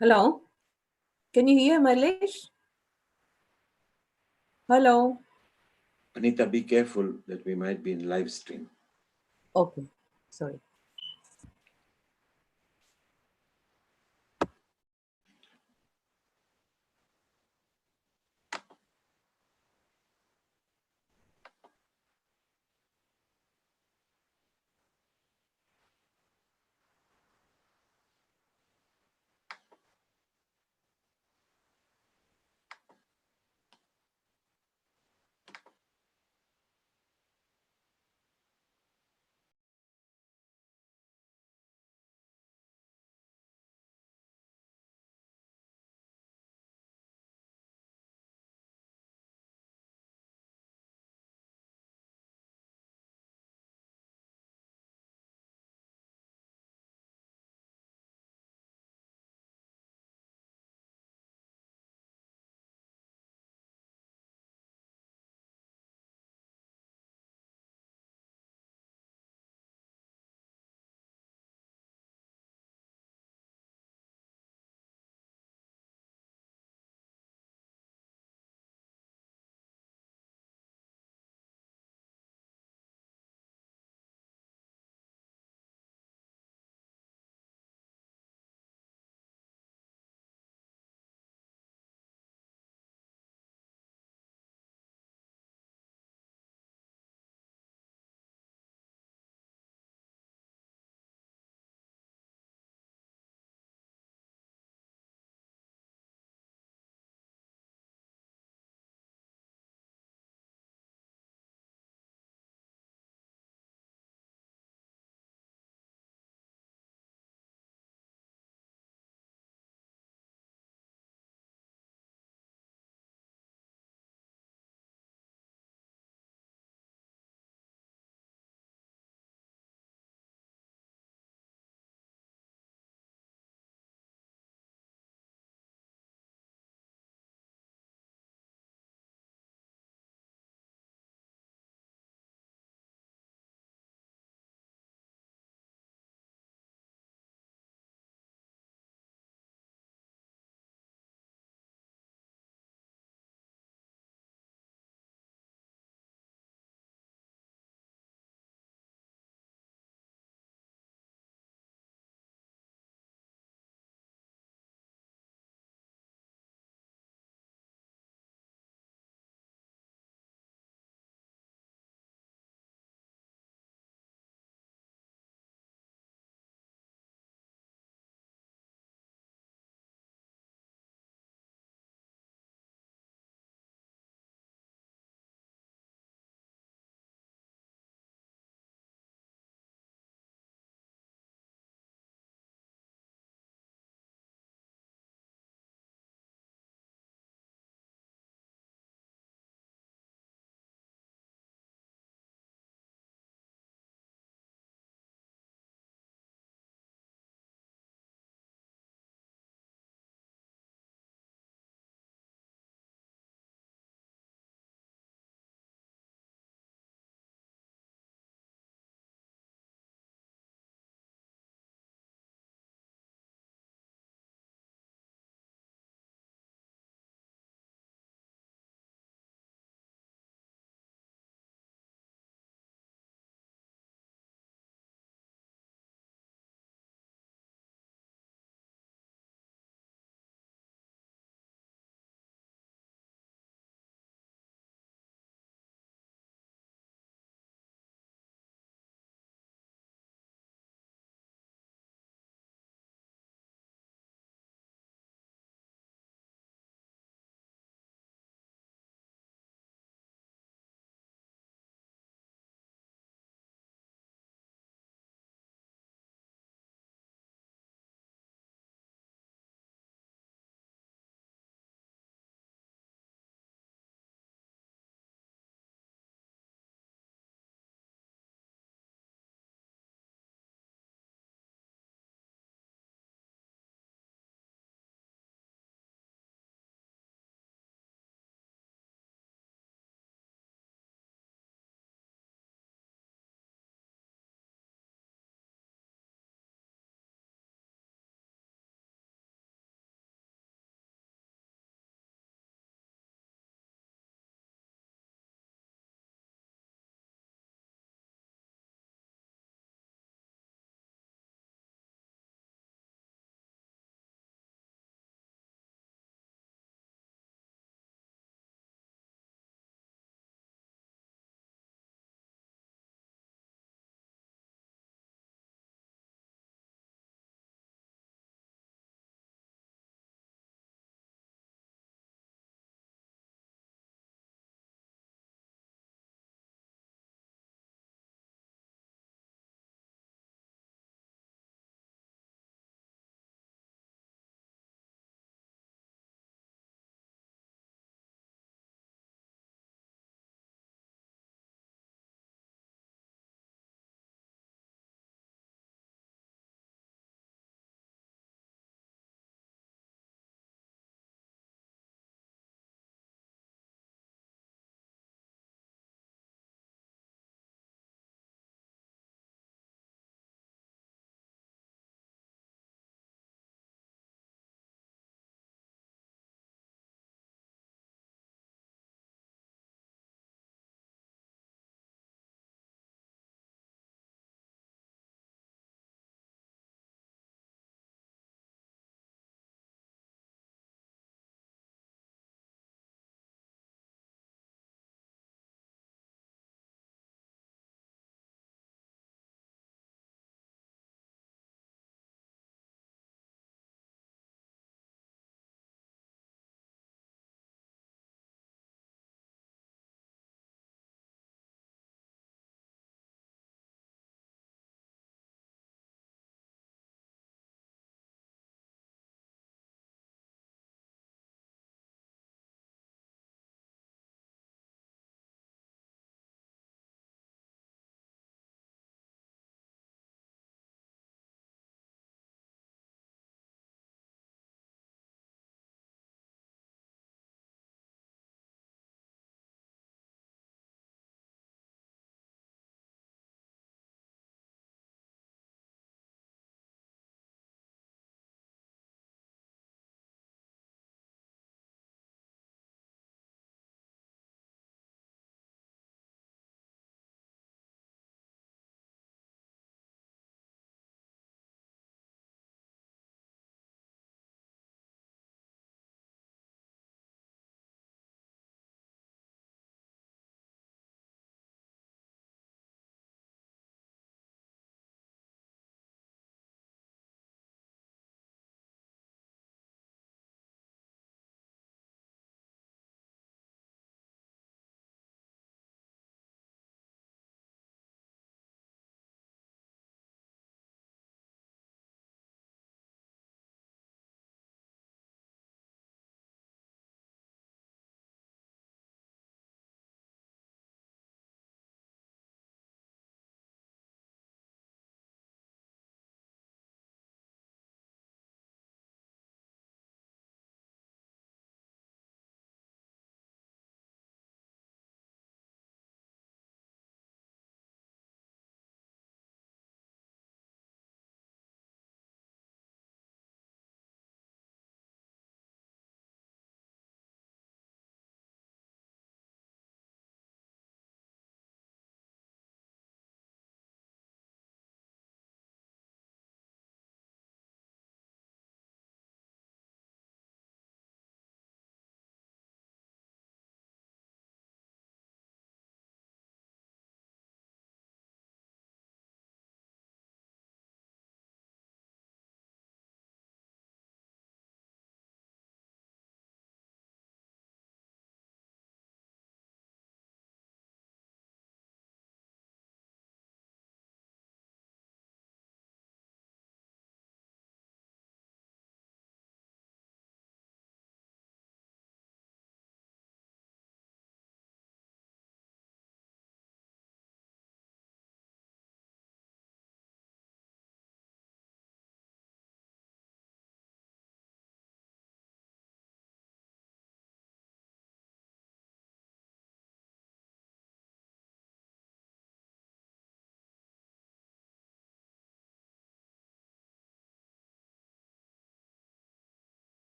Hello, can you hear Mailesh? Hello. Anita, be careful that we might be in live stream. Okay, sorry.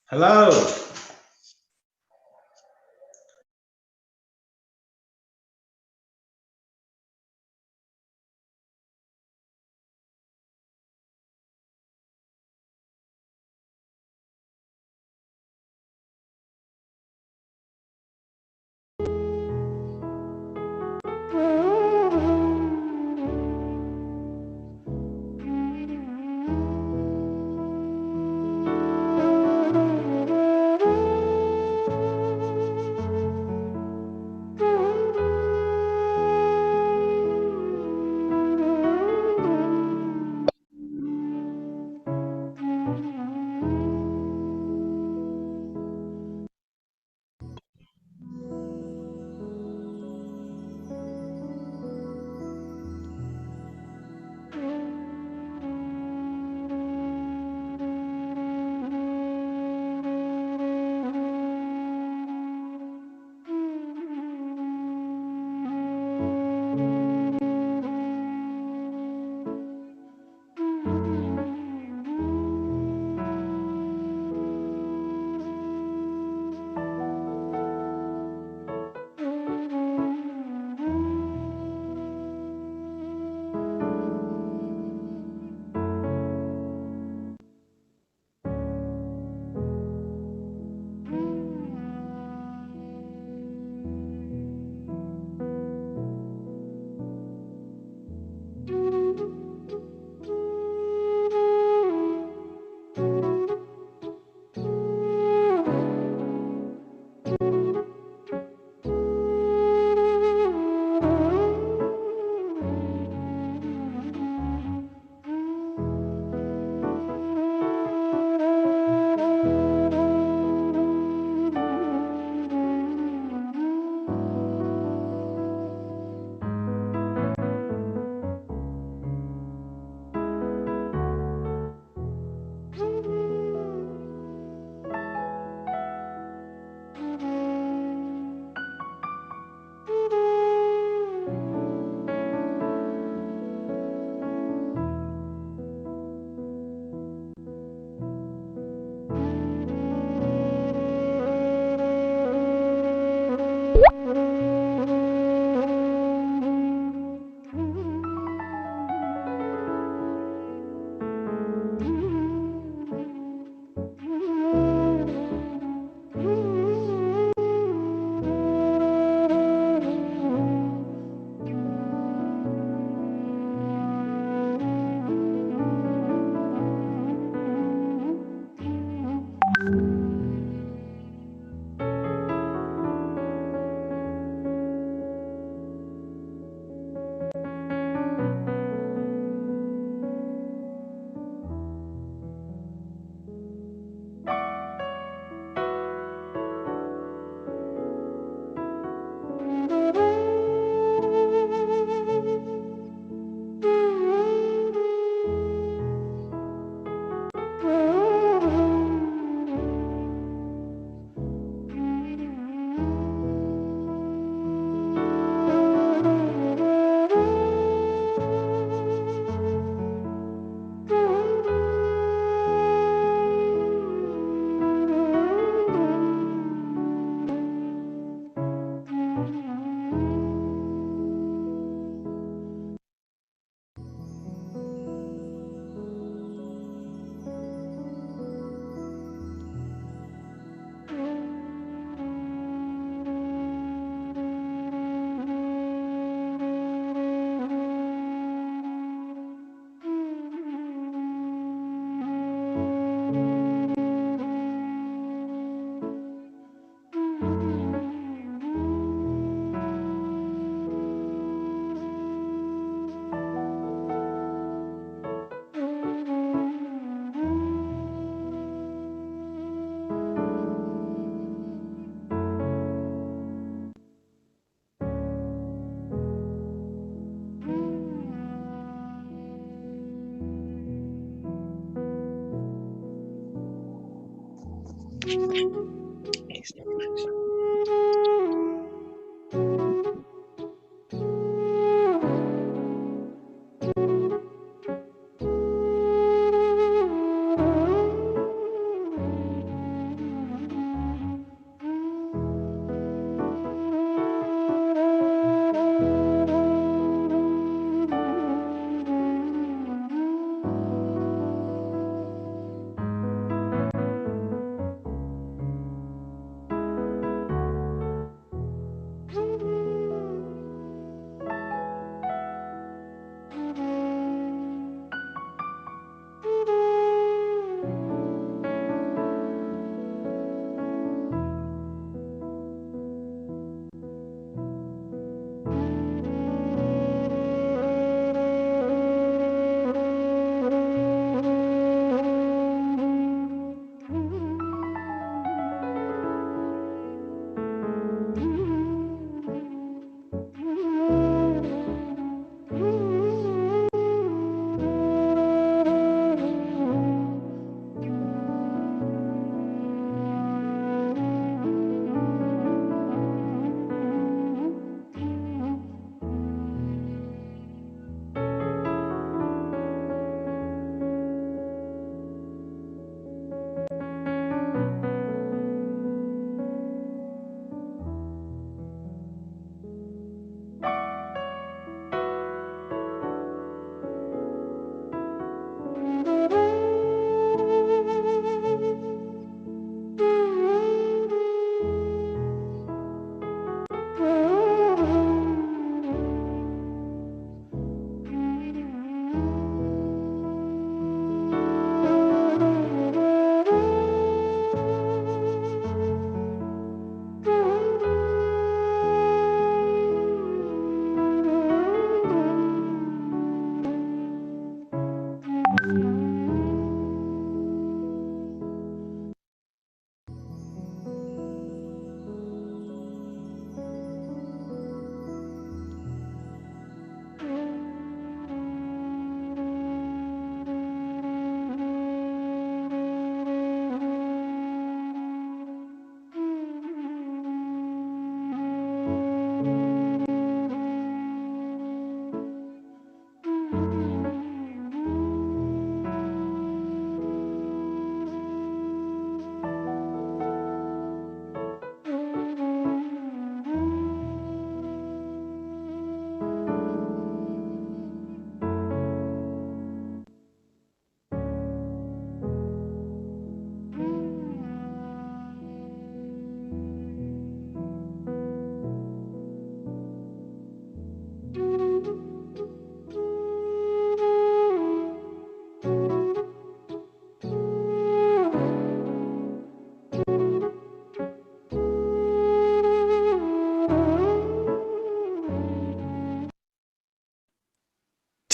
Hello.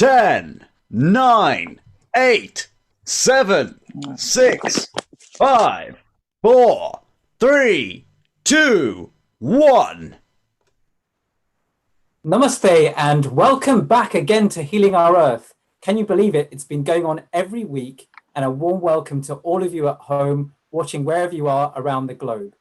10, 9, 8, 7, 6, 5, 4, 3, 2, 1. Namaste and welcome back again to Healing Our Earth. Can you believe it? It's been going on every week, and a warm welcome to all of you at home, watching wherever you are around the globe.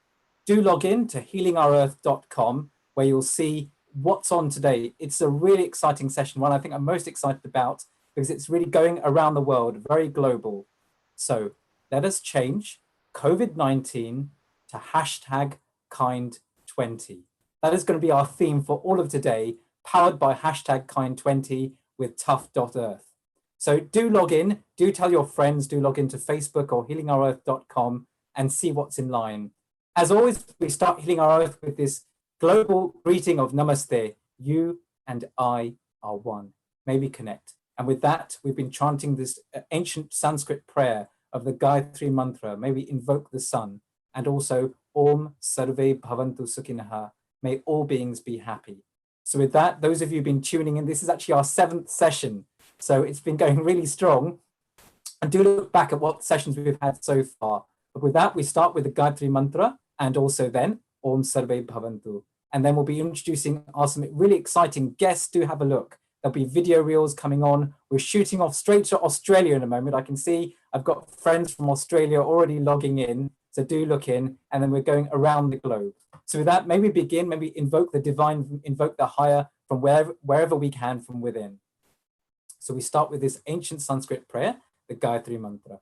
Do log in to healingourearth.com where you'll see what's on today. It's a really exciting session, one I think I'm most excited about because it's really going around the world, very global. So let us change COVID-19 to hashtag kind20. That is going to be our theme for all of today, powered by hashtag kind20 with tough.earth. So do log in, do tell your friends, do log into Facebook or healingourearth.com and see what's in line. As always, we start Healing Our Earth with this global greeting of Namaste. You and I are one. May we connect. And with that, we've been chanting this ancient Sanskrit prayer of the Gayatri mantra. May we invoke the sun, and also Om Sarve Bhavantu Sukhinaha. May all beings be happy. So with that, those of you who've been tuning in, this is actually our 7th session. So it's been going really strong. And do look back at what sessions we've had so far. But with that, we start with the Gayatri mantra and also then Om Sarve Bhavantu. And then we'll be introducing some really exciting guests. Do have a look. There'll be video reels coming on. We're shooting off straight to Australia in a moment. I can see I've got friends from Australia already logging in. So do look in, and then we're going around the globe. So with that, maybe begin, maybe invoke the divine, invoke the higher from wherever we can from within. So we start with this ancient Sanskrit prayer, the Gayatri Mantra.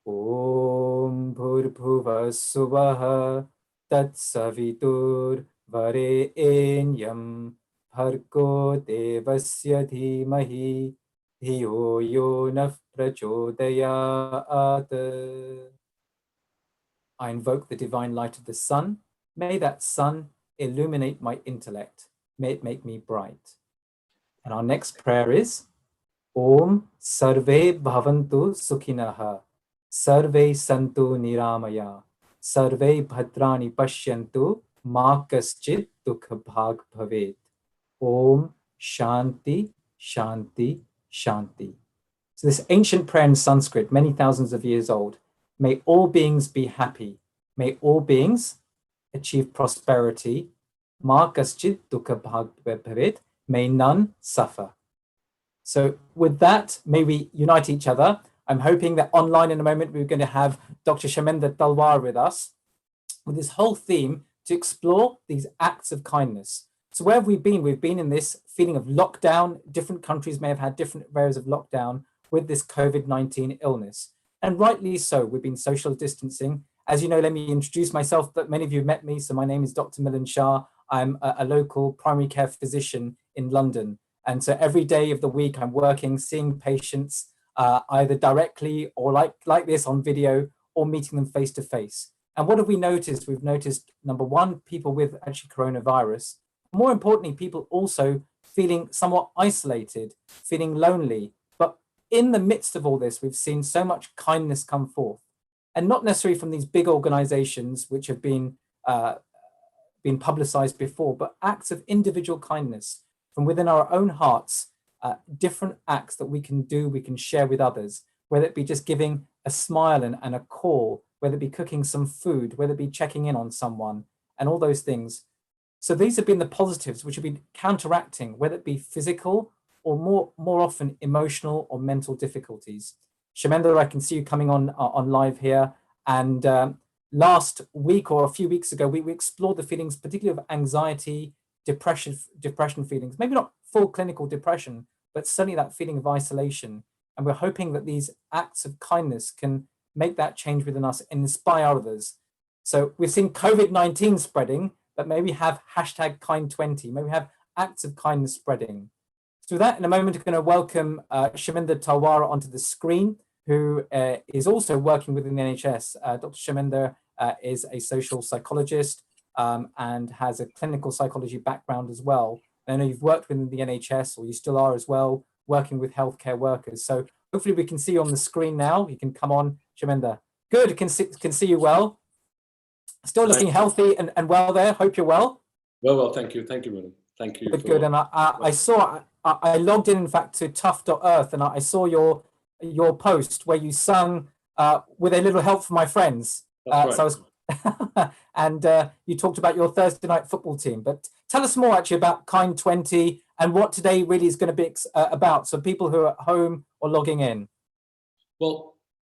Om Bhurбhuvah Suvah Tat Savitur Varenyam Bhargo Devasya Dhimahi Dhiyo Yo Nah Prachodayat. I invoke the divine light of the sun. May that sun illuminate my intellect. May it make me bright. And our next prayer is Om Sarve Bhavantu Sukhinaha Sarve Santu Niramaya Sarve Bhadrani Pashyantu Ma Kaschit Dukha Bhag Bhavet. Om Shanti Shanti Shanti. So this ancient prayer in Sanskrit, many thousands of years old. May all beings be happy. May all beings achieve prosperity. Ma kaschit dukha bhag bhavet. May none suffer. So with that, may we unite each other. I'm hoping that online in a moment, we're going to have Dr. Shamender Talwar with us with this whole theme to explore these acts of kindness. So where have we been? We've been in this feeling of lockdown. Different countries may have had different areas of lockdown with this COVID-19 illness. And rightly so, we've been social distancing. As you know, let me introduce myself, but many of you have met me. So my name is Dr. Milan Shah. I'm a local primary care physician in London. And so every day of the week, I'm working, seeing patients either directly or like this on video, or meeting them face to face. And what have we noticed? We've noticed, number one, people with actually coronavirus. More importantly, people also feeling somewhat isolated, feeling lonely. But in the midst of all this, we've seen so much kindness come forth. And not necessarily from these big organizations, which have been publicized before, but acts of individual kindness from within our own hearts, different acts that we can do, we can share with others, whether it be just giving a smile and a call, whether it be cooking some food, whether it be checking in on someone, and all those things. So these have been the positives which have been counteracting, whether it be physical or more often emotional or mental difficulties. Shamender, I can see you coming on live here. And last week or a few weeks ago, we explored the feelings, particularly of anxiety, depression feelings, maybe not full clinical depression, but certainly that feeling of isolation. And we're hoping that these acts of kindness can make that change within us and inspire others. So we've seen COVID-19 spreading, but maybe have #Kind20, maybe have acts of kindness spreading. So with that, in a moment, I'm going to welcome Shamender Talwar onto the screen, who is also working within the NHS. Dr. Shamender is a social psychologist and has a clinical psychology background as well. And I know you've worked within the NHS, or you still are as well, working with healthcare workers. So hopefully we can see you on the screen now. You can come on, Shamender. Good, can see you well. Still looking healthy and well there. Hope you're well. Well, thank you, Milan. Thank you. Good. And I logged in fact, to tough.earth, and I saw your post where you sung with a little help from my friends. Right. So I was, and you talked about your Thursday night football team. But tell us more actually about Kind20 and what today really is going to be about. So people who are at home or logging in. Well,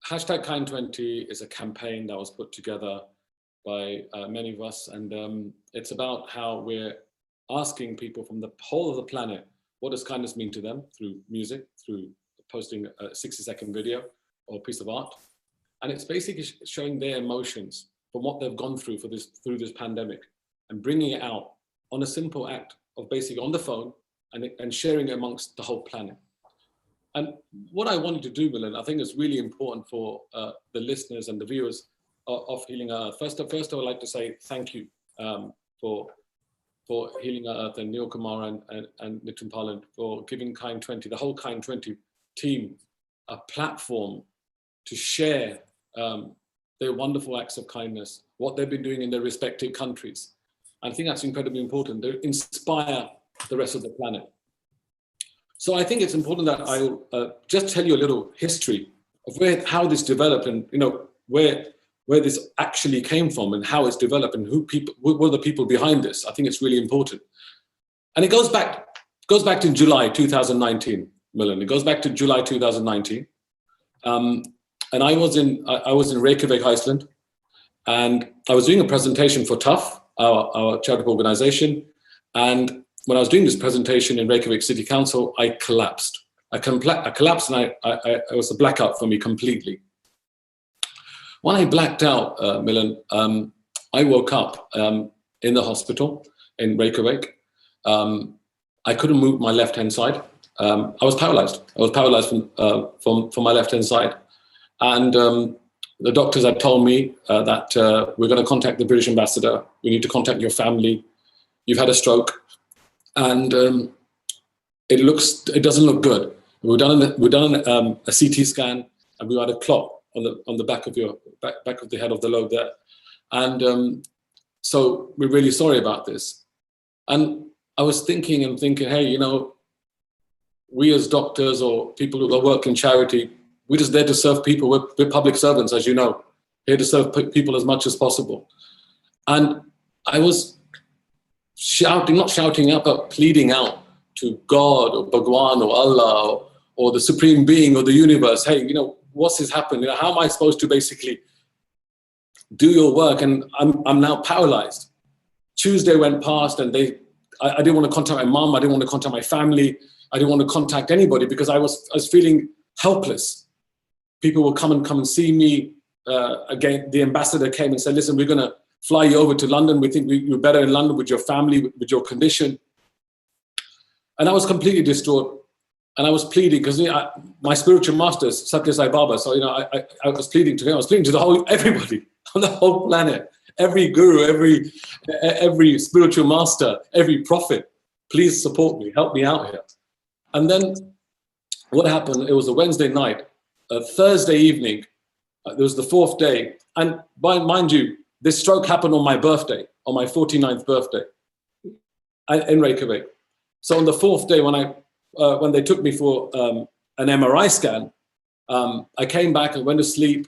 #Kind20 is a campaign that was put together by many of us, and it's about how we're asking people from the whole of the planet, what does kindness mean to them through music, through posting a 60-second video or piece of art. And it's basically showing their emotions from what they've gone through through this pandemic, and bringing it out on a simple act of basically on the phone and sharing it amongst the whole planet. And what I wanted to do, Milan, I think is really important for the listeners and the viewers of Healing Our Earth. First, I would like to say thank you for Healing Our Earth and Neil Kumar and Nitin Palan for giving Kind20, the whole Kind20 team, a platform to share their wonderful acts of kindness, what they've been doing in their respective countries. I think that's incredibly important to inspire the rest of the planet. So I think it's important that I'll just tell you a little history of how this developed, and where this actually came from and how it's developed, and who were the people behind this. I think it's really important. And it goes back to July 2019, Milan. It goes back to July 2019. and I was in Reykjavik, Iceland, and I was doing a presentation for TUF, our charitable organization. And when I was doing this presentation in Reykjavik City Council, I collapsed. I collapsed, and it was a blackout for me completely. When I blacked out, Milan, I woke up in the hospital in Reykjavik. I couldn't move my left-hand side. I was paralyzed. I was paralyzed from my left-hand side. And the doctors had told me that we're going to contact the British ambassador. We need to contact your family. You've had a stroke, and it doesn't look good. We've done a CT scan, and we had a clot on the back of your back of the head of the lobe there, and so we're really sorry about this. And I was thinking, hey, you know, we as doctors or people who work in charity, we're just there to serve people. We're public servants, as you know, here to serve people as much as possible. And I was not shouting out, but pleading out to God or Bhagwan or Allah or the Supreme Being or the universe. Hey, you know, what's this happened? You know, how am I supposed to basically do your work? And I'm now paralyzed. Tuesday went past, and I didn't want to contact my mom. I didn't want to contact my family. I didn't want to contact anybody because I was feeling helpless. People would come and see me. Again, the ambassador came and said, listen, we're going to fly you over to London. We think you're better in London with your family, with your condition. And I was completely distraught. And I was pleading because my spiritual master is Satya Sai Baba. So, you know, I was pleading to him. I was pleading to everybody on the whole planet, every guru, every spiritual master, every prophet. Please support me, help me out here. And then what happened? It was a Wednesday night, a Thursday evening. It was the 4th day. And mind you, this stroke happened on my birthday, on my 49th birthday in Reykjavik. So on the 4th day, when they took me for an MRI scan, I came back and went to sleep.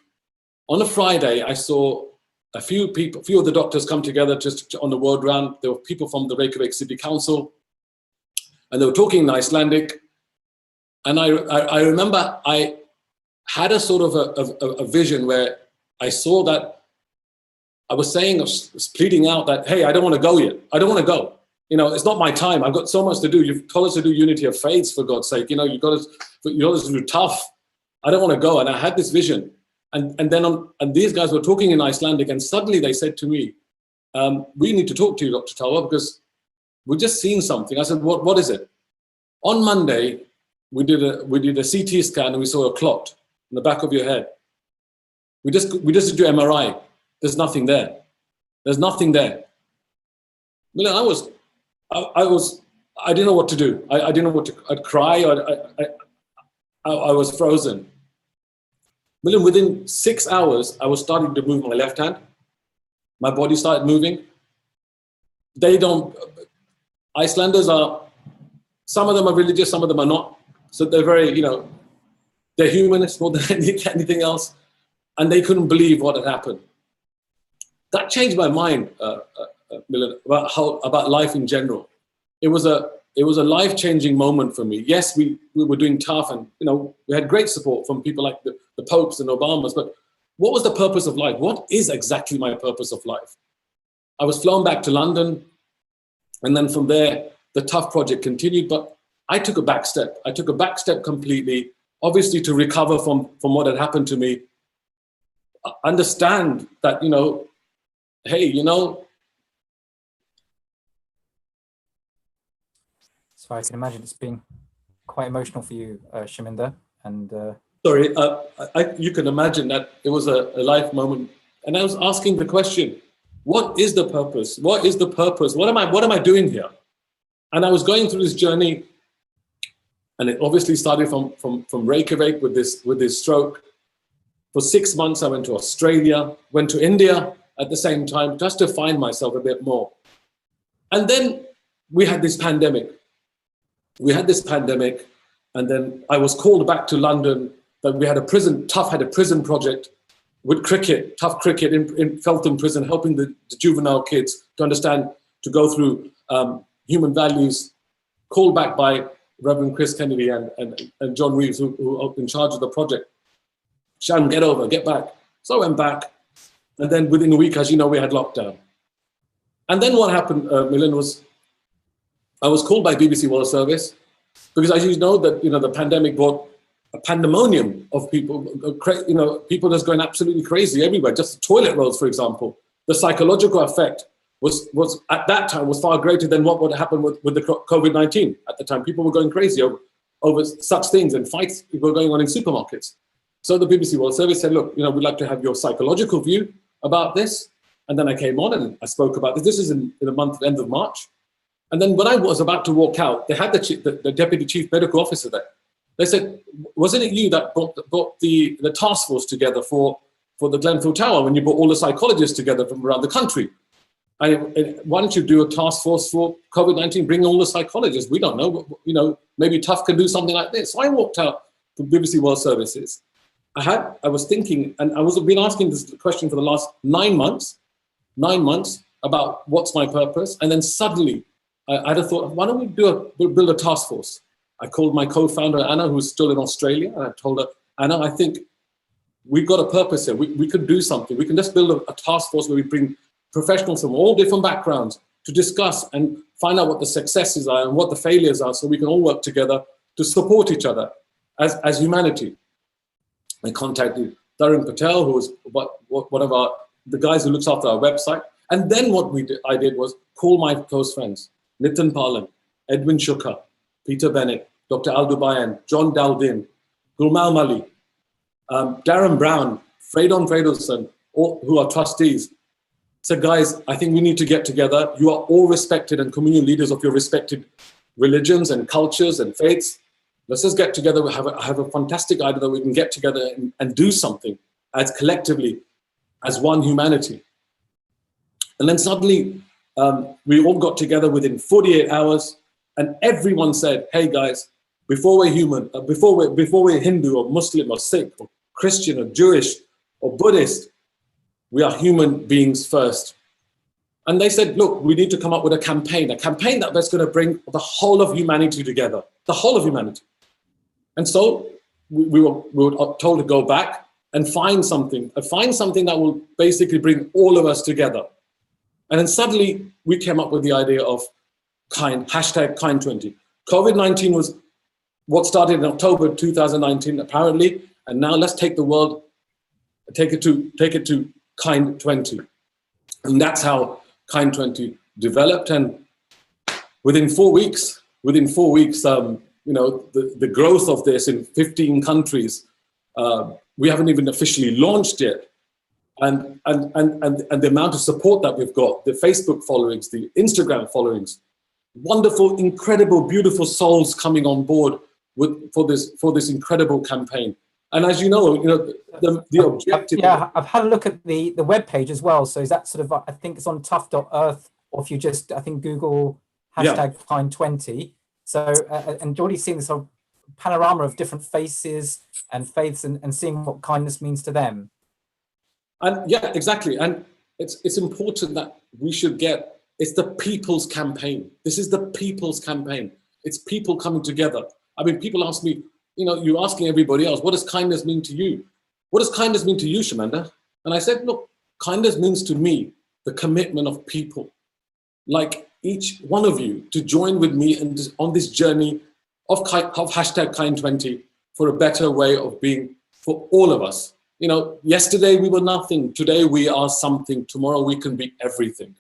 On a Friday, I saw a few of the doctors come together just on the world round. There were people from the Reykjavik City Council, and they were talking in Icelandic. And I remember I had a sort of a vision where I saw that I was pleading out that, hey, I don't want to go yet. I don't want to go. You know, it's not my time. I've got so much to do. You've told us to do unity of faiths, for God's sake. You know, you got us to do tough. I don't want to go. And I had this vision. And then these guys were talking in Icelandic, and suddenly they said to me, we need to talk to you, Dr. Talwar, because we've just seen something. I said, what is it? On Monday, we did a CT scan, and we saw a clot in the back of your head. We just did your MRI. There's nothing there. There's nothing there. Well, I didn't know what to do. I didn't know what to, I'd cry. I was frozen. Well, within 6 hours, I was starting to move my left hand. My body started moving. Icelanders some of them are religious, some of them are not. So they're very, they're humanists more than anything else. And they couldn't believe what had happened. That changed my mind, Milan, about life in general. It was a life-changing moment for me. Yes, we were doing tough, and we had great support from people like the Popes and Obamas, but what was the purpose of life? What is exactly my purpose of life? I was flown back to London, and then from there, the tough project continued, but I took a back step. I took a back step completely, obviously to recover from what had happened to me. Understand that, hey, So I can imagine it's been quite emotional for you, Shamender. And sorry, you can imagine that it was a life moment. And I was asking the question, what is the purpose? What is the purpose? What am I doing here? And I was going through this journey, and it obviously started from Reykjavik with this stroke. For 6 months, I went to Australia, went to India at the same time, just to find myself a bit more. And then we had this pandemic. And then I was called back to London. That we had Tough had a prison project with cricket, tough cricket in Feltham prison, helping the juvenile kids to understand, to go through human values, called back by Reverend Chris Kennedy and John Reeves, who are in charge of the project, Sham, get over, get back. So I went back. And then within a week, as you know, we had lockdown. And then what happened, Milan, was I was called by BBC World Service because, as you know, that the pandemic brought a pandemonium of people, people just going absolutely crazy everywhere. Just toilet rolls, for example. The psychological effect was at that time was far greater than what would happen with the COVID-19 at the time. People were going crazy over such things, and fights were going on in supermarkets. So the BBC World Service said, look, we'd like to have your psychological view about this. And then I came on and I spoke about this. This is in the end of March. And then when I was about to walk out, they had the Deputy Chief Medical Officer there. They said, wasn't it you that brought the task force together for the Glenfield Tower when you brought all the psychologists together from around the country? And why don't you do a task force for COVID-19, bring all the psychologists? We don't know, maybe Tough can do something like this. So I walked out to BBC World Services. I was thinking, and I've been asking this question for the last 9 months about what's my purpose. And then suddenly I had a thought, why don't we build a task force? I called my co-founder, Anna, who's still in Australia. And I told her, Anna, I think we've got a purpose here. We could do something. We can just build a task force where we bring professionals from all different backgrounds to discuss and find out what the successes are and what the failures are, so we can all work together to support each other as humanity. I contacted Dharan Patel, who was one of the guys who looks after our website. And then what I did was call my close friends, Nitin Palan, Edwin Shuker, Peter Bennett, Dr. Al Dubayan, John Daldin, Gurmail Mali, Darren Brown, Freydon Freydolson, who are trustees. So guys, I think we need to get together. You are all respected and communal leaders of your respected religions and cultures and faiths. Let's just get together. We have a fantastic idea that we can get together and do something as collectively, as one humanity. And then suddenly we all got together within 48 hours, and everyone said, hey guys, before we're human, before we're Hindu or Muslim or Sikh or Christian or Jewish or Buddhist, we are human beings first. And they said, look, we need to come up with a campaign that's going to bring the whole of humanity together, the whole of humanity. And so we were told to go back and find something that will basically bring all of us together. And then suddenly we came up with the idea of hashtag Kind20. COVID-19 was what started in October 2019, apparently, and now let's take the world, take it to Kind20. And that's how Kind20 developed. And within 4 weeks, the growth of this in 15 countries, we haven't even officially launched yet. And the amount of support that we've got, the Facebook followings, the Instagram followings, wonderful, incredible, beautiful souls coming on board for this incredible campaign. And as you know, the objective. Yeah, I've had a look at the webpage as well. So is that sort of, I think it's on tough.earth, or if you just, I think, Google hashtag Kind20. So, and already seeing this sort of panorama of different faces and faiths and seeing what kindness means to them. And yeah, exactly. And it's important that we should it's the people's campaign. This is the people's campaign. It's people coming together. I mean, people ask me, you're asking everybody else, what does kindness mean to you? What does kindness mean to you, Shamender? And I said, look, kindness means to me the commitment of people, like each one of you, to join with me on this journey of hashtag Kind20 for a better way of being for all of us. Yesterday we were nothing, today we are something, tomorrow we can be everything.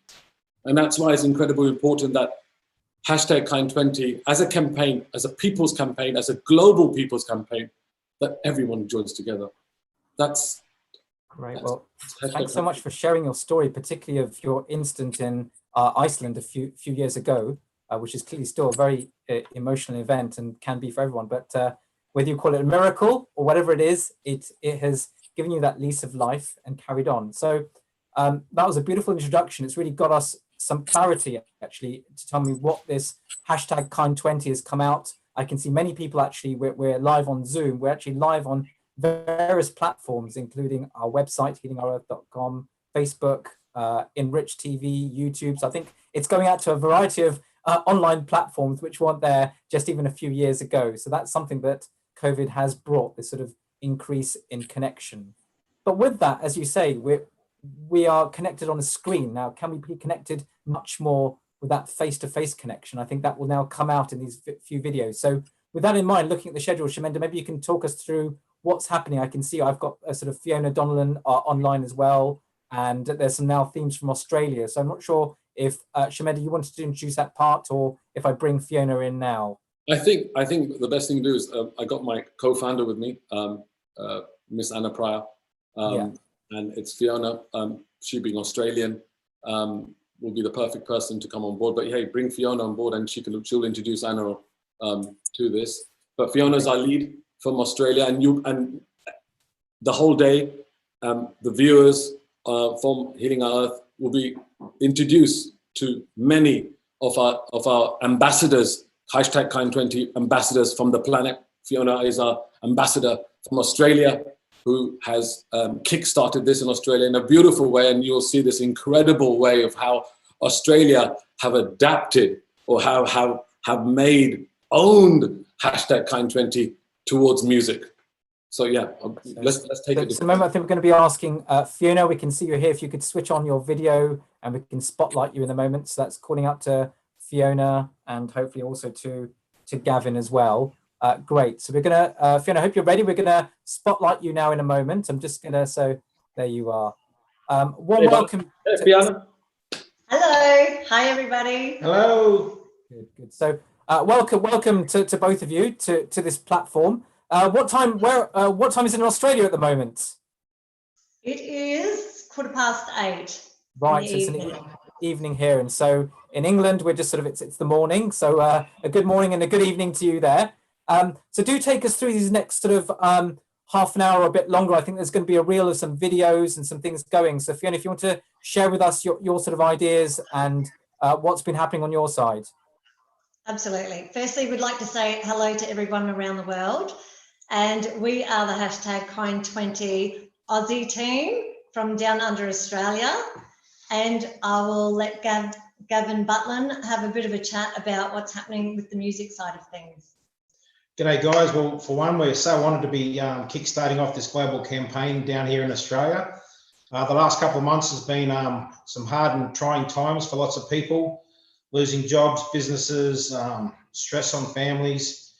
And that's why it's incredibly important that hashtag Kind20 as a campaign, as a people's campaign, as a global people's campaign, that everyone joins together. That's great. Well, thanks so much for sharing your story, particularly of your incident in Iceland a few years ago, which is clearly still a very emotional event and can be for everyone. But whether you call it a miracle or whatever it is, it has given you that lease of life and carried on. So that was a beautiful introduction. It's really got us some clarity, actually, to tell me what this hashtag Kind20 has come out. I can see many people actually, we're live on Zoom. We're actually live on various platforms, including our website, healingourearth.com, Facebook, Enrich TV, YouTube. So I think it's going out to a variety of online platforms which weren't there just even a few years ago. So that's something that COVID has brought, this sort of increase in connection. But with that, as you say, we are connected on a screen. Now, can we be connected much more with that face-to-face connection? I think that will now come out in these few videos. So with that in mind, looking at the schedule, Shamender, maybe you can talk us through what's happening. I can see I've got a sort of Fiona Donnellan online as well, and there's some now themes from Australia. So I'm not sure if Shamender, you wanted to introduce that part, or if I bring Fiona in now. I think the best thing to do is I got my co-founder with me, Miss Anna Pryor, and it's Fiona. She being Australian, will be the perfect person to come on board. But hey, bring Fiona on board, and she'll introduce Anna to this. But Fiona's our lead from Australia, and the whole day, the viewers from Healing Our Earth will be introduced to many of our ambassadors, hashtag Kind20 ambassadors from the planet. Fiona is our ambassador from Australia, who has kick-started this in Australia in a beautiful way, and you'll see this incredible way of how Australia have adapted or have owned hashtag Kind20 towards music. So yeah, let's take it. So remember, I think we're going to be asking Fiona. We can see you here. If you could switch on your video, and we can spotlight you in a moment. So that's calling out to Fiona, and hopefully also to Gavin as well. Great. So we're gonna Fiona, I hope you're ready. We're gonna spotlight you now in a moment. I'm just gonna, so there you are. Warm welcome. Hey, Fiona. Hello. Hi, everybody. Hello. Good. So welcome to both of you to this platform. What time is it in Australia at the moment? It is 8:15. Right, so it's an evening here, and so in England we're just sort of it's the morning. So a good morning and a good evening to you there. So do take us through these next sort of half an hour or a bit longer. I think there's going to be a reel of some videos and some things going. So Fiona, if you want to share with us your sort of ideas and what's been happening on your side. Absolutely. Firstly, we'd like to say hello to everyone around the world. And we are the hashtag Kind20 Aussie team from down under Australia. And I will let Gavin Butlin have a bit of a chat about what's happening with the music side of things. G'day guys. Well, for one, we're so honoured to be kick-starting off this global campaign down here in Australia. The last couple of months has been some hard and trying times for lots of people, losing jobs, businesses, stress on families,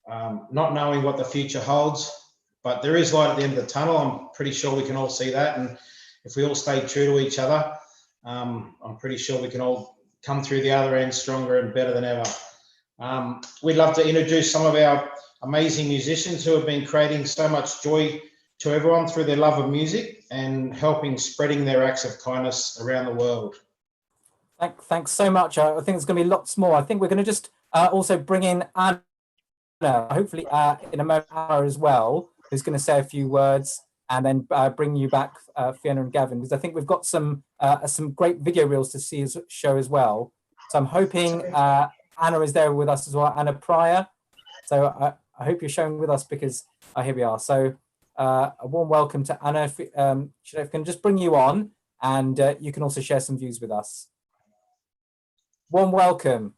not knowing what the future holds. But there is light at the end of the tunnel. I'm pretty sure we can all see that. And if we all stay true to each other, I'm pretty sure we can all come through the other end stronger and better than ever. We'd love to introduce some of our amazing musicians who have been creating so much joy to everyone through their love of music and helping spreading their acts of kindness around the world. Thanks so much. I think there's going to be lots more. I think we're going to just also bring in Anna, hopefully in a moment as well, who's going to say a few words, and then bring you back, Fiona and Gavin, because I think we've got some great video reels to show as well. So I'm hoping Anna is there with us as well, Anna Pryor. So I hope you're showing with us, because here we are. So a warm welcome to Anna. If I can just bring you on, and you can also share some views with us. Warm welcome.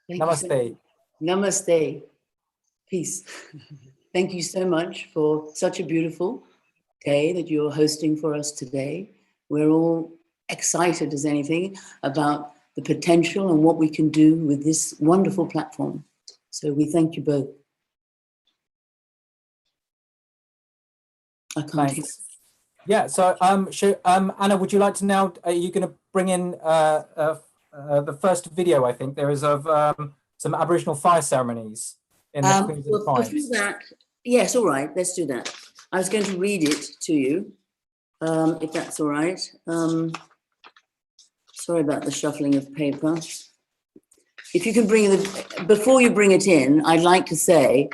Namaste. Namaste. Peace. Thank you so much for such a beautiful day that you're hosting for us today. We're all excited as anything about the potential and what we can do with this wonderful platform. So we thank you both. I can't hear. Yeah, so Anna, would you like to now, are you going to bring in the first video, I think there is, of some Aboriginal fire ceremonies in the Queensland Times. Before that, yes, all right, let's do that. I was going to read it to you, if that's all right. Sorry about the shuffling of paper. If you can bring before you bring it in, I'd like to say,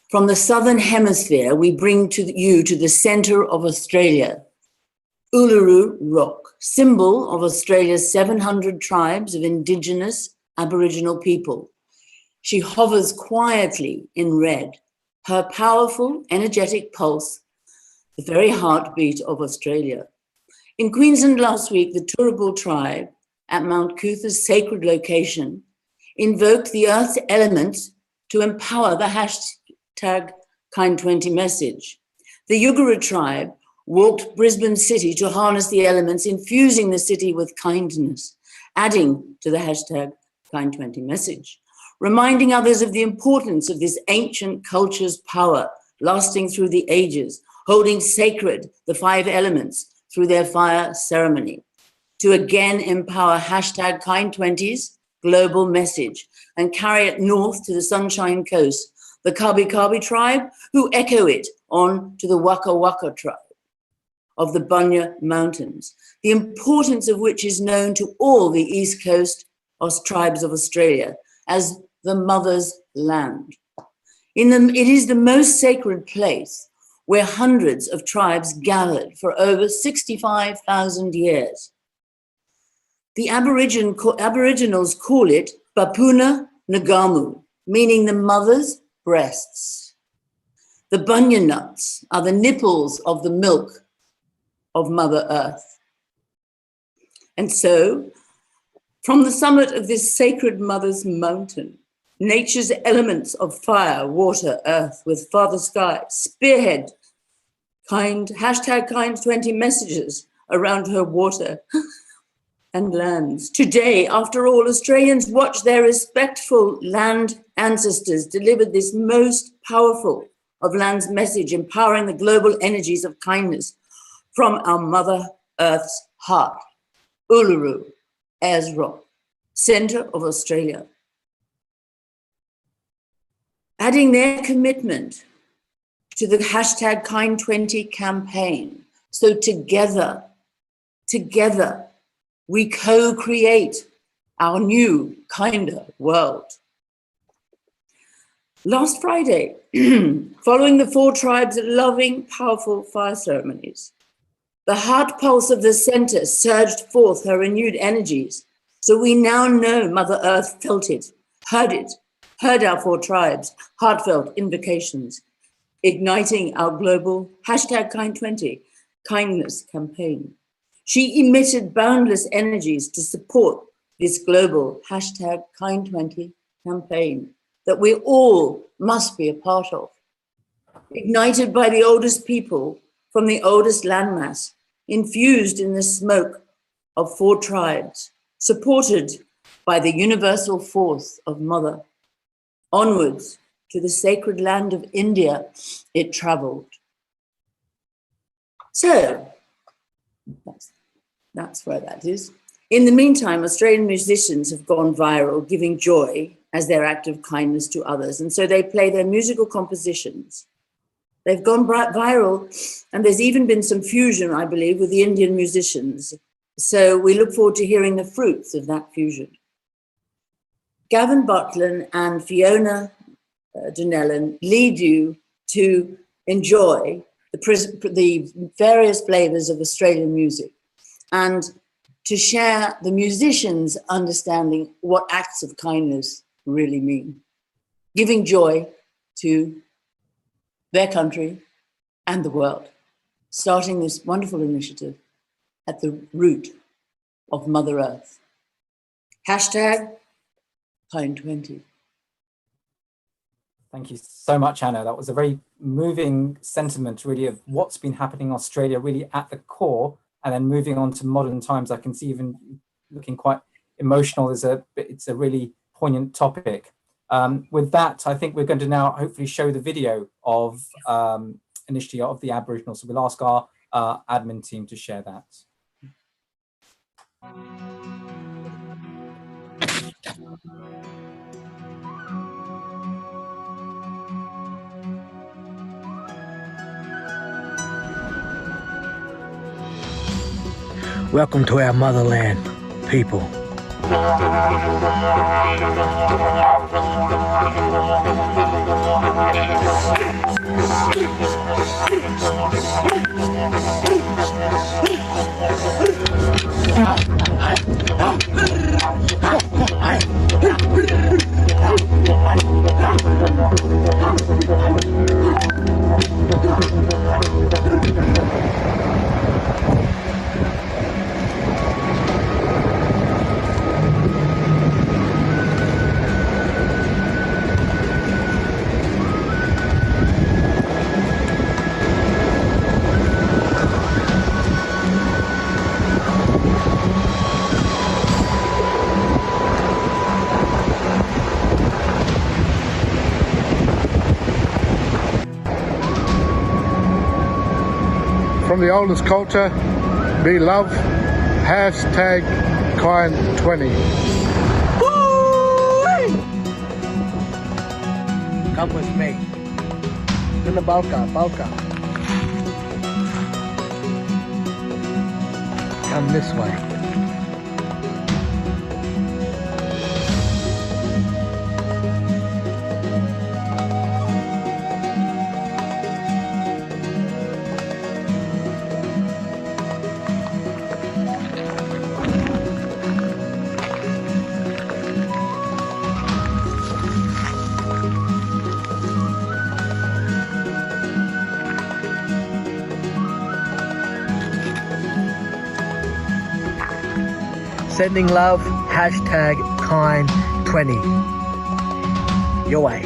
from the Southern Hemisphere, we bring you to the centre of Australia, Uluru Rock, symbol of Australia's 700 tribes of Indigenous Aboriginal people. She hovers quietly in red, her powerful, energetic pulse, the very heartbeat of Australia. In Queensland last week, the Turrbal tribe at Mount Cootha's sacred location invoked the earth's elements to empower the hashtag Kind20 message. The Yugara tribe walked Brisbane city to harness the elements, infusing the city with kindness, adding to the hashtag Kind20 message, reminding others of the importance of this ancient culture's power, lasting through the ages, holding sacred the 5 elements through their fire ceremony, to again empower hashtag Kind20's global message and carry it north to the Sunshine Coast, the Kabi Kabi tribe, who echo it on to the Waka Waka tribe of the Bunya Mountains, the importance of which is known to all the East Coast tribes of Australia as the mother's land. It is the most sacred place where hundreds of tribes gathered for over 65,000 years. The Aboriginals call it Bapuna Nagamu, meaning the mother's breasts. The bunya nuts are the nipples of the milk of Mother Earth. And so, from the summit of this sacred mother's mountain, nature's elements of fire, water, earth, with Father Sky spearhead hashtag Kind20 messages around her water and lands. Today, after all, Australians watch their respectful land ancestors deliver this most powerful of land's message, empowering the global energies of kindness from our Mother Earth's heart, Uluru, Ayers Rock, centre of Australia. Adding their commitment to the hashtag Kind20 campaign. So together, we co-create our new, kinder world. Last Friday, following the 4 tribes' loving, powerful fire ceremonies, the heart pulse of the centre surged forth her renewed energies. So we now know Mother Earth felt it, heard our 4 tribes' heartfelt invocations, igniting our global hashtag Kind20 kindness campaign. She emitted boundless energies to support this global hashtag Kind20 campaign that we all must be a part of. Ignited by the oldest people from the oldest landmass, infused in the smoke of 4 tribes, supported by the universal force of Mother. Onwards to the sacred land of India, it travelled. So, that's where that is. In the meantime, Australian musicians have gone viral, giving joy as their act of kindness to others. And so they play their musical compositions. They've gone viral, and there's even been some fusion, I believe, with the Indian musicians. So we look forward to hearing the fruits of that fusion. Gavin Butland and Fiona Donnellan lead you to enjoy the various flavors of Australian music and to share the musicians' understanding what acts of kindness really mean, giving joy to their country and the world, starting this wonderful initiative at the root of Mother Earth. Hashtag Kind20. Thank you so much, Anna. That was a very moving sentiment, really, of what's been happening in Australia, really at the core, and then moving on to modern times. I can see even looking quite emotional. It's a really poignant topic. With that, I think we're going to now hopefully show the video of initially of the Aboriginal. So we'll ask our admin team to share that. Welcome to our motherland, people. from the oldest culture, be love, hashtag kind20. Come with me. To the Balka. Come this way. Sending love, hashtag kind20. Your way.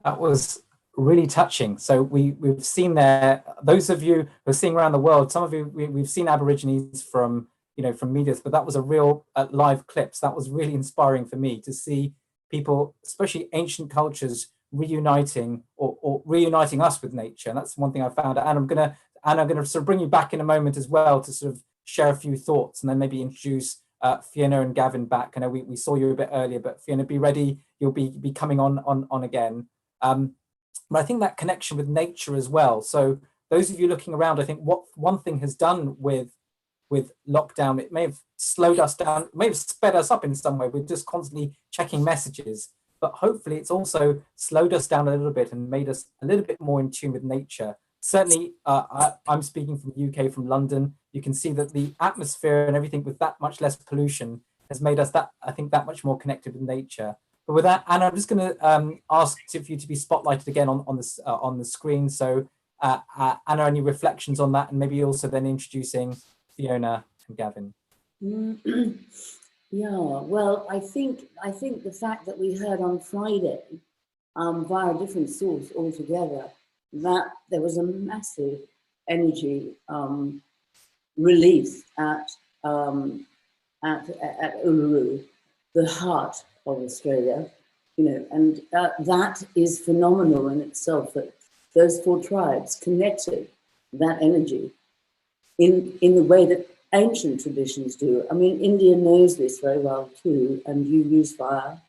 That was really touching. So we've seen there, those of you who are seeing around the world, some of you, we've seen Aborigines from, from media, but that was a real live clips. That was really inspiring for me to see people, especially ancient cultures, reuniting or reuniting us with nature. And that's one thing I found. And I'm gonna sort of bring you back in a moment as well to sort of share a few thoughts and then maybe introduce Fiona and Gavin back. I know we saw you a bit earlier, but Fiona, be ready. You'll be coming on again. But I think that connection with nature as well. So those of you looking around, I think what one thing has done with lockdown, it may have slowed us down, it may have sped us up in some way. We're just constantly checking messages, but hopefully it's also slowed us down a little bit and made us a little bit more in tune with nature. Certainly, I'm speaking from the UK, from London. You can see that the atmosphere and everything with that much less pollution has made us that much more connected with nature. But with that, Anna, I'm just going to ask for you to be spotlighted again on the screen. So, Anna, any reflections on that, and maybe also then introducing Fiona and Gavin. Yeah, well, I think the fact that we heard on Friday, via a different source altogether, that there was a massive energy release at Uluru, the heart of Australia, and that is phenomenal in itself, that those 4 tribes connected that energy in the way that ancient traditions do. I mean, India knows this very well too, and you use fire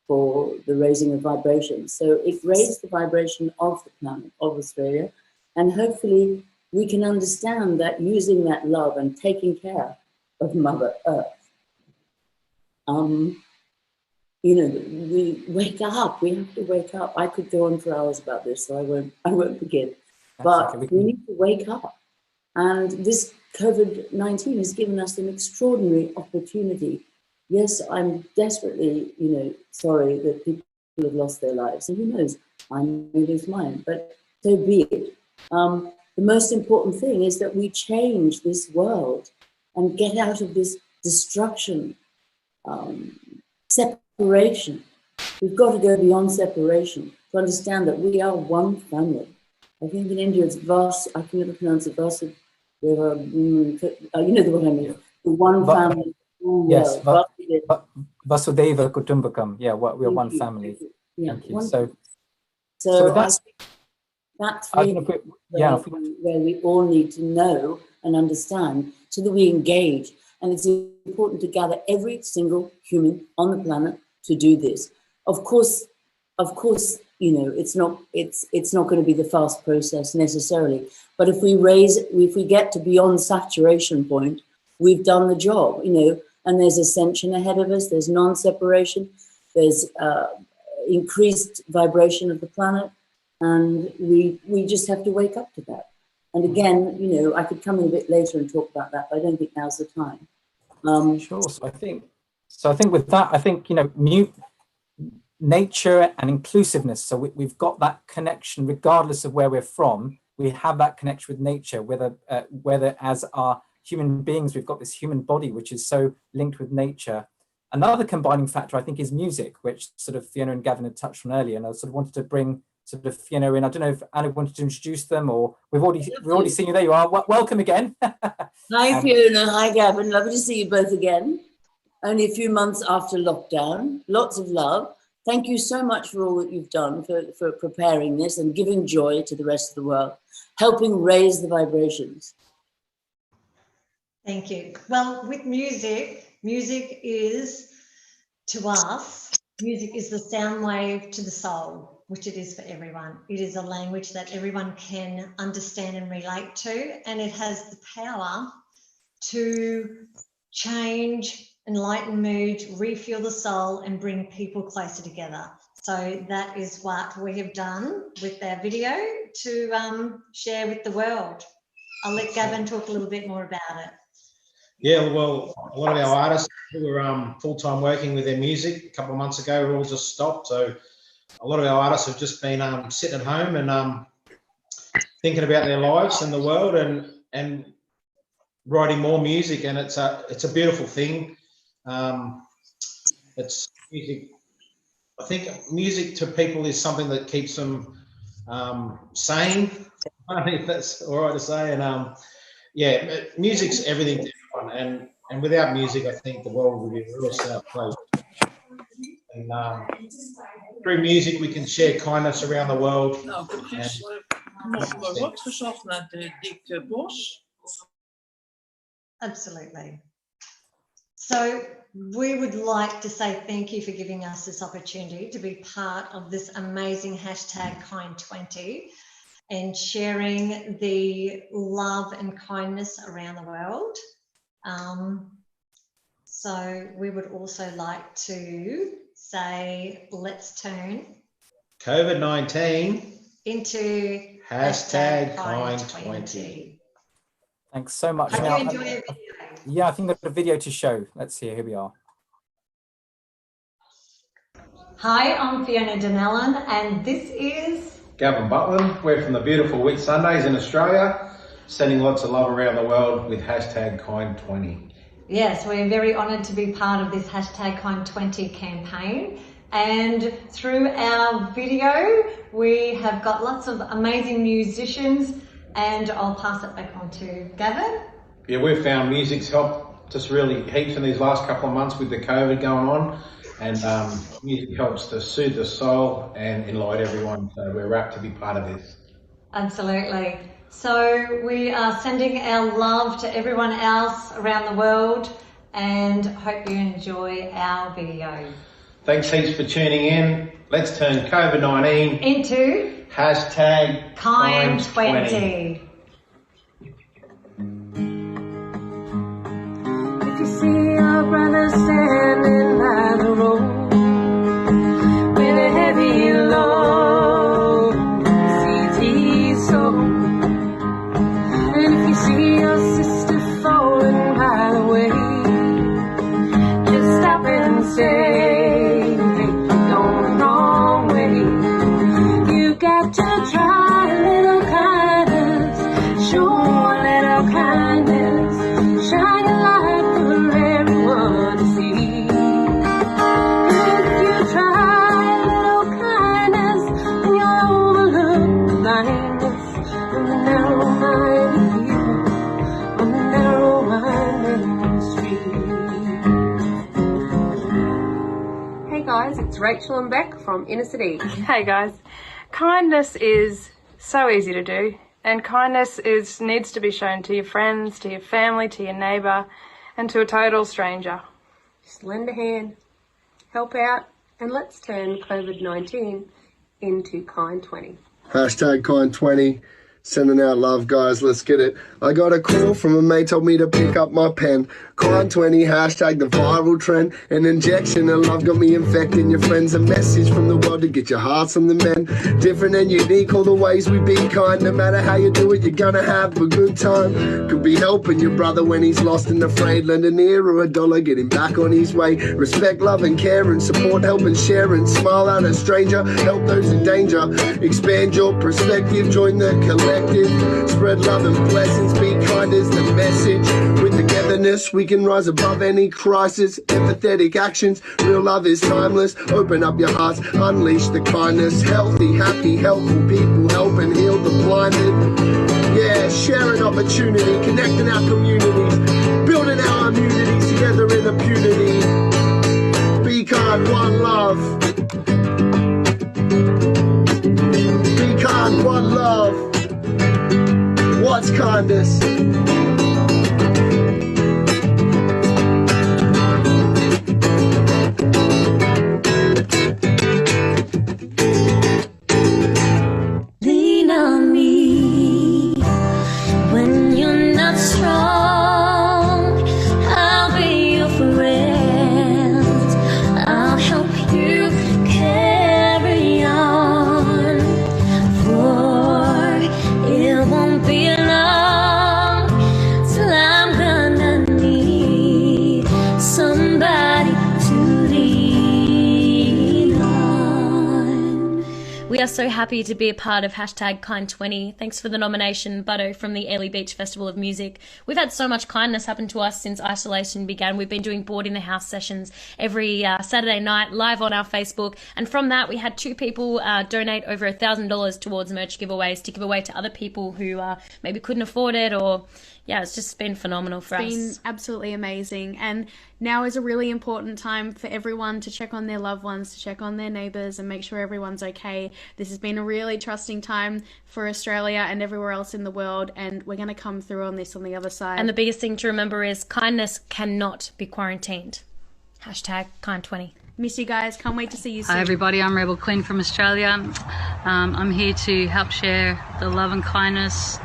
for the raising of vibrations. So it raised the vibration of the planet, of Australia, and hopefully we can understand that using that love and taking care of Mother Earth, we wake up. We have to wake up. I could go on for hours about this, so I won't begin. But we need to wake up. And this COVID-19 has given us an extraordinary opportunity. Yes, I'm desperately, sorry that people have lost their lives, and who knows, I may lose mine, but so be it. The most important thing is that we change this world and get out of this destruction, separation. We've got to go beyond separation to understand that we are one family. I think in India it's Vas, I can never pronounce it, Vas, you know what I mean, the one family. Yes, Vasudeva Kutumbakam. Yeah, we are one family. Thank you. So that's really where we all need to know and understand so that we engage. And it's important to gather every single human on the planet to do this. Of course, it's not going to be the fast process necessarily. But if we get to beyond saturation point, we've done the job, and there's ascension ahead of us, there's non-separation, there's increased vibration of the planet, and we just have to wake up to that. And again, I could come in a bit later and talk about that, but I don't think now's the time. Sure. So I think with that, nature and inclusiveness. So we've got that connection, regardless of where we're from. We have that connection with nature, whether as our human beings, we've got this human body, which is so linked with nature. Another combining factor, I think, is music, which sort of Fiona and Gavin had touched on earlier. And I sort of wanted to bring sort of Fiona in. I don't know if Anna wanted to introduce them, or we've already seen you. There you are. Welcome again. Hi, Fiona. Hi, Gavin. Lovely to see you both again. Only a few months after lockdown. Lots of love. Thank you so much for all that you've done for preparing this and giving joy to the rest of the world, helping raise the vibrations. Thank you. Well, with music, music is, to us, music is the sound wave to the soul, which it is for everyone. It is a language that everyone can understand and relate to, and it has the power to change, enlighten mood, refuel the soul, and bring people closer together. So that is what we have done with our video to share with the world. I'll let Gavin talk a little bit more about it. Yeah, well, a lot of our artists who were full-time working with their music a couple of months ago were all just stopped. So a lot of our artists have just been sitting at home and thinking about their lives and the world and writing more music. And it's a beautiful thing. It's music. I think music to people is something that keeps them sane. I don't know if that's all right to say. And yeah, music's everything to everyone. And without music, I think the world would be a real sad place. And through music, we can share kindness around the world. Absolutely. So we would like to say thank you for giving us this opportunity to be part of this amazing hashtag Kind20 and sharing the love and kindness around the world. So we would also like to say, let's turn COVID-19 into hashtag Kind20. Thanks so much. Hope you enjoy it. Yeah, I think we've got a video to show. Let's see, here we are. Hi, I'm Fiona Donnellan, and this is Gavin Butland. We're from the beautiful Whitsundays in Australia, sending lots of love around the world with hashtag Kind20. Yes, we're very honoured to be part of this hashtag Kind20 campaign. And through our video, we have got lots of amazing musicians, and I'll pass it back on to Gavin. Yeah, we've found music's helped us really heaps in these last couple of months with the COVID going on. And music helps to soothe the soul and enlighten everyone. So we're rapt to be part of this. Absolutely. So we are sending our love to everyone else around the world and hope you enjoy our video. Thanks heaps for tuning in. Let's turn COVID-19 into hashtag Kind20. If you see your brother standing by the road with a heavy load, CT soul. And if you see your sister falling by the way, just stop and say, hey, you're going the wrong way. You got to try a little kindness, show a little kindness, shine a light for everyone to see. If you try a little kindness, then you'll overlook the blindness and the narrow-minded view on the narrow-minded street. Hey guys, it's Rachel and Beck from Inner City. Hey guys, kindness is so easy to do, and kindness needs to be shown to your friends, to your family, to your neighbour, and to a total stranger. Just lend a hand, help out, and let's turn COVID-19 into Kind20. Hashtag Kind20. Sending out love, guys. Let's get it. I got a call from a mate, told me to pick up my pen. Kind20, hashtag the viral trend. An injection of love got me infecting your friends. A message from the world to get your hearts on the men. Different and unique, all the ways we be kind. No matter how you do it, you're gonna have a good time. Could be helping your brother when he's lost and afraid. Lend an ear or a dollar, get him back on his way. Respect, love and care and support, help and share and smile at a stranger. Help those in danger. Expand your perspective, join the collective. Spread love and blessings, be kind is the message. With togetherness kindness, we can rise above any crisis. Empathetic actions, real love is timeless. Open up your hearts, unleash the kindness. Healthy, happy, helpful people help and heal the blinded. Yeah, sharing opportunity, connecting our communities, building our immunities together in impunity. Be kind, one love. Be kind, one love. What's kindness? Lean on me when you're not strong. I'll be your friend. I'll help you carry on. For it won't be long till I'm gonna need somebody to lean on. We are so happy to be a part of hashtag Kind20. Thanks for the nomination, Butto, from the Airlie Beach Festival of Music. We've had so much kindness happen to us since isolation began. We've been doing Board in the House sessions every Saturday night live on our Facebook. And from that, we had 2 people donate over $1,000 towards merch giveaways to give away to other people who maybe couldn't afford it, or yeah, it's just been phenomenal for us. It's been absolutely amazing, and now is a really important time for everyone to check on their loved ones, to check on their neighbours and make sure everyone's okay. This has been a really trusting time for Australia and everywhere else in the world, and we're going to come through on this on the other side. And the biggest thing to remember is kindness cannot be quarantined. Hashtag Kind20. Miss you guys, can't wait to see you soon. Hi everybody, I'm Rebel Queen from Australia. I'm here to help share the love and kindness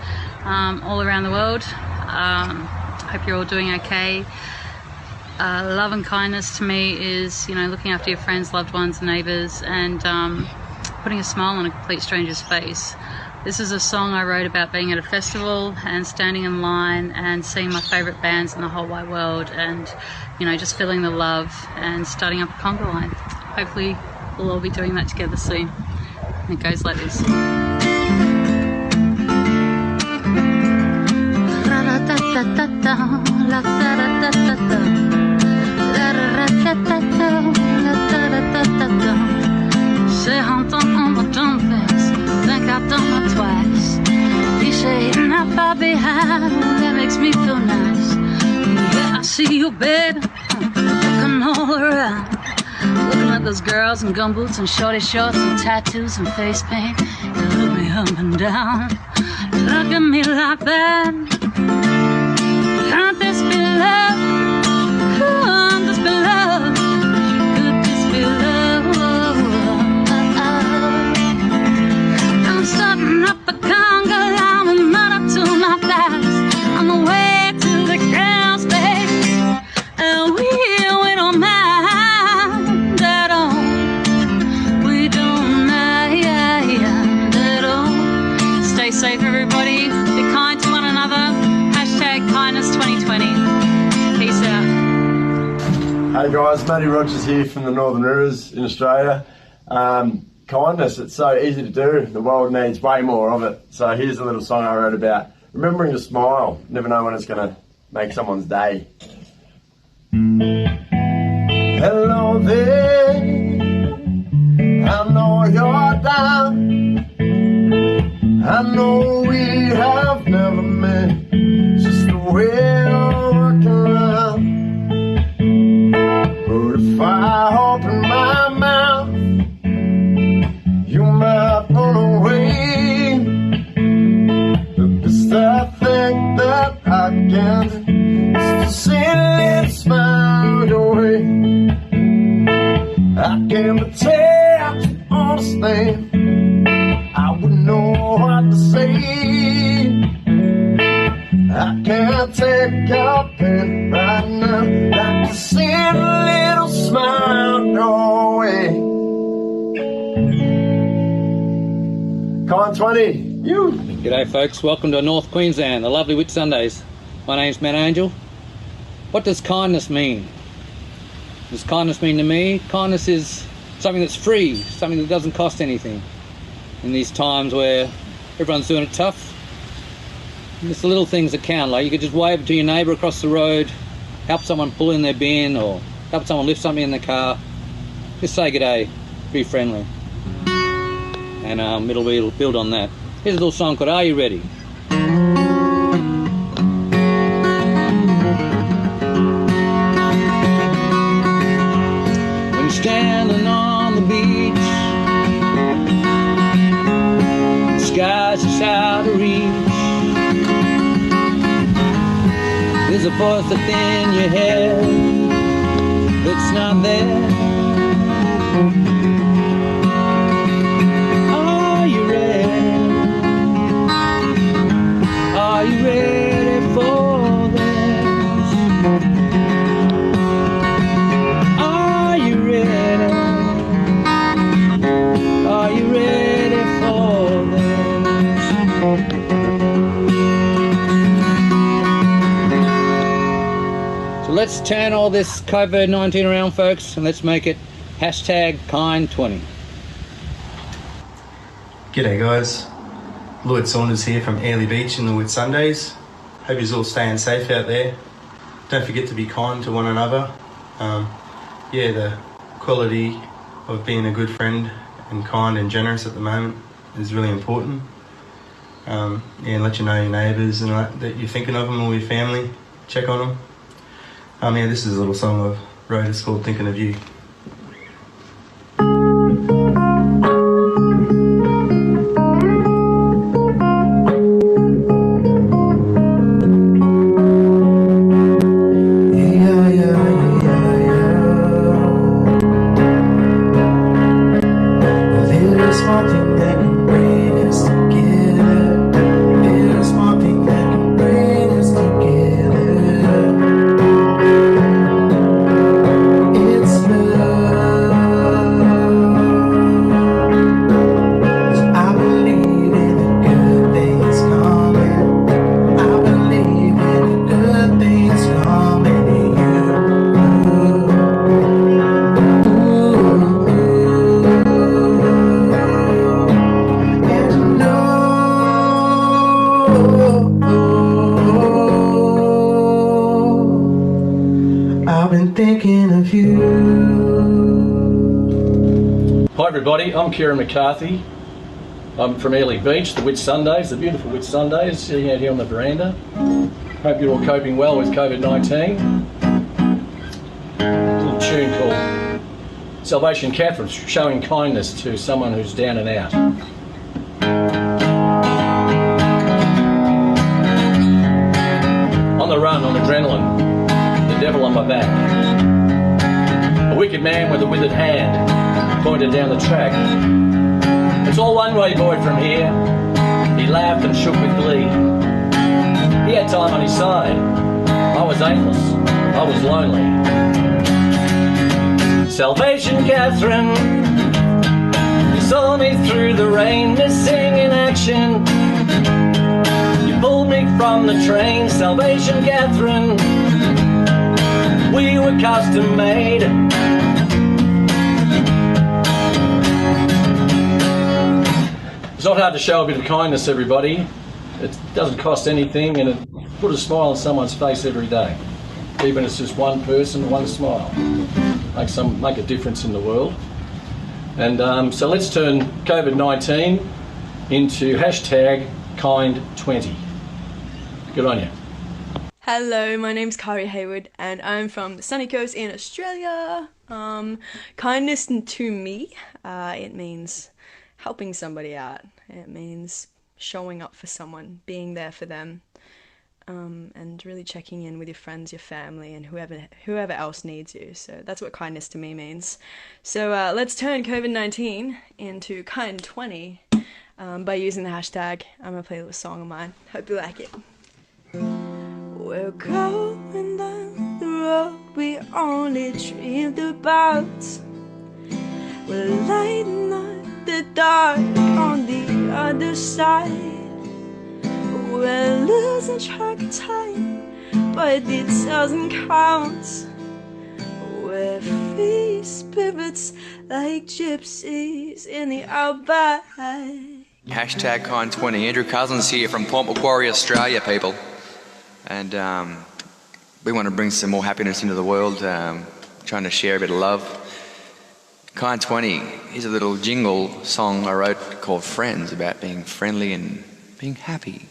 all around the world. Hope you're all doing okay. Love and kindness to me is, you know, looking after your friends, loved ones, and neighbours, and putting a smile on a complete stranger's face. This is a song I wrote about being at a festival and standing in line and seeing my favourite bands in the whole wide world, and, you know, just feeling the love and starting up a conga line. Hopefully we'll all be doing that together soon. And it goes like this. Say I'm on my dumb face, think I've done that twice. You say hitting that far behind, that makes me feel nice. Yeah, I see you, babe, looking all around, looking at those girls in gumboots and shorty shorts and tattoos and face paint. You look me up and down, look at me like that. Can't this be love? Can't this be love? Could this be love? I'm starting up a conga line with money to my thighs. On the way to the girls' place, and we don't mind at all. We don't mind at all. Stay safe everybody, be kind to one another. Hashtag Kindness 2020. Peace out. Hey guys, Matty Rogers here from the Northern Rivers in Australia. Kindness, it's so easy to do. The world needs way more of it. So here's a little song I wrote about remembering to smile. Never know when it's going to make someone's day. Hello there, I know you're down. I know we have never met. It's just the way I work around. But if I open my mouth, you might run away. The best I think that I can is to silly smile your way. I can't pretend to understand. I wouldn't know what to say. I can't take your pen right now. Like to see a little smile your way. Kind20, you. G'day folks, welcome to North Queensland, the lovely Whitsundays. My name's Matt Angel. What does kindness mean? What does kindness mean to me? Kindness is something that's free, something that doesn't cost anything. In these times where everyone's doing it tough, it's the little things that count. Like you could just wave to your neighbour across the road help someone pull in their bin or help someone lift something in the car, just say good day, be friendly. And it'll build on that. Here's a little song called Are You Ready? When you're standing on the beach, the sky's just out of reach, there's a voice within your head that's not there. Are you ready? Are you ready for this? Are you ready? Are you ready for this? So let's turn all this COVID-19 around, folks, and let's make it #kind20. G'day guys, Lloyd Saunders here from Airlie Beach in the Whitsundays. Hope you're all staying safe out there. Don't forget to be kind to one another. The quality of being a good friend and kind and generous at the moment is really important. And let you know your neighbours and that you're thinking of them or your family. Check on them. This is a little song I've wrote. It's called Thinking of You. Hi everybody, I'm Kieran McCarthy. I'm from Airlie Beach, the Whitsundays, the beautiful Whitsundays, sitting out here on the veranda. Hope you're all coping well with COVID-19. A little tune called Salvation Catherine, showing kindness to someone who's down and out. On the run, on adrenaline, the devil on my back. A wicked man with a withered hand pointed down the track. It's all one-way, boy, from here. He laughed and shook with glee. He had time on his side. I was aimless. I was lonely. Salvation, Catherine. You saw me through the rain, missing in action. You pulled me from the train. Salvation, Catherine. We were custom made. It's not hard to show a bit of kindness, everybody. It doesn't cost anything, and it puts a smile on someone's face every day. Even if it's just one person, one smile. Make a difference in the world. And so let's turn COVID-19 into #kind20. Good on you. Hello, my name's Kari Hayward and I'm from the sunny coast in Australia. Kindness to me, it means helping somebody out. It means showing up for someone, being there for them, and really checking in with your friends, your family, and whoever else needs you. So that's what kindness to me means. So let's turn COVID-19 into kind20 by using the hashtag. I'm gonna play a little song of mine. Hope you like it. We're going down the road we only dreamed about. We're lighting up the dark on the other side. We're losing track of time, but it doesn't count. We're free spirits like gypsies in the outback. Hashtag kind20. Andrew Cousins here from Port Macquarie, Australia, people. And we want to bring some more happiness into the world, trying to share a bit of love. Kind 20 is a little jingle song I wrote called Friends, about being friendly and being happy.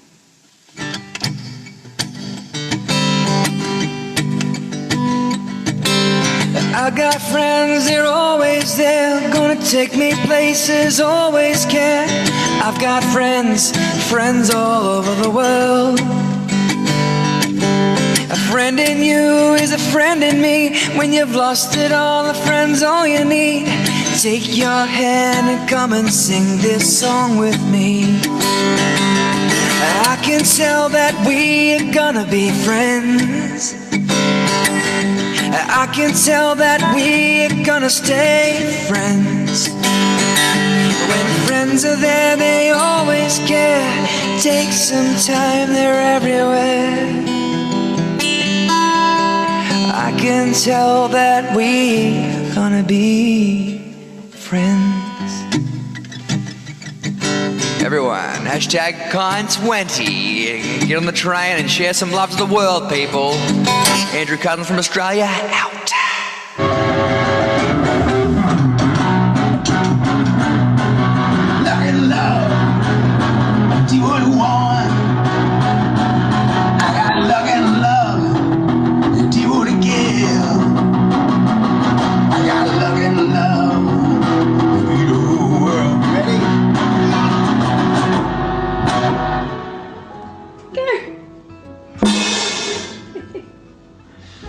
I got friends, they're always there, gonna take me places, always care. I've got friends, friends all over the world. A friend in you is a friend in me. When you've lost it all, a friend's all you need. Take your hand and come and sing this song with me. I can tell that we're gonna be friends. I can tell that we're gonna stay friends. When friends are there, they always care. Take some time, they're everywhere. I can tell that we're gonna be friends. Everyone, hashtag Kind20. Get on the train and share some love to the world, people. Andrew Cutler from Australia, out. Look at love, do what you want. I got luck and love, do what I give. I got luck and love, be the whole world. Ready?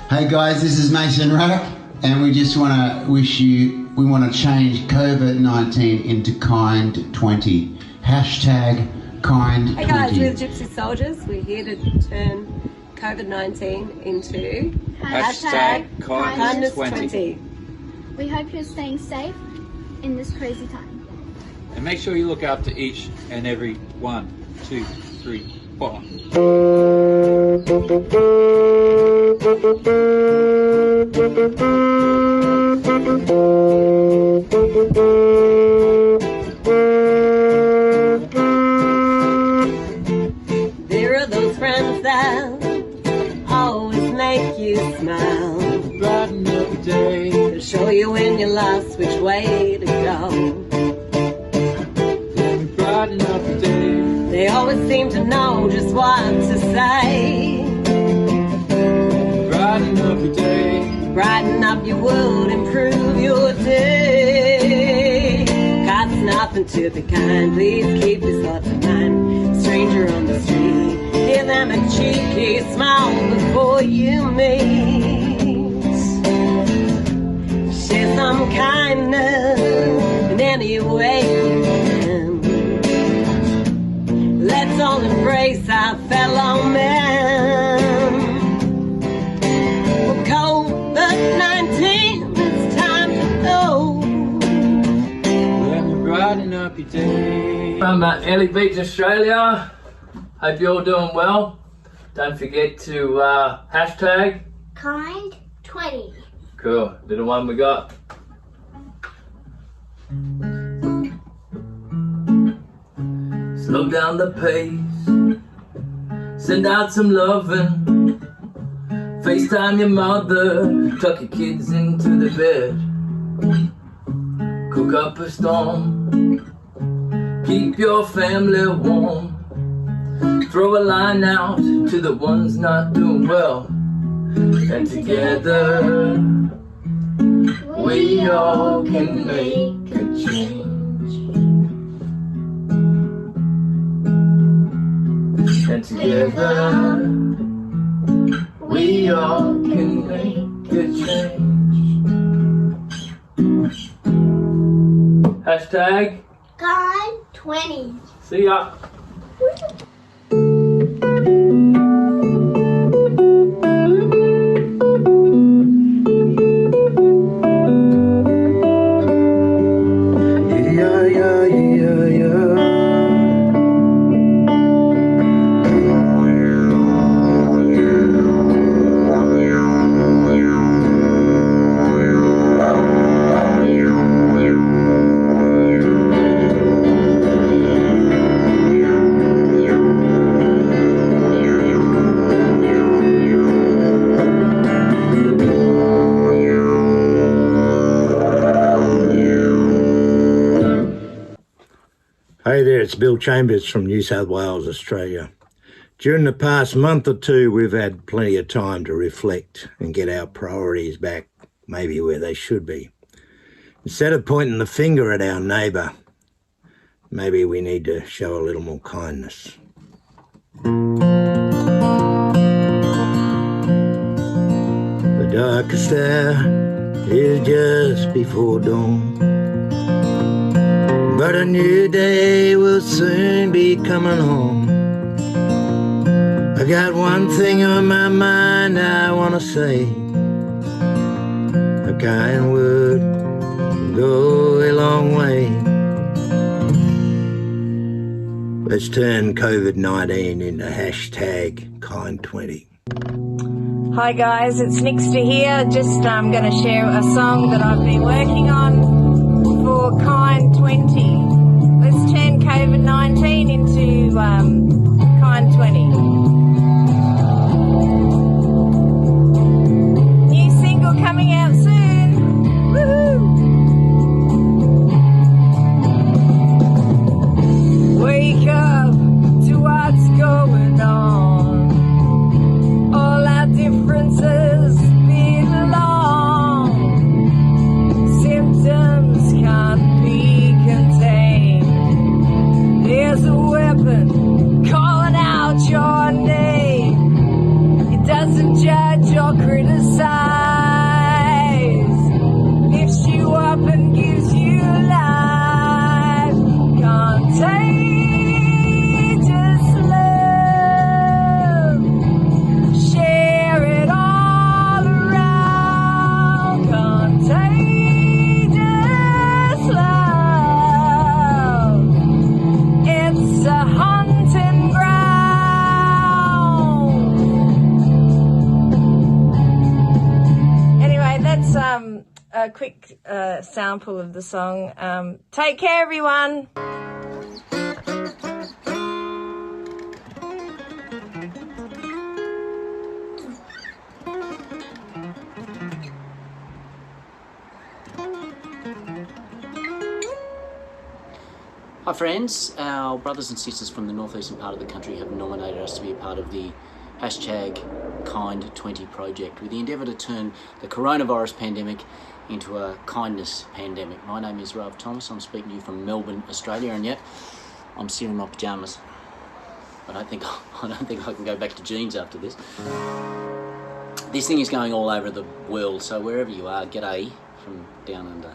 Hey guys, this is Mason Ruddock, and we just want to wish you, we want to change COVID-19 into Kind20. Hashtag Kind20. Hey guys, we're the Gypsy Soldiers. We're here to turn COVID-19 into hashtag Kindness20. We hope you're staying safe in this crazy time. And make sure you look after each and every 1, 2, 3, 4. There are those friends that always make you smile. Brighten up the day. They'll show you when you're lost which way to go. Brighten up the day. They always seem to know just what to say. Brighten up your day. Brighten up your world, improve your day. Costs nothing to be kind, please keep this thought in mind. Stranger on the street, give them a cheeky smile before you meet. Share some kindness in any way you can. Let's all embrace our fellow man. For COVID-19, it's time to go. When you're brighten up your day. From Ellie Beach, Australia. Hope you're all doing well. Don't forget to hashtag Kind20. Cool. Little one we got. Slow down the pace. Send out some loving. FaceTime your mother. Tuck your kids into the bed. Cook up a storm. Keep your family warm. Throw a line out to the ones not doing well. And together we all can make a change. And together we all can make a change. Hashtag Kind20. See ya. there, it's Bill Chambers from New South Wales, Australia. During the past month or two, we've had plenty of time to reflect and get our priorities back maybe where they should be. Instead of pointing the finger at our neighbour, maybe we need to show a little more kindness. The darkest hour is just before dawn, but a new day will soon be coming on. I got one thing on my mind I want to say. A kind word will go a long way. Let's turn COVID-19 into hashtag kind20. Hi guys, it's Nixter here. Just going to share a song that I've been working on for kind20. Let's turn COVID-19 into kind20. New single coming out soon. Woohoo! Wake up to what's going on. All our differences belong. Symptoms can't be contained. There's a weapon calling out your name. It doesn't judge or criticize. Lifts you up and gives you life. Contagious love. Share it all around. Contagious love. It's a hunting ground. Anyway, that's a quick sample of the song. Take care, everyone. Hi friends, our brothers and sisters from the northeastern part of the country have nominated us to be a part of the hashtag kind20 project with the endeavour to turn the coronavirus pandemic into a kindness pandemic. My name is Rav Thomas. I'm speaking to you from Melbourne, Australia, and yet I'm still in my pyjamas. I don't think I can go back to jeans after this. This thing is going all over the world, so wherever you are, g'day from down under.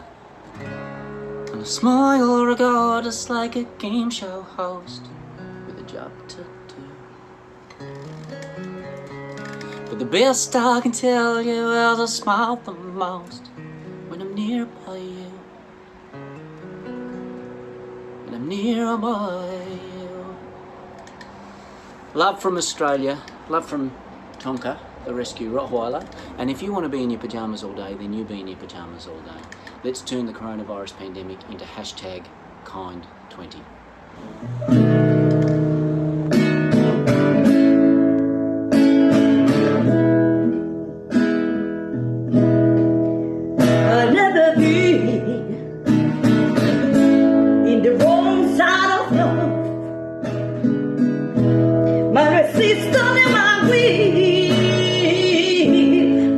And a smile regardless like a game show host with a job to do. But the best I can tell you is I smile the most when I'm nearby you. When I'm nearby you. Love from Australia, love from Tonka, the rescue Rottweiler. And if you want to be in your pyjamas all day, then you be in your pyjamas all day. Let's turn the coronavirus pandemic into hashtag kind20. I'll never be in the wrong side of love. My resistance and my will,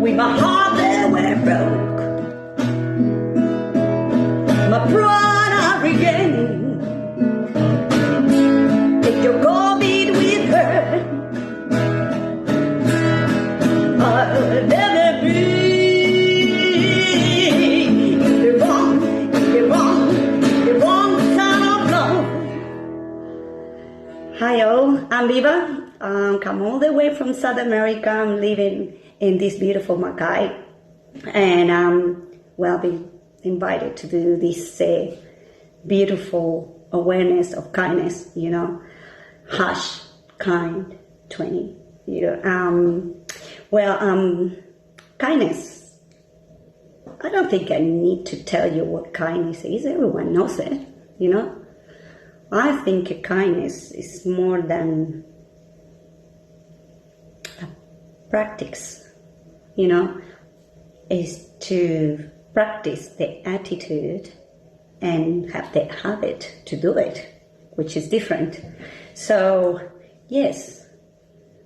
with my heart that went broke. My pride I regain. Take your COVID with her. I'll never be in the wrong side of love. Hi all, I'm Viva. Come all the way from South America. I'm living in this beautiful Mackay, and well, been invited to do this beautiful awareness of kindness, you know, hash kind20, you know. Kindness, I don't think I need to tell you what kindness is. Everyone knows it, you know. I think kindness is more than a practice, you know, is to practice the attitude and have the habit to do it which is different. So, yes,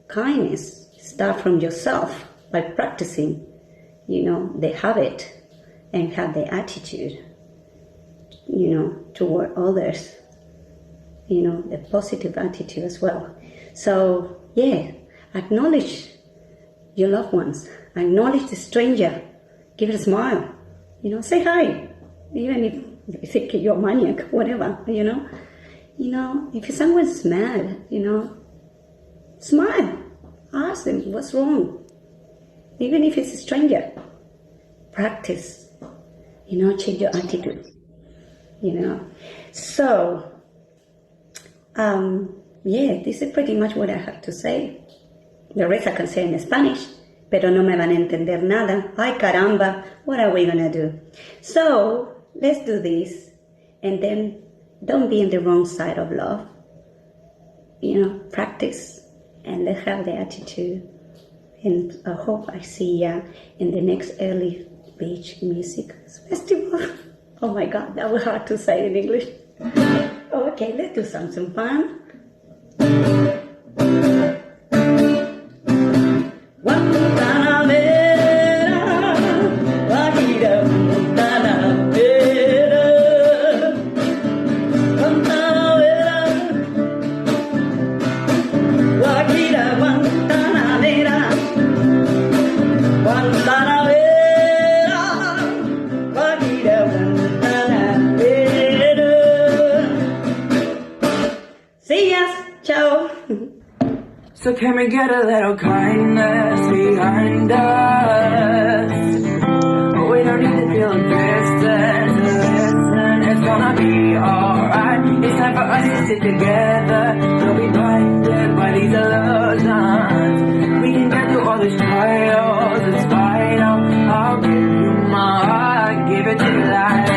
kindness start from yourself by practicing, the habit and have the attitude, toward others, the positive attitude as well. So, yeah, acknowledge your loved ones, acknowledge the stranger, give it a smile, say hi, even if you think you're a maniac, whatever, if someone's mad, smile, ask them what's wrong, even if it's a stranger. Practice, change your attitude, So, this is pretty much what I have to say. The rest I can say in Spanish, pero no me van a entender nada. Ay, caramba, what are we gonna do? So, let's do this, and then don't be on the wrong side of love. Practice, and let's have the attitude. And I hope I see ya in the next early beach music festival. Oh my God, that was hard to say in English. Okay, let's do something fun. So can we get a little kindness behind us? We don't need to feel distant to listen. It's gonna be alright. It's time for us to sit together. Don't be blinded by these illusions. We can get through all these trials. It's vital. I'll give you my heart. Give it to you like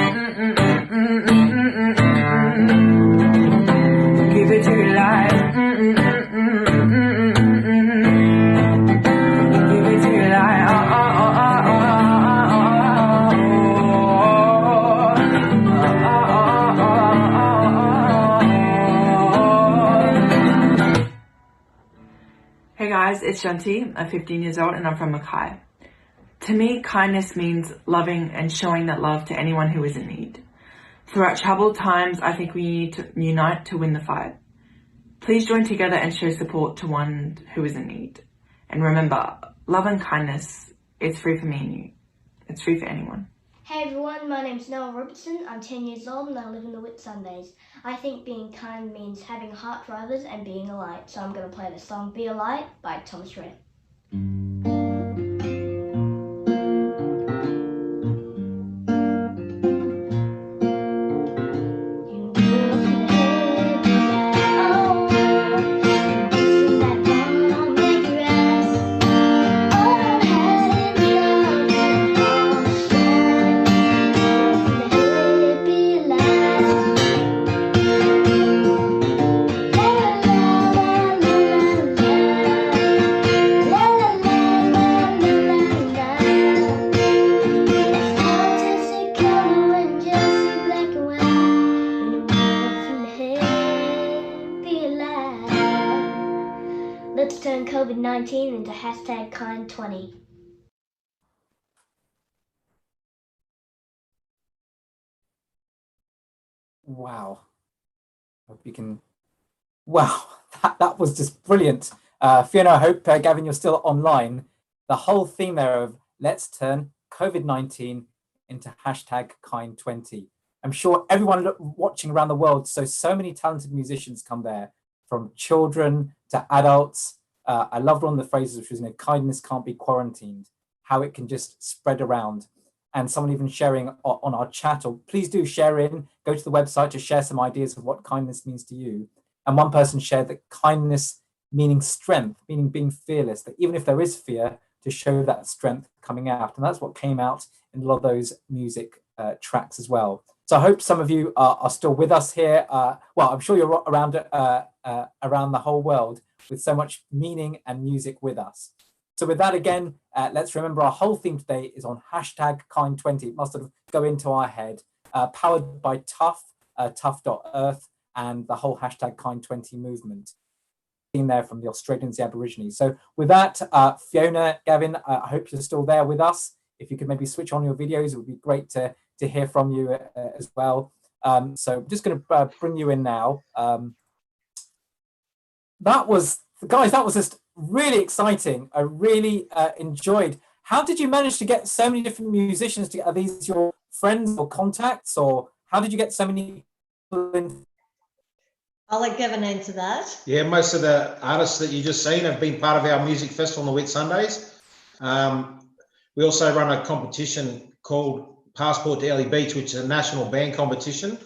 give it to you like Hey guys, it's Shanti. I'm 15 years old and I'm from Mackay. To me, kindness means loving and showing that love to anyone who is in need. Throughout troubled times, I think we need to unite to win the fight. Please join together and show support to one who is in need. And remember, love and kindness, it's free for me and you. It's free for anyone. Hey everyone, my name's Noah Robertson. I'm 10 years old and I live in the Whitsundays. I think being kind means having a heart for others and being a light. So I'm going to play the song Be a Light by Thomas Rhett. Let's turn COVID-19 into hashtag kind20. Wow. Hope you can. Wow, that was just brilliant. Fiona, I hope, Gavin, you're still online. The whole theme there of let's turn COVID-19 into hashtag kind20. I'm sure everyone watching around the world, so many talented musicians come there, from children to adults. I loved one of the phrases, which was, kindness can't be quarantined, how it can just spread around. And someone even sharing on our chat, or please do share in, go to the website to share some ideas of what kindness means to you. And one person shared that kindness meaning strength, meaning being fearless, that even if there is fear, to show that strength coming out. And that's what came out in a lot of those music tracks as well. So I hope some of you are still with us here. Well, I'm sure you're around the whole world with so much meaning and music with us. So with that, again, let's remember our whole theme today is on hashtag kind20. It must sort of go into our head. Powered by Tough, tough.earth. and the whole hashtag Kind20 movement. In there from the Australians, the Aborigines. So with that, Fiona, Gavin, I hope you're still there with us. If you could maybe switch on your videos, it would be great to hear from you as well. So I'm just going to bring you in now. That was, guys, that was just really exciting. I really enjoyed. How did you manage to get so many different musicians together? Are these your friends or contacts, or how did you get so many people in? I'll let Gavin answer that. Yeah, most of the artists that you just seen have been part of our music festival on the Whitsundays. We also run a competition called Passport to Ellie Beach, which is a national band competition.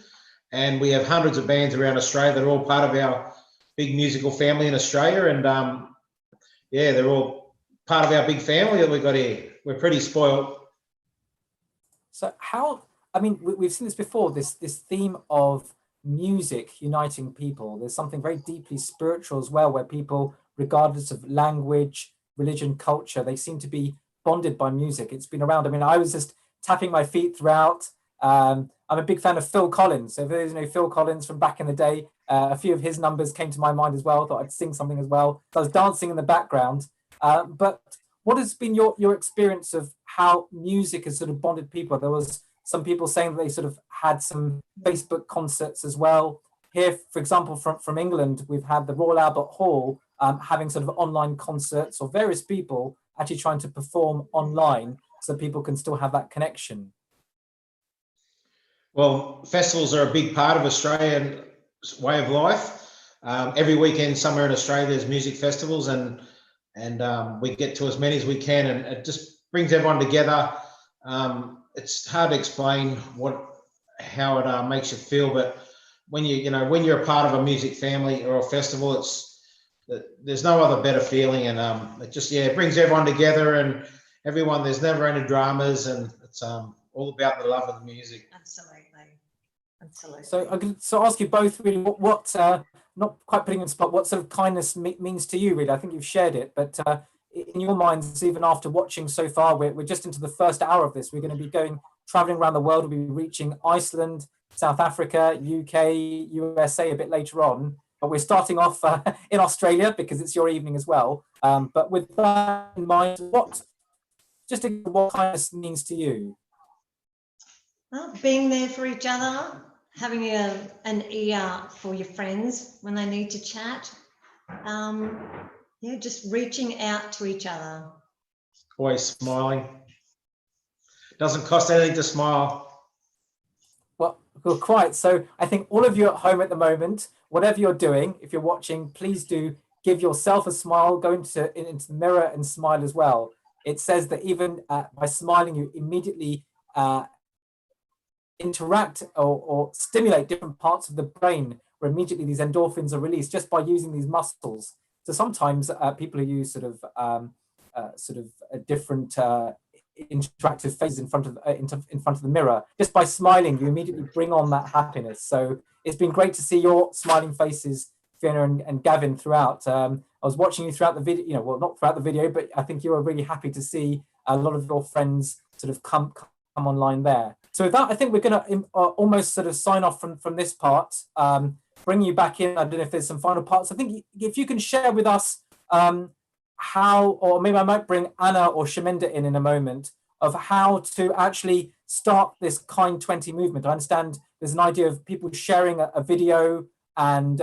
And we have hundreds of bands around Australia that are all part of our big musical family in Australia. And yeah, they're all part of our big family that we've got here. We're pretty spoiled. So how, I mean, we've seen this before, this theme of music uniting people. There's something very deeply spiritual as well, where people, regardless of language, religion, culture, they seem to be bonded by music. It's been around. I mean, I was just tapping my feet throughout. I'm a big fan of Phil Collins. So if there's Phil Collins from back in the day, a few of his numbers came to my mind as well. I thought I'd sing something as well. So I was dancing in the background. But what has been your experience of how music has sort of bonded people? There was some people saying that they sort of had some Facebook concerts as well. Here, for example, from England, we've had the Royal Albert Hall having sort of online concerts, or various people actually trying to perform online so people can still have that connection. Well, festivals are a big part of Australian way of life. Every weekend somewhere in Australia there's music festivals, and we get to as many as we can, and it just brings everyone together. It's hard to explain how it makes you feel, but when when you're a part of a music family or a festival, there's no other better feeling, and it just it brings everyone together, and everyone, there's never any dramas, and it's all about the love of the music. Absolutely. So I could ask you both really what not quite putting you on the spot, what sort of kindness means to you, really. I think you've shared it, but in your minds, even after watching so far, we're just into the first hour of this. We're going to be traveling around the world. We'll be reaching Iceland, South Africa, UK, USA a bit later on. But we're starting off in Australia because it's your evening as well. But with that in mind, what kindness means to you? Well, being there for each other, having an ear for your friends when they need to chat. Just reaching out to each other. Always smiling. Doesn't cost anything to smile. Well, quite. So I think all of you at home at the moment, whatever you're doing, if you're watching, please do give yourself a smile, go into the mirror and smile as well. It says that even by smiling, you immediately interact or stimulate different parts of the brain, where immediately these endorphins are released just by using these muscles. So sometimes people who use sort of a different interactive faces in front of the mirror, just by smiling, you immediately bring on that happiness. So it's been great to see your smiling faces, Fiona and Gavin, throughout. I was watching you throughout the video, well, not throughout the video, but I think you were really happy to see a lot of your friends sort of come online there. So with that, I think we're going to almost sort of sign off from this part, bring you back in. I don't know if there's some final parts. I think if you can share with us how, or maybe I might bring Anna or Shamender in a moment, of how to actually start this Kind20 movement. I understand there's an idea of people sharing a video and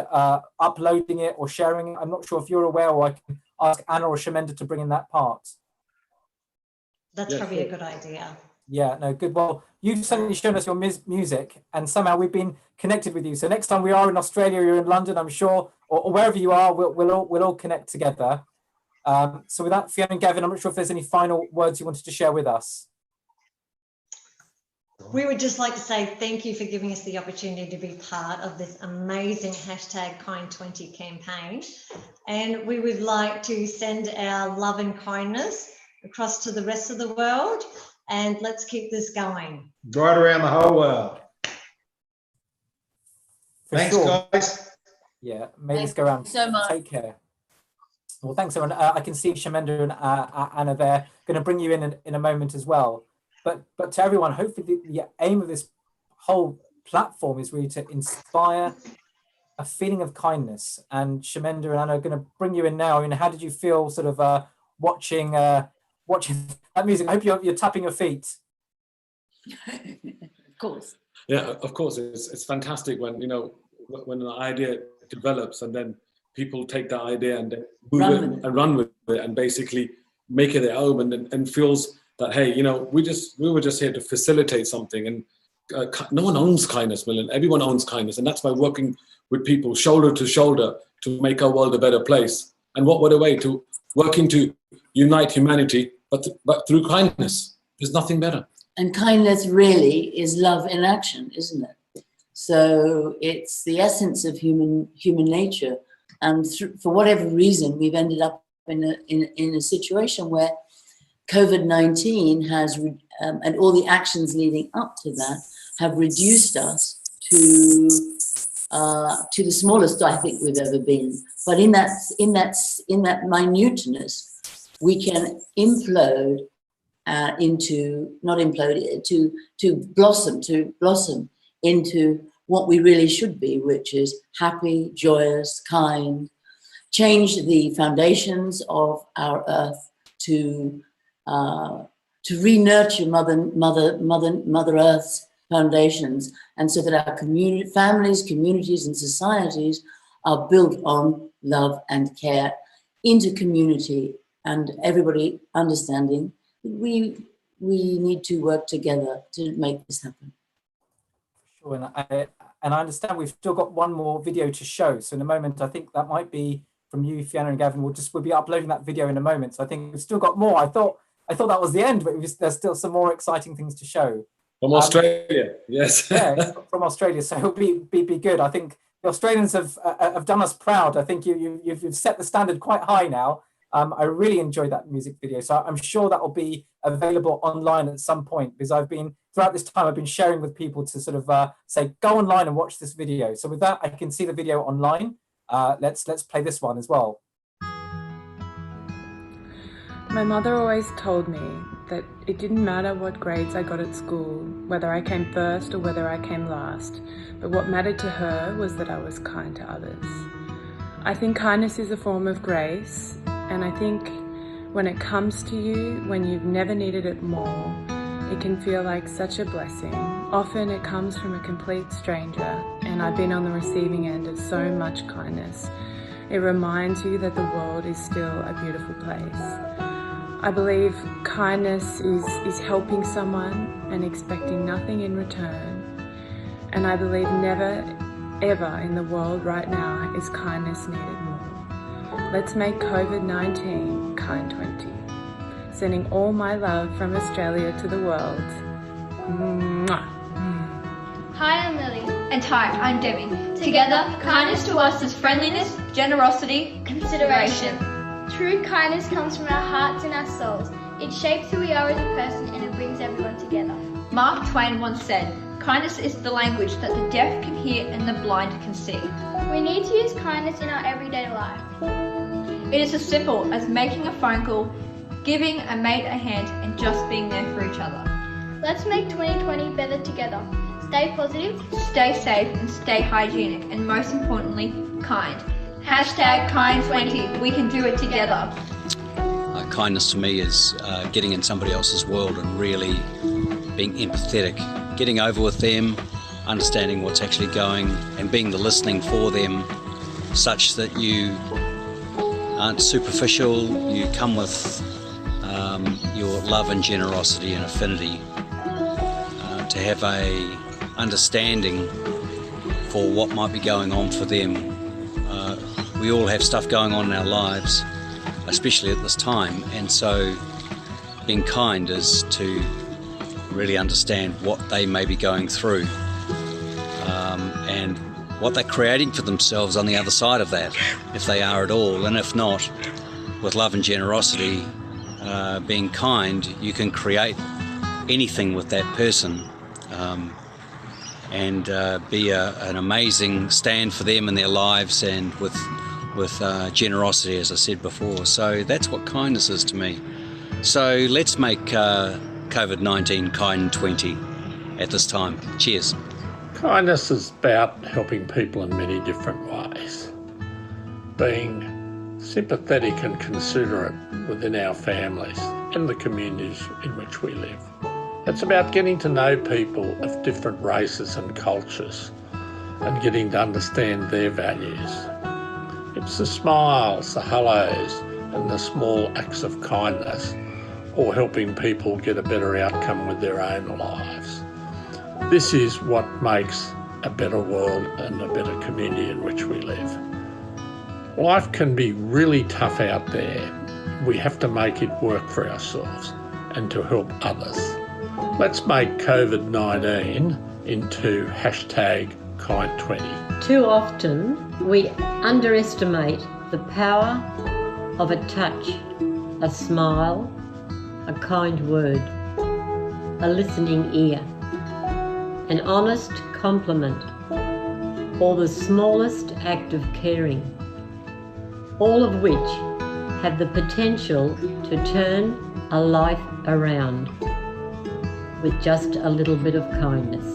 uploading it or sharing it. I'm not sure if you're aware, or I can ask Anna or Shamender to bring in that part. That's probably a good idea. Yeah, no, good. Well, you've certainly shown us your music, and somehow we've been connected with you. So next time we are in Australia, you're in London, I'm sure, or wherever you are, we'll all connect together. So with that, Fiona and Gavin, I'm not sure if there's any final words you wanted to share with us. We would just like to say thank you for giving us the opportunity to be part of this amazing hashtag Kind20 campaign. And we would like to send our love and kindness across to the rest of the world. And let's keep this going. Right around the whole world. Thanks, guys. Yeah, may this go around. So much. Take care. Well, thanks, everyone. I can see Shamender and Anna there. Going to bring you in a moment as well. But to everyone, hopefully the aim of this whole platform is really to inspire a feeling of kindness. And Shamender and Anna are going to bring you in now. I mean, how did you feel sort of watching that music? I hope you're tapping your feet. Of course. Yeah, of course. It's fantastic when, you know, when an idea develops and then people take that idea and then run with it and basically make it their own and feels that, hey, you know, we were just here to facilitate something. And no one owns kindness, Milan. Everyone owns kindness. And that's by working with people shoulder to shoulder to make our world a better place. And what a way to working to unite humanity, but through kindness. There's nothing better. And kindness really is love in action, isn't it? So it's the essence of human nature. And for whatever reason, we've ended up in a situation where COVID-19 has, and all the actions leading up to that, have reduced us to the smallest I think we've ever been. But in that minuteness, we can implode to blossom into what we really should be, which is happy, joyous, kind, change the foundations of our earth to re-nurture Mother Earth's foundations, and so that our families, communities, and societies are built on love and care, into community, and everybody understanding that we need to work together to make this happen. Sure, and I understand we've still got one more video to show. So in a moment, I think that might be from you, Fiona and Gavin. We'll be uploading that video in a moment. So I think we've still got more. I thought that was the end, but there's still some more exciting things to show. From Australia, yes. Yeah, from Australia. So it'll be good. I think the Australians have done us proud. I think you've set the standard quite high now. I really enjoyed that music video. So I'm sure that will be available online at some point, because throughout this time, I've been sharing with people to sort of say, go online and watch this video. So with that, I can see the video online. Let's play this one as well. My mother always told me that it didn't matter what grades I got at school, whether I came first or whether I came last, but what mattered to her was that I was kind to others. I think kindness is a form of grace, and I think when it comes to you, when you've never needed it more, it can feel like such a blessing. Often it comes from a complete stranger, and I've been on the receiving end of so much kindness. It reminds you that the world is still a beautiful place. I believe kindness is helping someone and expecting nothing in return. And I believe never, ever in the world right now is kindness needed more. Let's make COVID-19 Kind 20. Sending all my love from Australia to the world. Mwah. Hi, I'm Lily. And hi, I'm Debbie. Together, kindness to us is friendliness, generosity, consideration. True kindness comes from our hearts and our souls. It shapes who we are as a person, and it brings everyone together. Mark Twain once said, kindness is the language that the deaf can hear and the blind can see. We need to use kindness in our everyday life. It is as simple as making a phone call, giving a mate a hand, and just being there for each other. Let's make 2020 better together. Stay positive, stay safe, and stay hygienic, and most importantly, kind. Hashtag Kind20, we can do it together. Kindness to me is getting in somebody else's world and really being empathetic, getting over with them, understanding what's actually going, and being the listening for them, such that you aren't superficial, you come with your love and generosity and affinity to have a understanding for what might be going on for them. We all have stuff going on in our lives, especially at this time, and so being kind is to really understand what they may be going through and what they're creating for themselves on the other side of that, if they are at all, and if not, with love and generosity, being kind, you can create anything with that person and be an amazing stand for them in their lives, and with generosity, as I said before. So that's what kindness is to me. So let's make COVID-19 Kind 20 at this time. Cheers. Kindness is about helping people in many different ways. Being sympathetic and considerate within our families and the communities in which we live. It's about getting to know people of different races and cultures and getting to understand their values. It's the smiles, the hellos and the small acts of kindness, or helping people get a better outcome with their own lives. This is what makes a better world and a better community in which we live. Life can be really tough out there. We have to make it work for ourselves and to help others. Let's make COVID-19 into #Kind20. Too often we underestimate the power of a touch, a smile, a kind word, a listening ear, an honest compliment, or the smallest act of caring, all of which have the potential to turn a life around with just a little bit of kindness.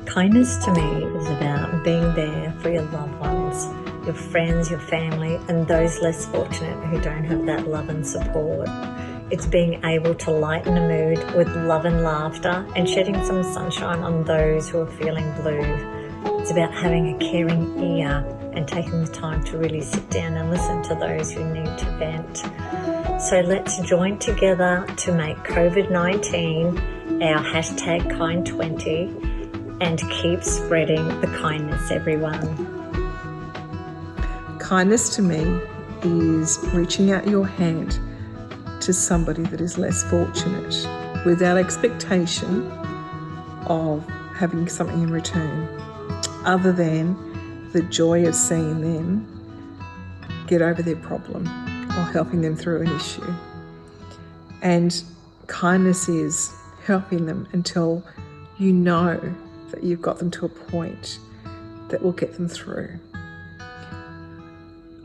Kindness to me is about being there for your loved ones, your friends, your family, and those less fortunate who don't have that love and support. It's being able to lighten a mood with love and laughter and shedding some sunshine on those who are feeling blue. It's about having a caring ear and taking the time to really sit down and listen to those who need to vent. So let's join together to make COVID-19 our #Kind20 and keep spreading the kindness, everyone. Kindness to me is reaching out your hand to somebody that is less fortunate without expectation of having something in return, other than the joy of seeing them get over their problem or helping them through an issue. And kindness is helping them until you know that you've got them to a point that will get them through.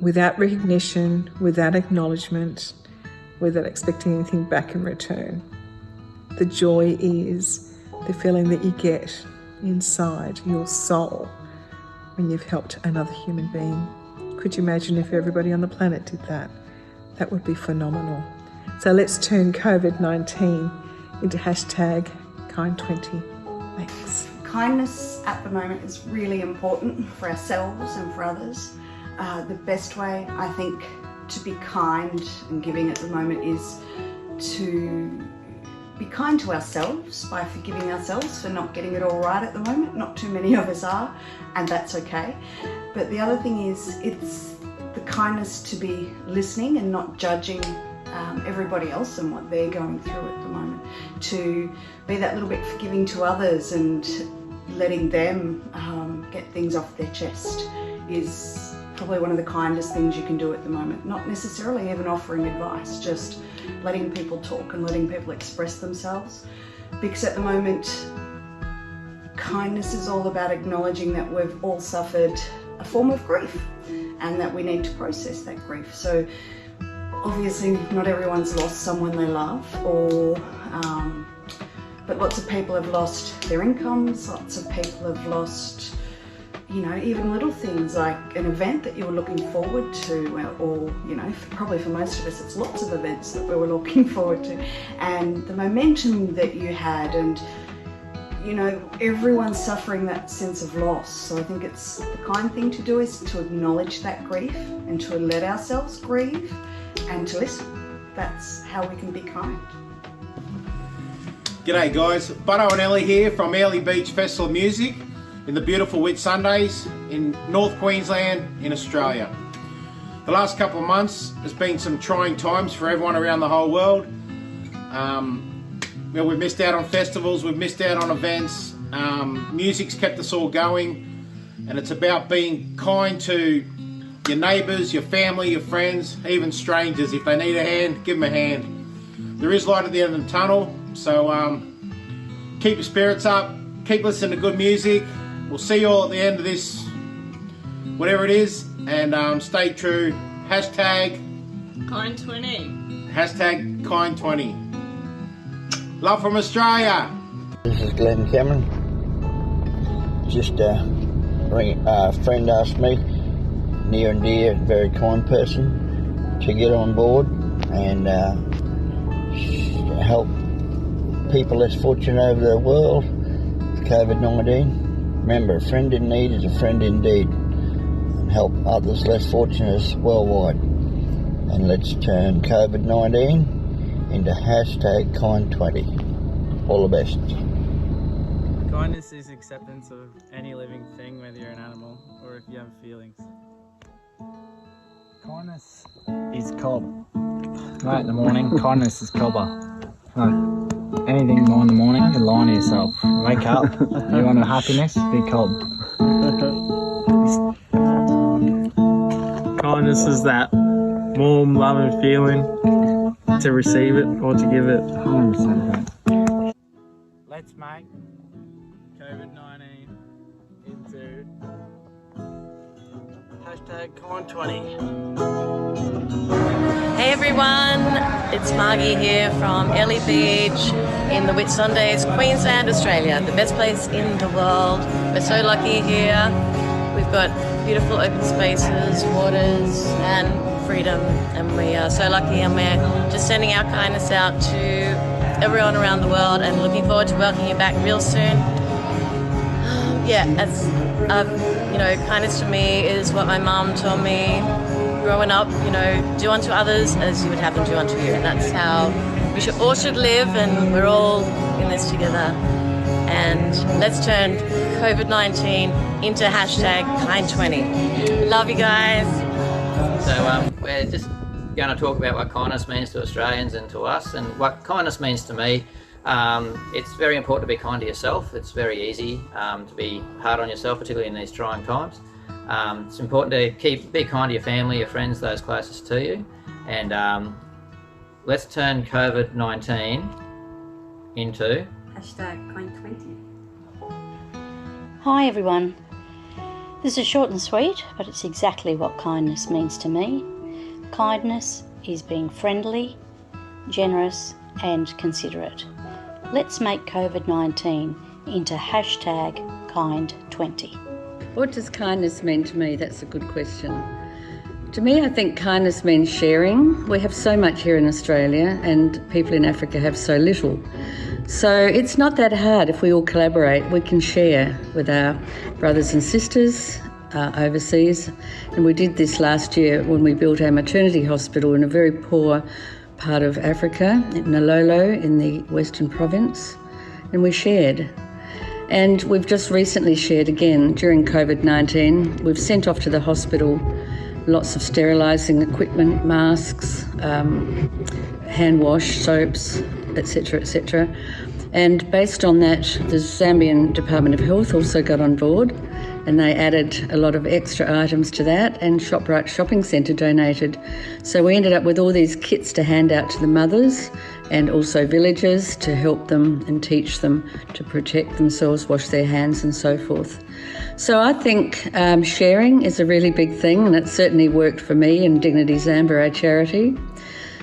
Without recognition, without acknowledgement, without expecting anything back in return. The joy is the feeling that you get inside your soul when you've helped another human being. Could you imagine if everybody on the planet did that? That would be phenomenal. So let's turn COVID-19 into #Kind20. Thanks. Kindness at the moment is really important for ourselves and for others. The best way, I think, to be kind and giving at the moment is to be kind to ourselves by forgiving ourselves for not getting it all right at the moment. Not too many of us are, and that's okay. But the other thing is, it's the kindness to be listening and not judging everybody else and what they're going through at the moment. To be that little bit forgiving to others and letting them get things off their chest is probably one of the kindest things you can do at the moment. Not necessarily even offering advice, just letting people talk and letting people express themselves. Because at the moment, kindness is all about acknowledging that we've all suffered a form of grief and that we need to process that grief. So obviously not everyone's lost someone they love, but lots of people have lost their incomes, lots of people have lost, you know, even little things like an event that you were looking forward to, or, you know, probably for most of us it's lots of events that we were looking forward to, and the momentum that you had, and, you know, everyone's suffering that sense of loss. So I think it's the kind thing to do is to acknowledge that grief and to let ourselves grieve and to listen. That's how we can be kind. G'day guys, Butto and Ellie here from Early Beach Festival of Music in the beautiful Whitsundays in North Queensland in Australia. The last couple of months has been some trying times for everyone around the whole world. Well, we've missed out on festivals, we've missed out on events, music's kept us all going, and it's about being kind to your neighbours, your family, your friends, even strangers. If they need a hand, give them a hand. There is light at the end of the tunnel, so keep your spirits up, keep listening to good music. We'll see you all at the end of this, whatever it is, and stay true. #Kind20. #Kind20. Love from Australia. This is Glenn Cameron. just a friend asked me, near and dear, very kind person, to get on board and help people less fortunate over the world with COVID-19. Remember, a friend in need is a friend indeed, and help others less fortunate worldwide. And let's turn COVID-19 into #kind20. All the best. Kindness is acceptance of any living thing, whether you're an animal or if you have feelings. Kindness is cob. Right in the morning, kindness is cobber. Anything more in the morning, you're lying to yourself. Wake up, you want a happiness, be cob. Kindness is that warm love and feeling to receive it or to give it. 100%. Let's make COVID-19 into #kind20. Hey everyone, it's Margie here from Ellie Beach in the Whitsundays, Queensland, Australia, the best place in the world. We're so lucky here. We've got beautiful open spaces, waters and freedom, and we are so lucky, and we're just sending our kindness out to everyone around the world and looking forward to welcoming you back real soon. Yeah, as kindness to me is what my mum told me growing up, do unto others as you would have them do unto you. And that's how we all should live, and we're all in this together. And let's turn COVID-19 into #kind20. Love you guys. So we're just going to talk about what kindness means to Australians and to us, and what kindness means to me. It's very important to be kind to yourself. It's very easy to be hard on yourself, particularly in these trying times. It's important to be kind to your family, your friends, those closest to you. And let's turn COVID-19 into #kind20. Hi everyone. This is short and sweet, but it's exactly what kindness means to me. Kindness is being friendly, generous and considerate. Let's make COVID-19 into #kind20. What does kindness mean to me? That's a good question. To me, I think kindness means sharing. We have so much here in Australia, and people in Africa have so little. So it's not that hard if we all collaborate. We can share with our brothers and sisters overseas. And we did this last year when we built our maternity hospital in a very poor part of Africa, in Nololo in the Western Province. And we shared. And we've just recently shared again during COVID-19. We've sent off to the hospital lots of sterilising equipment, masks, hand wash, soaps, etc., etc. And based on that, the Zambian Department of Health also got on board, and they added a lot of extra items to that, and ShopRite Shopping Centre donated. So we ended up with all these kits to hand out to the mothers and also villagers to help them and teach them to protect themselves, wash their hands and so forth. So I think sharing is a really big thing, and it certainly worked for me and Dignity Zamba, our charity.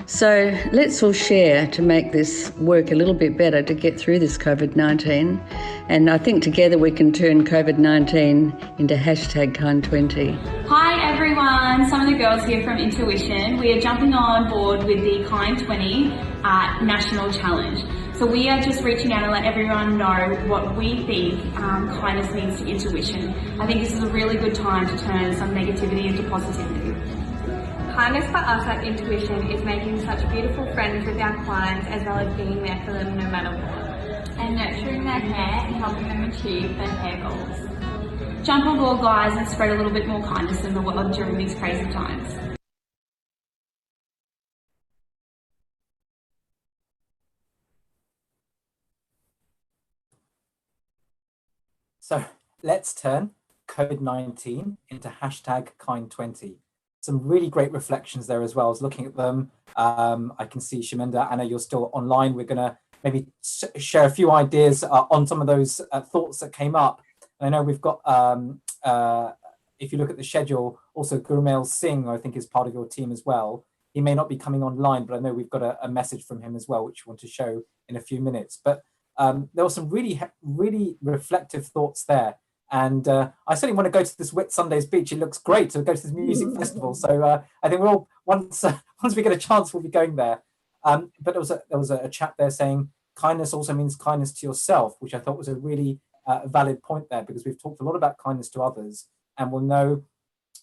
So let's all share to make this work a little bit better to get through this COVID-19. And I think together we can turn COVID-19 into #kind20. Hi everyone, some of the girls here from Intuition. We are jumping on board with the Kind20 National Challenge. So we are just reaching out and let everyone know what we think kindness means to Intuition. I think this is a really good time to turn some negativity into positivity. Kindness for us at Intuition is making such beautiful friends with our clients, as well as being there for them no matter what. And nurturing their hair and helping them achieve their hair goals. Jump on board guys and spread a little bit more kindness in the world during these crazy times. So let's turn COVID-19 into #kind20. Some really great reflections there as well. I was looking at them. I can see Shamender, Anna, you're still online. We're going to maybe share a few ideas on some of those thoughts that came up. And I know we've got, if you look at the schedule, also Gurmail Singh, I think, is part of your team as well. He may not be coming online, but I know we've got a message from him as well, which we want to show in a few minutes. But there were some really reflective thoughts there. And I certainly want to go to this Whitsundays beach. It looks great to go to this music festival. So I think we're all, once we get a chance, we'll be going there. But there was a chap there saying kindness also means kindness to yourself, which I thought was a really valid point there, because we've talked a lot about kindness to others, and we'll know,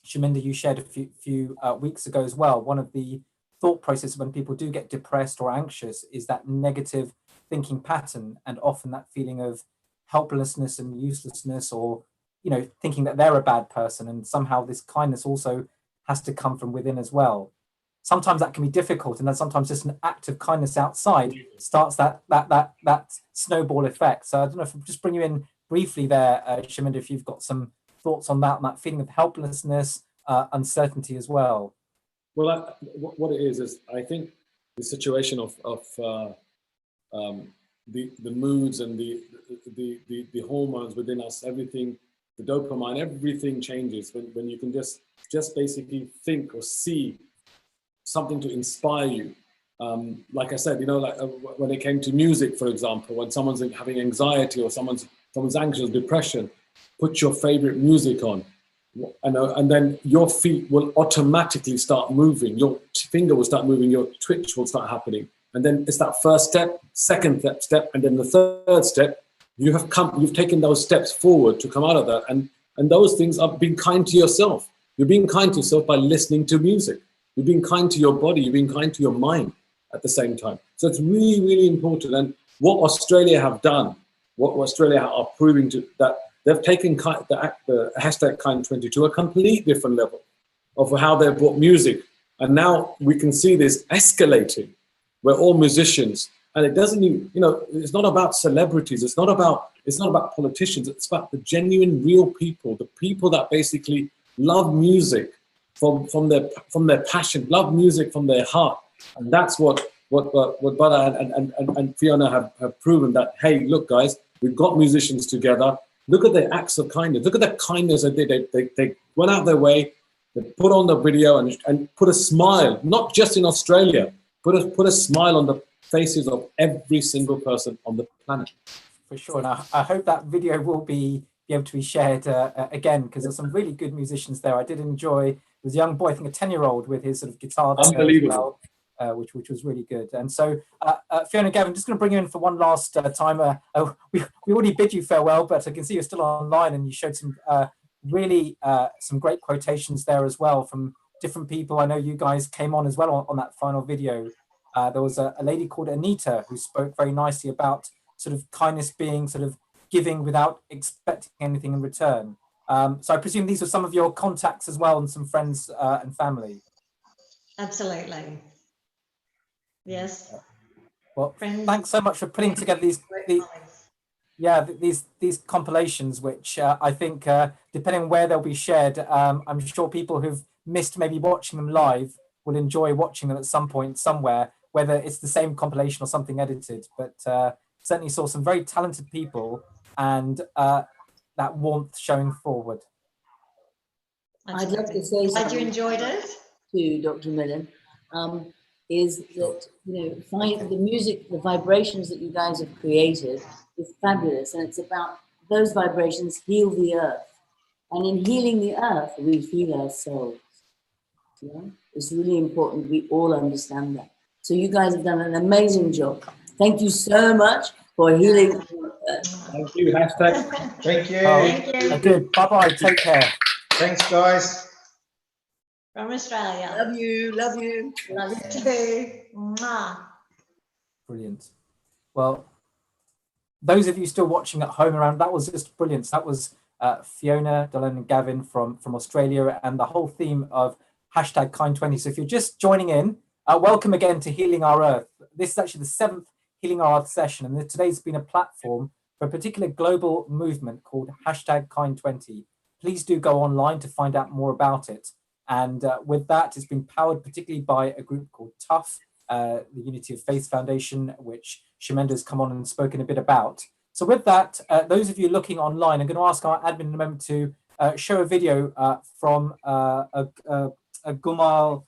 Shamender, you shared a few weeks ago as well, one of the thought processes when people do get depressed or anxious is that negative thinking pattern, and often that feeling of helplessness and uselessness, or thinking that they're a bad person, and somehow this kindness also has to come from within as well. Sometimes that can be difficult, and then sometimes just an act of kindness outside starts that snowball effect. So I don't know if I'll just bring you in briefly there, Shamender, if you've got some thoughts on that feeling of helplessness, uncertainty as well. Well, what it is I think the situation of the moods and the hormones within us, everything, the dopamine, everything changes when you can just basically think or see something to inspire you. Like I said, like when it came to music, for example, when someone's having anxiety or someone's anxious, depression, put your favorite music on, and then your feet will automatically start moving, your finger will start moving, your twitch will start happening. And then it's that first step, second step, and then the third step. You've taken those steps forward to come out of that. And those things are being kind to yourself. You're being kind to yourself by listening to music. You're being kind to your body. You're being kind to your mind at the same time. So it's really, really important. And what Australia have done, what Australia are proving to that, they've taken the hashtag Kind20 to a complete different level of how they've brought music. And now we can see this escalating. We're all musicians, and it doesn't even, it's not about celebrities. It's not about politicians. It's about the genuine, real people, the people that basically love music from their passion, love music from their heart. And that's what Bada and Fiona have proven, that, hey, look, guys, we've got musicians together. Look at their acts of kindness. Look at the kindness they did. They went out their way. They put on the video and put a smile, not just in Australia, put a smile on the faces of every single person on the planet. For sure. And I hope that video will be able to be shared again, because there's some really good musicians there. I did enjoy, there was a young boy, I think a 10-year-old, with his sort of guitar there Unbelievable. as well, which was really good. And so Fiona and Gavin, just going to bring you in for one last time. We already bid you farewell, but I can see you're still online, and you showed some really some great quotations there as well from different people. I know you guys came on as well on that final video. There was a lady called Anita who spoke very nicely about sort of kindness being sort of giving without expecting anything in return. So I presume these are some of your contacts as well, and some friends and family. Absolutely. Yes. Well, thanks so much for putting together these compilations, which I think, depending on where they'll be shared, I'm sure people who've missed maybe watching them live will enjoy watching them at some point somewhere, whether it's the same compilation or something edited. But certainly saw some very talented people, and that warmth showing forward. I'd love to say Glad you enjoyed it. To Dr. Milan, is that, find the music, the vibrations that you guys have created is fabulous, and it's about those vibrations heal the earth, and in healing the earth we heal ourselves. It's really important we all understand that. So you guys have done an amazing job. Thank you so much for healing. Thank you. Hashtag. Thank you. Thank you. Good. Bye-bye. Take care. Thanks, guys. From Australia. Love you. Love you. Love you too. Mwah. Brilliant. Well, those of you still watching at home around, that was just brilliant. That was Fiona, Dylan and Gavin from Australia, and the whole theme of hashtag Kind20. So if you're just joining in, welcome again to Healing Our Earth. This is actually the 7th Healing Our Earth session, and today's been a platform for a particular global movement called hashtag Kind20. Please do go online to find out more about it. And with that, it's been powered particularly by a group called Tough, the Unity of Faith Foundation, which Shamender's come on and spoken a bit about. So with that, those of you looking online, I'm going to ask our admin in a moment to show a video from Gurmail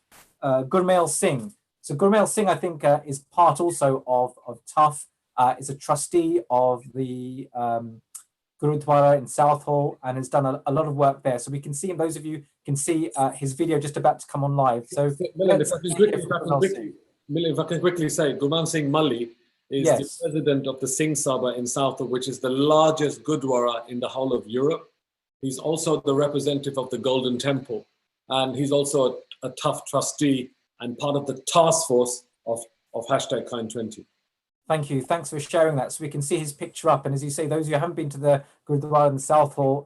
Singh. So Gurmail Singh, I think, is part also of Tough, is a trustee of the Gurudwara in Southall, and has done a lot of work there. So we can see, and those of you can see his video just about to come on live. So Milan, if I can quickly say, Gurmail Singh Malli is the president of the Singh Sabha in Southall, which is the largest Gurdwara in the whole of Europe. He's also the representative of the Golden Temple, and he's also a tough trustee and part of the task force of hashtag Kind20. Thank you. Thanks for sharing that. So we can see his picture up. And as you say, those of you who haven't been to the Gurdwara in Southall,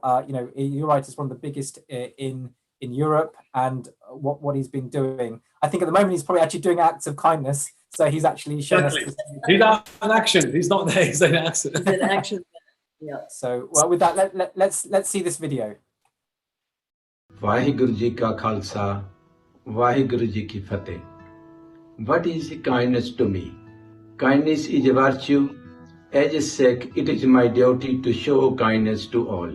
you're right, it's one of the biggest in Europe, and what he's been doing. I think at the moment he's probably actually doing acts of kindness. So he's actually showing us. He's out in action. He's not there. He's in action. He's in action. Yeah. So well, with that, let's see this video. Vaheguru Ji Ka Khalsa, Vaheguru Ji Ki Fateh. What is kindness to me? Kindness is a virtue. As a Sikh, it is my duty to show kindness to all.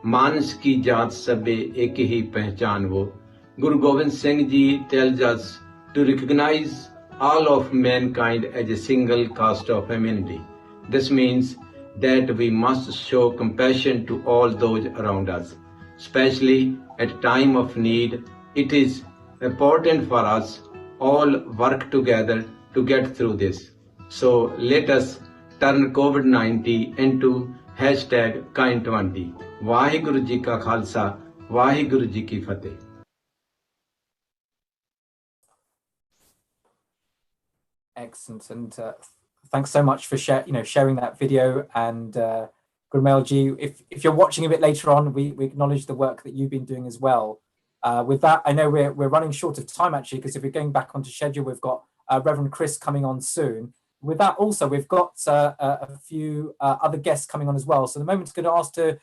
Manas ki jaat sabe ek hi pehchan wo. Guru Gobind Singh Ji tells us to recognize all of mankind as a single caste of humanity. This means that we must show compassion to all those around us. Especially at time of need, it is important for us all work together to get through this. So let us turn COVID-19 into hashtag Kind20. Vaheguru Ji Ka Khalsa, Vaheguru Ji Ki Fateh. Excellent, and thanks so much for sharing that video. And Gurmail Ji, if you're watching a bit later on, we acknowledge the work that you've been doing as well. With that, I know we're running short of time actually, because if we're going back onto schedule, we've got Reverend Chris coming on soon. With that, also we've got a few other guests coming on as well. So the moment's going to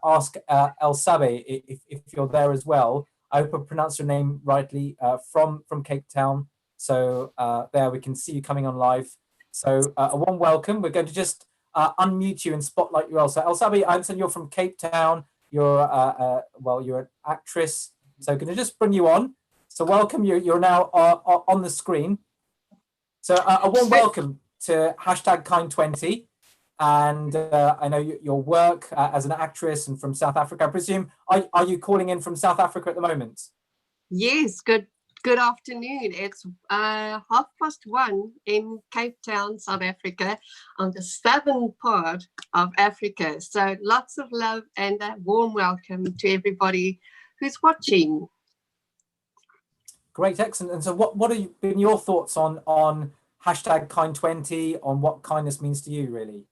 ask El Sabe if you're there as well. I hope I pronounced your name rightly. From Cape Town. So there we can see you coming on live. So a warm welcome. We're going to just unmute you and spotlight you also. El Sabe, I understand you're from Cape Town. You're you're an actress. So I'm going to just bring you on. So welcome. You're now on the screen. So a warm welcome to hashtag Kind20. And I know your work as an actress and from South Africa. I presume, are you calling in from South Africa at the moment? Yes, good afternoon. It's 1:30 in Cape Town, South Africa, on the southern part of Africa. So lots of love and a warm welcome to everybody who's watching. Great, excellent. And so what have been your thoughts on hashtag Kind20, on what kindness means to you, really?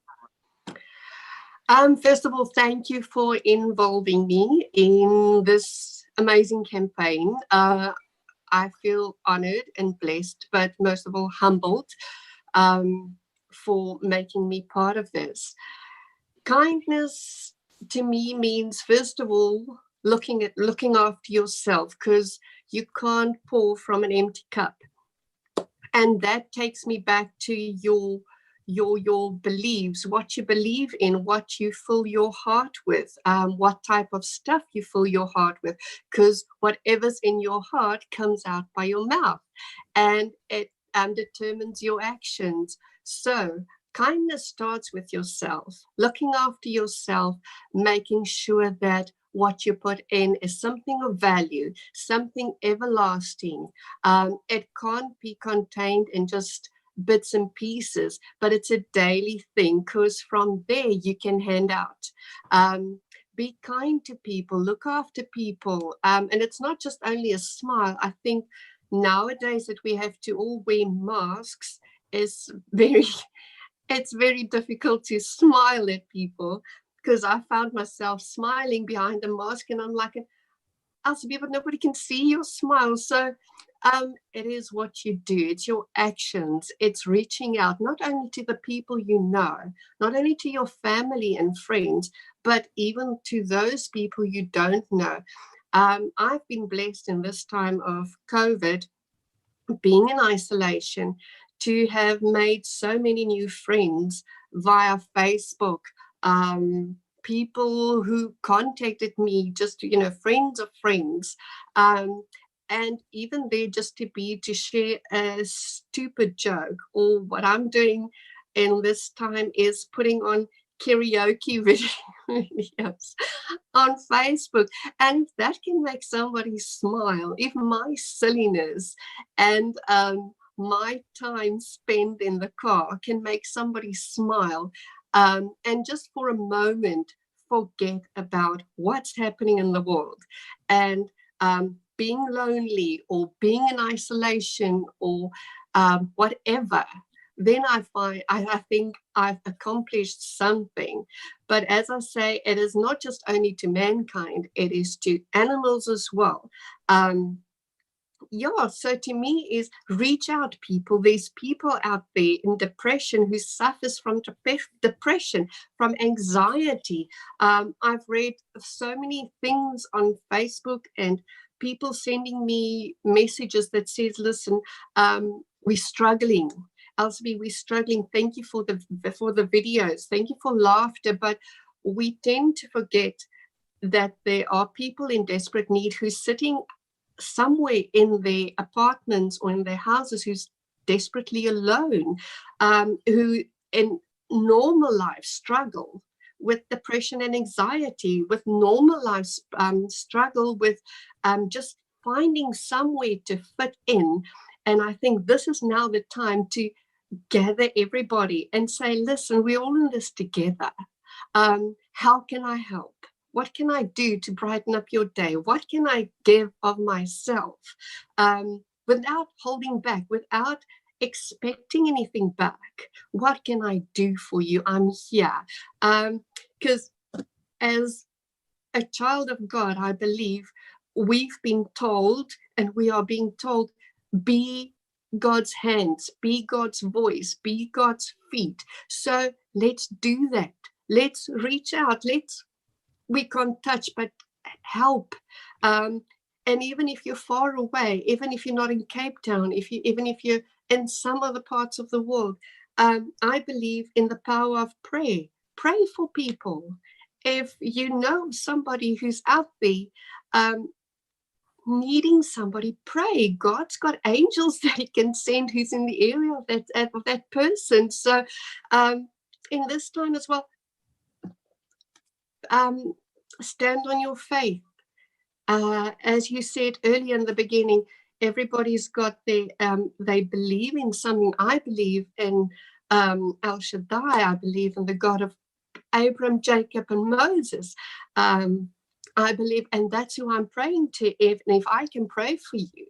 First of all, thank you for involving me in this amazing campaign. I feel honored and blessed, but most of all humbled for making me part of this. Kindness to me means, first of all, looking after yourself, because you can't pour from an empty cup. And that takes me back to your beliefs, what you believe in, what you fill your heart with, what type of stuff you fill your heart with, because whatever's in your heart comes out by your mouth, and it determines your actions. So kindness starts with yourself, looking after yourself, making sure that what you put in is something of value, something everlasting. It can't be contained in just bits and pieces, but it's a daily thing, because from there you can hand out. Be kind to people, look after people, and it's not just only a smile. I think nowadays that we have to all wear masks is it's very difficult to smile at people, because I found myself smiling behind a mask, and I'm like, Elsabe, but nobody can see your smile. So it is what you do, it's your actions, it's reaching out not only to the people you know, not only to your family and friends, but even to those people you don't know. I've been blessed in this time of COVID, being in isolation, to have made so many new friends via Facebook, people who contacted me, just, friends of friends, and even there just to share a stupid joke. Or what I'm doing in this time is putting on karaoke yes, on Facebook. And if that can make somebody smile, if my silliness and my time spent in the car can make somebody smile, and just for a moment forget about what's happening in the world, and being lonely or being in isolation or whatever, then I think I've accomplished something. But as I say, it is not just only to mankind, it is to animals as well. Yeah, so to me is reach out, people. There's people out there in depression who suffers from depression, from anxiety. I've read so many things on Facebook and people sending me messages that says, listen, we're struggling. Elsby, we're struggling. Thank you for the videos. Thank you for laughter. But we tend to forget that there are people in desperate need who's sitting somewhere in their apartments or in their houses who's desperately alone, who in normal life struggle with depression and anxiety, with normal lives struggle with just finding somewhere to fit in. And I think this is now the time to gather everybody and say, listen, we're all in this together. How can I help? What can I do to brighten up your day? What can I give of myself without holding back, without expecting anything back? What can I do for you? I'm here. Because as a child of God, I believe we've been told, and we are being told, be God's hands, be God's voice, be God's feet. So let's do that. Let's reach out. We can't touch, but help. And even if you're far away, even if you're not in Cape Town, even if you're in some other parts of the world, I believe in the power of prayer. Pray for people. If you know somebody who's out there needing somebody, pray. God's got angels that he can send who's in the area of that person. So in this time as well, stand on your faith. As you said earlier in the beginning, everybody's got their, they believe in something. I believe in El Shaddai. I believe in the God of Abraham, Jacob, and Moses. I believe, and that's who I'm praying to. If I can pray for you,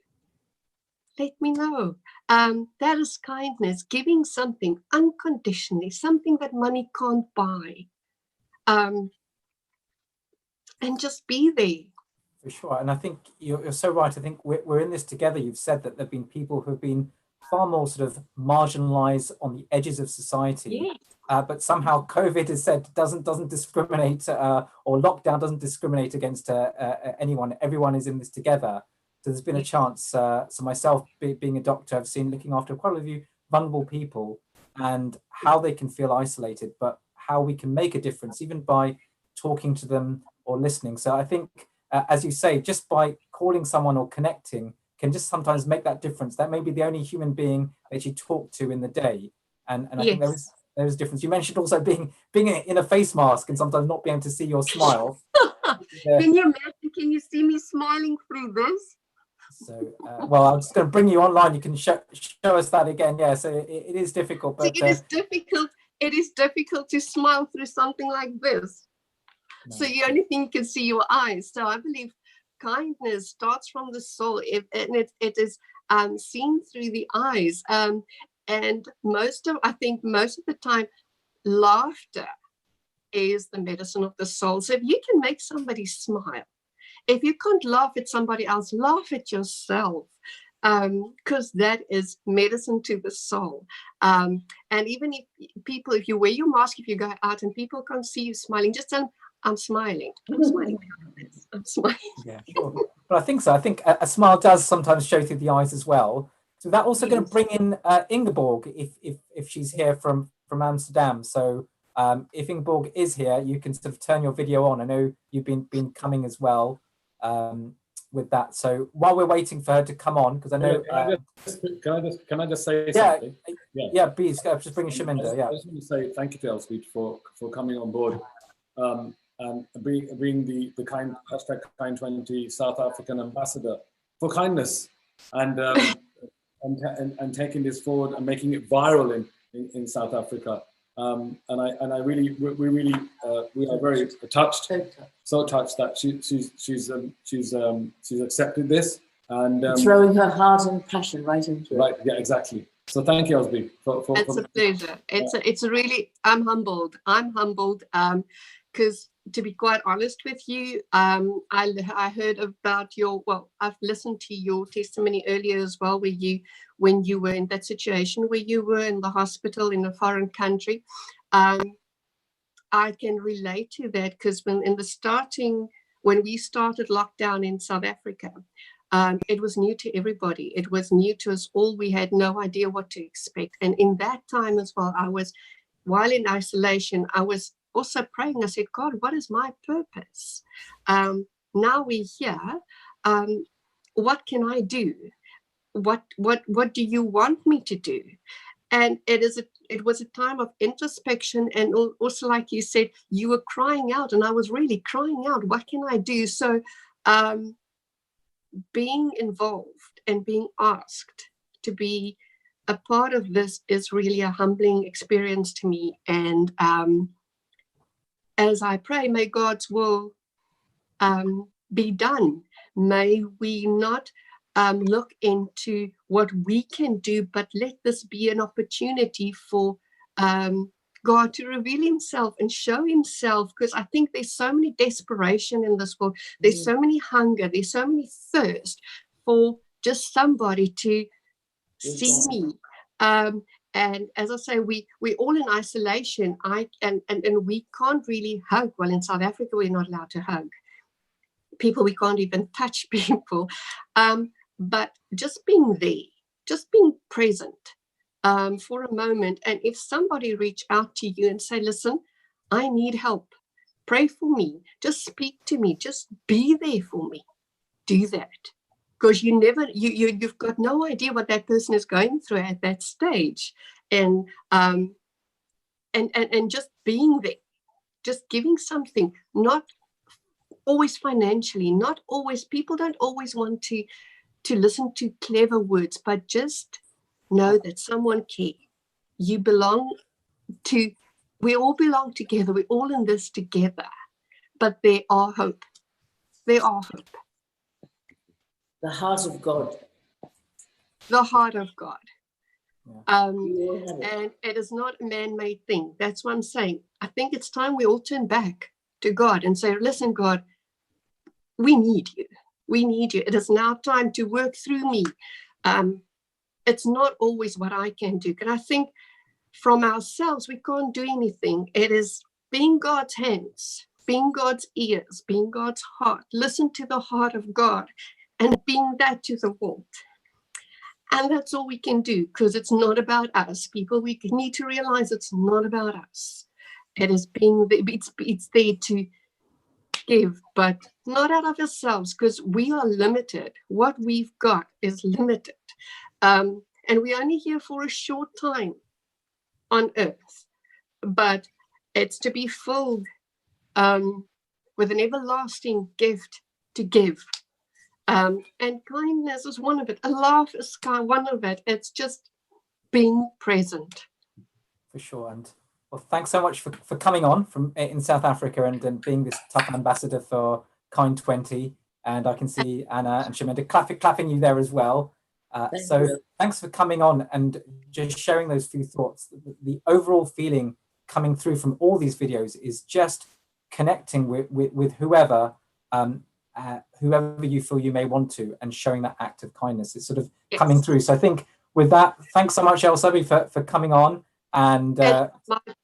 let me know. That is kindness, giving something unconditionally, something that money can't buy. And just be there. For sure. And I think you're so right. I think we're in this together. You've said that there have been people who have been far more sort of marginalized on the edges of society. Yes. But somehow COVID is said doesn't discriminate, or lockdown doesn't discriminate against anyone. Everyone is in this together. So there's been a chance. So myself, being a doctor, I've seen looking after quite a few vulnerable people and how they can feel isolated, but how we can make a difference even by talking to them or listening. So I think, as you say, just by calling someone or connecting can just sometimes make that difference. That may be the only human being that you talk to in the day. And I think there is a difference. You mentioned also being in a face mask and sometimes not being able to see your smile. Can you imagine? Can you see me smiling through this? So, well, I'm just going to bring you online. You can show us that again. Yeah, so it is difficult. But it is difficult. It is difficult to smile through something like this. No. So the only thing you can see your eyes. So I believe kindness starts from the soul, and it is seen through the eyes. And I think most of the time, laughter is the medicine of the soul. So if you can make somebody smile, if you can't laugh at somebody else, laugh at yourself, because that is medicine to the soul. And even if you wear your mask, if you go out and people can't see you smiling, just tell them, I'm smiling. I'm smiling. I'm smiling. Yeah, sure. But I think so. I think a smile does sometimes show through the eyes as well. So that also going to bring in Ingeborg if she's here from Amsterdam. So if Ingeborg is here, you can sort of turn your video on. I know you've been coming as well with that. So while we're waiting for her to come on, because I know can I just say something? Yeah, please just bring Shamender. Yeah, I just want to say thank you to Elspeth for coming on board. and being the kind hashtag Kind20 South African ambassador for kindness, and taking this forward and making it viral in South Africa. And I really, we are very touched, so touched that she's accepted this and throwing her heart and passion right into it. Right, yeah, exactly. So thank you, Osby. It's a pleasure. It's a really, I'm humbled. Because to be quite honest with you, I heard about I've listened to your testimony earlier as well, when you were in that situation where you were in the hospital in a foreign country. I can relate to that, because when we started lockdown in South Africa, it was new to everybody. It was new to us all. We had no idea what to expect. And in that time as well, while in isolation, I was also praying. I said, God, what is my purpose? Now we're here. What can I do? What do you want me to do? And it was a time of introspection, and also, like you said, you were crying out, and I was really crying out. What can I do? So being involved and being asked to be a part of this is really a humbling experience to me. And as I pray, may God's will be done. May we not look into what we can do, but let this be an opportunity for God to reveal himself and show himself, because I think there's so many desperation in this world. There's so many hunger, there's so many thirst for just somebody to see me. And as I say, we're all in isolation. And we can't really hug. Well, in South Africa, we're not allowed to hug people. We can't even touch people. But just being there, just being present for a moment. And if somebody reach out to you and say, listen, I need help, pray for me, just speak to me, just be there for me, do that. Because you've got no idea what that person is going through at that stage. And just being there, just giving something, not always financially, not always, people don't always want to listen to clever words, but just know that someone cares. You belong to, we all belong together, we're all in this together, but there are hope. There are hope. The heart of God. The heart of God. And it is not a man-made thing. That's what I'm saying. I think it's time we all turn back to God and say, listen, God, we need you. We need you. It is now time to work through me. It's not always what I can do. And I think from ourselves, we can't do anything. It is being God's hands, being God's ears, being God's heart. Listen to the heart of God and being that to the world. And that's all we can do, because it's not about us. People, we need to realize it's not about us. It is being there, it's there to give, but not out of ourselves, because we are limited. What we've got is limited. And we're only here for a short time on earth, but it's to be filled with an everlasting gift to give. And kindness is one of it. A laugh is one of it. It's just being present. For sure. And well, thanks so much for coming on from in South Africa and being this tough ambassador for Kind20. And I can see Anna and Shamender clapping you there as well. Thanks for coming on and just sharing those few thoughts. The overall feeling coming through from all these videos is just connecting with whoever you feel you may want to, and showing that act of kindness. It's sort of coming through. So I think with that, thanks so much, Elsabi, for coming on. And my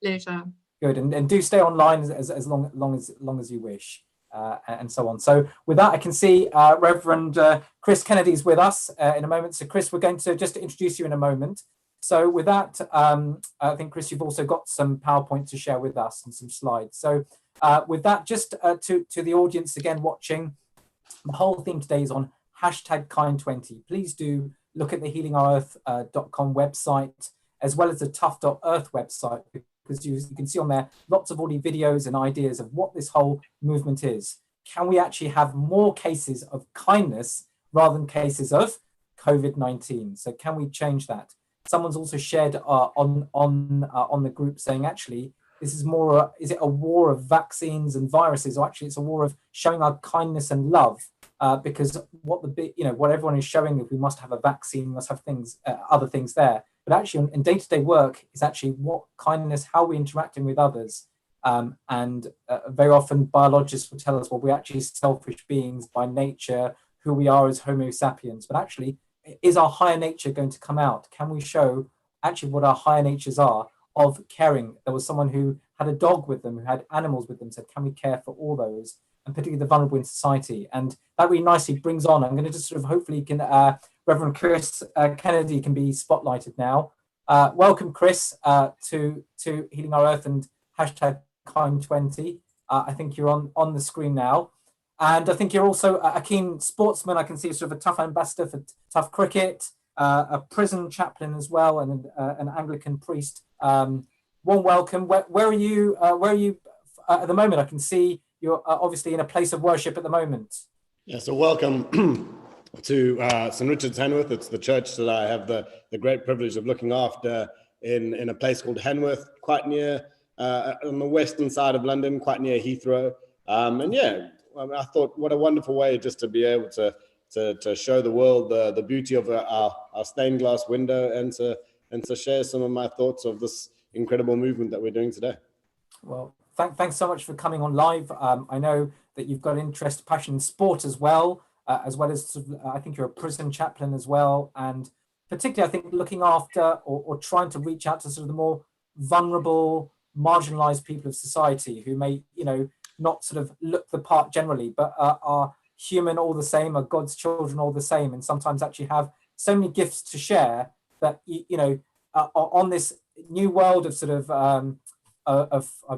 pleasure. Good, and do stay online as long as you wish, and so on. So with that, I can see Reverend Chris Kennedy is with us in a moment. So Chris, we're going to just introduce you in a moment. So with that, I think, Chris, you've also got some PowerPoint to share with us and some slides. So with that, just to the audience again watching, the whole theme today is on #Kind20. Please do look at the healingourEarth.com website, as well as the tough.earth website, because you can see on there lots of already videos and ideas of what this whole movement is. Can we actually have more cases of kindness rather than cases of COVID-19? So can we change that? Someone's also shared on the group saying, actually, this is more, is it a war of vaccines and viruses, or actually it's a war of showing our kindness and love? Because what what everyone is showing is we must have a vaccine, we must have things, other things there. But actually in day-to-day work is actually what kindness, how we're interacting with others. And very often biologists will tell us, well, we're actually selfish beings by nature, who we are as Homo sapiens. But actually, is our higher nature going to come out? Can we show actually what our higher natures are of caring? There was someone who had a dog with them, who had animals with them, said, can we care for all those? And particularly the vulnerable in society. And that really nicely brings on, I'm going to just sort of hopefully can, Reverend Chris Kennedy can be spotlighted now. Welcome, Chris, to Healing Our Earth and hashtag Kind20. I think you're on the screen now. And I think you're also a keen sportsman. I can see sort of a tough ambassador for tough cricket, a prison chaplain as well, and an Anglican priest. Warm welcome. Where are you? Where are you at the moment? I can see you're obviously in a place of worship at the moment. Yeah. So welcome to St. Richard's, Henworth. It's the church that I have the great privilege of looking after in a place called Henworth, quite near on the western side of London, quite near Heathrow. And yeah. I thought, what a wonderful way just to be able to show the world the beauty of our stained glass window and to share some of my thoughts of this incredible movement that we're doing today. Well, thanks so much for coming on live. I know that you've got interest, passion in sport as well as I think you're a prison chaplain as well, and particularly I think looking after or trying to reach out to sort of the more vulnerable, marginalized people of society who may, not sort of look the part generally, but are human all the same, are God's children all the same, and sometimes actually have so many gifts to share that, on this new world of sort of, I'm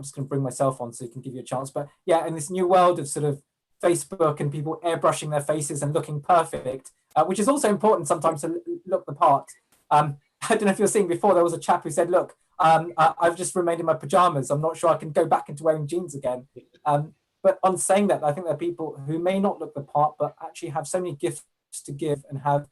just going to bring myself on so you can give you a chance, but yeah, in this new world of sort of Facebook and people airbrushing their faces and looking perfect, which is also important sometimes to look the part. I don't know if you're seeing before, there was a chap who said, look, I've just remained in my pajamas. I'm not sure I can go back into wearing jeans again. But on saying that, I think there are people who may not look the part, but actually have so many gifts to give and have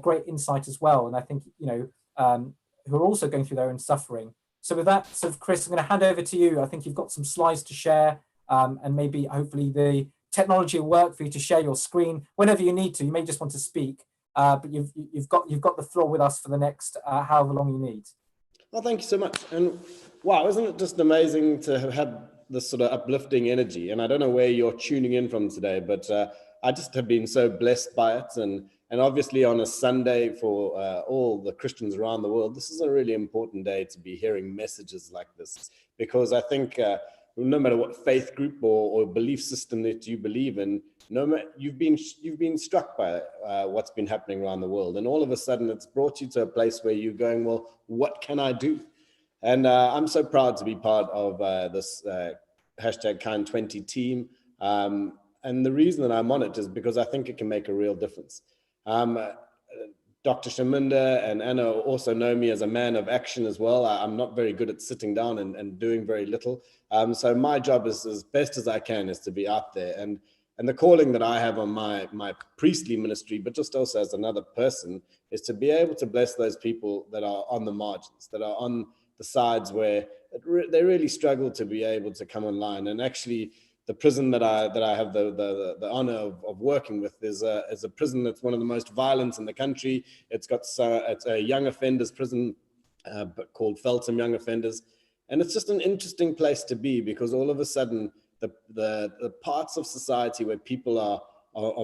great insight as well. And I think, who are also going through their own suffering. So with that, sort of, Chris, I'm going to hand over to you. I think you've got some slides to share, and maybe hopefully the technology will work for you to share your screen whenever you need to. You may just want to speak, but you've got the floor with us for the next however long you need. Well, thank you so much. And wow, isn't it just amazing to have this sort of uplifting energy? And I don't know where you're tuning in from today, but I just have been so blessed by it. And obviously on a Sunday for all the Christians around the world, this is a really important day to be hearing messages like this, because I think no matter what faith group or belief system that you believe in, you've been struck by what's been happening around the world, and all of a sudden it's brought you to a place where you're going, well, what can I do? And I'm so proud to be part of this hashtag Kind20 team, and the reason that I'm on it is because I think it can make a real difference. Dr. Shamender and Anna also know me as a man of action as well. I'm not very good at sitting down and doing very little. So my job is, as best as I can, is to be out there. And the calling that I have on my priestly ministry, but just also as another person, is to be able to bless those people that are on the margins, that are on the sides where they really struggle to be able to come online. And actually, the prison that I have the honor of working with is a prison that's one of the most violent in the country. It's a young offenders prison called Feltham Young Offenders, and it's just an interesting place to be, because all of a sudden the parts of society where people are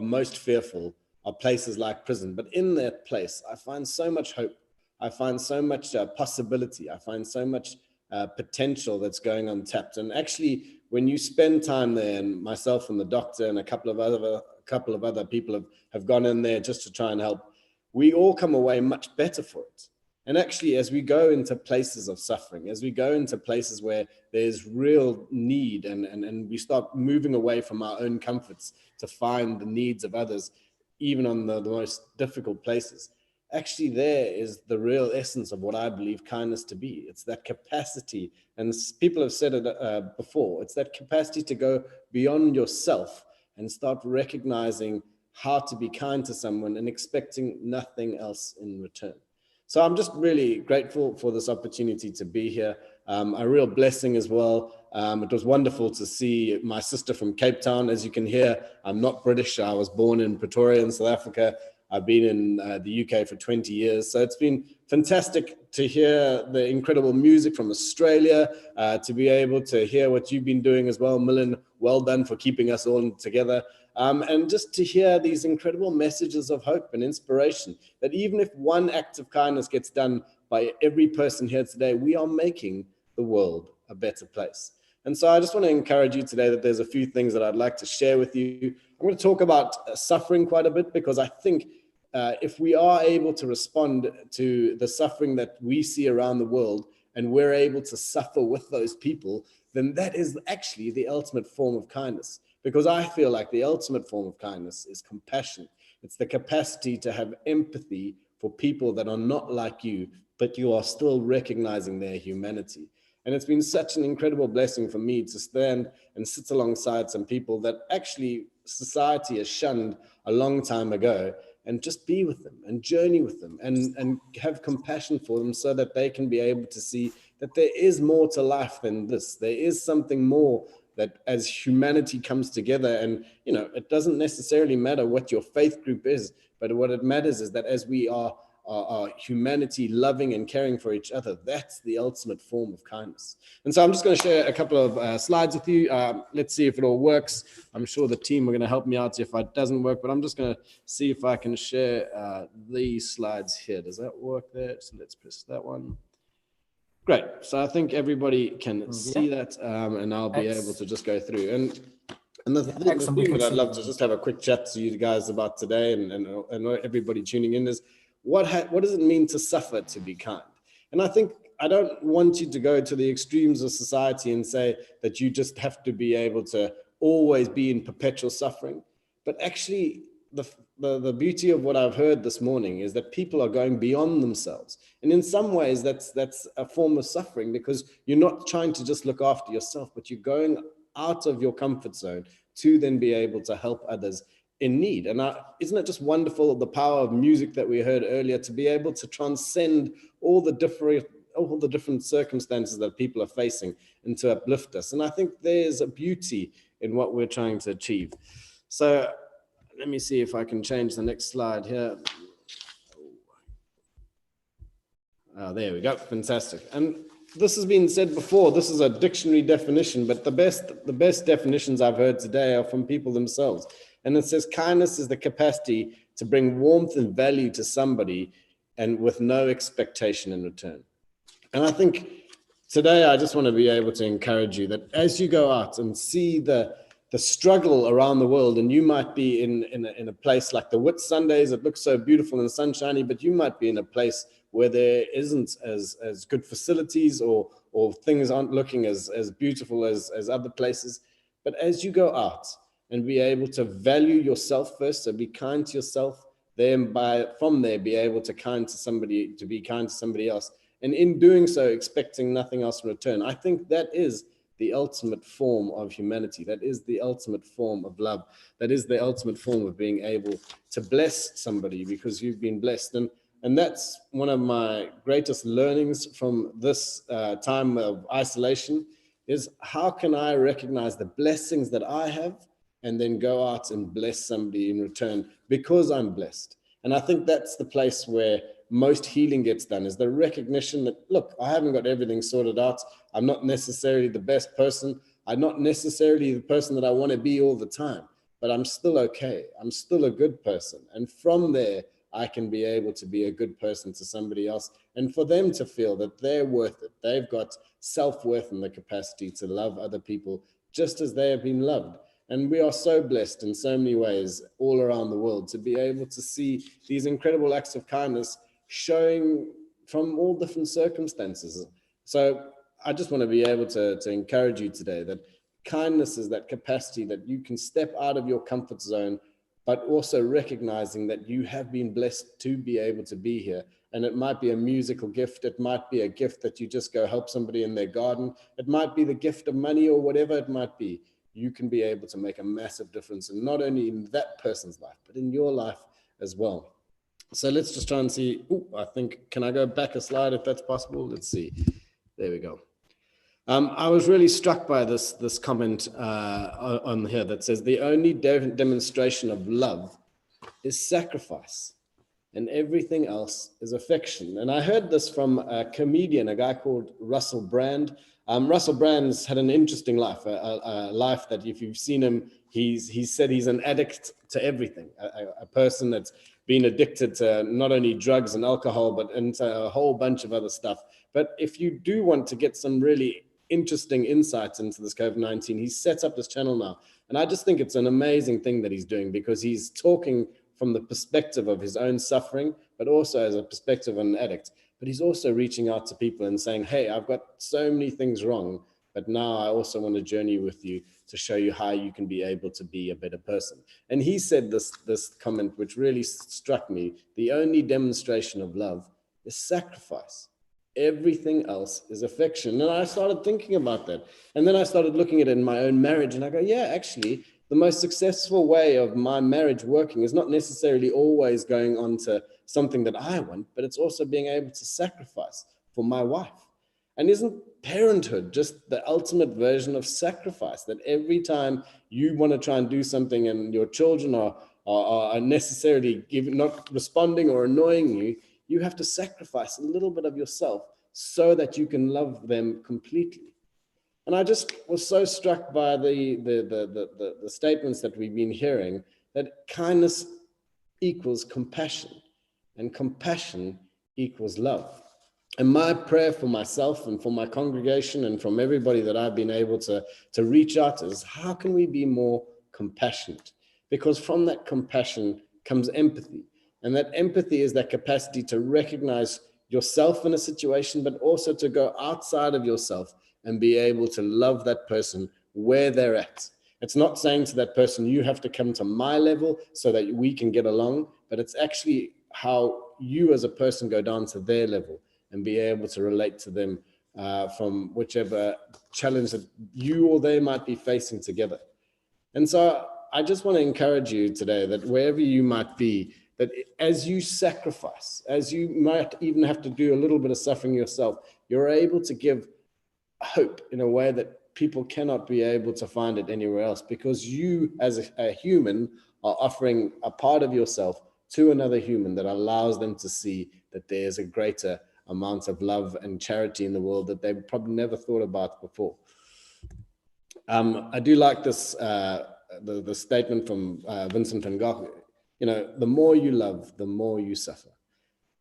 most fearful are places like prison. But in that place, I find so much hope. I find so much possibility. I find so much potential that's going untapped. And actually, when you spend time there, and myself and the doctor and a couple of other people have gone in there just to try and help, we all come away much better for it. And actually, as we go into places of suffering, as we go into places where there's real need, and we start moving away from our own comforts to find the needs of others, even on the most difficult places, actually there is the real essence of what I believe kindness to be. It's that capacity, and people have said it before, it's that capacity to go beyond yourself and start recognizing how to be kind to someone and expecting nothing else in return. So I'm just really grateful for this opportunity to be here. A real blessing as well. It was wonderful to see my sister from Cape Town. As you can hear, I'm not British. I was born in Pretoria in South Africa. I've been in the UK for 20 years. So it's been fantastic to hear the incredible music from Australia, to be able to hear what you've been doing as well. Milan, well done for keeping us all together. And just to hear these incredible messages of hope and inspiration, that even if one act of kindness gets done by every person here today, we are making the world a better place. And so I just want to encourage you today that there's a few things that I'd like to share with you. I'm going to talk about suffering quite a bit, because I think if we are able to respond to the suffering that we see around the world, and we're able to suffer with those people, then that is actually the ultimate form of kindness. Because I feel like the ultimate form of kindness is compassion. It's the capacity to have empathy for people that are not like you, but you are still recognizing their humanity. And it's been such an incredible blessing for me to stand and sit alongside some people that actually society has shunned a long time ago, and just be with them and journey with them and have compassion for them, so that they can be able to see that there is more to life than this. There is something more, that as humanity comes together, and it doesn't necessarily matter what your faith group is, but what it matters is that as we are humanity loving and caring for each other, that's the ultimate form of kindness. And so I'm just going to share a couple of slides with you. Let's see if it all works. I'm sure the team are going to help me out if it doesn't work, but I'm just going to see if I can share these slides here. Does that work there? So let's press that one. Great. So I think everybody can see that, and I'll be able to just go through. And the thing that I'd love to just have a quick chat to you guys about today, and everybody tuning in, is what does it mean to suffer to be kind? And I think I don't want you to go to the extremes of society and say that you just have to be able to always be in perpetual suffering. But actually, the beauty of what I've heard this morning is that people are going beyond themselves. And in some ways, that's a form of suffering, because you're not trying to just look after yourself, but you're going out of your comfort zone to then be able to help others in need. And isn't it just wonderful, the power of music that we heard earlier, to be able to transcend all the different circumstances that people are facing, and to uplift us. And I think there's a beauty in what we're trying to achieve. So let me see if I can change the next slide here. Oh, there we go. Fantastic. And this has been said before. This is a dictionary definition, but the best definitions I've heard today are from people themselves. And it says kindness is the capacity to bring warmth and value to somebody, and with no expectation in return. And I think today I just want to be able to encourage you that as you go out and see the struggle around the world, and you might be in a place like the Whitsundays, it looks so beautiful and sunshiny, but you might be in a place where there isn't as good facilities, or things aren't looking as beautiful as other places. But as you go out and be able to value yourself first, so be kind to yourself, then from there be able to be kind to somebody else, and in doing so expecting nothing else in return. I think that is the ultimate form of humanity. That is the ultimate form of love. That is the ultimate form of being able to bless somebody because you've been blessed. And that's one of my greatest learnings from this time of isolation, is how can I recognize the blessings that I have and then go out and bless somebody in return because I'm blessed. And I think that's the place where most healing gets done, is the recognition that, look, I haven't got everything sorted out. I'm not necessarily the best person. I'm not necessarily the person that I want to be all the time, but I'm still okay. I'm still a good person. And from there, I can be able to be a good person to somebody else, and for them to feel that they're worth it. They've got self-worth and the capacity to love other people just as they have been loved. And we are so blessed in so many ways all around the world to be able to see these incredible acts of kindness showing from all different circumstances. So I just want to be able to encourage you today that kindness is that capacity that you can step out of your comfort zone but also recognizing that you have been blessed to be able to be here. And it might be a musical gift. It might be a gift that you just go help somebody in their garden. It might be the gift of money or whatever it might be. You can be able to make a massive difference, and not only in that person's life, but in your life as well. So let's just try and see. Oh, I think, can I go back a slide if that's possible? Let's see. There we go. I was really struck by this comment on here that says the only demonstration of love is sacrifice, and everything else is affection. And I heard this from a comedian, a guy called Russell Brand. Russell Brand's had an interesting life, a life that if you've seen him, he's said he's an addict to everything, a person that's been addicted to not only drugs and alcohol, but into a whole bunch of other stuff. But if you do want to get some really interesting insights into this COVID-19, he's set up this channel now. And I just think it's an amazing thing that he's doing, because he's talking from the perspective of his own suffering, but also as a perspective of an addict. But he's also reaching out to people and saying, hey, I've got so many things wrong, but now I also want to journey with you to show you how you can be able to be a better person. And he said this comment, which really struck me: the only demonstration of love is sacrifice. Everything else is affection. And I started thinking about that. And then I started looking at it in my own marriage, and I go, yeah, actually, the most successful way of my marriage working is not necessarily always going on to something that I want, but it's also being able to sacrifice for my wife. And isn't parenthood just the ultimate version of sacrifice? That every time you want to try and do something and your children are unnecessarily not responding or annoying you, you have to sacrifice a little bit of yourself so that you can love them completely. And I just was so struck by the statements that we've been hearing, that kindness equals compassion, and compassion equals love. And my prayer for myself and for my congregation and from everybody that I've been able to reach out to is, how can we be more compassionate? Because from that compassion comes empathy. And that empathy is that capacity to recognize yourself in a situation, but also to go outside of yourself and be able to love that person where they're at. It's not saying to that person, you have to come to my level so that we can get along, but it's actually how you as a person go down to their level and be able to relate to them from whichever challenge that you or they might be facing together. And so I just want to encourage you today that wherever you might be, that as you sacrifice, as you might even have to do a little bit of suffering yourself, you're able to give hope in a way that people cannot be able to find it anywhere else, because you as a human are offering a part of yourself to another human that allows them to see that there's a greater amount of love and charity in the world that they probably never thought about before. I do like this, the statement from Vincent van Gogh, you know, the more you love, the more you suffer.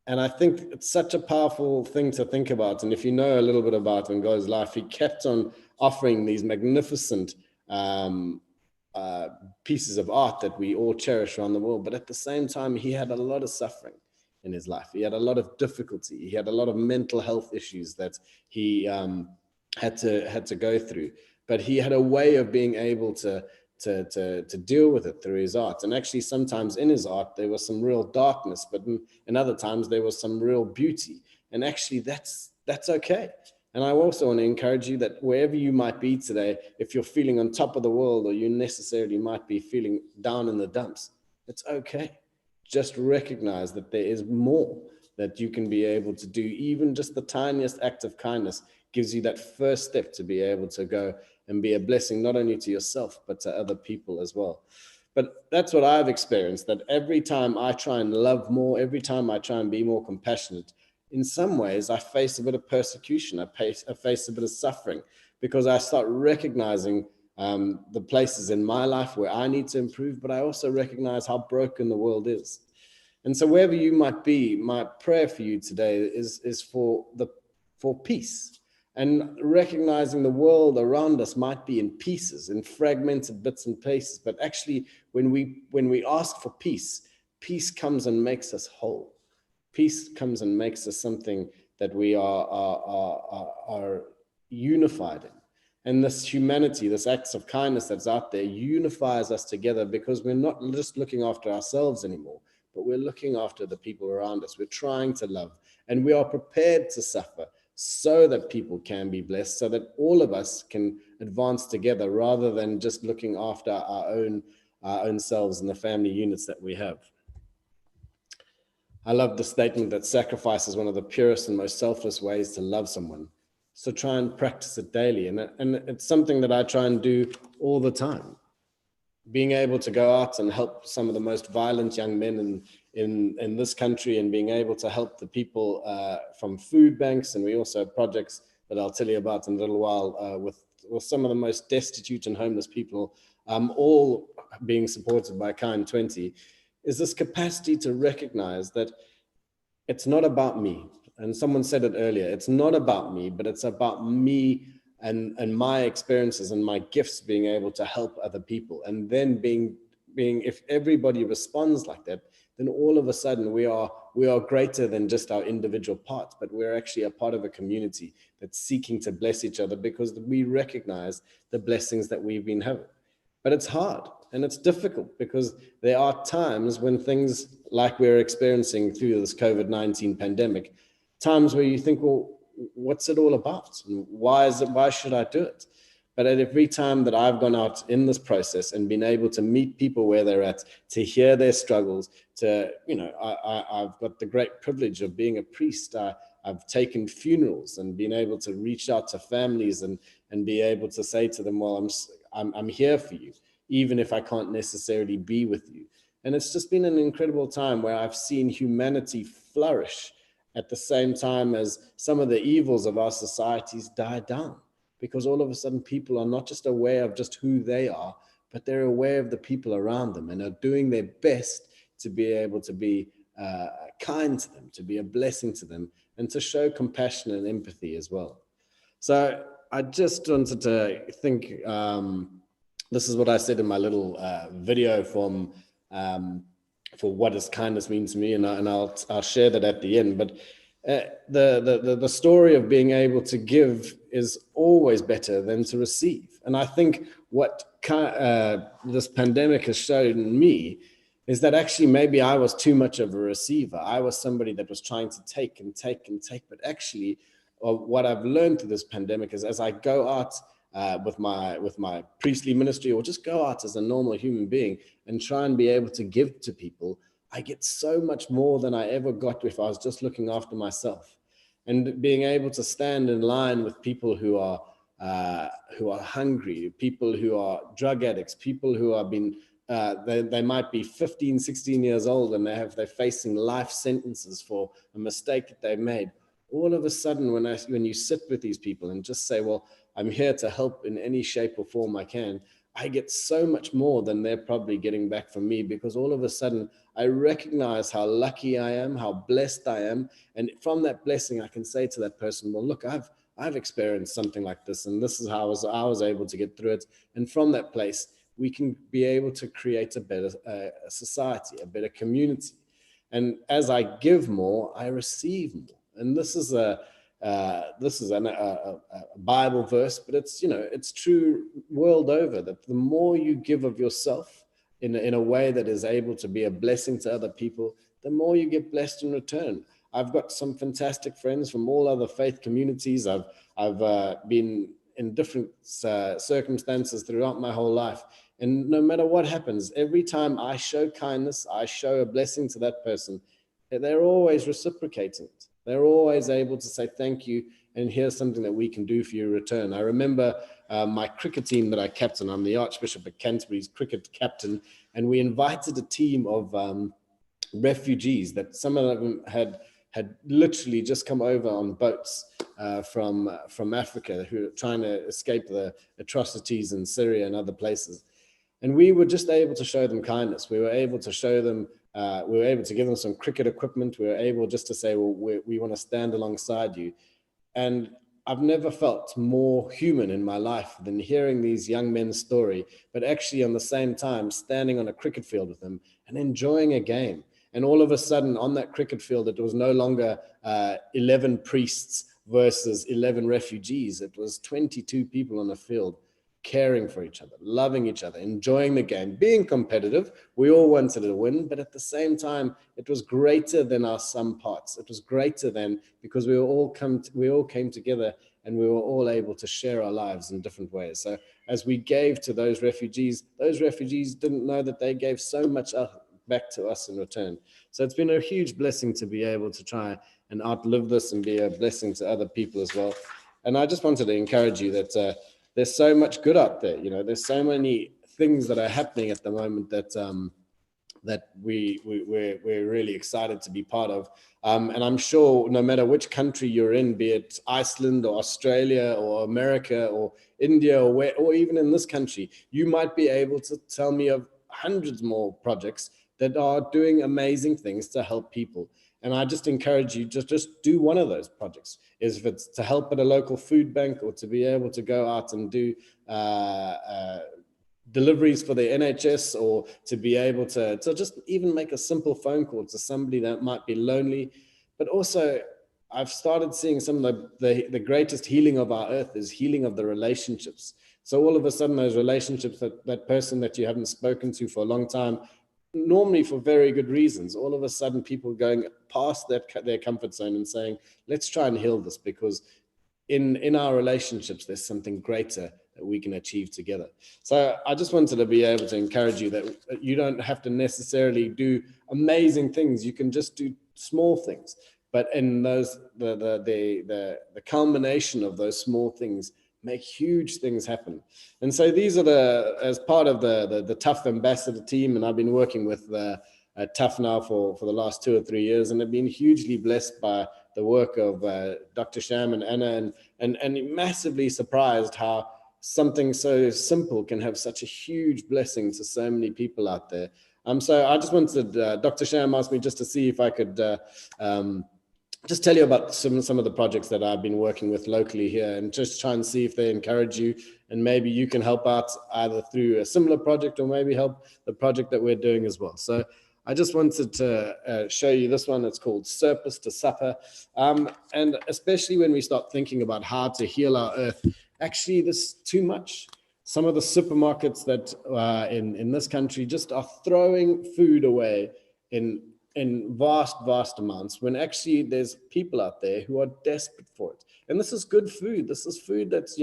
And I think it's such a powerful thing to think about. And if you know a little bit about Van Gogh's life, he kept on offering these magnificent pieces of art that we all cherish around the world. But at the same time, he had a lot of suffering in his life. He had a lot of difficulty. He had a lot of mental health issues that he had to go through. But he had a way of being able to deal with it through his art. And actually, sometimes in his art, there was some real darkness, but in other times, there was some real beauty. And actually, that's okay. And I also want to encourage you that wherever you might be today, if you're feeling on top of the world, or you necessarily might be feeling down in the dumps, it's okay. Just recognize that there is more that you can be able to do. Even just the tiniest act of kindness gives you that first step to be able to go and be a blessing, not only to yourself, but to other people as well. But that's what I've experienced, that every time I try and love more, every time I try and be more compassionate, in some ways I face a bit of persecution, I face a bit of suffering, because I start recognizing the places in my life where I need to improve, but I also recognize how broken the world is. And so wherever you might be, my prayer for you today is for peace. And recognizing the world around us might be in pieces, in fragmented bits and pieces, but actually when we ask for peace, peace comes and makes us whole. Peace comes and makes us something that we are unified in. And this humanity, this acts of kindness that's out there unifies us together, because we're not just looking after ourselves anymore, but we're looking after the people around us. We're trying to love, and we are prepared to suffer so that people can be blessed, so that all of us can advance together rather than just looking after our own selves and the family units that we have. I love the statement that sacrifice is one of the purest and most selfless ways to love someone. So try and practice it daily. And it's something that I try and do all the time. Being able to go out and help some of the most violent young men in this country, and being able to help the people from food banks. And we also have projects that I'll tell you about in a little while with some of the most destitute and homeless people, all being supported by Kind 20, is this capacity to recognize that it's not about me. And someone said it earlier, it's not about me, but it's about me and my experiences and my gifts being able to help other people. And then being if everybody responds like that, then all of a sudden we are greater than just our individual parts, but we're actually a part of a community that's seeking to bless each other because we recognize the blessings that we've been having. But it's hard and it's difficult, because there are times when things like we're experiencing through this COVID-19 pandemic, times where you think, well, what's it all about? And why should I do it? But at every time that I've gone out in this process and been able to meet people where they're at, to hear their struggles, I've got the great privilege of being a priest. I've taken funerals and been able to reach out to families and be able to say to them, well, I'm here for you, even if I can't necessarily be with you. And it's just been an incredible time where I've seen humanity flourish at the same time as some of the evils of our societies die down, because all of a sudden people are not just aware of just who they are, but they're aware of the people around them and are doing their best to be able to be kind to them, to be a blessing to them, and to show compassion and empathy as well. So I just wanted to think, this is what I said in my little video for what does kindness mean to me, and I'll share that at the end. But the story of being able to give is always better than to receive. And I think what this pandemic has shown me is that actually maybe I was too much of a receiver. I was somebody that was trying to take and take and take. But actually, what I've learned through this pandemic is, as I go out with my priestly ministry, or just go out as a normal human being and try and be able to give to people, I get so much more than I ever got if I was just looking after myself. And being able to stand in line with people who are hungry, people who are drug addicts, people who have been they might be 15, 16 years old and they're facing life sentences for a mistake that they've made. All of a sudden, when you sit with these people and just say, well, I'm here to help in any shape or form I can, I get so much more than they're probably getting back from me, because all of a sudden I recognize how lucky I am, how blessed I am. And from that blessing, I can say to that person, well, look, I've experienced something like this, and this is how I was able to get through it. And from that place, we can be able to create a better society, a better community. And as I give more, I receive more. And this is a Bible verse, but it's true world over, that the more you give of yourself in a way that is able to be a blessing to other people, the more you get blessed in return. I've got some fantastic friends from all other faith communities. I've been in different circumstances throughout my whole life. And no matter what happens, every time I show kindness, I show a blessing to that person, they're always reciprocating it. They're always able to say thank you, and here's something that we can do for you in return. I remember my cricket team that I captain. I'm the Archbishop of Canterbury's cricket captain, and we invited a team of refugees that some of them had literally just come over on boats from Africa, who were trying to escape the atrocities in Syria and other places. And we were just able to show them kindness. We were able to show them, we were able to give them some cricket equipment. We were able just to say, well, we want to stand alongside you. And I've never felt more human in my life than hearing these young men's story, but actually on the same time, standing on a cricket field with them and enjoying a game. And all of a sudden on that cricket field, it was no longer 11 priests versus 11 refugees. It was 22 people on the field caring for each other, loving each other, enjoying the game, being competitive. We all wanted to win, but at the same time, it was greater than our sum parts. It was greater than, because we all came together and we were all able to share our lives in different ways. So as we gave to those refugees didn't know that they gave so much back to us in return. So it's been a huge blessing to be able to try and outlive this and be a blessing to other people as well. And I just wanted to encourage you that there's so much good out there. There's so many things that are happening at the moment that that we're really excited to be part of. And I'm sure no matter which country you're in, be it Iceland or Australia or America or India or even in this country, you might be able to tell me of hundreds more projects that are doing amazing things to help people. And I just encourage you, just do one of those projects. If it's to help at a local food bank or to be able to go out and do deliveries for the NHS, or to be able to just even make a simple phone call to somebody that might be lonely. But also, I've started seeing some of the greatest healing of our earth is healing of the relationships. So all of a sudden, those relationships, that person that you haven't spoken to for a long time, normally for very good reasons, all of a sudden people going past their comfort zone and saying, let's try and heal this, because in our relationships, there's something greater that we can achieve together. So I just wanted to be able to encourage you that you don't have to necessarily do amazing things. You can just do small things, but in those, the culmination of those small things make huge things happen. And so these are as part of the Tough ambassador team, and I've been working with Tough now for the last 2 or 3 years, and I've been hugely blessed by the work of Dr. Sham and Anna, and massively surprised how something so simple can have such a huge blessing to so many people out there. So I just wanted, Dr. Sham asked me just to see if I could just tell you about some of the projects that I've been working with locally here, and just try and see if they encourage you, and maybe you can help out either through a similar project or maybe help the project that we're doing as well. So I just wanted to show you this one. It's called Surplus to Supper. And especially when we start thinking about how to heal our earth, actually there's too much. Some of the supermarkets that in this country just are throwing food away in vast amounts, when actually there's people out there who are desperate for it. And this is good food. This is food that's,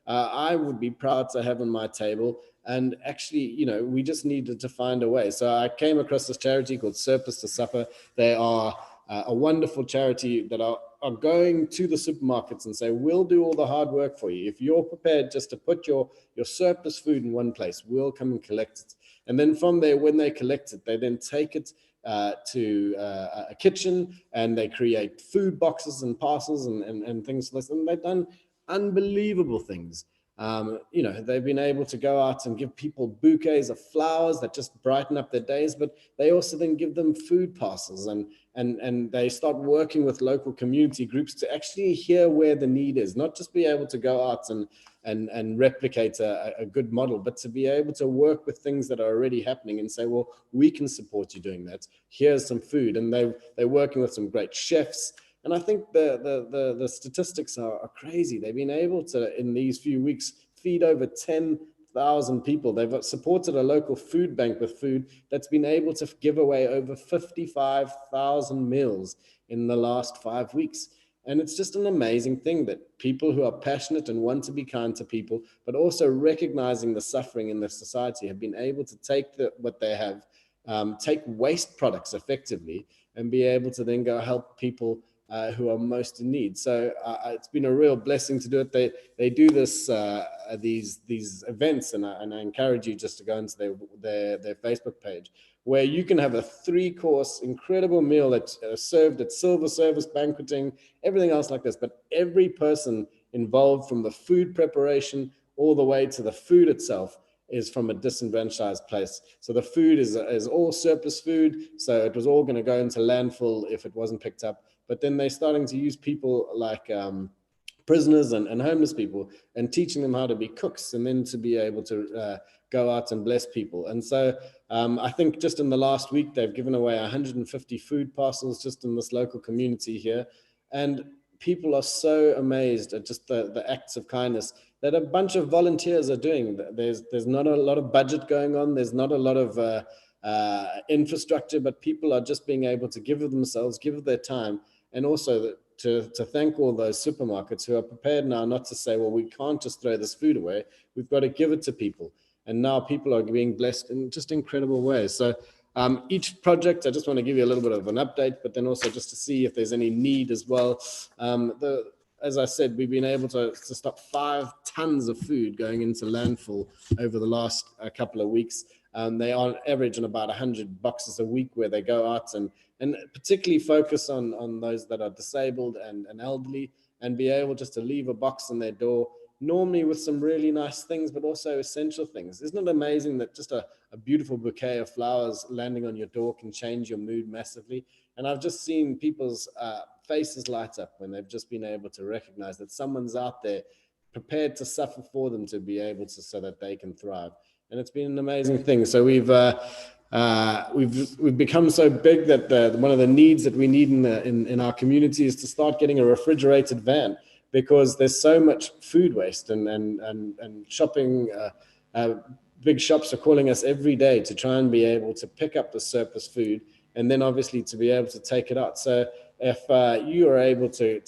I would be proud to have on my table. And actually, we just needed to find a way. So I came across this charity called Surplus to Supper. They are a wonderful charity that are going to the supermarkets and say, we'll do all the hard work for you. If you're prepared just to put your surplus food in one place, we'll come and collect it. And then from there, when they collect it, they then take it to a kitchen, and they create food boxes and parcels and things like this. And they've done unbelievable things. They've been able to go out and give people bouquets of flowers that just brighten up their days, but they also then give them food parcels, and they start working with local community groups to actually hear where the need is, not just be able to go out and replicate a good model, but to be able to work with things that are already happening and say, well, we can support you doing that. Here's some food. And they're working with some great chefs. And I think the statistics are crazy. They've been able to, in these few weeks, feed over 10,000 people. They've supported a local food bank with food that's been able to give away over 55,000 meals in the last 5 weeks. And it's just an amazing thing that people who are passionate and want to be kind to people, but also recognizing the suffering in the society, have been able to take what they have, take waste products effectively, and be able to then go help people who are most in need. So it's been a real blessing to do it. They do this these events, and I encourage you just to go into their Facebook page, where you can have a 3-course incredible meal that's served at silver service banqueting, everything else like this. But every person involved, from the food preparation all the way to the food itself, is from a disenfranchised place. So the food is all surplus food. So it was all going to go into landfill if it wasn't picked up. But then they're starting to use people like prisoners and homeless people, and teaching them how to be cooks, and then to be able to go out and bless people. And so I think just in the last week, they've given away 150 food parcels just in this local community here. And people are so amazed at just the acts of kindness that a bunch of volunteers are doing. There's not a lot of budget going on. There's not a lot of infrastructure, but people are just being able to give of themselves, give of their time, and also to thank all those supermarkets who are prepared now not to say, well, we can't just throw this food away. We've got to give it to people. And now people are being blessed in just incredible ways. So each project, I just want to give you a little bit of an update, but then also just to see if there's any need as well. As I said, we've been able to stop 5 tons of food going into landfill over the last couple of weeks. They are on average on about 100 boxes a week where they go out and particularly focus on those that are disabled and elderly, and be able just to leave a box on their door, normally with some really nice things, but also essential things. Isn't it amazing that just a beautiful bouquet of flowers landing on your door can change your mood massively? And I've just seen people's faces light up when they've just been able to recognize that someone's out there prepared to suffer for them to be able to, so that they can thrive. And it's been an amazing thing. So we've become so big that one of the needs that we need in our community is to start getting a refrigerated van, because there's so much food waste, and shopping. Big shops are calling us every day to try and be able to pick up the surplus food, and then obviously to be able to take it out. So if you are able to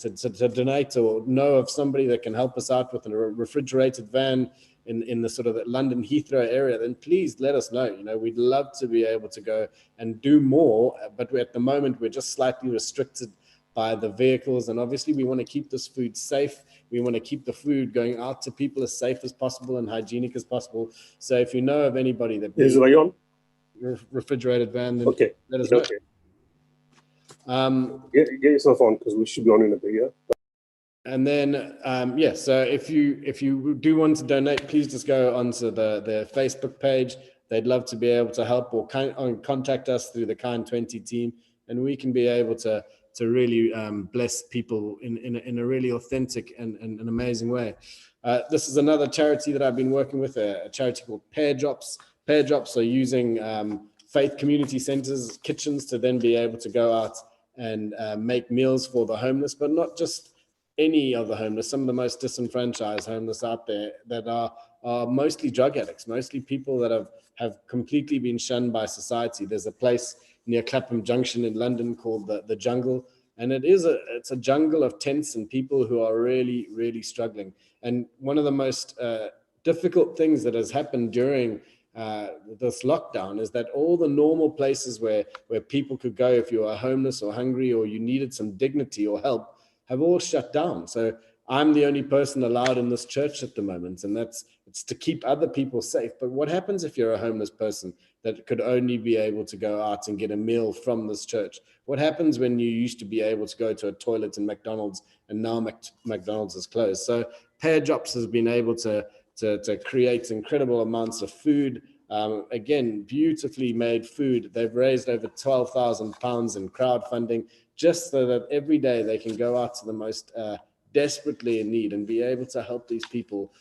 donate or know of somebody that can help us out with a refrigerated van in the sort of London Heathrow area, then please let us know. You know, we'd love to be able to go and do more, but at the moment we're just slightly restricted by the vehicles, and obviously we want to keep this food safe. We want to keep the food going out to people as safe as possible and hygienic as possible. So if you know of anybody that is on refrigerated van, then okay, let us know. Okay. Get yourself on, because we should be on in a bit, yeah. And then, so if you do want to donate, please just go onto their Facebook page. They'd love to be able to help, or contact us through the Kind 20 team, and we can be able to really bless people in a really authentic and an amazing way. This is another charity that I've been working with, a charity called Pear Drops. Pear Drops are using faith community centers, kitchens, to then be able to go out and make meals for the homeless, but not just any of the homeless, some of the most disenfranchised homeless out there that are mostly drug addicts, mostly people that have completely been shunned by society. There's a place near Clapham Junction in London called the Jungle, and it's a jungle of tents and people who are really, really struggling. And one of the most difficult things that has happened during this lockdown is that all the normal places where people could go if you were homeless or hungry or you needed some dignity or help have all shut down. So I'm the only person allowed in this church at the moment, and it's to keep other people safe. But what happens if you're a homeless person that could only be able to go out and get a meal from this church? What happens when you used to be able to go to a toilet in McDonald's and now McDonald's is closed? So Pear Drops has been able to create incredible amounts of food. Again, beautifully made food. They've raised over £12,000 in crowdfunding, just so that every day they can go out to the most desperately in need and be able to help these people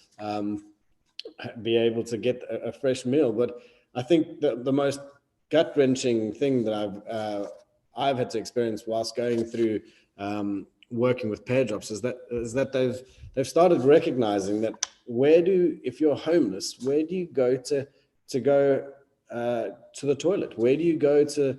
be able to get a fresh meal. But I think the most gut-wrenching thing that I've had to experience whilst going through working with Pear Drops is that they've started recognizing that if you're homeless, where do you go to go to the toilet? Where do you go to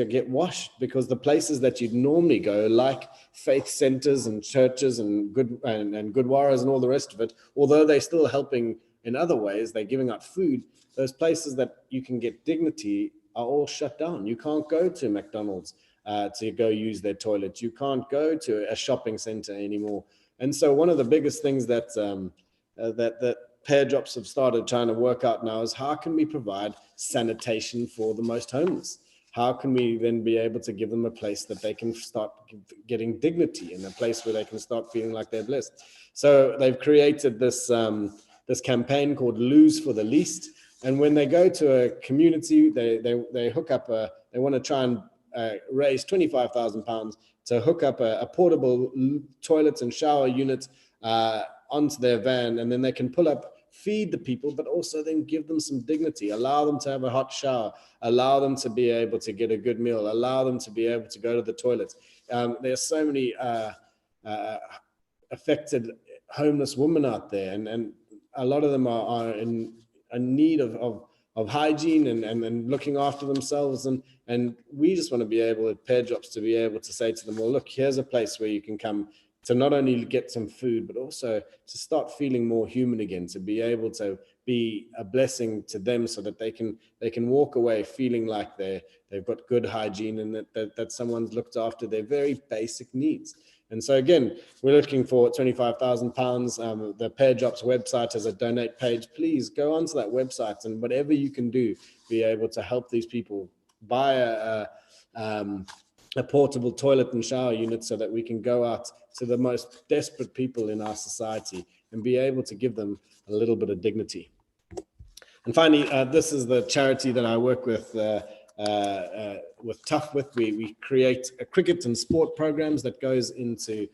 get washed? Because the places that you'd normally go, like faith centers and churches and Gurdwaras and all the rest of it, although they're still helping in other ways, they're giving out food, those places that you can get dignity are all shut down. You can't go to McDonald's to go use their toilet. You can't go to a shopping center anymore. And so one of the biggest things that Pear Drops have started trying to work out now is how can we provide sanitation for the most homeless? How can we then be able to give them a place that they can start getting dignity, and a place where they can start feeling like they're blessed? So they've created this campaign called Lose for the Least. And when they go to a community, they hook up they want to try and raise £25,000 to hook up a portable toilet and shower unit onto their van, and then they can pull up, feed the people, but also then give them some dignity, allow them to have a hot shower, allow them to be able to get a good meal, allow them to be able to go to the toilet. There's so many affected homeless women out there, and a lot of them are in need of hygiene and looking after themselves, and we just want to be able at Pear Drops to be able to say to them, well, look, here's a place where you can come to not only get some food, but also to start feeling more human again, to be able to be a blessing to them, so that they can walk away feeling like they've got good hygiene, and that someone's looked after their very basic needs. And so again, we're looking for £25,000. The Pear Drops website has a donate page. Please go onto that website, and whatever you can do, be able to help these people buy a portable toilet and shower unit, so that we can go out to the most desperate people in our society and be able to give them a little bit of dignity. And finally, this is the charity that I work with Tough with. We create cricket and sport programs that goes into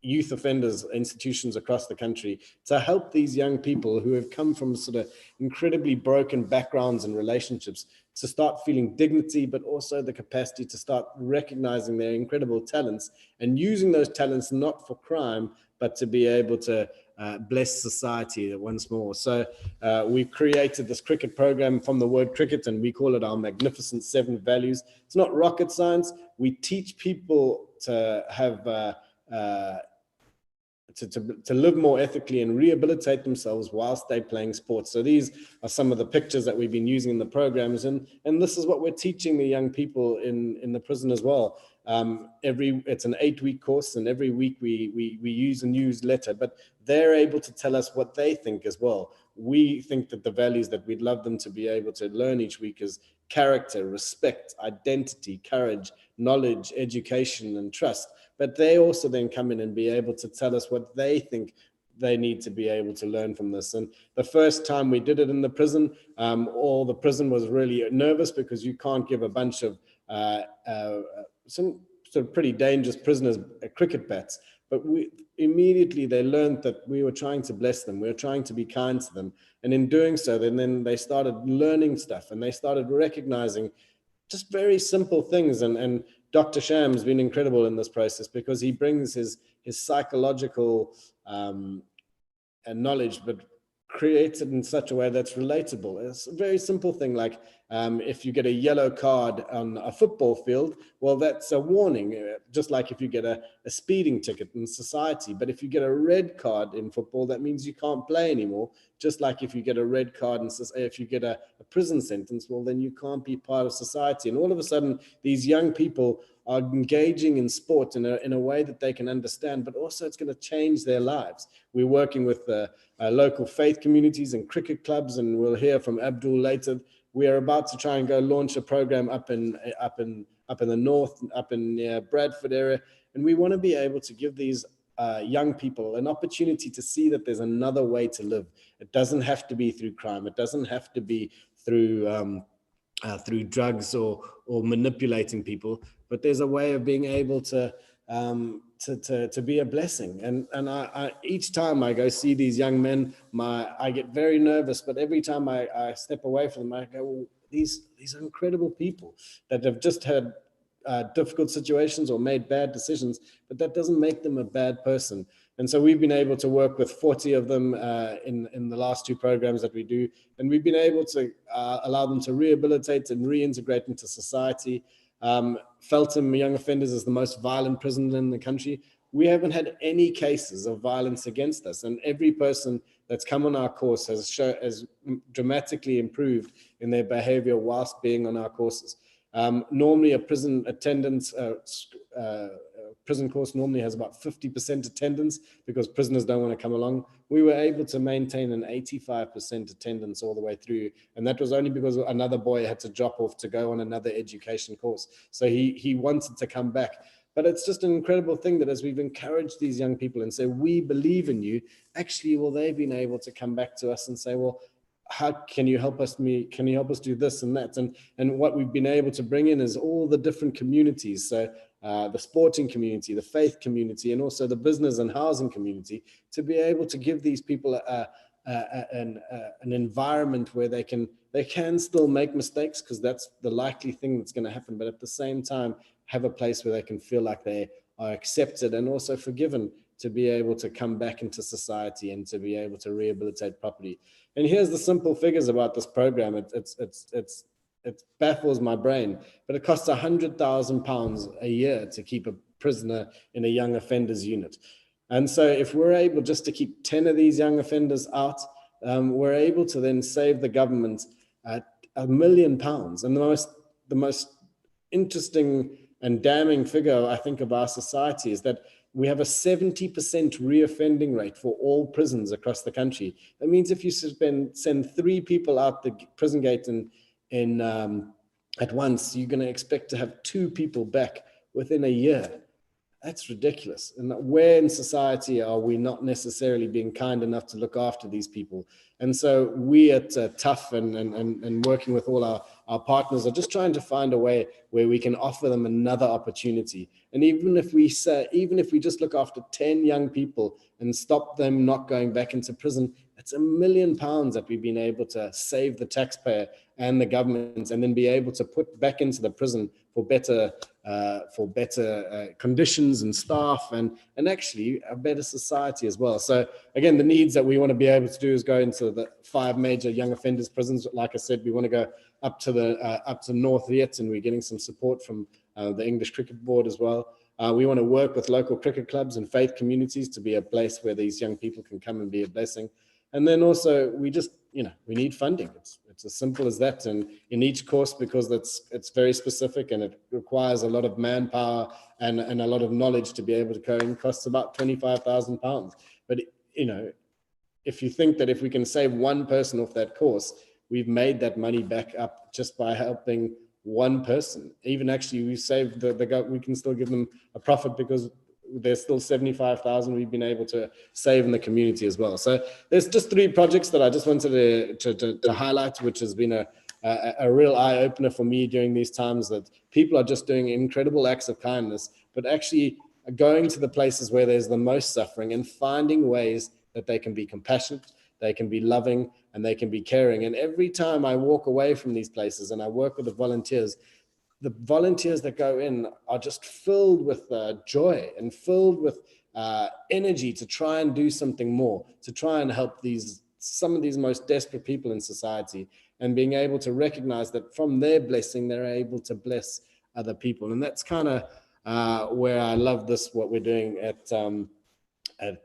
youth offenders institutions across the country to help these young people who have come from sort of incredibly broken backgrounds and relationships to start feeling dignity, but also the capacity to start recognizing their incredible talents and using those talents not for crime, but to be able to bless society once more. So we've created this cricket program from the word cricket, and we call it our Magnificent 7 Values. It's not rocket science. We teach people to have to live more ethically and rehabilitate themselves whilst they're playing sports. So these are some of the pictures that we've been using in the programs, and this is what we're teaching the young people in the prison as well. It's an 8-week course, and every week we use a newsletter, but they're able to tell us what they think as well. We think that the values that we'd love them to be able to learn each week is character, respect, identity, courage, knowledge, education, and trust. But they also then come in and be able to tell us what they think they need to be able to learn from this. And the first time we did it in the prison, all the prison was really nervous, because you can't give a bunch of some sort of pretty dangerous prisoners cricket bats. But immediately they learned that we were trying to bless them. We were trying to be kind to them. And in doing so, then they started learning stuff, and they started recognizing just very simple things. And Dr. Sham's been incredible in this process, because he brings his psychological knowledge, but creates it in such a way that's relatable. It's a very simple thing, like if you get a yellow card on a football field, well, that's a warning, just like if you get a speeding ticket in society. But if you get a red card in football, that means you can't play anymore. Just like if you get a red card and if you get a prison sentence, well, then you can't be part of society. And all of a sudden, these young people are engaging in sport in a way that they can understand, but also it's going to change their lives. We're working with local faith communities and cricket clubs, and we'll hear from Abdul later. We are about to try and go launch a program up in the north, up in near Bradford area, and we want to be able to give these young people an opportunity to see that there's another way to live. It doesn't have to be through crime. It doesn't have to be through drugs or manipulating people, but there's a way of being able to be a blessing. And I each time I go see these young men, I get very nervous, but every time I step away from them, I go, well, these are incredible people that have just had difficult situations or made bad decisions, but that doesn't make them a bad person. And so we've been able to work with 40 of them in the last 2 programs that we do, and we've been able to allow them to rehabilitate and reintegrate into society. Feltham Young Offenders is the most violent prison in the country. We haven't had any cases of violence against us, and every person that's come on our course has dramatically improved in their behavior whilst being on our courses. Normally a prison attendance prison course normally has about 50% attendance because prisoners don't want to come along. We were able to maintain an 85% attendance all the way through, and that was only because another boy had to drop off to go on another education course. So he wanted to come back. But it's just an incredible thing that as we've encouraged these young people and say, we believe in you, actually, well, they've been able to come back to us and say, well, how can you help us? Can you help us do this and that? And what we've been able to bring in is all the different communities. So the sporting community, the faith community, and also the business and housing community, to be able to give these people an environment where they can still make mistakes, because that's the likely thing that's going to happen, but at the same time have a place where they can feel like they are accepted and also forgiven, to be able to come back into society and to be able to rehabilitate properly. And here's the simple figures about this program. It baffles my brain, but it costs £100,000 a year to keep a prisoner in a young offenders unit. And so if we're able just to keep 10 of these young offenders out, we're able to then save the government £1 million. And the most interesting and damning figure, I think, of our society is that we have a 70% reoffending rate for all prisons across the country. That means if you send 3 people out the prison gate at once, you're going to expect to have 2 people back within a year. That's ridiculous. And where in society are we not necessarily being kind enough to look after these people? And so we at Tough and working with all our partners are just trying to find a way where we can offer them another opportunity. And even if we just look after 10 young people and stop them not going back into prison, it's £1 million that we've been able to save the taxpayer and the government, and then be able to put back into the prison for better conditions and staff, and actually a better society as well. So again, the needs that we want to be able to do is go into the 5 major young offenders prisons. Like I said, we want to go up to North yet, and we're getting some support from the English Cricket Board as well. We want to work with local cricket clubs and faith communities to be a place where these young people can come and be a blessing. And then also we need funding. It's as simple as that. And in each course, because it's very specific and it requires a lot of manpower and a lot of knowledge to be able to go in, costs about £25,000. But if you think that if we can save one person off that course, we've made that money back up just by helping one person. Even actually, we saved we can still give them a profit, because there's still 75,000 we've been able to save in the community as well. So there's just 3 projects that I just wanted to highlight, which has been a real eye-opener for me during these times, that people are just doing incredible acts of kindness, but actually going to the places where there's the most suffering and finding ways that they can be compassionate, they can be loving, and they can be caring. And every time I walk away from these places and I work with the volunteers that go in are just filled with joy and filled with energy to try and do something more, to try and help some of these most desperate people in society, and being able to recognize that from their blessing, they're able to bless other people. And that's kind of where I love what we're doing at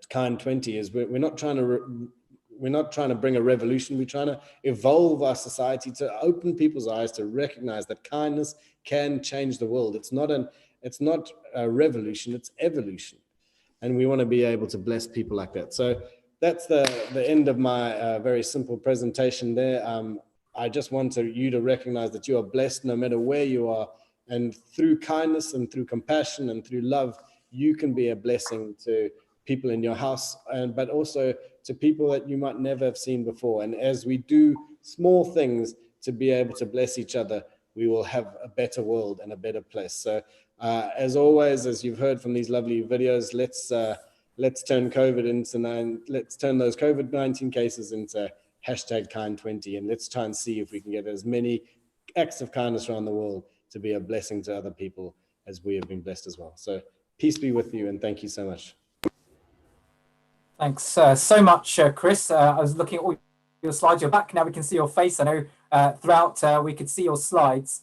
Kind 20, is we're not trying to bring a revolution. We're trying to evolve our society to open people's eyes to recognize that kindness can change the world. It's not a revolution, it's evolution. And we want to be able to bless people like that. So that's the end of my very simple presentation there. I just want you to recognize that you are blessed no matter where you are. And through kindness and through compassion and through love, you can be a blessing to people in your house, but also to people that you might never have seen before. And as we do small things to be able to bless each other, we will have a better world and a better place. So as always, as you've heard from these lovely videos, let's turn let's turn those COVID-19 cases into #Kind20, and let's try and see if we can get as many acts of kindness around the world to be a blessing to other people as we have been blessed as well. So peace be with you, and thank you so much. Thanks so much, Chris. I was looking at all your slides. You're back now. We can see your face. I know throughout we could see your slides,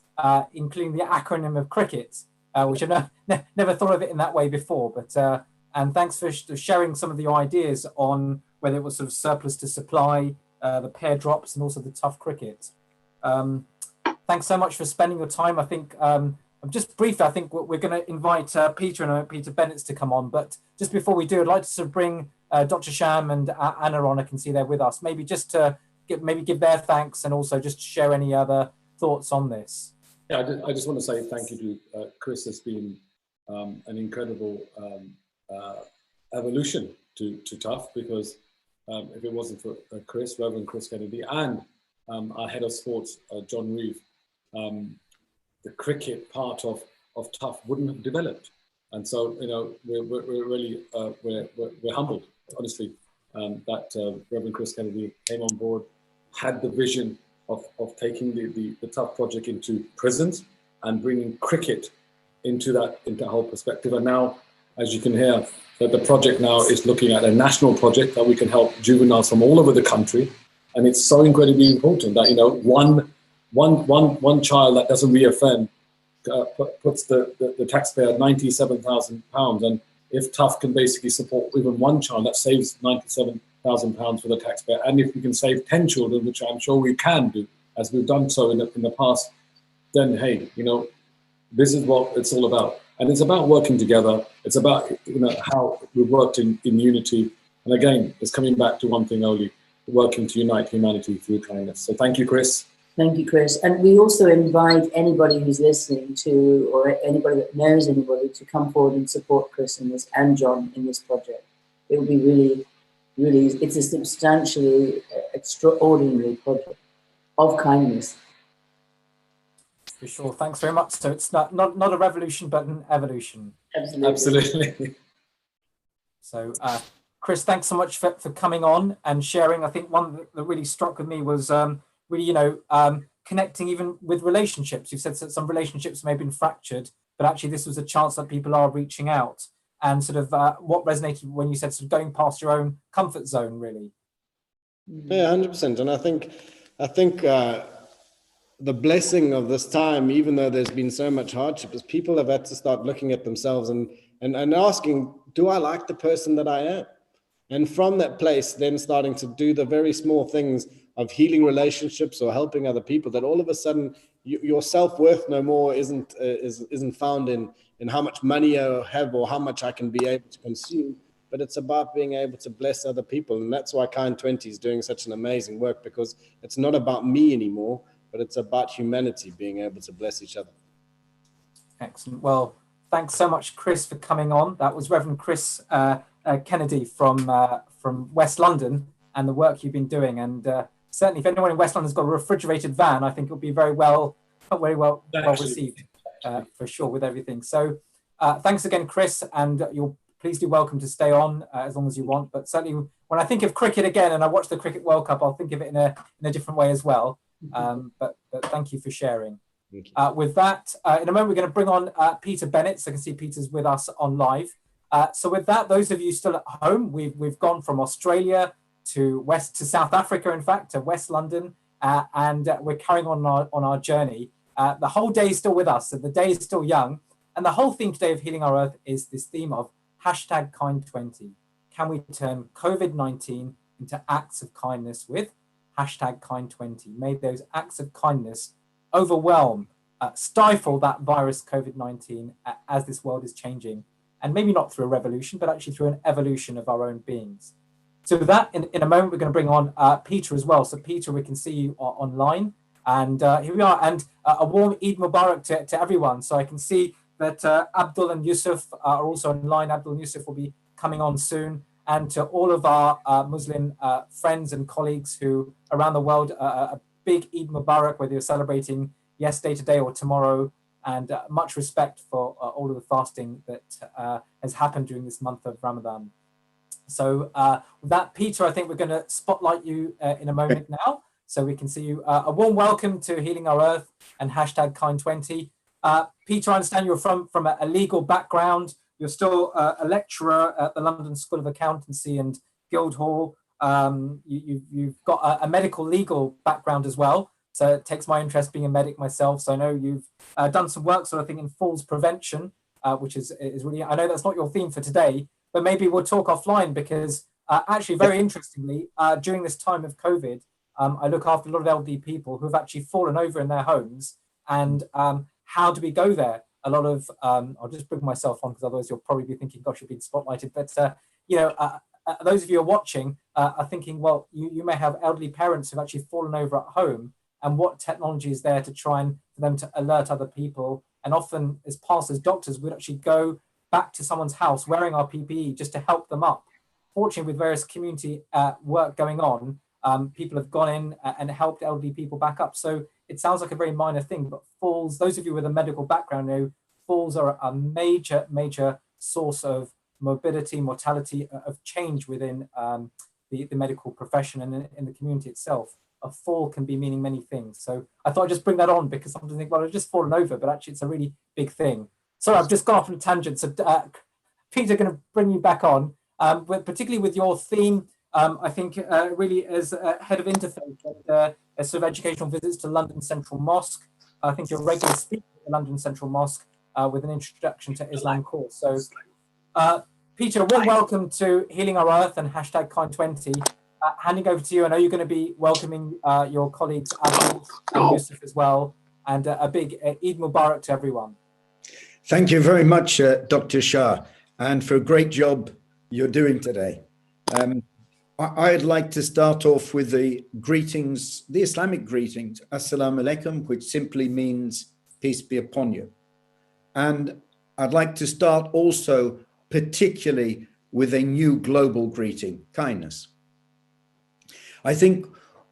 including the acronym of cricket, which I've never thought of it in that way before. But and thanks for sharing some of your ideas on whether it was sort of surplus to supply, the pair drops, and also the tough cricket. Thanks so much for spending your time. I think just briefly, I think we're going to invite Peter and Peter Bennett to come on. But just before we do, I'd like to sort of bring Dr. Sham and Anna on. I can see they're with us. Maybe just to give their thanks and also just share any other thoughts on this. Yeah, I just want to say thank you to Chris. It's been an incredible evolution to Tough, because if it wasn't for Reverend Chris Kennedy, and our head of sports, John Reeve, the cricket part of Tough wouldn't have developed. And so, we're really we're humbled, honestly, that Reverend Chris Kennedy came on board, had the vision of taking the tough project into prisons and bringing cricket into that whole perspective. And now, as you can hear, that the project now is looking at a national project that we can help juveniles from all over the country. And it's so incredibly important that, you know, one child that doesn't reoffend puts the taxpayer £97,000. And if Tough can basically support even one child, that saves £97,000 for the taxpayer. And if we can save 10 children, which I'm sure we can do, as we've done so in the past, then hey, you know, this is what it's all about. And it's about working together. It's about, you know, how we've worked in unity. And again, it's coming back to one thing only, working to unite humanity through kindness. So thank you, Chris. Thank you, Chris. And we also invite anybody who's listening to, or anybody that knows anybody, to come forward and support Chris in this and John in this project. It will be really, really, it's a substantially extraordinary project of kindness. For sure. Thanks very much. So it's not a revolution, but an evolution. Absolutely. Absolutely. So, Chris, thanks so much for coming on and sharing. I think one that really struck with me was really, you know, connecting even with relationships. You've said that some relationships may have been fractured, but actually this was a chance that people are reaching out. And sort of what resonated when you said sort of going past your own comfort zone, really. Yeah, 100%. And I think the blessing of this time, even though there's been so much hardship, is people have had to start looking at themselves and asking, do I like the person that I am? And from that place, then starting to do the very small things of healing relationships or helping other people, that all of a sudden your self-worth no more isn't found in how much money I have or how much I can be able to consume, but it's about being able to bless other people. And that's why Kind 20 is doing such an amazing work, because it's not about me anymore, but it's about humanity being able to bless each other. Excellent. Well, thanks so much, Chris, for coming on. That was Reverend Chris Kennedy from West London, and the work you've been doing. And certainly, if anyone in West London's got a refrigerated van, I think it'll be very well received for sure with everything. So thanks again, Chris, and you're please do welcome to stay on as long as you want. But certainly, when I think of cricket again and I watch the Cricket World Cup, I'll think of it in a different way as well. But thank you for sharing. With that, in a moment, we're going to bring on Peter Bennett. So I can see Peter's with us on live. So with that, those of you still at home, we've gone from Australia to South Africa, in fact, to West London, and we're carrying on our journey. The whole day is still with us, so the day is still young. And the whole theme today of Healing Our Earth is this theme of #Kind20. Can we turn COVID-19 into acts of kindness with #Kind20? May those acts of kindness overwhelm, stifle that virus COVID-19 as this world is changing. And maybe not through a revolution, but actually through an evolution of our own beings. So with that, in a moment, we're going to bring on Peter as well. So Peter, we can see you online. And here we are. And a warm Eid Mubarak to everyone. So I can see that Abdul and Yusuf are also online. Abdul and Yusuf will be coming on soon. And to all of our Muslim friends and colleagues who around the world, a big Eid Mubarak, whether you're celebrating yesterday, today, or tomorrow. And much respect for all of the fasting that has happened during this month of Ramadan. So with that, Peter, I think we're going to spotlight you in a moment now, so we can see you. A warm welcome to Healing Our Earth and #Kind20. Peter, I understand you're from a legal background. You're still a lecturer at the London School of Accountancy and Guildhall. You've got a medical legal background as well. So it takes my interest being a medic myself. So I know you've done some work sort of thing in falls prevention, which is really, I know that's not your theme for today, but maybe we'll talk offline because actually very interestingly, during this time of COVID, I look after a lot of elderly people who have actually fallen over in their homes. And how do we go there? A lot of, I'll just bring myself on because otherwise you'll probably be thinking, gosh, you've been spotlighted. But, those of you who are watching are thinking, well, you may have elderly parents who've actually fallen over at home. And what technology is there to try and for them to alert other people? And often as pastors, doctors would actually go back to someone's house wearing our PPE just to help them up. Fortunately, with various community work going on, people have gone in and helped elderly people back up. So it sounds like a very minor thing, but falls, those of you with a medical background know falls are a major source of morbidity, mortality, of change within the medical profession and in the community itself, a fall can be meaning many things. So I thought I'd just bring that on, because sometimes I think, well, I've just fallen over, but actually it's a really big thing. Sorry, I've just gone off on a tangent. So Peter, going to bring you back on, but particularly with your theme, I think really as head of Interfaith and as sort of educational visits to London Central Mosque, I think you're a regular speaker at the London Central Mosque with an introduction to Islam course. So Peter, a warm welcome to Healing Our Earth and hashtag Kind20. Handing over to you. I know you're going to be welcoming your colleagues Abdi and Yusuf as well, and a big Eid Mubarak to everyone. Thank you very much, Dr. Shah, and for a great job you're doing today. I'd like to start off with the greetings, the Islamic greetings, Assalamu alaikum, which simply means peace be upon you. And I'd like to start also particularly with a new global greeting, kindness. I think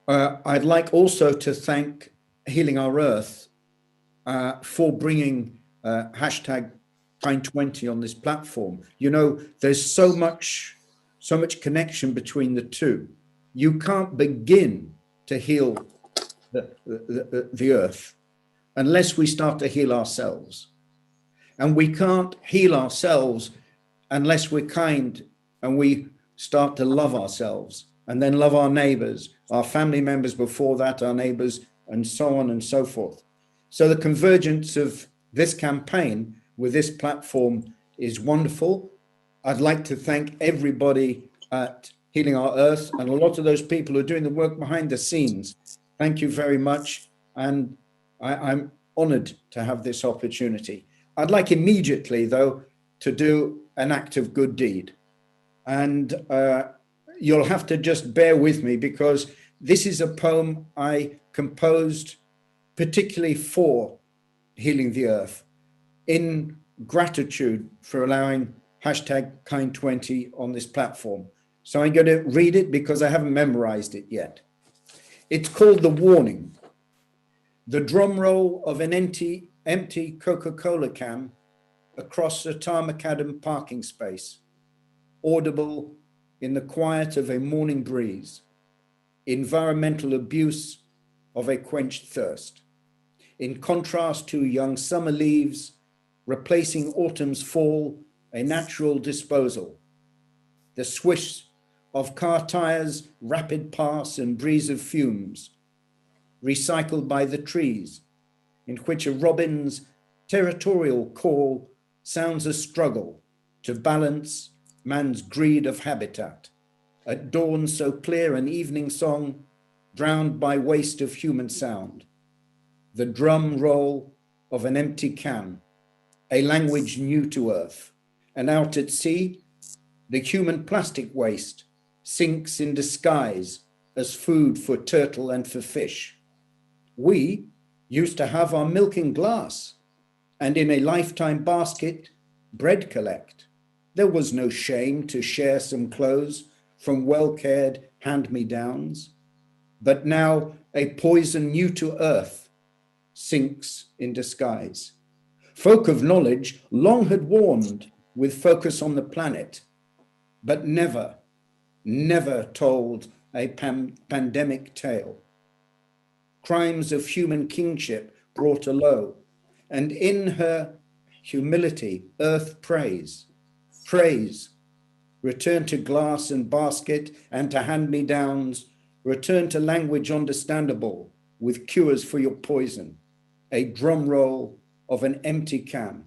I'd like also to thank Healing Our Earth for bringing hashtag Kind20 on this platform. You know, there's so much connection between the two. You can't begin to heal the earth unless we start to heal ourselves. And we can't heal ourselves unless we're kind and we start to love ourselves, and then love our neighbors, our family members before that, our neighbors, and so on and so forth. So the convergence of this campaign with this platform is wonderful. I'd like to thank everybody at Healing Our Earth and a lot of those people who are doing the work behind the scenes. Thank you very much. And I'm honored to have this opportunity. I'd like immediately, though, to do an act of good deed. And you'll have to just bear with me, because this is a poem I composed particularly for Healing the Earth in gratitude for allowing hashtag Kind20 on this platform. So I'm going to read it because I haven't memorized it yet. It's called The Warning. The drum roll of an empty Coca-Cola can across a Tarmacadam parking space, audible in the quiet of a morning breeze, environmental abuse of a quenched thirst. In contrast to young summer leaves, replacing autumn's fall, a natural disposal. The swish of car tires, rapid pass and breeze of fumes, recycled by the trees, in which a robin's territorial call sounds a struggle to balance man's greed of habitat. At dawn so clear an evening song, drowned by waste of human sound. The drum roll of an empty can, a language new to earth. And out at sea, the human plastic waste sinks in disguise as food for turtle and for fish. We used to have our milk in glass, and in a lifetime basket, bread collect. There was no shame to share some clothes from well-cared hand-me-downs. But now a poison new to earth sinks in disguise. Folk of knowledge long had warned with focus on the planet, but never told a pandemic tale. Crimes of human kingship brought a low, and in her humility, earth praise, return to glass and basket and to hand-me-downs, return to language understandable with cures for your poison. A drum roll of an empty can,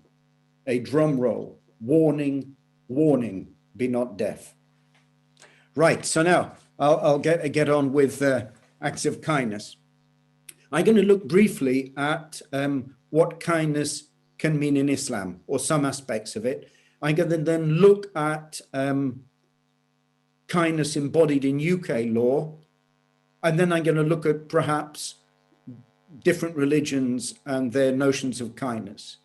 a drum roll, warning, warning, be not deaf. Right, so now I'll get on with acts of kindness. I'm going to look briefly at what kindness can mean in Islam, or some aspects of it. I'm going to then look at kindness embodied in UK law, and then I'm going to look at perhaps different religions and their notions of kindness.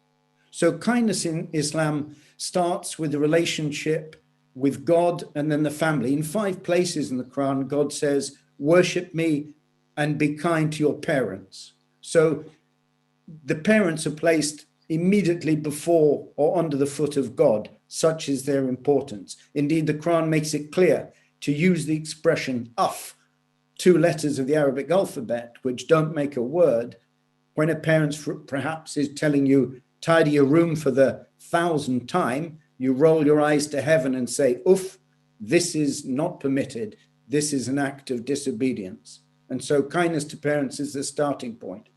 So kindness in Islam starts with the relationship with God and then the family. In 5 places in the Quran, God says, worship me and be kind to your parents. So the parents are placed immediately before or under the foot of God. Such is their importance. Indeed, the Quran makes it clear to use the expression "uff," 2 letters of the Arabic alphabet, which don't make a word, when a parent perhaps is telling you, tidy your room for the 1,000th time, you roll your eyes to heaven and say, "Uff, this is not permitted. This is an act of disobedience." And so kindness to parents is the starting point.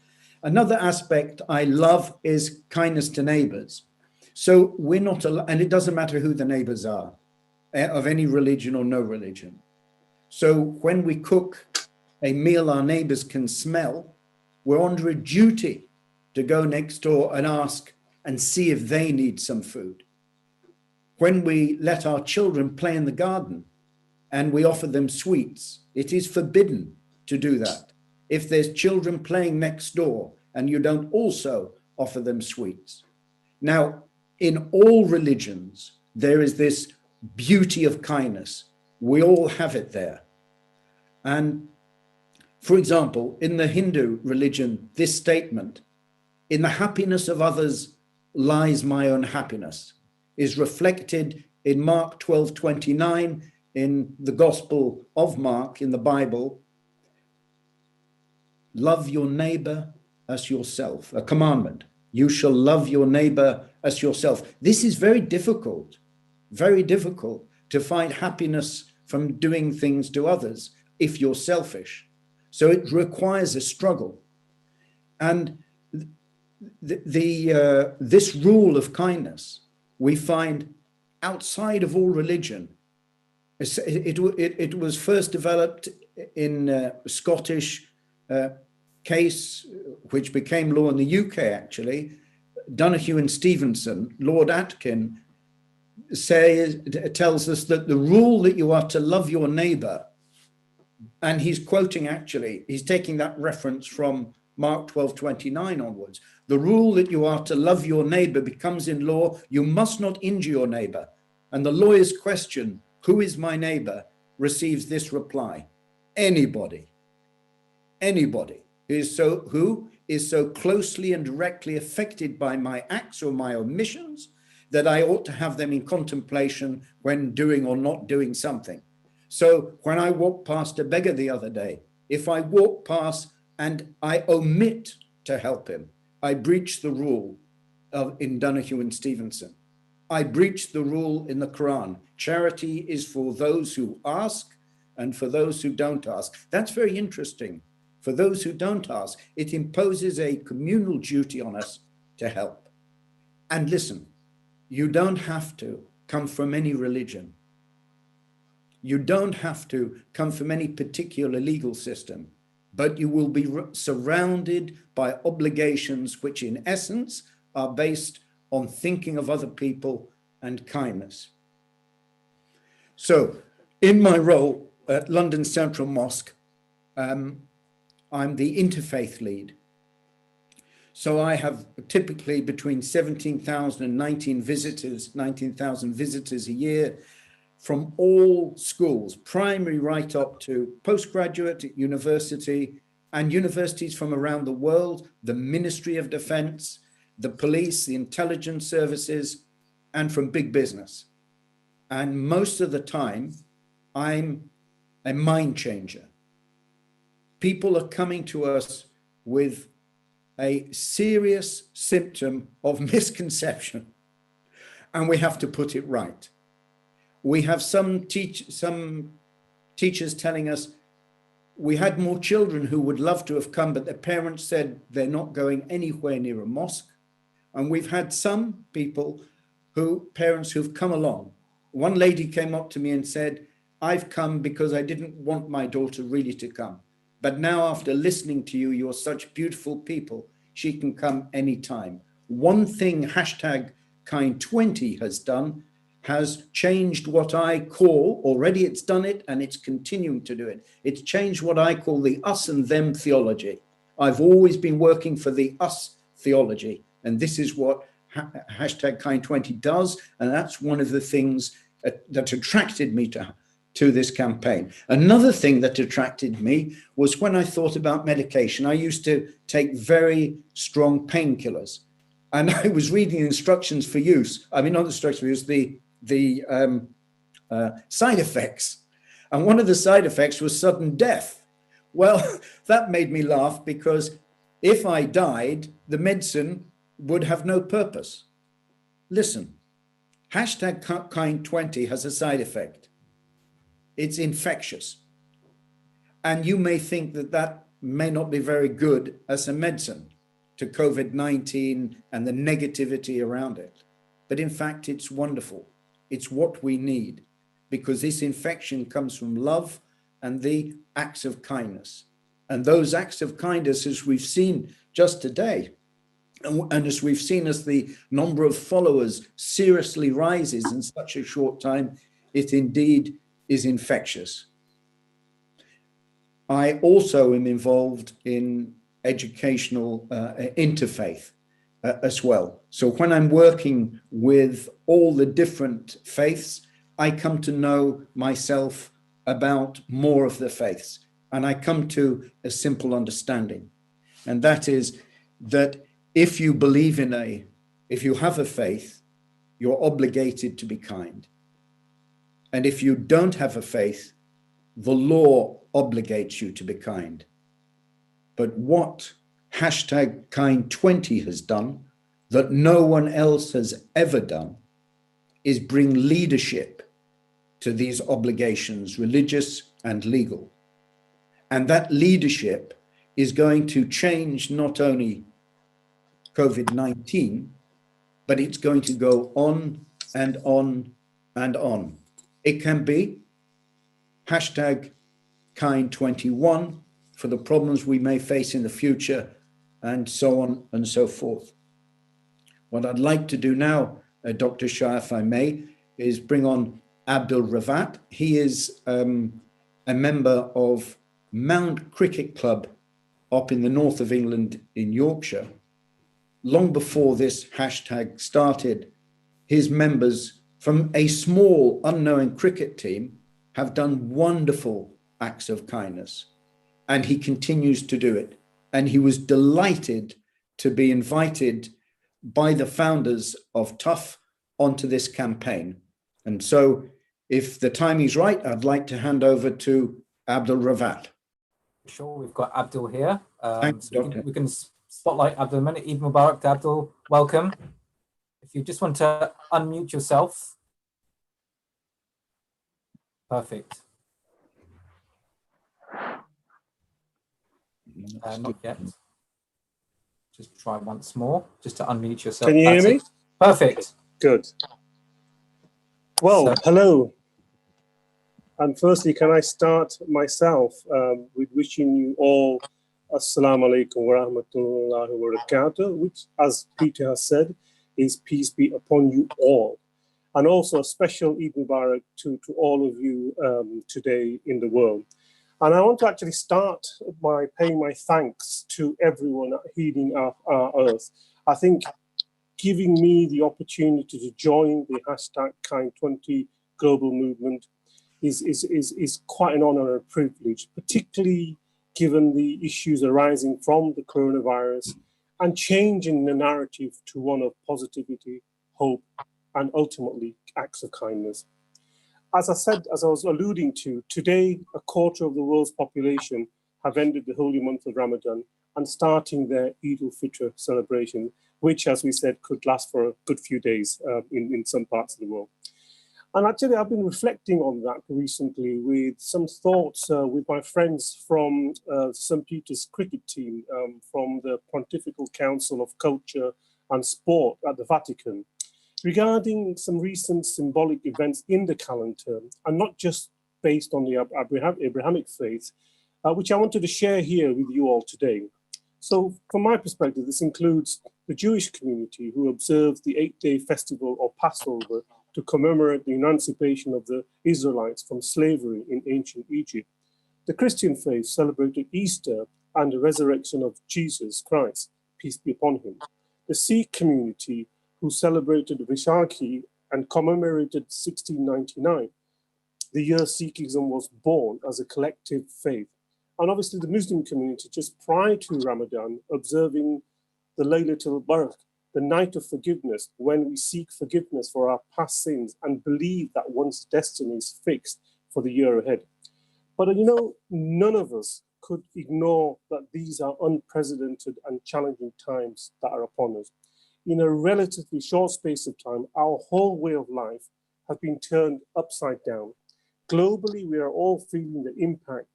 Another aspect I love is kindness to neighbors. So we're not, and it doesn't matter who the neighbors are, of any religion or no religion. So when we cook a meal our neighbors can smell, we're under a duty to go next door and ask and see if they need some food. When we let our children play in the garden and we offer them sweets, it is forbidden to do that. If there's children playing next door and you don't also offer them sweets. Now, in all religions, there is this beauty of kindness. We all have it there. And for example, in the Hindu religion, this statement, "In the happiness of others lies my own happiness," is reflected in Mark 12:29 in the Gospel of Mark in the Bible. Love your neighbor as yourself, a commandment. You shall love your neighbor as yourself. This is very difficult to find happiness from doing things to others if you're selfish. So it requires a struggle. And this rule of kindness we find outside of all religion. It was first developed in a Scottish case, which became law in the UK actually. Donoghue and Stevenson, Lord Atkin, tells us that the rule that you are to love your neighbor, and he's quoting actually, he's taking that reference from Mark 12:29 onwards. The rule that you are to love your neighbor becomes in law, you must not injure your neighbor. And the lawyer's question, who is my neighbor, receives this reply: anybody. Anybody who is so closely and directly affected by my acts or my omissions that I ought to have them in contemplation when doing or not doing something. So when I walked past a beggar the other day, if I walk past and I omit to help him, I breach the rule in Donoghue and Stevenson. I breach the rule in the Quran. Charity is for those who ask and for those who don't ask. That's very interesting. For those who don't ask, it imposes a communal duty on us to help. And listen, you don't have to come from any religion. You don't have to come from any particular legal system, but you will be surrounded by obligations which in essence are based on thinking of other people and kindness. So in my role at London Central Mosque, I'm the Interfaith lead. So I have typically between 17,000 and 19,000 visitors a year from all schools, primary right up to postgraduate, university, and universities from around the world, the Ministry of Defense, the police, the intelligence services, and from big business. And most of the time, I'm a mind changer. People are coming to us with a serious symptom of misconception, and we have to put it right. We have some teachers telling us we had more children who would love to have come, but their parents said they're not going anywhere near a mosque. And we've had some parents who've come along. One lady came up to me and said, I've come because I didn't want my daughter really to come. But now after listening to you, you're such beautiful people, she can come anytime. One thing #Kind20 has done has changed what I call, already it's done it and it's continuing to do it. It's changed what I call the us and them theology. I've always been working for the us theology, and this is what #Kind20 does, and that's one of the things that attracted me to this campaign. Another thing that attracted me was when I thought about medication. I used to take very strong painkillers, and I was reading instructions for use. I mean, not instructions for use, the side effects. And one of the side effects was sudden death. Well, that made me laugh, because if I died, the medicine would have no purpose. Listen, hashtag kind20 has a side effect. It's infectious. And you may think that that may not be very good as a medicine to COVID-19 and the negativity around it. But in fact, it's wonderful. It's what we need, because this infection comes from love and the acts of kindness. And those acts of kindness, as we've seen just today, and as we've seen as the number of followers seriously rises in such a short time, it indeed is infectious. I also am involved in educational interfaith as well. So when I'm working with all the different faiths, I come to know myself about more of the faiths, and I come to a simple understanding. And that is that if you believe if you have a faith, you're obligated to be kind. And if you don't have a faith, the law obligates you to be kind. But what hashtag kind20 has done that no one else has ever done is bring leadership to these obligations, religious and legal. And that leadership is going to change not only COVID-19, but it's going to go on and on and on. It can be hashtag kind21 for the problems we may face in the future, and so on and so forth. What I'd like to do now, Dr. Shah, if I may, is bring on Abdul Ravat. He is a member of Mount Cricket Club up in the north of England in Yorkshire. Long before this hashtag started, his members from a small unknown cricket team have done wonderful acts of kindness, and he continues to do it. And he was delighted to be invited by the founders of Tough onto this campaign. And so if the time is right, I'd like to hand over to Abdul Ravat. Sure, we've got Abdul here. Thanks, So Doctor. we can spotlight Abdul a minute. Eid Mubarak to Abdul, welcome. If you just want to unmute yourself. Perfect. Not yet. Just try once more, just to unmute yourself. Can you hear me? Perfect. Good. Well, hello. And firstly, can I start myself with wishing you all Assalamu alaikum wa rahmatullahi wa barakatuh, which, as Peter has said, is peace be upon you all. And also a special Eid Mubarak to all of you today in the world. And I want to actually start by paying my thanks to everyone heeding our earth. I think giving me the opportunity to join the hashtag Kind20 global movement is quite an honor and a privilege, particularly given the issues arising from the coronavirus and changing the narrative to one of positivity, hope, and ultimately acts of kindness. As I said, as I was alluding to, today, a quarter of the world's population have ended the holy month of Ramadan and starting their Eid al-Fitr celebration, which, as we said, could last for a good few days in some parts of the world. And actually, I've been reflecting on that recently with some thoughts with my friends from St. Peter's cricket team, from the Pontifical Council of Culture and Sport at the Vatican, regarding some recent symbolic events in the calendar, and not just based on the Abrahamic faith, which I wanted to share here with you all today. So from my perspective, this includes the Jewish community who observe the 8-day festival of Passover to commemorate the emancipation of the Israelites from slavery in ancient Egypt. The Christian faith celebrated Easter and the resurrection of Jesus Christ, peace be upon him. The Sikh community who celebrated Vaishakhi and commemorated 1699, the year Sikhism was born as a collective faith. And obviously the Muslim community just prior to Ramadan, observing the Laylatul Barak, the night of forgiveness, when we seek forgiveness for our past sins and believe that one's destiny is fixed for the year ahead. But you know, none of us could ignore that these are unprecedented and challenging times that are upon us. In a relatively short space of time, our whole way of life has been turned upside down. Globally, we are all feeling the impact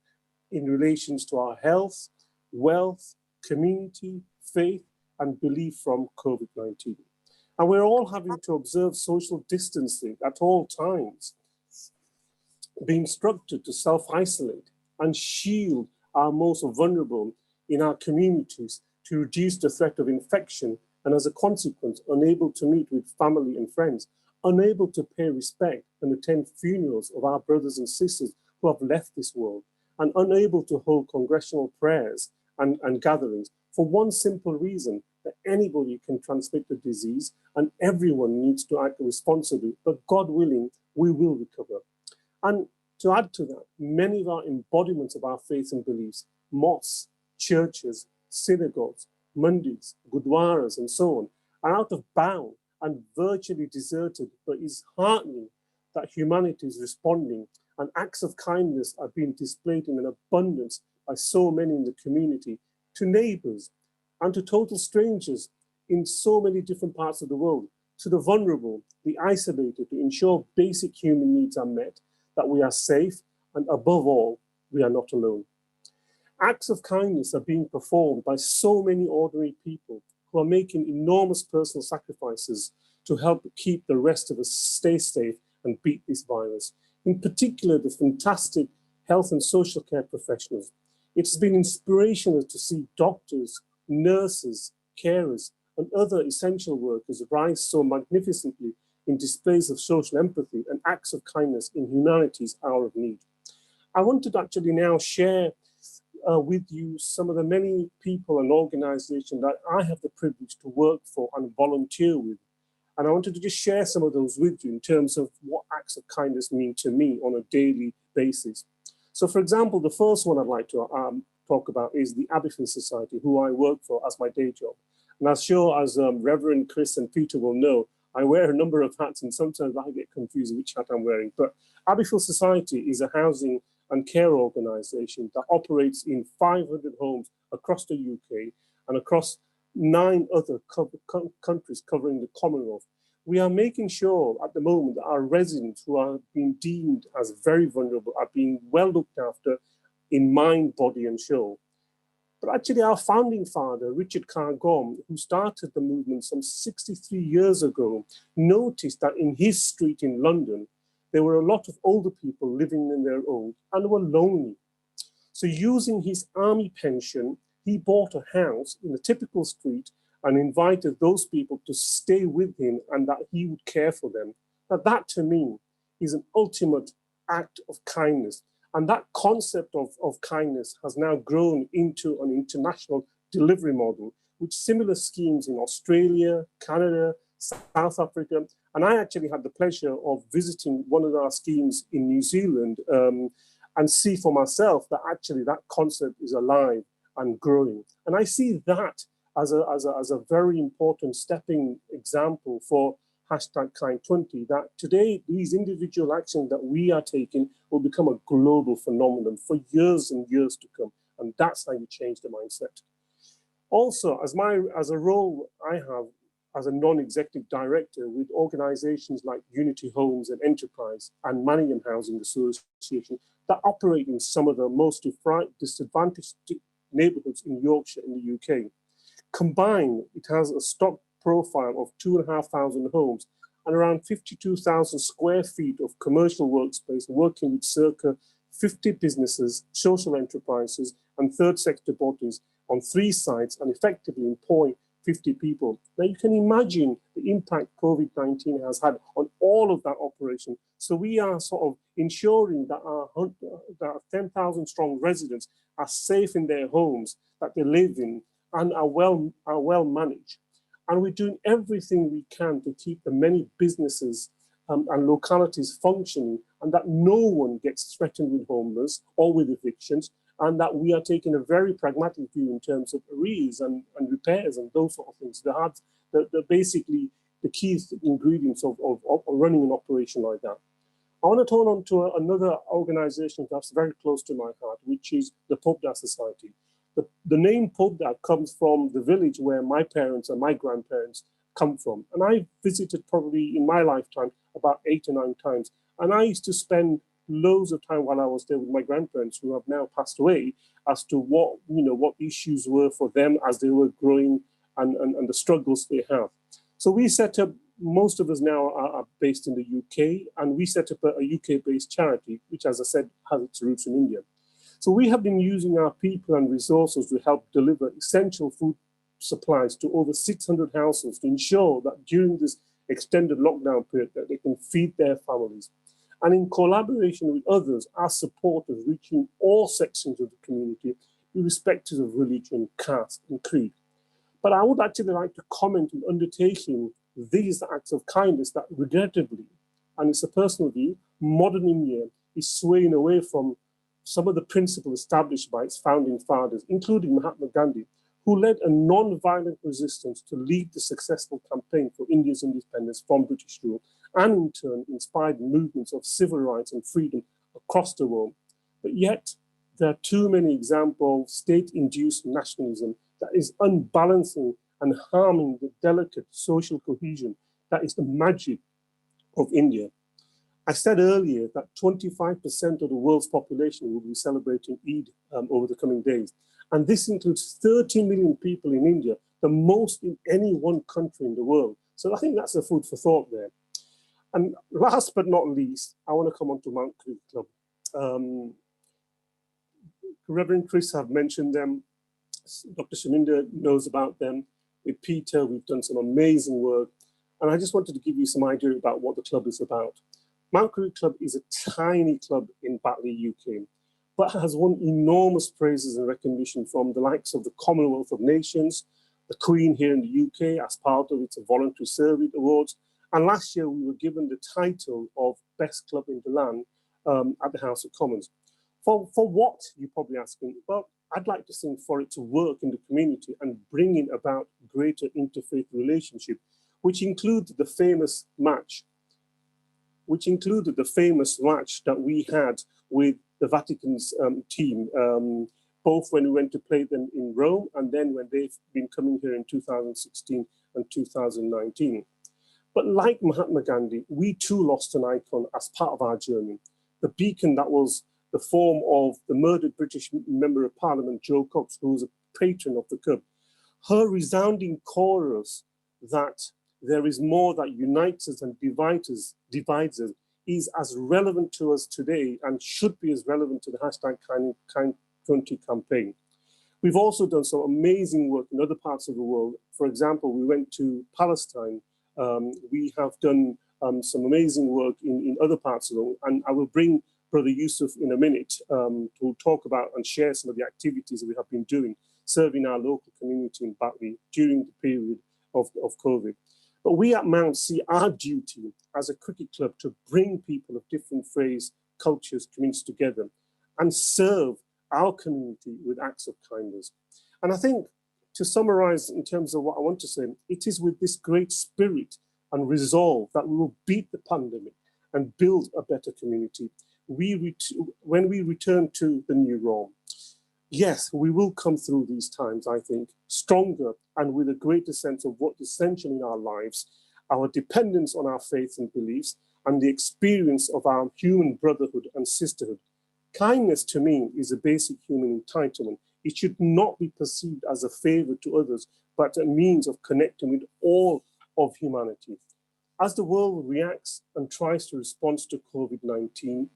in relations to our health, wealth, community, faith, and belief from COVID-19. And we're all having to observe social distancing at all times, being structured to self-isolate and shield our most vulnerable in our communities to reduce the threat of infection, and as a consequence, unable to meet with family and friends, unable to pay respect and attend funerals of our brothers and sisters who have left this world, and unable to hold congressional prayers and gatherings for one simple reason, that anybody can transmit the disease and everyone needs to act responsibly, but God willing, we will recover. And to add to that, many of our embodiments of our faith and beliefs, mosques, churches, synagogues, mandis, gurdwaras, and so on, are out of bounds and virtually deserted, but it's heartening that humanity is responding and acts of kindness are being displayed in an abundance by so many in the community, to neighbors and to total strangers in so many different parts of the world, to the vulnerable, the isolated, to ensure basic human needs are met, that we are safe, and above all, we are not alone. Acts of kindness are being performed by so many ordinary people who are making enormous personal sacrifices to help keep the rest of us stay safe and beat this virus. In particular, the fantastic health and social care professionals. It's been inspirational to see doctors, nurses, carers, and other essential workers rise so magnificently in displays of social empathy and acts of kindness in humanity's hour of need. I wanted to actually now share with you some of the many people and organizations that I have the privilege to work for and volunteer with. And I wanted to just share some of those with you in terms of what acts of kindness mean to me on a daily basis. So for example, the first one I'd like to talk about is the Abbeyfield Society, who I work for as my day job. And as sure as Reverend Chris and Peter will know, I wear a number of hats and sometimes I get confused which hat I'm wearing. But Abbeyfield Society is a housing and care organisation that operates in 500 homes across the UK and across 9 other countries covering the Commonwealth. We are making sure at the moment that our residents who are being deemed as very vulnerable are being well looked after in mind, body and soul. But actually our founding father, Richard Cargom, who started the movement some 63 years ago, noticed that in his street in London, there were a lot of older people living in their own and were lonely. So using his army pension, he bought a house in a typical street and invited those people to stay with him and that he would care for them. Now that to me is an ultimate act of kindness. And that concept of kindness has now grown into an international delivery model with similar schemes in Australia, Canada, South Africa. And I actually had the pleasure of visiting one of our schemes in New Zealand and see for myself that actually that concept is alive and growing. And I see that as a very important stepping example for #Kind20, that today these individual actions that we are taking will become a global phenomenon for years and years to come. And that's how you change the mindset. Also, as a role I have as a non-executive director with organizations like Unity Homes and Enterprise and Manningham Housing Association that operate in some of the most disadvantaged neighborhoods in Yorkshire in the UK. Combined, it has a stock profile of 2,500 homes and around 52,000 square feet of commercial workspace, working with circa 50 businesses, social enterprises, and third sector bodies on 3 sites and effectively employing 50 people. Now you can imagine the impact COVID-19 has had on all of that operation. So we are sort of ensuring that our 10,000 strong residents are safe in their homes that they live in and are well managed. And we're doing everything we can to keep the many businesses and localities functioning, and that no one gets threatened with homeless or with evictions, and that we are taking a very pragmatic view in terms of arrears and repairs and those sort of things. Basically the key ingredients of running an operation like that. I want to turn on to another organization that's very close to my heart, which is the Pobda Society. The name Pobda comes from the village where my parents and my grandparents come from. And I visited probably in my lifetime about 8 or 9 times. And I used to spend loads of time while I was there with my grandparents, who have now passed away, as to what, what issues were for them as they were growing and the struggles they have. So we set up, most of us now are based in the UK, and we set up a UK-based charity, which, as I said, has its roots in India. So we have been using our people and resources to help deliver essential food supplies to over 600 households to ensure that during this extended lockdown period that they can feed their families. And in collaboration with others, our support is reaching all sections of the community, irrespective of religion, caste, and creed. But I would actually like to comment on undertaking these acts of kindness that regrettably, and it's a personal view, modern India is swaying away from some of the principles established by its founding fathers, including Mahatma Gandhi, who led a non-violent resistance to lead the successful campaign for India's independence from British rule, and in turn inspired movements of civil rights and freedom across the world. But yet, there are too many examples of state-induced nationalism that is unbalancing and harming the delicate social cohesion that is the magic of India. I said earlier that 25% of the world's population will be celebrating Eid over the coming days. And this includes 30 million people in India, the most in any one country in the world. So I think that's a food for thought there. And last but not least, I want to come on to Mount Creek Club. Reverend Chris have mentioned them. Dr. Shamender knows about them. With Peter, we've done some amazing work. And I just wanted to give you some idea about what the club is about. Mount Creek Club is a tiny club in Batley, UK, but has won enormous praises and recognition from the likes of the Commonwealth of Nations, the Queen here in the UK as part of its Voluntary Service Awards. And last year we were given the title of Best Club in the Land at the House of Commons. For what, you're probably asking? Well, I'd like to think for it to work in the community and bringing about greater interfaith relationship, which included the famous match that we had with the Vatican's team, both when we went to play them in Rome and then when they've been coming here in 2016 and 2019. But like Mahatma Gandhi, we too lost an icon as part of our journey. The beacon that was the form of the murdered British Member of Parliament, Jo Cox, who was a patron of the club. Her resounding chorus that there is more that unites us and divides us is as relevant to us today and should be as relevant to the hashtag Kind20 campaign. We've also done some amazing work in other parts of the world. For example, we went to Palestine. We have done some amazing work in other parts of the world, and I will bring Brother Yusuf in a minute to talk about and share some of the activities that we have been doing, serving our local community in Batley during the period of COVID. But we at Mount see our duty as a cricket club to bring people of different faiths, cultures, communities together and serve our community with acts of kindness. And I think to summarize in terms of what I want to say, it is with this great spirit and resolve that we will beat the pandemic and build a better community. When we return to the new Rome, yes, we will come through these times, I think, stronger and with a greater sense of what is essential in our lives, our dependence on our faith and beliefs, and the experience of our human brotherhood and sisterhood. Kindness to me is a basic human entitlement. It should not be perceived as a favor to others, but a means of connecting with all of humanity. As the world reacts and tries to respond to COVID-19,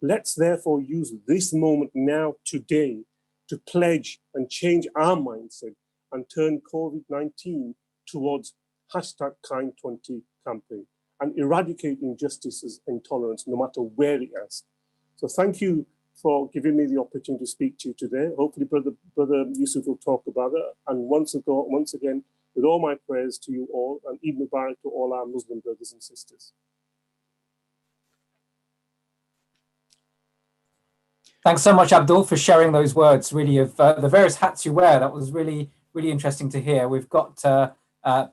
let's therefore use this moment now, today, to pledge and change our mindset and turn COVID-19 towards hashtag Kind20 campaign and eradicate injustices and intolerance no matter where it is. So thank you for giving me the opportunity to speak to you today. Hopefully Brother Yusuf will talk about it. And once again, with all my prayers to you all and Eid Mubarak to all our Muslim brothers and sisters. Thanks so much, Abdul, for sharing those words, really, of the various hats you wear. That was really, really interesting to hear. We've got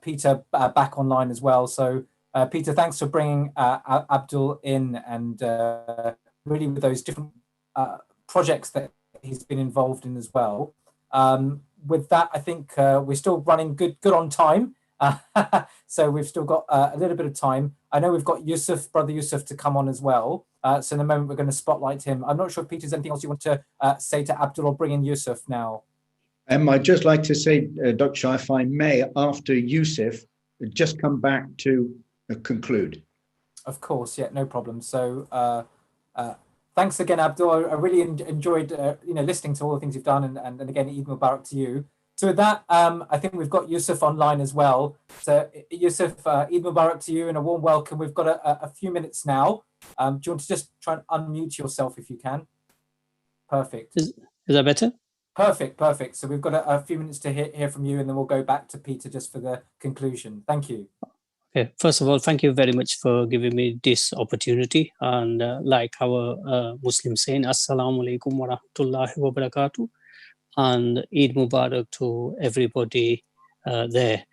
Peter back online as well. So Peter, thanks for bringing Abdul in, and really with those different projects that he's been involved in as well. With that, I think we're still running good on time. So we've still got a little bit of time. I know we've got Brother Yusuf to come on as well. So in a moment, we're going to spotlight him. I'm not sure if Peter, there's anything else you want to say to Abdul, or bring in Yusuf now. I'd just like to say, Dr. Shah, if I may, after Yusuf, just come back to conclude. Of course, yeah, no problem. So thanks again, Abdul. I really enjoyed listening to all the things you've done, and again, Eid Mubarak to you. So with that, I think we've got Yusuf online as well. So Yusuf, Eid Mubarak to you and a warm welcome. We've got a few minutes now. Do you want to just try and unmute yourself if you can? Perfect. Is that better? Perfect. So we've got a few minutes to hear from you, and then we'll go back to Peter just for the conclusion. Thank you. Okay. First of all, thank you very much for giving me this opportunity. And like our Muslim saying, Assalamu alaikum wa rahmatullahi wa barakatuh. And Eid Mubarak to everybody there.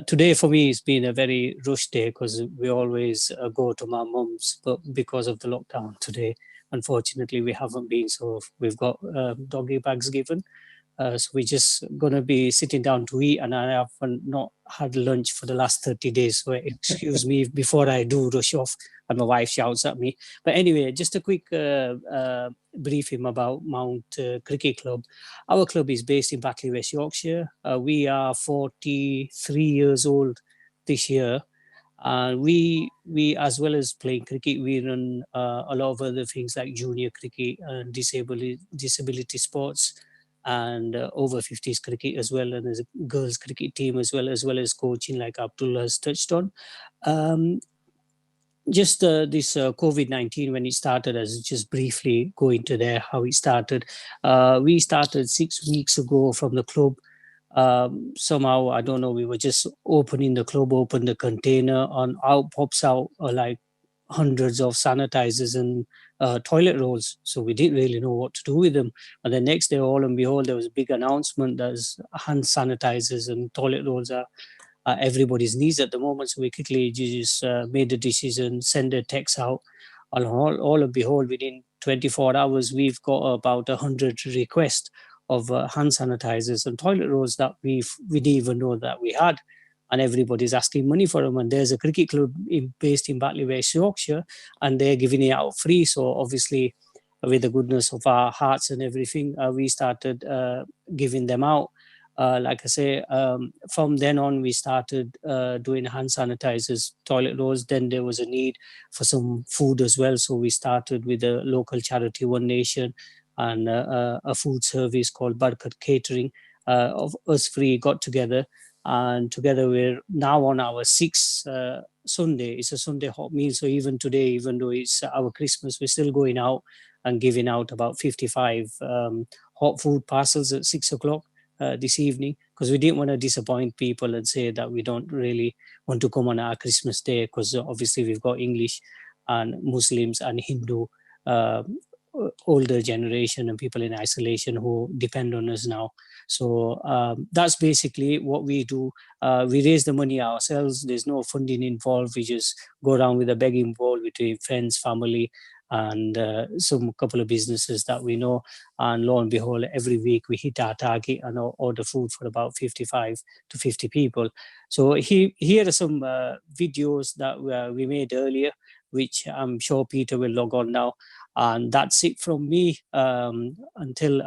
Today for me, it's been a very rushed day because we always go to my mum's, but because of the lockdown today, unfortunately, we haven't been. So we've got doggy bags given. So we're just going to be sitting down to eat, and I have not had lunch for the last 30 days. So excuse me before I do rush off and my wife shouts at me. But anyway, just a quick briefing about Mount Cricket Club. Our club is based in Batley, West Yorkshire. We are 43 years old this year. We as well as playing cricket, we run a lot of other things like junior cricket and disability sports, and over 50s cricket as well, and there's a girls cricket team as well as coaching, like Abdullah has touched on. Just this COVID-19, when it started, as just briefly go into there how it started. We started 6 weeks ago from the club. Somehow, I don't know, we were just opening the club, open the container, and out pops out like hundreds of sanitizers and toilet rolls. So we didn't really know what to do with them. And the next day, all and behold, there was a big announcement that hand sanitizers and toilet rolls are everybody's needs at the moment. So we quickly just made the decision, send a text out. All and behold, within 24 hours, we've got about 100 requests of hand sanitizers and toilet rolls that we didn't even know that we had. And everybody's asking money for them. And there's a cricket club based in Batley, West Yorkshire, and they're giving it out free. So obviously, with the goodness of our hearts and everything, we started giving them out. Like I say, from then on, we started doing hand sanitizers, toilet rolls. Then there was a need for some food as well. So we started with a local charity, One Nation, and a food service called Barkat Catering. Of us three got together, and together we're now on our 6th Sunday. It's a Sunday hot meal. So even today, even though it's our Christmas, we're still going out and giving out about 55 hot food parcels at 6 o'clock this evening, because we didn't want to disappoint people and say that we don't really want to come on our Christmas day, because obviously we've got English and Muslims and Hindu older generation and people in isolation who depend on us now. So that's basically what we do. We raise the money ourselves. There's no funding involved. We just go around with a begging bowl between friends, family, and some couple of businesses that we know. And lo and behold, every week we hit our target and order food for about 55 to 50 people. So here are some videos that we made earlier, which I'm sure Peter will log on now. And that's it from me. Until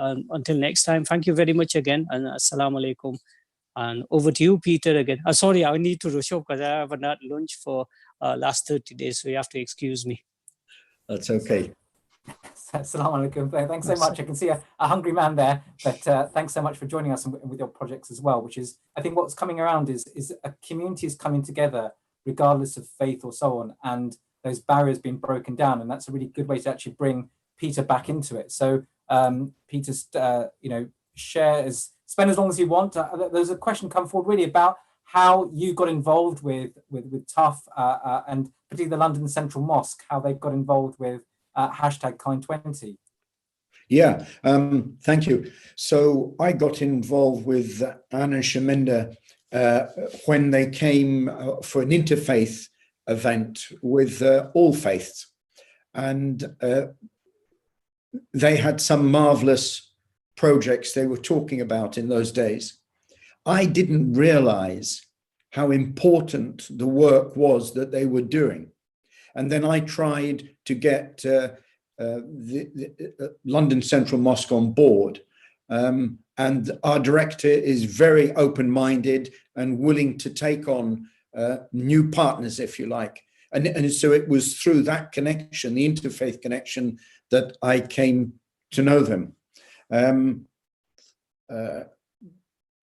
next time, thank you very much again, and assalamu alaikum. And over to you, Peter, again. Sorry, I need to rush off because I haven't had lunch for last 30 days, so you have to excuse me. That's okay. Assalamu alaikum. Thanks so much. I can see a hungry man there, but thanks so much for joining us with your projects as well, which is, I think what's coming around is a community is coming together regardless of faith or so on, and those barriers being broken down, and that's a really good way to actually bring Peter back into it. So Peter, spend as long as you want. There's a question come forward really about how you got involved with Tough and particularly the London Central Mosque, how they've got involved with hashtag Kind20. Yeah, thank you. So I got involved with Anna and Shamender when they came for an interfaith event with all faiths. And they had some marvelous projects they were talking about in those days. I didn't realize how important the work was that they were doing. And then I tried to get the London Central Mosque on board. And our director is very open-minded and willing to take on new partners, if you like. And so it was through that connection, the interfaith connection, that I came to know them.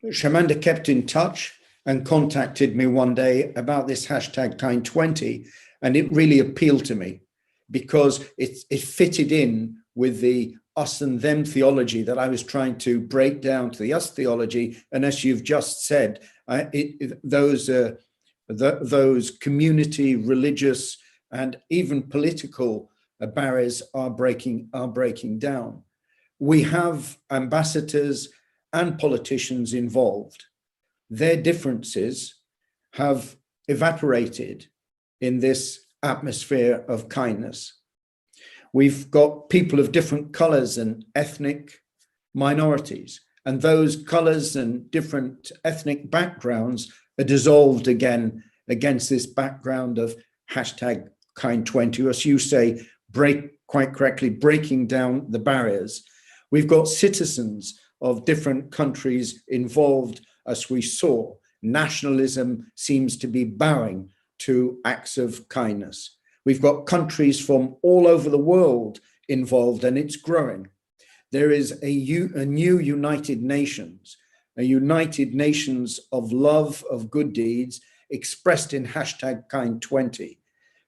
Shamender kept in touch and contacted me one day about this hashtag Kind20, and it really appealed to me because it fitted in with the us and them theology that I was trying to break down to the us theology. And as you've just said, those community, religious, and even political barriers are breaking down. We have ambassadors and politicians involved. Their differences have evaporated in this atmosphere of kindness. We've got people of different colors and ethnic minorities, and those colors and different ethnic backgrounds are dissolved again against this background of hashtag Kind20, as you say, quite correctly, breaking down the barriers. We've got citizens of different countries involved, as we saw. Nationalism seems to be bowing to acts of kindness. We've got countries from all over the world involved, and it's growing. There is a new United Nations, a United Nations of love, of good deeds, expressed in hashtag Kind20.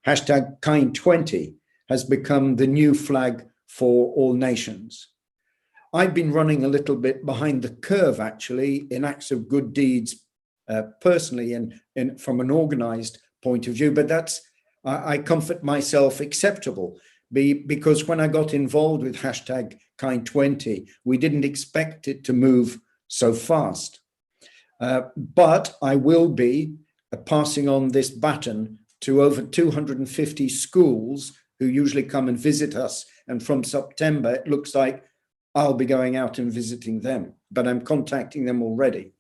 Hashtag Kind20 has become the new flag for all nations. I've been running a little bit behind the curve, actually, in acts of good deeds, personally, and from an organized point of view, but that's, I comfort myself, acceptable, because when I got involved with hashtag Kind20, we didn't expect it to move so fast. But I will be passing on this baton to over 250 schools who usually come and visit us. And from September, it looks like I'll be going out and visiting them, but I'm contacting them already.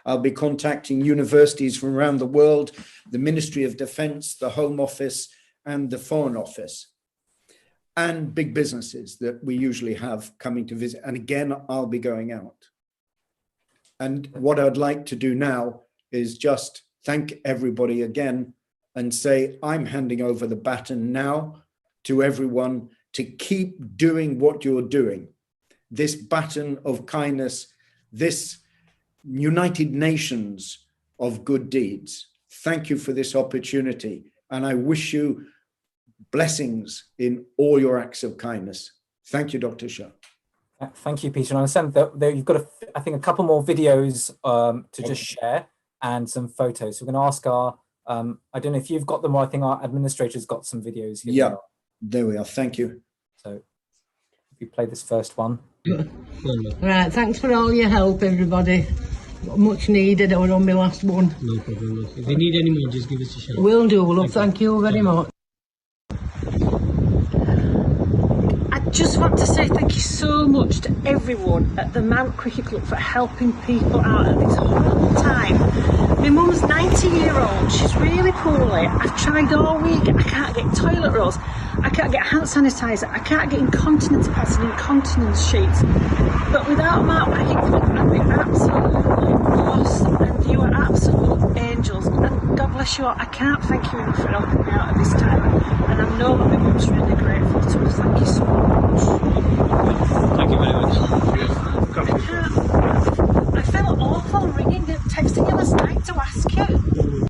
I'll be contacting universities from around the world, the Ministry of Defense, the Home Office, and the Foreign Office, and big businesses that we usually have coming to visit. And again, I'll be going out. And what I'd like to do now is just thank everybody again and say, I'm handing over the baton now to everyone to keep doing what you're doing. This baton of kindness, this United Nations of good deeds. Thank you for this opportunity. And I wish you blessings in all your acts of kindness. Thank you, Dr. Shah. Thank you, Peter. And I understand that you've got, I think, a couple more videos to just share and some photos. So we're going to ask our, I don't know if you've got them, or I think our administrator's got some videos here. Yeah, there we are. Thank you. So if you play this first one. Right, thanks for all your help, everybody. Much needed. I was on my last one. No problem. If you need any more, just give us a shout. Will do, love. Thank you very much. I just want to say thank you so much to everyone at the Mount Cricket Club for helping people out at this horrible time. My mum's 90-year-old, she's really poorly. I've tried all week, I can't get toilet rolls, I can't get hand sanitizer, I can't get incontinence pads and incontinence sheets. But without Mount Cricket Club, I'd be absolutely lost, and you are absolute angels. And God bless you all. I can't thank you enough for helping me out at this time. And I know that my mum's really grateful to us. Thank you so much. Thank you very much. I felt awful ringing and texting you last night to ask you.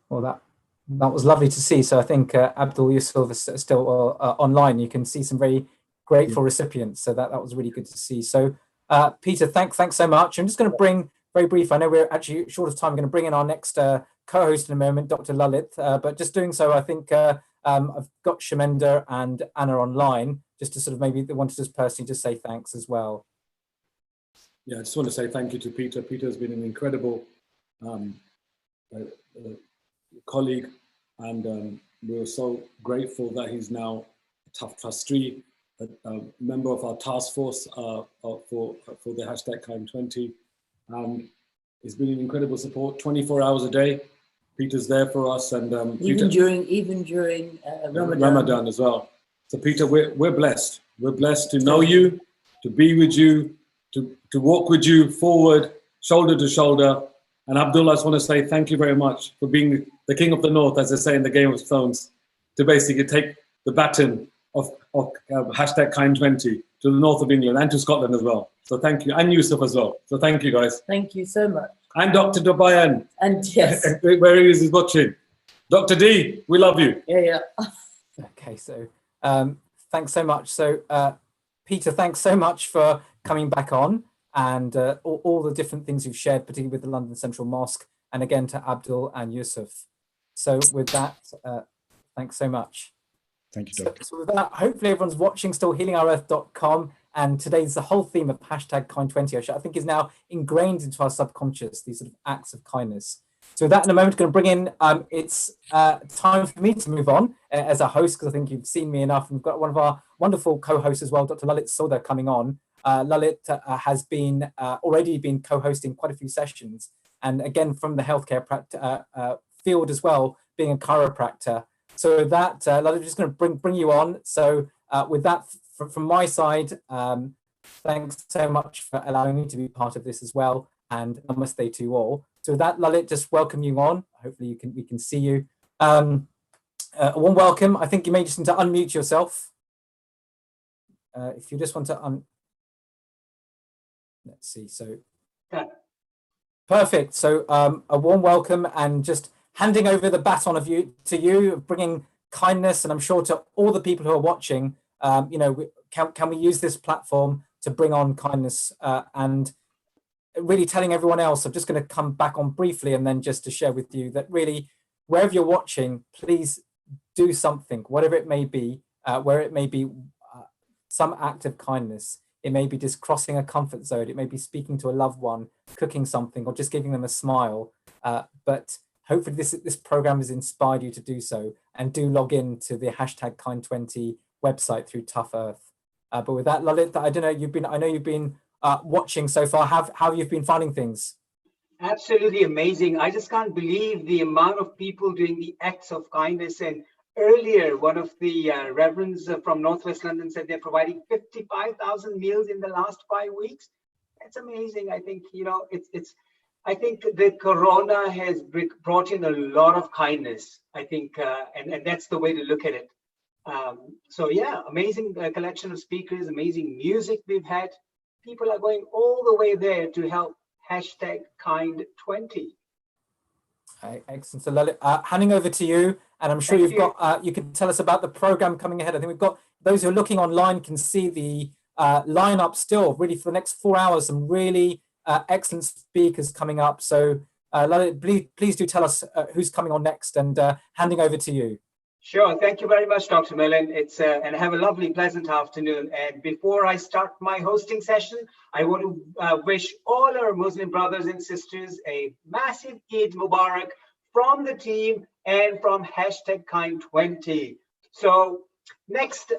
Well, that was lovely to see. So I think Abdul Yusuf is still online. You can see some very grateful recipients. So that was really good to see. So Peter, thanks so much. I'm just going to bring, very brief, I know we're actually short of time, I'm going to bring in our next co-host in a moment, Dr. Lalit, but just doing so, I think I've got Shamender and Anna online, just to sort of maybe they wanted to just personally just say thanks as well. Yeah, I just want to say thank you to Peter. Peter has been an incredible colleague, and we're so grateful that he's now a tough trustee, a member of our task force for the hashtag Kind20. It's been an incredible support, 24 hours a day. Peter's there for us, and even during Ramadan as well. So Peter, we're blessed. We're blessed to know you, to be with you, to walk with you forward, shoulder to shoulder. And Abdullah, I just want to say thank you very much for being the king of the north, as they say in the Game of Thrones, to basically take the baton of hashtag Kind20 to the north of England and to Scotland as well. So thank you, and Yusuf as well. So thank you, guys. Thank you so much. And Dr. Dubayan. And yes. Where he is watching. Dr. D, we love you. Yeah. Okay, so thanks so much. So Peter, thanks so much for coming back on, and all the different things you've shared, particularly with the London Central Mosque, and again to Abdul and Yusuf. So with that, thanks so much. Thank you, Doctor. So with that, hopefully everyone's watching still healingourearth.com, and today's the whole theme of hashtag Kind20, which I think is now ingrained into our subconscious, these sort of acts of kindness. So with that, in a moment, going to bring in, it's time for me to move on as a host, because I think you've seen me enough. And we've got one of our wonderful co-hosts as well, Dr. Lalit Sodha, coming on. Lalit has been already been co-hosting quite a few sessions, and again from the healthcare field as well, being a chiropractor. So with that, Lalit, I'm just going to bring you on. So with that, from my side, thanks so much for allowing me to be part of this as well, and namaste to you all. So with that, Lalit, just welcome you on. Hopefully we can see you. A warm welcome. I think you may just need to unmute yourself. If you just want to let's see. So perfect. So a warm welcome, and just handing over the baton to you, bringing kindness, and I'm sure to all the people who are watching. Can we use this platform to bring on kindness, and really telling everyone else. I'm just going to come back on briefly, and then just to share with you that really, wherever you're watching, please do something, whatever it may be, where it may be some act of kindness. It may be just crossing a comfort zone. It may be speaking to a loved one, cooking something, or just giving them a smile. But hopefully this program has inspired you to do so, and do log in to the hashtag Kind20 website through Tough Earth. But with that, Lalit, I know you've been watching so far. How you've been finding things? Absolutely amazing. I just can't believe the amount of people doing the acts of kindness. And earlier, one of the reverends from Northwest London said they're providing 55,000 meals in the last 5 weeks. That's amazing. I think, I think the corona has brought in a lot of kindness, I think, and that's the way to look at it. So yeah, amazing collection of speakers, amazing music we've had. People are going all the way there to help hashtag Kind20. Excellent. So Lalit, handing over to you, and I'm sure you can tell us about the program coming ahead. I think we've got those who are looking online can see the lineup still really for the next 4 hours. Some really excellent speakers coming up. So Lalit, please do tell us who's coming on next, and handing over to you. Sure. Thank you very much, Dr. Milan. And have a lovely, pleasant afternoon. And before I start my hosting session, I want to wish all our Muslim brothers and sisters a massive Eid Mubarak from the team and from hashtag Kind20. So next,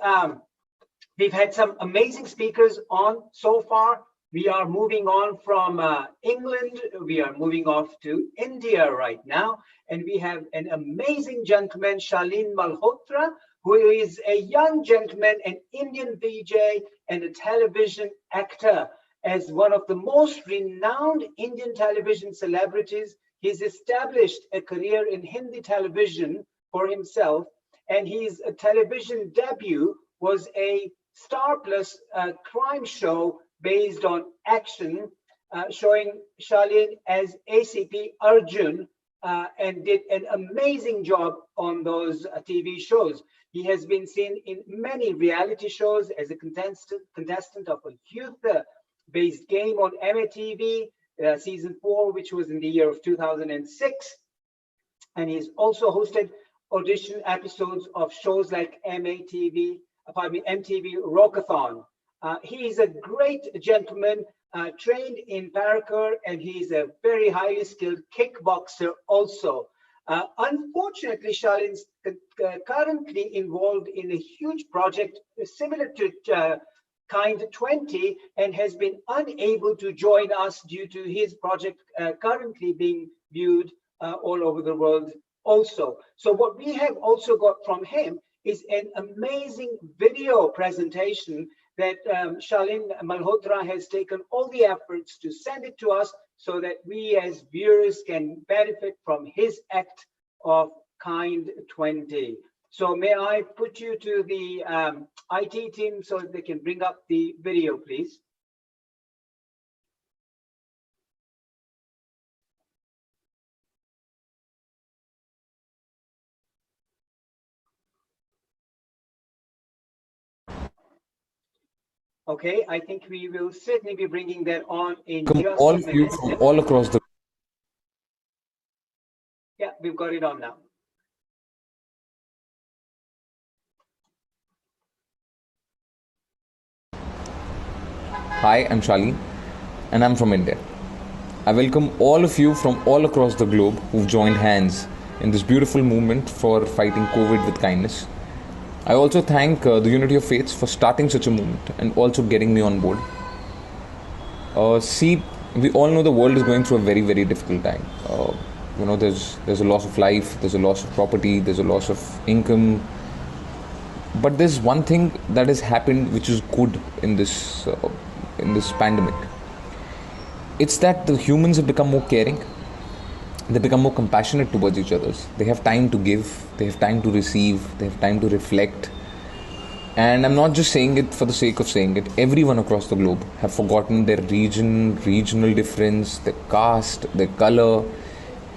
we've had some amazing speakers on so far. We are moving on from England. We are moving off to India right now. And we have an amazing gentleman, Shalin Malhotra, who is a young gentleman, an Indian VJ and a television actor. As one of the most renowned Indian television celebrities, he's established a career in Hindi television for himself. And his television debut was a Star Plus crime show based on action, showing Shalin as ACP Arjun, and did an amazing job on those TV shows. He has been seen in many reality shows as a contestant of a youth-based game on MATV, season 4, which was in the year of 2006. And he's also hosted audition episodes of shows like MTV Rockathon. He is a great gentleman, trained in parkour, and he's a very highly skilled kickboxer also. Unfortunately, Charlene's currently involved in a huge project similar to Kind 20 and has been unable to join us due to his project currently being viewed all over the world also. So what we have also got from him is an amazing video presentation that Charlene Malhotra has taken all the efforts to send it to us so that we as viewers can benefit from his act of Kind 20. So may I put you to the IT team so they can bring up the video, please? Okay, I think we will certainly be bringing that on in just all a of you minute. from all across the Yeah, we've got it on now. Hi, I'm Charlene and I'm from India. I welcome all of you from all across the globe who've joined hands in this beautiful movement for fighting COVID with kindness. I also thank the Unity of Faiths for starting such a movement and also getting me on board. See, we all know the world is going through a very, very difficult time. You know, there's a loss of life, there's a loss of property, there's a loss of income. But there's one thing that has happened which is good in this pandemic. It's that the humans have become more caring. They become more compassionate towards each other. They have time to give, they have time to receive, they have time to reflect. And I'm not just saying it for the sake of saying it. Everyone across the globe have forgotten their region, regional difference, their caste, their color,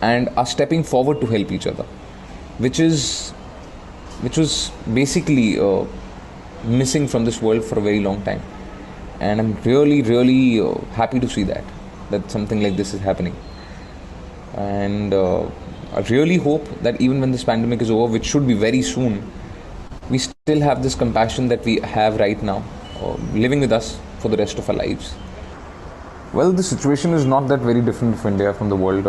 and are stepping forward to help each other, which was basically missing from this world for a very long time. And I'm really, really happy to see that something like this is happening. And I really hope that even when this pandemic is over, which should be very soon, we still have this compassion that we have right now, living with us for the rest of our lives. Well, the situation is not that very different from India, from the world.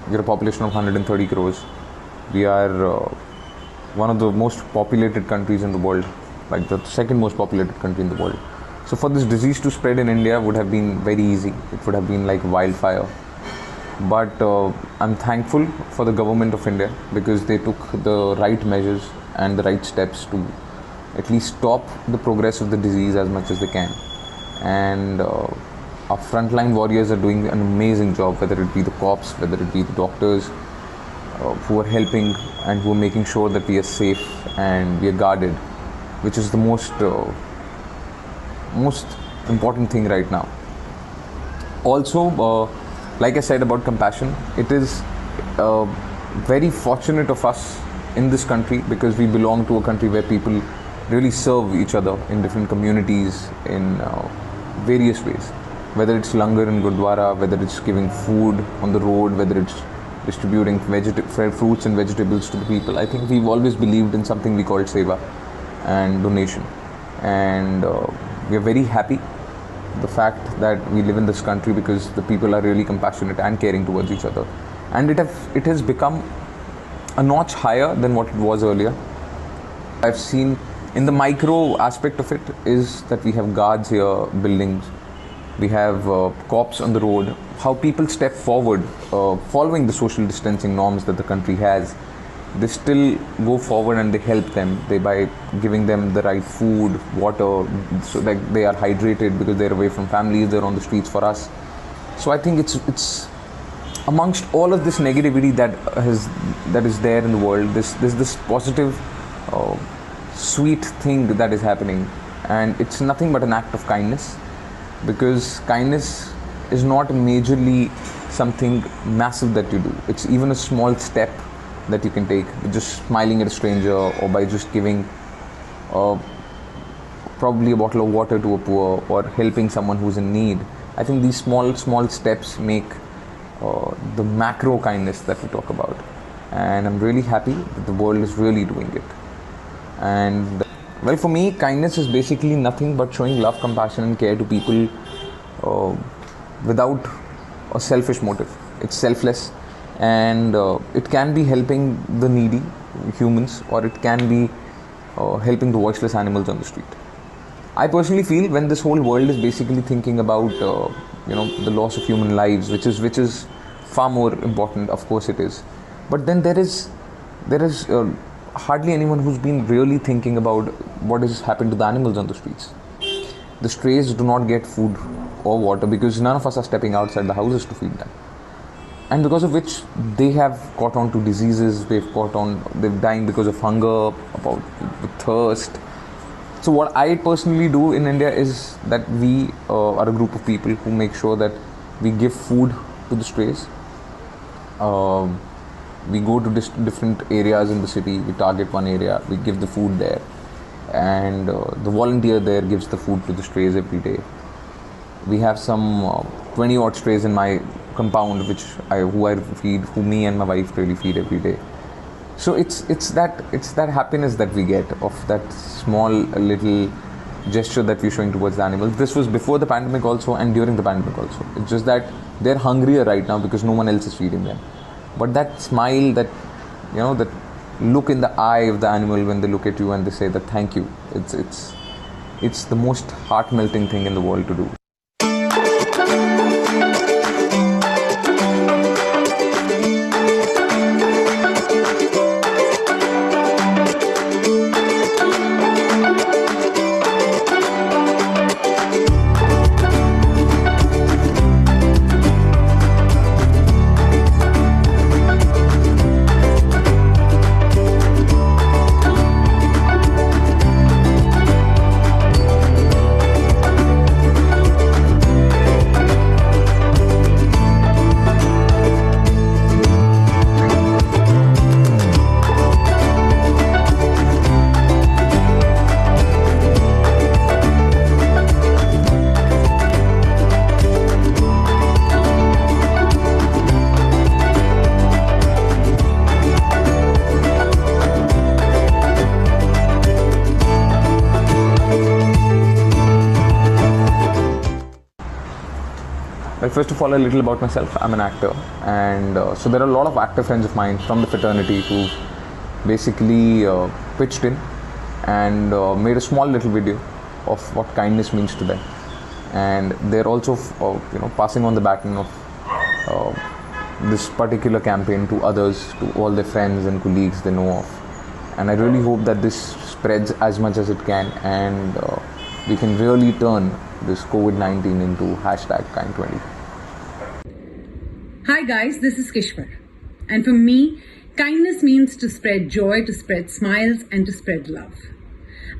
We're a population of 130 crores. We are one of the most populated countries in the world, like the second most populated country in the world. So for this disease to spread in India would have been very easy. It would have been like wildfire. But I'm thankful for the government of India because they took the right measures and the right steps to at least stop the progress of the disease as much as they can. And our frontline warriors are doing an amazing job, whether it be the cops, whether it be the doctors who are helping and who are making sure that we are safe and we are guarded, which is the most important thing right now. Also, like I said about compassion, it is very fortunate of us in this country because we belong to a country where people really serve each other in different communities in various ways. Whether it's langar in Gurdwara, whether it's giving food on the road, whether it's distributing fruits and vegetables to the people. I think we've always believed in something we call seva and donation. And we are very happy the fact that we live in this country because the people are really compassionate and caring towards each other. And it has become a notch higher than what it was earlier. I've seen in the micro aspect of it is that we have guards here, buildings, we have cops on the road, how people step forward following the social distancing norms that the country has. They still go forward and they help them by giving them the right food, water, so that they are hydrated because they're away from families, they're on the streets for us. So I think it's amongst all of this negativity that is there in the world, this positive, sweet thing that is happening, and it's nothing but an act of kindness, because kindness is not majorly something massive that you do. It's even a small step that you can take, just smiling at a stranger or by just giving probably a bottle of water to a poor or helping someone who's in need. I think these small steps make the macro kindness that we talk about, and I'm really happy that the world is really doing it. And well, for me, kindness is basically nothing but showing love, compassion and care to people without a selfish motive. It's selfless, and it can be helping the needy humans, or it can be helping the voiceless animals on the street. I personally feel when this whole world is basically thinking about the loss of human lives, which is far more important, of course it is, but then there is hardly anyone who's been really thinking about what has happened to the animals on the streets. The strays do not get food or water because none of us are stepping outside the houses to feed them, and because of which they have caught on to diseases, they're dying because of hunger, with thirst. So what I personally do in India is that we are a group of people who make sure that we give food to the strays. We go to different areas in the city, we target one area, we give the food there, and the volunteer there gives the food to the strays every day. We have some 20 odd strays in my compound who me and my wife really feed every day. So it's that happiness that we get of that small little gesture that we're showing towards the animals. This was before the pandemic also and during the pandemic also. It's just that they're hungrier right now because no one else is feeding them. But that smile, that look in the eye of the animal when they look at you and they say that thank you, it's the most heart-melting thing in the world to do. Well, first of all, a little about myself. I'm an actor, and so there are a lot of actor friends of mine from the fraternity who basically pitched in and made a small little video of what kindness means to them, and they're also passing on the baton of this particular campaign to others, to all their friends and colleagues they know of. And I really hope that this spreads as much as it can, and we can really turn this COVID-19 into #Kind20. Hi guys, this is Kishwar. And for me, kindness means to spread joy, to spread smiles, and to spread love.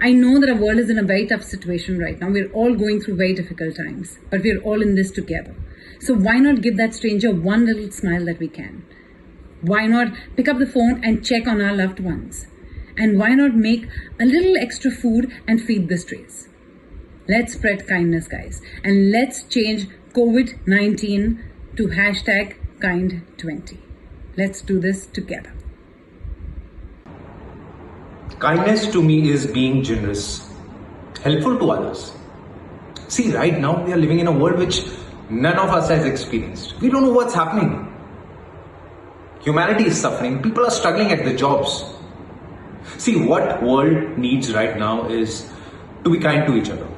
I know that our world is in a very tough situation right now. We're all going through very difficult times, but we're all in this together. So why not give that stranger one little smile that we can? Why not pick up the phone and check on our loved ones? And why not make a little extra food and feed the strays? Let's spread kindness, guys, and let's change COVID-19 to #Kind20. Let's do this together. Kindness to me is being generous, helpful to others. See, right now we are living in a world which none of us has experienced. We don't know what's happening. Humanity is suffering. People are struggling at their jobs. See, what world needs right now is to be kind to each other,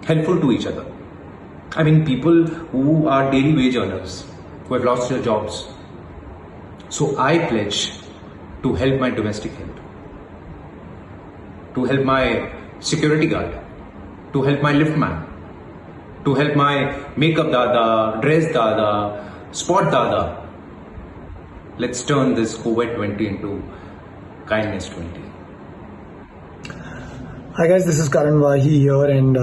helpful to each other. I mean, people who are daily wage earners, who have lost their jobs. So I pledge to help my domestic help, to help my security guard, to help my liftman, to help my makeup dada, dress dada, spot dada. Let's turn this COVID-20 into kindness 20. Hi guys, this is Karan Wahi here, and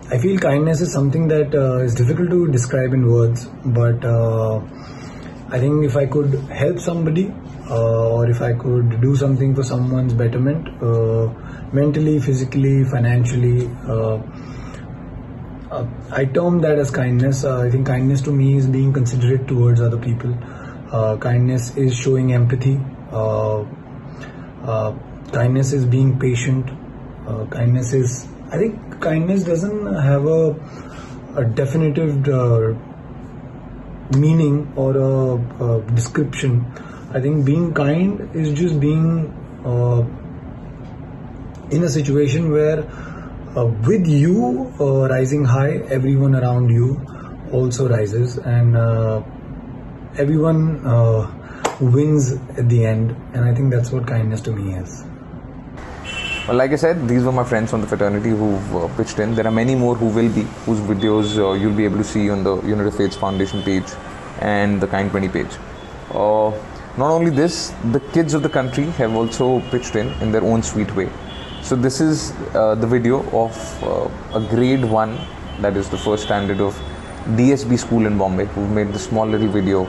I feel kindness is something that is difficult to describe in words, but I think if I could help somebody or if I could do something for someone's betterment, mentally, physically, financially, I term that as kindness. I think kindness to me is being considerate towards other people. Kindness is showing empathy. Kindness is being patient. I think kindness doesn't have a definitive meaning or a description. I think being kind is just being in a situation where with you rising high, everyone around you also rises, and everyone wins at the end. And I think that's what kindness to me is. Well, like I said, these were my friends from the fraternity who've pitched in. There are many more who will be, whose videos you'll be able to see on the Interfaith Foundation page and the Kind 20 page. Not only this, the kids of the country have also pitched in their own sweet way. So this is the video of a grade 1, that is the first standard of DSB school in Bombay, who made this small little video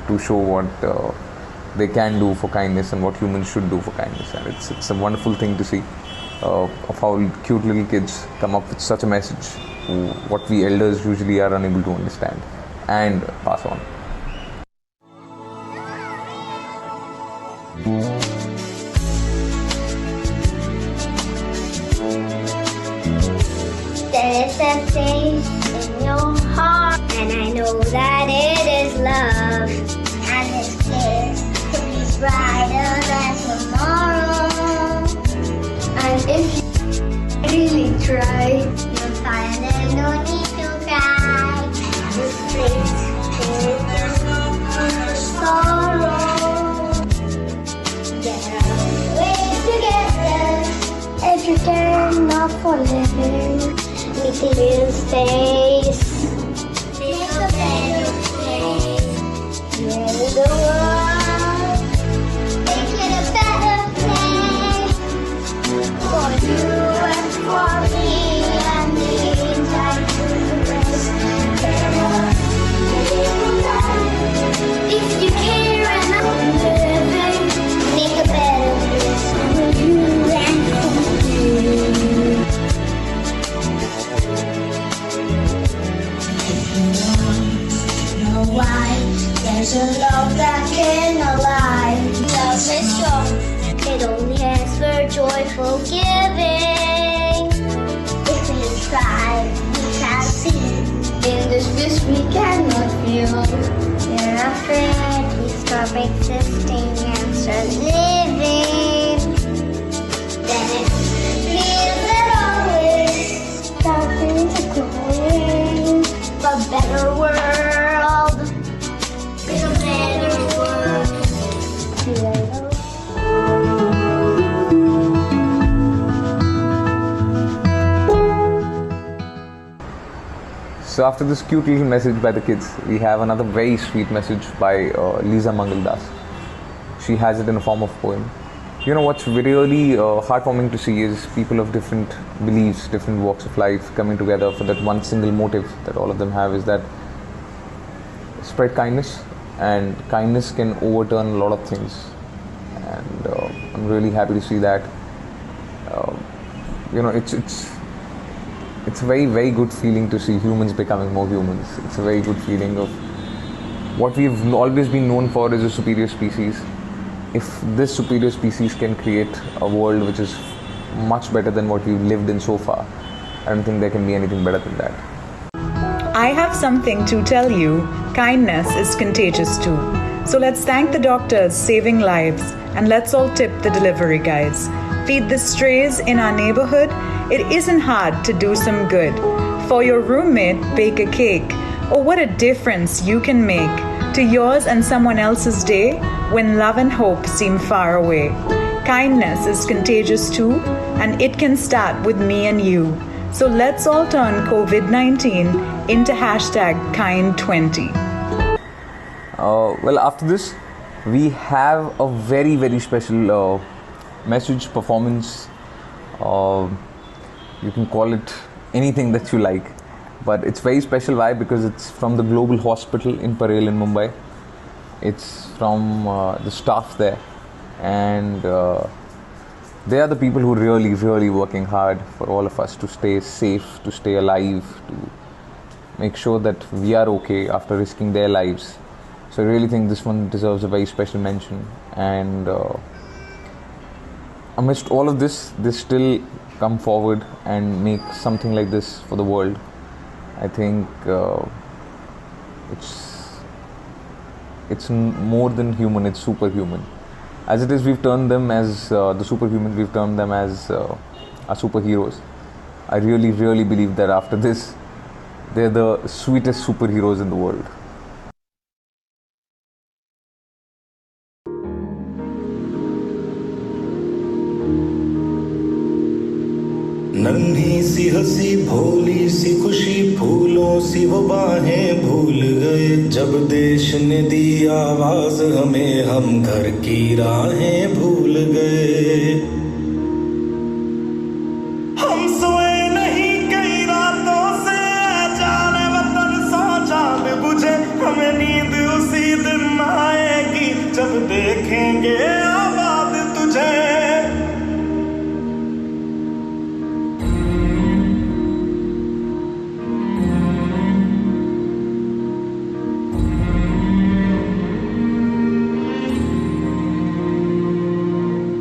to show what they can do for kindness and what humans should do for kindness. And it's a wonderful thing to see of how cute little kids come up with such a message, what we elders usually are unable to understand and pass on. There is a place in your heart, and I know that it is love. And this place could be brighter than tomorrow. And if you really try, you'll find there's no need to cry. This place is sorrow. There are ways to get there if you care enough for living. Make a little space, make a better place. In the world, make it a better place for you and for me and the entire universe. If you care enough for living, make a better place for you and for me. Why? There's a love that cannot lie. Love is strong. It only has for joyful giving. If we try, we shall see. In this bliss we cannot feel. We're afraid we stop existing and start living. Then it feels that always starting to growing. A better world. A better world. So after this cute little message by the kids, we have another very sweet message by Lisa Mangaldas. She has it in a form of poem. You know, what's really heartwarming to see is people of different beliefs, different walks of life coming together for that one single motive that all of them have, is that spread kindness, and kindness can overturn a lot of things. And I'm really happy to see that. You know, it's a very, very good feeling to see humans becoming more humans. It's a very good feeling of what we've always been known for as a superior species. If this superior species can create a world which is much better than what we've lived in so far, I don't think there can be anything better than that. I have something to tell you. Kindness is contagious too. So let's thank the doctors saving lives, and let's all tip the delivery guys. Feed the strays in our neighborhood. It isn't hard to do some good. For your roommate, bake a cake. Oh, what a difference you can make to yours and someone else's day when love and hope seem far away. Kindness is contagious too, and it can start with me and you. So let's all turn COVID-19 into #Kind20. Well, after this, we have a very, very special message performance. You can call it anything that you like, but it's very special. Why? Because it's from the Global Hospital in Parel in Mumbai. It's from the staff there, and they are the people who really, really working hard for all of us to stay safe, to stay alive, to make sure that we are okay after risking their lives. So I really think this one deserves a very special mention. And amidst all of this, they still come forward and make something like this for the world. I think It's more than human, it's superhuman. As it is, we've turned them as the superhuman, we've turned them as our superheroes. I really, really believe that after this, they're the sweetest superheroes in the world. नन्ही सी हंसी भोली सी खुशी फूलों सी वो बाहें भूल गए जब देश ने दी आवाज हमें हम घर की राहें भूल गए हम सोए नहीं कई रातों से जाने वतन सो जान बुझे हमें नींद उसी दिन आएगी जब देखेंगे आबाद तुझे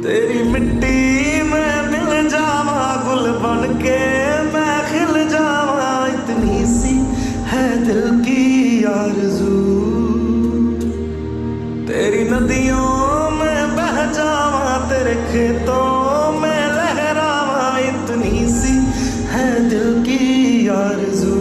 तेरी मिट्टी में मिल जावा गुल बन के मैं खिल जावा इतनी सी है दिल की आरज़ू तेरी नदियों में बह जावा तेरे खेतों में लहरावा इतनी सी है दिल की आरज़ू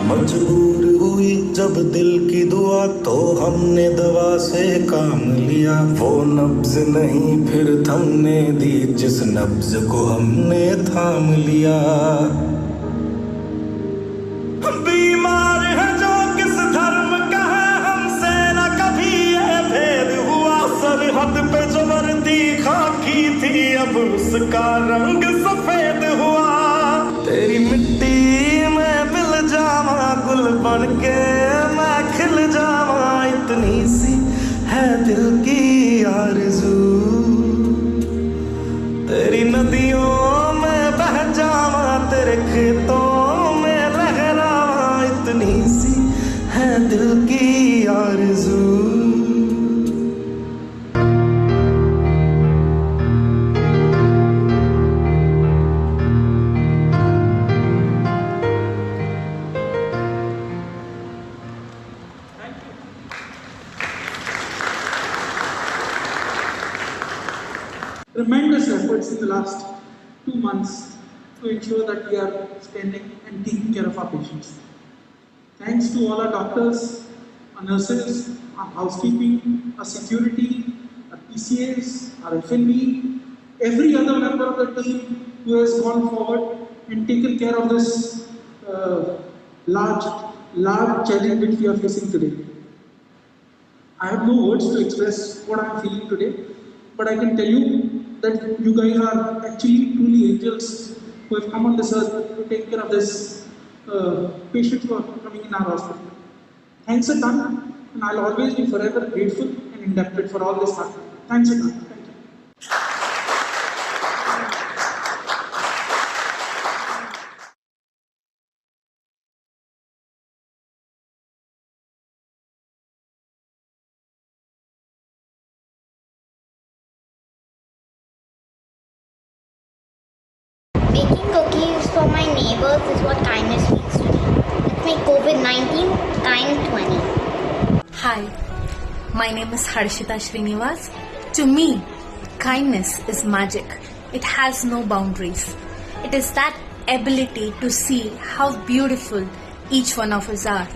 मजबूर हुई जब दिल की दुआ तो हमने दवा से काम लिया वो नब्ज नहीं फिर थमने दी जिस नब्ज को हमने थाम लिया बीमार है जो किस धर्म का है हमसे न कभी ये भेद हुआ सरहद पे जो वर्दी खाकी थी अब उसका रंग सफेद हुआ तेरी मिट्टी में मिल जावा गुल बन के मैं खिल जावा इतनी सी है दिल की आरज़ू तेरी नदियों में बह जावा तेरे खेतों में लहरावा इतनी सी है दिल की आरज़ू tremendous efforts in the last 2 months to ensure that we are standing and taking care of our patients. Thanks to all our doctors, our nurses, our housekeeping, our security, our PCAs, our FNB, every other member of the team who has gone forward and taken care of this large challenge which we are facing today. I have no words to express what I am feeling today, but I can tell you that you guys are actually truly angels who have come on this earth to take care of this patients who are coming in our hospital. Thanks a ton, and I'll always be forever grateful and indebted for all this hard work. Thanks a ton. Thank you. Baking cookies for my neighbors is what kindness means to me. Let's make COVID-19 kind 20. Hi, my name is Harshita Srinivas. To me, kindness is magic. It has no boundaries. It is that ability to see how beautiful each one of us are.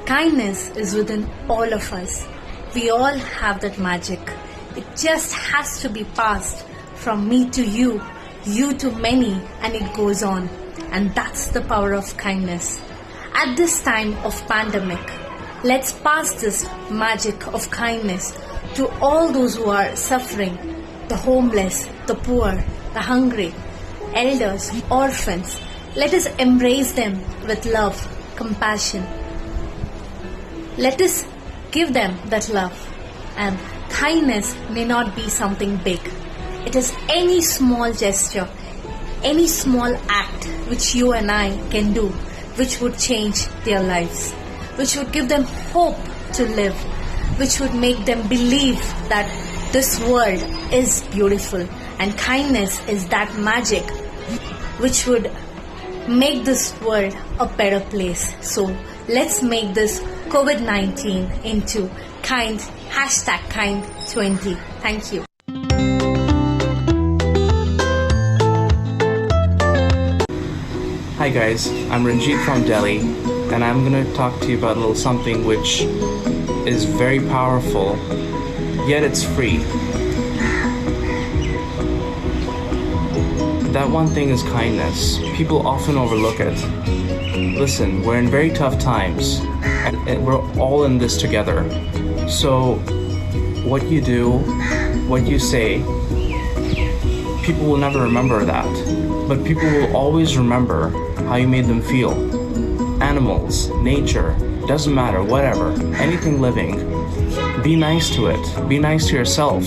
Kindness is within all of us. We all have that magic. It just has to be passed from me to you to many, and it goes on. And that's the power of kindness. At this time of pandemic, let's pass this magic of kindness to all those who are suffering, the homeless, the poor, the hungry, elders, orphans. Let us embrace them with love, compassion. Let us give them that love. And kindness may not be something big. It is any small gesture, any small act which you and I can do, which would change their lives, which would give them hope to live. which would make them believe that this world is beautiful, and kindness is that magic which would make this world a better place. So let's make this COVID-19 into #kind20. Thank you. Hi guys, I'm Ranjit from Delhi, and I'm going to talk to you about a little something which is very powerful, yet it's free. That one thing is kindness. People often overlook it. Listen, we're in very tough times, and we're all in this together. So, what you do, what you say, people will never remember that. But people will always remember how you made them feel. Animals, nature, doesn't matter, whatever, anything living. Be nice to it. Be nice to yourself.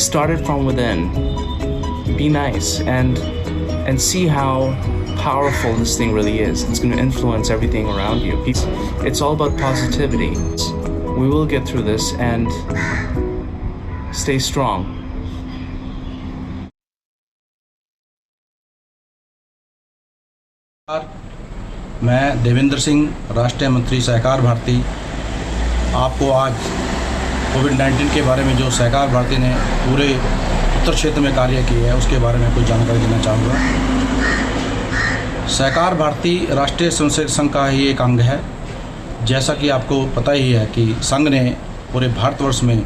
Start it from within. Be nice and see how powerful this thing really is. It's going to influence everything around you. It's all about positivity. We will get through this, and stay strong. मैं देवेंद्र सिंह, राष्ट्रीय मंत्री सहकार भारती, आपको आज कोविड-19 के बारे में जो सहकार भारती ने पूरे उत्तर क्षेत्र में कार्य किया है उसके बारे में कुछ जानकारी देना चाहूँगा। सहकार भारती राष्ट्रीय स्वयंसेवक संघ का ही एक अंग है। जैसा कि आपको पता ही है कि संघ ने पूरे भारतवर्ष में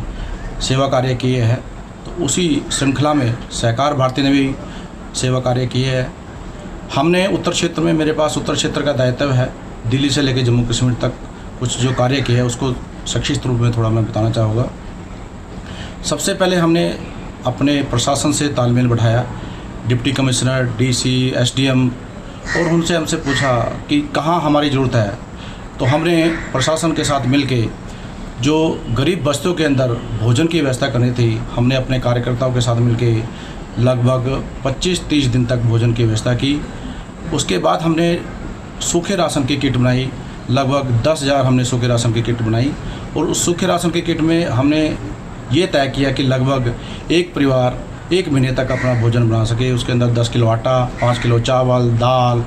सेवा कार्य किए हैं, तो उसी श्रृंखला में सहकार भारती ने भी सेवा कार्य किए हैं। हमने उत्तर क्षेत्र में, मेरे पास उत्तर क्षेत्र का दायित्व है, दिल्ली से लेकर जम्मू कश्मीर तक कुछ जो कार्य किया है उसको संक्षिप्त रूप में थोड़ा मैं बताना चाहूँगा। सबसे पहले हमने अपने प्रशासन से तालमेल बढ़ाया, डिप्टी कमिश्नर, डीसी, एसडीएम, और उनसे हमसे पूछा कि कहाँ हमारी ज़रूरत है। तो हमने प्रशासन के साथ मिलके जो गरीब बस्तियों के अंदर भोजन की व्यवस्था करनी थी, हमने अपने कार्यकर्ताओं के साथ मिलके लगभग 25-30 दिन तक भोजन की व्यवस्था की। उसके बाद हमने सूखे राशन की किट बनाई, लगभग 10,000 हमने सूखे राशन की किट बनाई, और उस सूखे राशन की किट में हमने ये तय किया कि लगभग एक परिवार 1 महीने तक अपना भोजन बना सके। उसके अंदर 10 किलो आटा, 5 किलो चावल, दाल,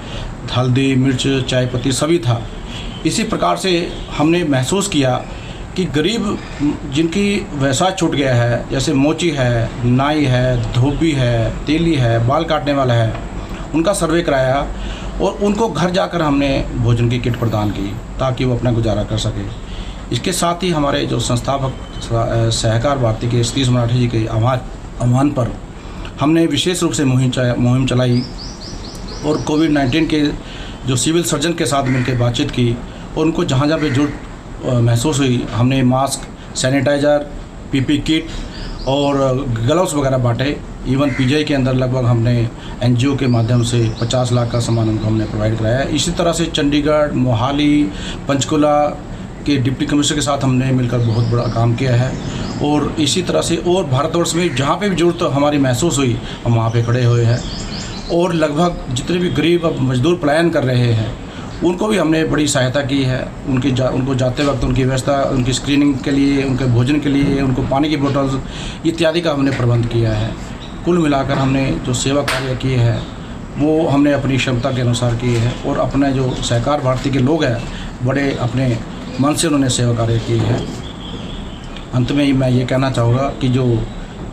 हल्दी, मिर्च, चाय पत्ती सभी था। इसी प्रकार से हमने महसूस किया कि गरीब जिनकी व्यवसाय छूट गया है, जैसे मोची है, नाई है, धोबी है, तेली है, बाल काटने वाला है, उनका सर्वे कराया और उनको घर जाकर हमने भोजन की किट प्रदान की ताकि वो अपना गुजारा कर सके। इसके साथ ही हमारे जो संस्थापक सहकार भारती के सतीश मराठी जी के आह्वान पर हमने विशेष रूप से मुहिम चलाई और कोविड-19 के जो सिविल सर्जन के साथ मिलकर बातचीत की और उनको जहाँ जहाँ पे जरूरत महसूस हुई, हमने मास्क, सैनिटाइज़र, पीपी किट और ग्लव्स वगैरह बांटे। इवन पीजीआई के अंदर लगभग हमने एनजीओ के माध्यम से 50 लाख का सामान उनको हमने प्रोवाइड कराया। इसी तरह से चंडीगढ़, मोहाली, पंचकुला के डिप्टी कमिश्नर के साथ हमने मिलकर बहुत बड़ा काम किया है। और इसी तरह से और भारतवर्ष में जहाँ पे भी जरूरत हमारी महसूस हुई, हम वहाँ पे खड़े हुए हैं। और लगभग जितने भी गरीब अब मजदूर पलायन कर रहे हैं उनको भी हमने बड़ी सहायता की है। उनको जाते वक्त उनकी व्यवस्था, उनकी स्क्रीनिंग के लिए, उनके भोजन के लिए, उनको पानी की बोतल्स इत्यादि का हमने प्रबंध किया है। कुल मिलाकर हमने जो सेवा कार्य किए हैं वो हमने अपनी क्षमता के अनुसार किए हैं और अपने जो सहकार भारती के लोग हैं बड़े अपने मन से उन्होंने सेवा कार्य किए हैं। अंत में मैं ये कहना चाहूँगा कि जो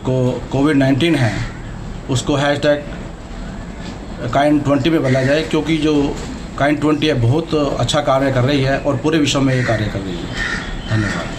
कोविड-19 है उसको #kind20 में बदला जाए, क्योंकि जो kind20 है बहुत अच्छा कार्य कर रही है और पूरे विश्व में ये कार्य कर रही है। धन्यवाद।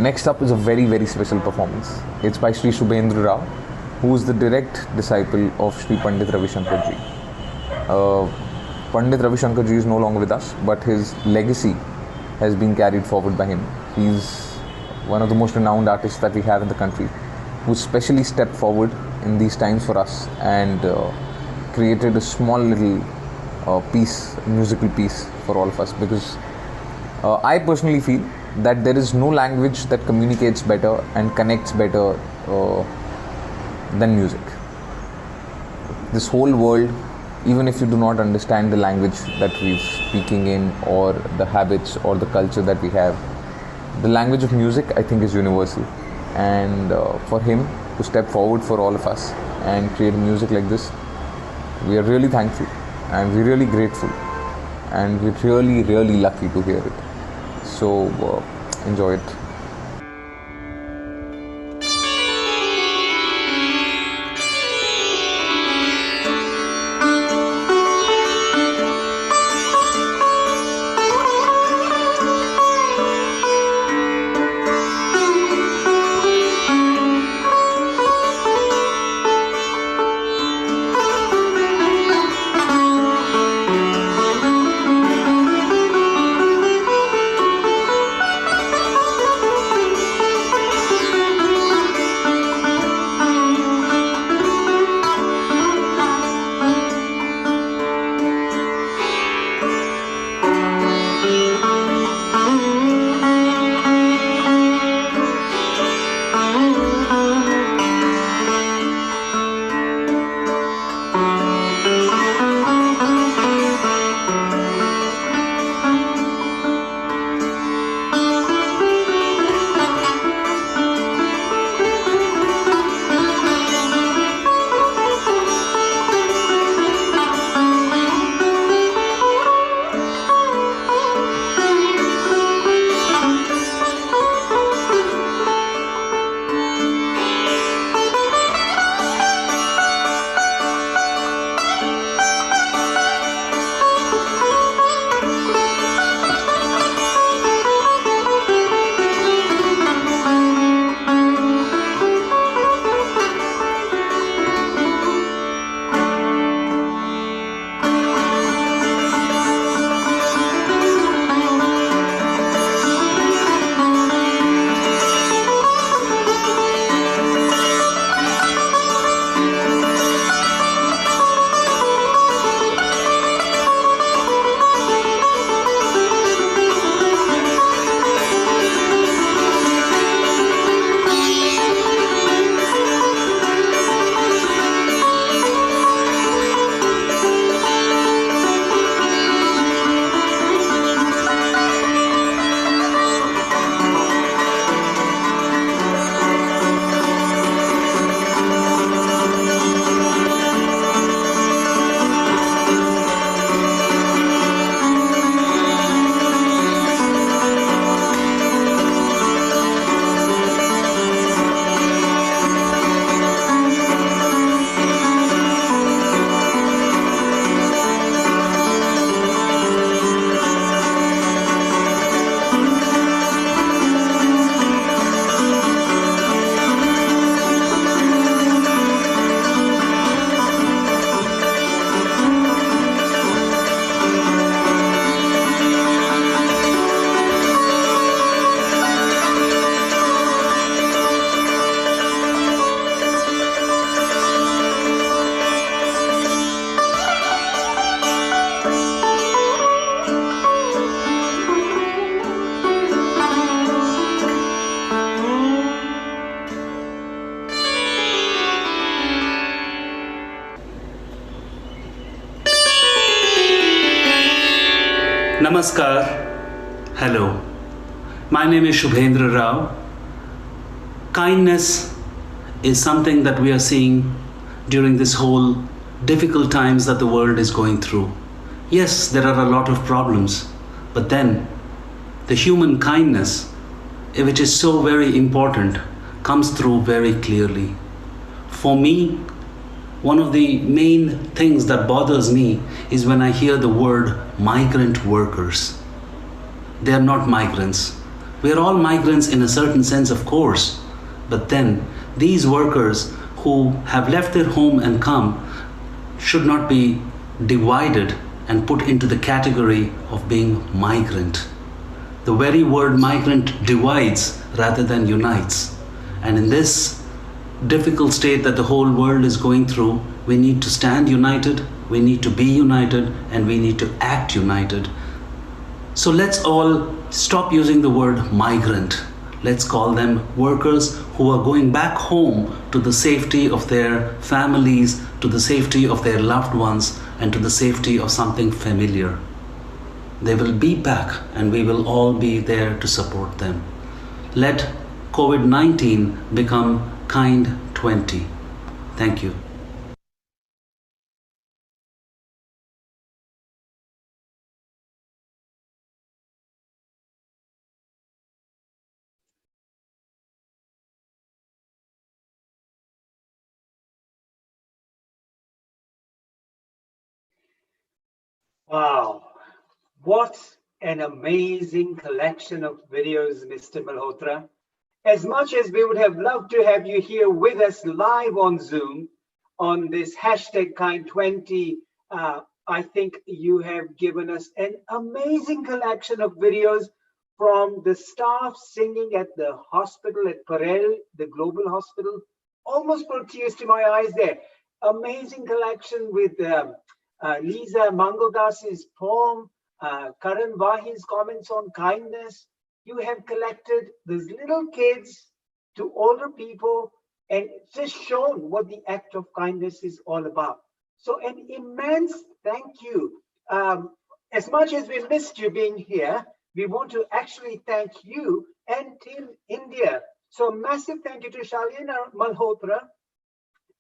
Next up is a very, very special performance. It's by Sri Shamender Rao, who is the direct disciple of Sri Pandit Ravi Shankar ji. Pandit Ravi Shankar ji is no longer with us, but his legacy has been carried forward by him. He's one of the most renowned artists that we have in the country, who specially stepped forward in these times for us and created a small little musical piece for all of us, because I personally feel that there is no language that communicates better and connects better than music. This whole world, even if you do not understand the language that we're speaking in or the habits or the culture that we have, the language of music, I think, is universal. And for him to step forward for all of us and create music like this, we are really thankful and we're really grateful and we're really, really lucky to hear it. So enjoy it. Namaskar. Hello. My name is Shamender Rao. Kindness is something that we are seeing during this whole difficult times that the world is going through. Yes, there are a lot of problems, but then the human kindness, which is so very important, comes through very clearly. For me, one of the main things that bothers me is when I hear the word migrant workers. They are not migrants. We are all migrants in a certain sense, of course, but then these workers who have left their home and come should not be divided and put into the category of being migrant. The very word migrant divides rather than unites. And in this difficult state that the whole world is going through, we need to stand united, we need to be united, and we need to act united. So let's all stop using the word migrant. Let's call them workers who are going back home to the safety of their families, to the safety of their loved ones, and to the safety of something familiar. They will be back and we will all be there to support them. Let COVID-19 become kind 20. Thank you. Wow, what an amazing collection of videos, Mr. Malhotra. As much as we would have loved to have you here with us live on Zoom on this hashtag Kind20, I think you have given us an amazing collection of videos from the staff singing at the hospital at Parel, the global hospital. Almost brought tears to my eyes there. Amazing collection with Lisa Mangoldas's poem, Karan Vahi's comments on kindness. You have collected these little kids to older people and just shown what the act of kindness is all about. So an immense thank you. As much as we missed you being here, we want to actually thank you and Team India. So massive thank you to Shalini Malhotra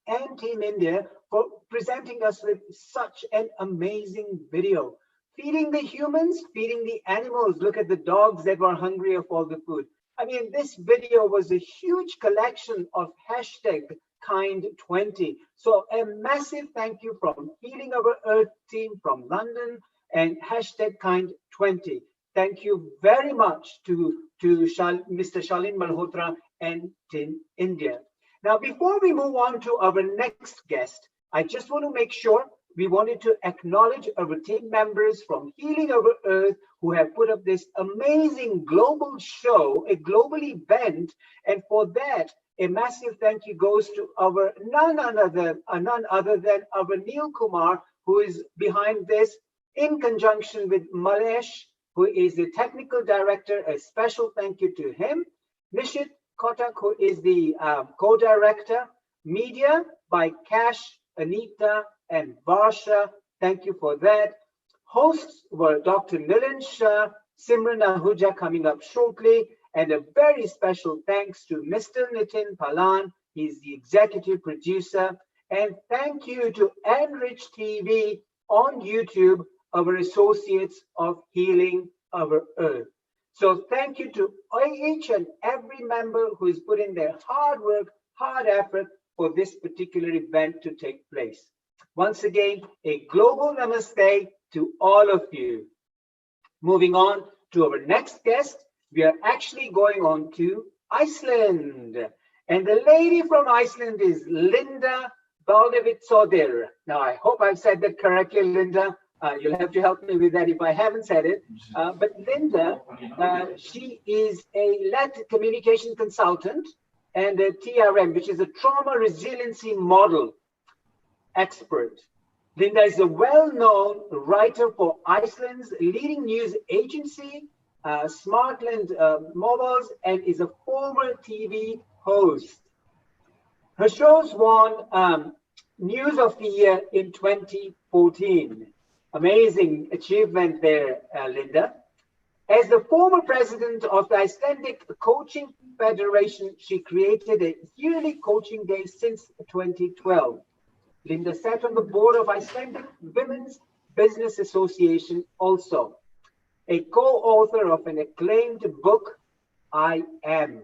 and Team India for presenting us with such an amazing video. Feeding the humans, feeding the animals. Look at the dogs that were hungry of all the food. I mean, this video was a huge collection of hashtag Kind20. So a massive thank you from Healing Our Earth team from London and hashtag Kind20. Thank you very much to Mr. Shalin Malhotra and Team India. Now, before we move on to our next guest, I just want to make sure we wanted to acknowledge our team members from Healing Our Earth who have put up this amazing global show, a global event. And for that, a massive thank you goes to our none other than our Neil Kumar, who is behind this in conjunction with Malesh, who is the technical director. A special thank you to him. Nishit Kotak, who is the co-director. Media by Cash, Anita, and Varsha. Thank you for that. Hosts were Dr. Milan Shah, Simran Ahuja coming up shortly, and a very special thanks to Mr. Nitin Palan. He's the executive producer. And thank you to Enrich TV on YouTube, our associates of Healing Our Earth. So thank you to each and every member who has put in their hard work, hard effort for this particular event to take place. Once again, a global namaste to all of you. Moving on to our next guest, we are actually going on to Iceland. And the lady from Iceland is Linda Baldevitsodir. Now, I hope I've said that correctly, Linda. You'll have to help me with that if I haven't said it. But Linda, she is a lead communication consultant and a TRM, which is a trauma resiliency model expert. Linda is a well-known writer for Iceland's leading news agency, Smartland Mobiles, and is a former TV host. Her shows won News of the Year in 2014. Amazing achievement there, Linda. As the former president of the Icelandic Coaching Federation, she created a yearly coaching day since 2012. Linda sat on the board of Icelandic Women's Business Association also. A co-author of an acclaimed book, I Am.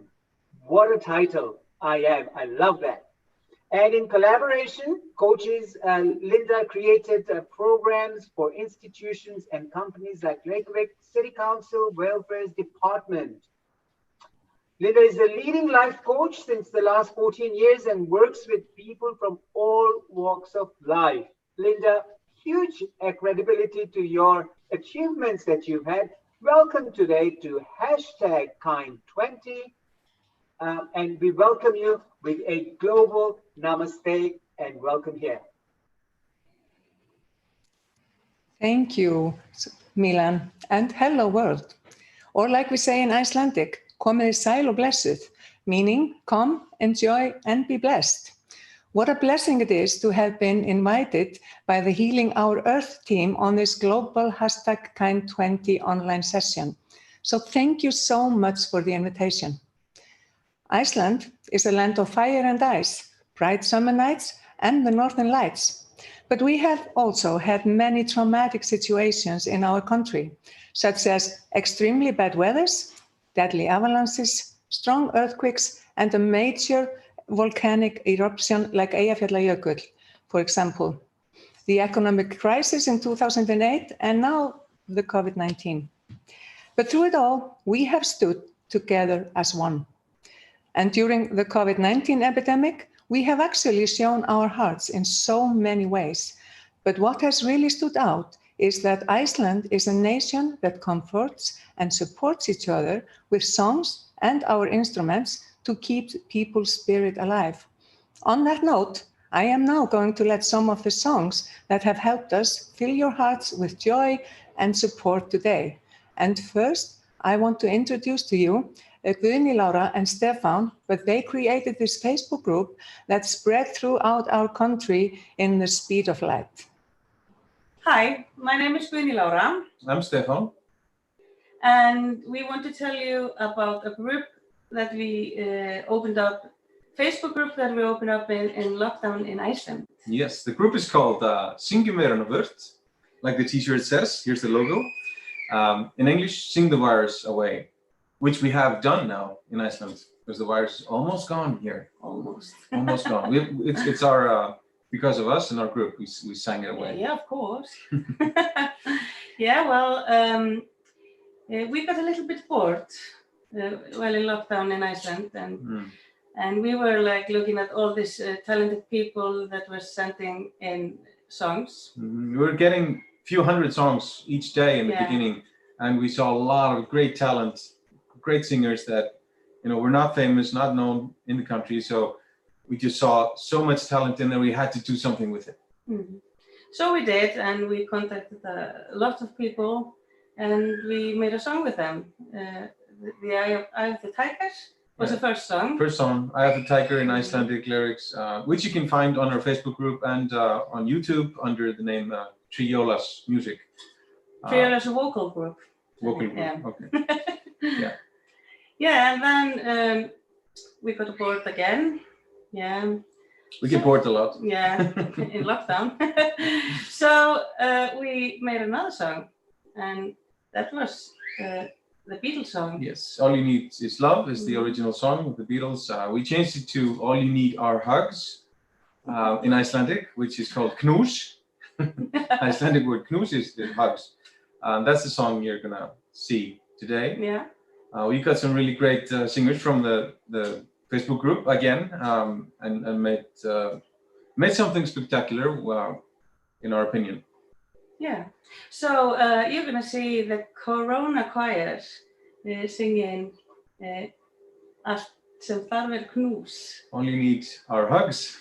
What a title, I Am. I love that. And in collaboration, coaches, Linda created programs for institutions and companies like Reykjavik City Council Welfare Department. Linda is a leading life coach since the last 14 years and works with people from all walks of life. Linda, huge credibility to your achievements that you've had. Welcome today to #Kind20. And we welcome you with a global namaste and welcome here. Thank you, Milan, and hello world. Or like we say in Icelandic, komið sæl og blessuð, meaning come, enjoy, and be blessed. What a blessing it is to have been invited by the Healing Our Earth team on this global #Kind20 online session. So thank you so much for the invitation. Iceland is a land of fire and ice, bright summer nights, and the northern lights. But we have also had many traumatic situations in our country, such as extremely bad weathers, deadly avalanches, strong earthquakes, and a major volcanic eruption like Eyjafjallajökull, for example, the economic crisis in 2008, and now the COVID-19. But through it all, we have stood together as one. And during the COVID-19 epidemic, we have actually shown our hearts in so many ways. But what has really stood out is that Iceland is a nation that comforts and supports each other with songs and our instruments to keep people's spirit alive. On that note, I am now going to let some of the songs that have helped us fill your hearts with joy and support today. And first, I want to introduce to you Guðni, Laura, and Stefan, but they created this Facebook group that spread throughout our country in the speed of light. Hi, my name is Guðni Laura. I'm Stefan. And we want to tell you about a group that we opened up, Facebook group that we opened up in lockdown in Iceland. Yes, the group is called Syngjum Veiruna Burt, like the t-shirt says. Here's the logo. In English, Sing the Virus Away, which we have done now in Iceland, because the virus is almost gone here. Almost gone. It's our, because of us and our group, we sang it away. Yeah, of course. Yeah, well, we got a little bit bored while in lockdown in Iceland, and we were like looking at all these talented people that were sending in songs. We were getting a few hundred songs each day in the beginning, and we saw a lot of great talent, great singers that, you know, were not famous, not known in the country. So we just saw so much talent in there, we had to do something with it. So we did, and we contacted a lot of people, and we made a song with them. The Eye of the Tiger was the first song. First song, Eye of the Tiger in Icelandic lyrics, which you can find on our Facebook group and on YouTube under the name Triolas Music. Triolas vocal group. Vocal group, yeah. Okay. Yeah. Yeah, and then we got bored again. Yeah. We get bored a lot. Yeah, in lockdown. So we made another song, and that was the Beatles song. Yes, All You Need Is Love is the original song of the Beatles. We changed it to All You Need Are Hugs in Icelandic, which is called knús. Icelandic word knús is hugs. That's the song you're gonna see today. Yeah. We got some really great singers from the Facebook group again, and made something spectacular, in our opinion. Yeah. So you're gonna see the Corona Choir singing Allt sem þarf knús. All You Need Are Hugs.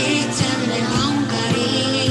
Eitt sem mig langar í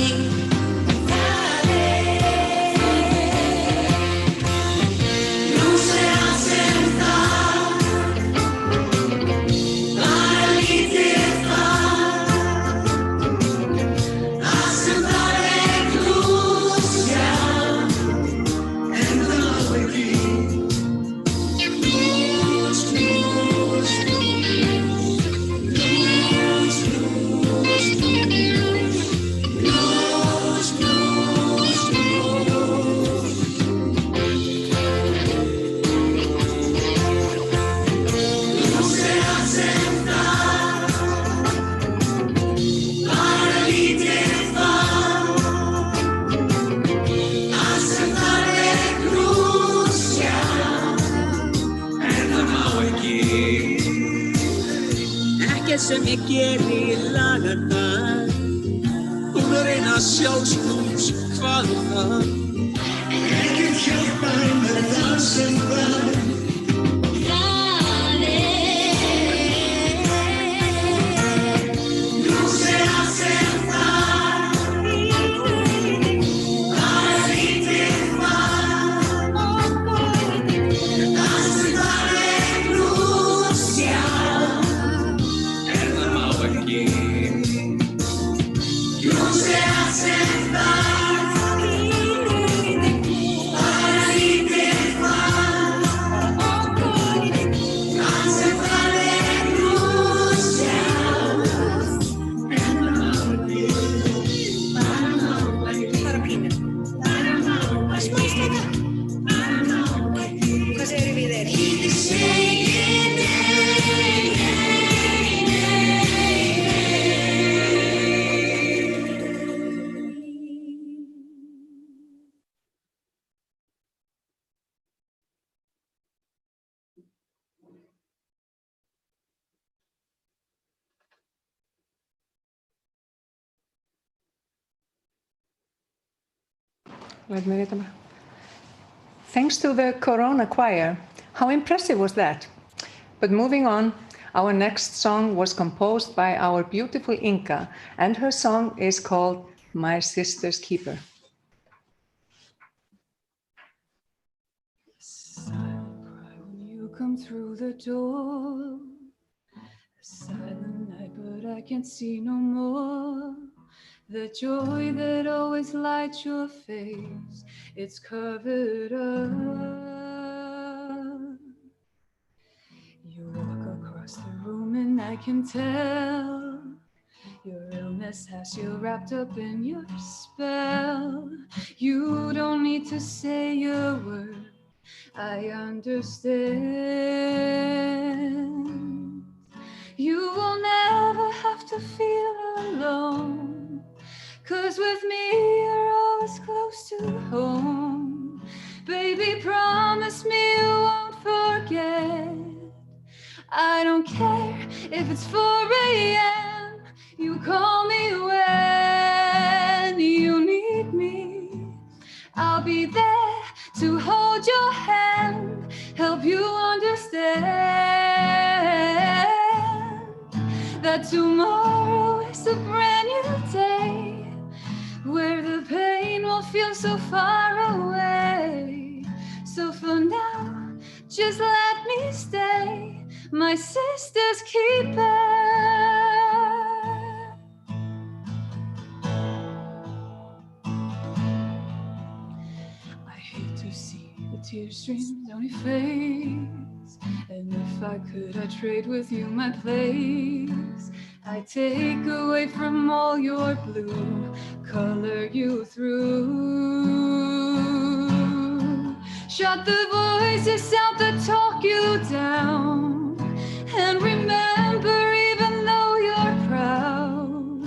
me quiere la gana. Una sjálfsfrús falda. Ekki hjálpa með það sem var. Nú será sem var. Bara lítið var. Það sem var nú sjá. Það má ekki. Nú será sem var. Bara lítið var. Það sem var nú sjá. Bara pínu. Smá stráka. Hvað segirðu við þér? Ég segi nei, nei, nei. Let me read them. Thanks to the Corona Choir. How impressive was that? But moving on, our next song was composed by our beautiful Inka, and her song is called My Sister's Keeper. When you come through the door, a silent night, but I can't see no more. The joy that always lights your face, it's covered up. You walk across the room and I can tell your illness has you wrapped up in your spell. You don't need to say a word, I understand. You will never have to feel alone, 'cause with me you're always close to home. Baby, promise me you won't forget. I don't care if it's 4 a.m. You call me when you need me. I'll be there to hold your hand, help you understand that tomorrow is a brand new day, where the pain will feel so far away. So for now, just let me stay, my sister's keeper. I hate to see the tear streams down your face, and if I could, I'd trade with you my place. I take away from all your blue, color you through. Shut the voices out that talk you down, and remember, even though you're proud,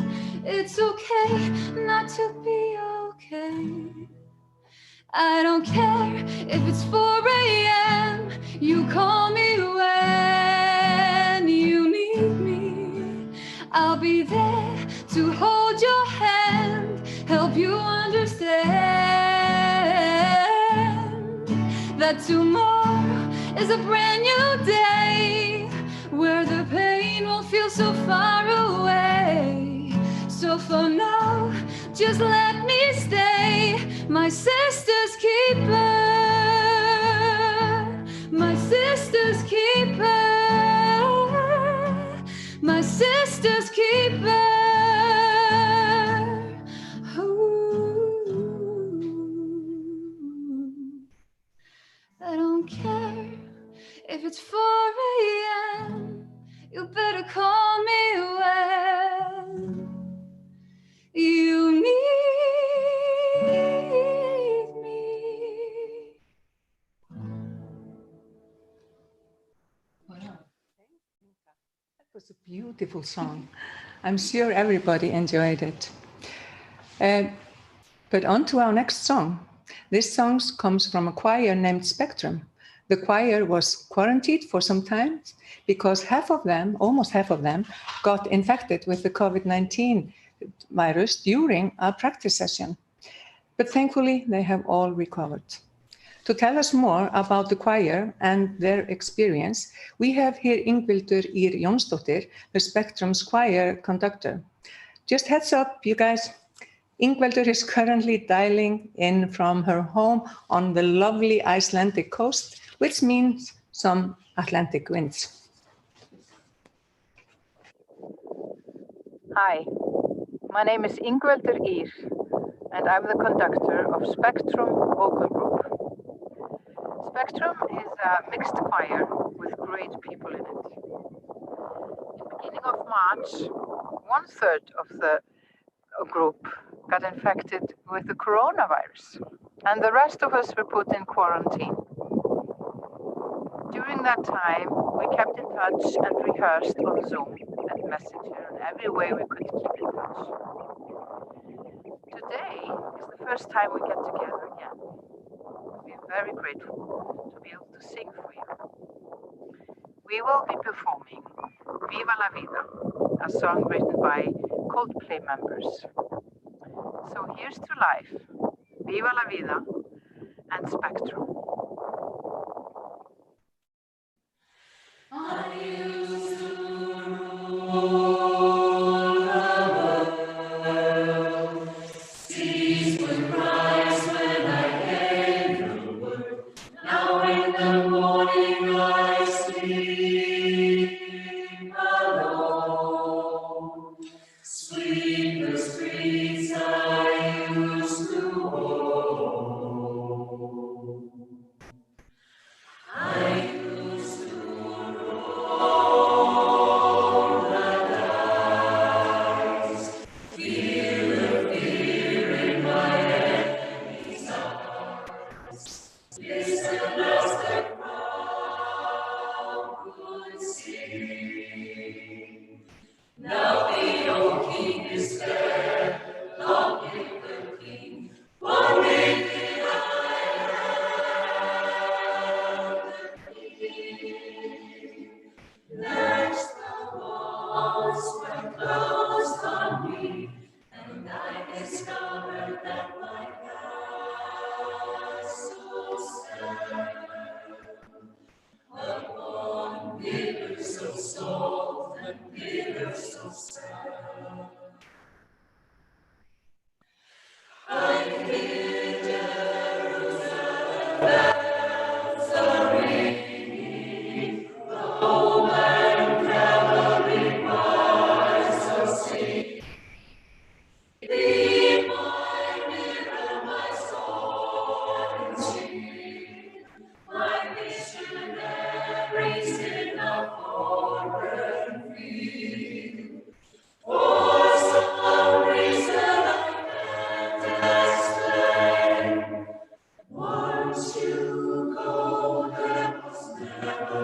it's okay not to be okay. I don't care if it's 4 a.m. You call me when you need me. I'll be there to hold your hand, help you understand that tomorrow is a brand new day, where the pain will feel so far away. So for now, just let me stay, my sister's keeper, my sister's keeper, my sister's keeper. Ooh. I don't care if it's 4 a.m. You better call me when you need me. That was a beautiful song. I'm sure everybody enjoyed it. But on to our next song. This song comes from a choir named Spectrum, The choir was quarantined for some time because almost half of them, got infected with the COVID-19 virus during a practice session. But thankfully, they have all recovered. To tell us more about the choir and their experience, we have here Ingvildur Ýr Jónsdóttir, the Spectrum's choir conductor. Just heads up, you guys, Ingveldur is currently dialing in from her home on the lovely Icelandic coast, which means some Atlantic winds. Hi, my name is Ingveldur Ýr, and I'm the conductor of Spectrum Vocal Group. Spectrum is a mixed choir with great people in it. In the beginning of March, 1/3 of the group got infected with the coronavirus, and the rest of us were put in quarantine. During that time, we kept in touch and rehearsed on Zoom and Messenger and every way we could keep in touch. Today is the first time we get together again. We're very grateful to be able to sing for you. We will be performing Viva la Vida, a song written by Coldplay members. So here's to life, Viva la Vida, and Spectrum. I used to rule the world. Seas would rise when I gave the word. Now in the morning I sleep alone. Sweep the streets I used to own. I used to roll the dice, feel the fear in my enemy's eyes. Listen as the crowd could sing. Now the old king is dead, long live the king. One minute I have the king. Next the walls were closed on me, and I discovered that my castle stand upon pillars of salt and pillars of sand. I hear Jerusalem bells are ringing, Roman cavalry choirs are singing. Be my mirror, my sword and shield, my missionaries in a foreign field. For some reason I can't explain. Once you go, there was never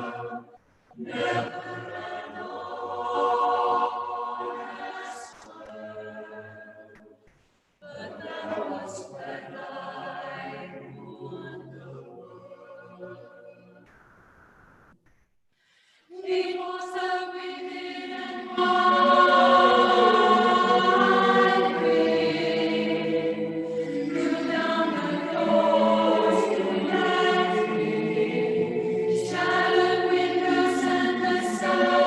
an honest word. But that was when I ruled the world. It was the wicked and wild wind, blew down the doors to let me in, shattered windows and the sun.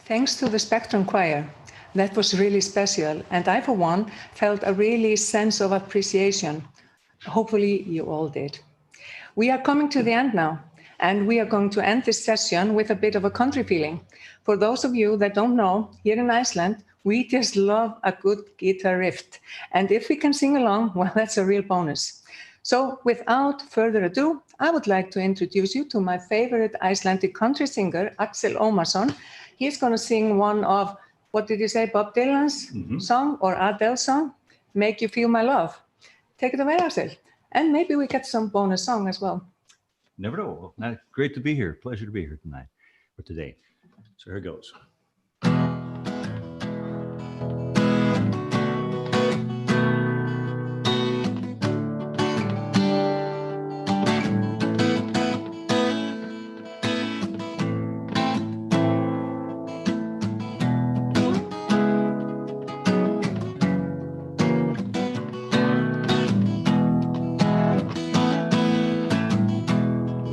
Thanks to the Spectrum Choir. That was really special. And I, for one, felt a really sense of appreciation. Hopefully you all did. We are coming to the end now, and we are going to end this session with a bit of a country feeling. For those of you that don't know, here in Iceland, we just love a good guitar riff. And if we can sing along, well, that's a real bonus. So without further ado, I would like to introduce you to my favorite Icelandic country singer, Axel Ómarsson. He's going to sing one of, what did you say, Bob Dylan's song or Adele's song, Make You Feel My Love. Take it away, Axel. And maybe we get some bonus song as well. Never know. Well, great to be here. Pleasure to be here tonight or today. So here it goes.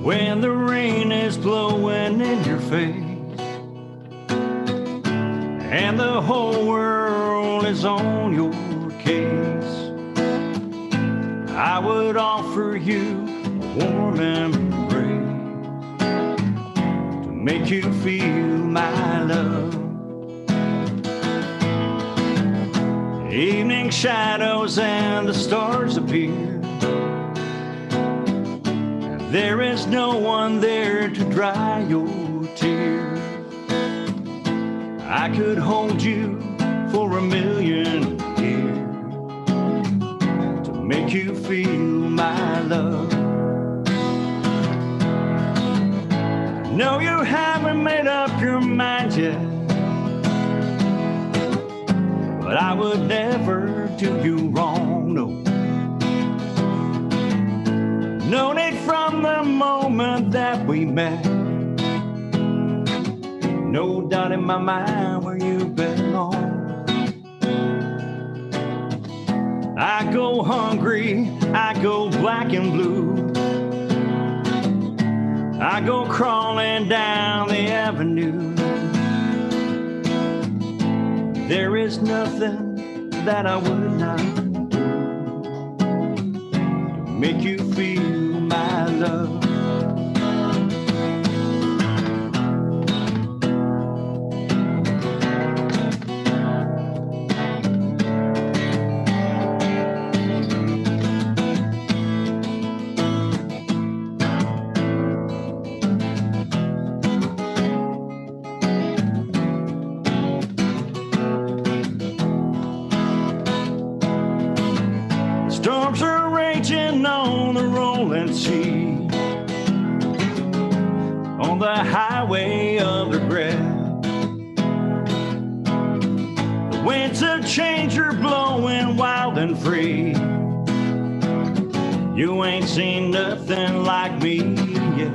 When the rain is blowing in your face and the whole world is on your case, I would offer you a warm embrace to make you feel my love. Evening shadows and the stars appear. There is no one there to dry your tears. I could hold you for a million years to make you feel my love. I know you haven't made up your mind yet, but I would never do you wrong, no. Known it from the moment that we met. No doubt in my mind where you belong. I go hungry, I go black and blue. I go crawling down the avenue. There is nothing that I would not do to make you feel my love. Storms are raging on the rolling sea, on the highway of regret. The winds of change are blowing wild and free. You ain't seen nothing like me yet.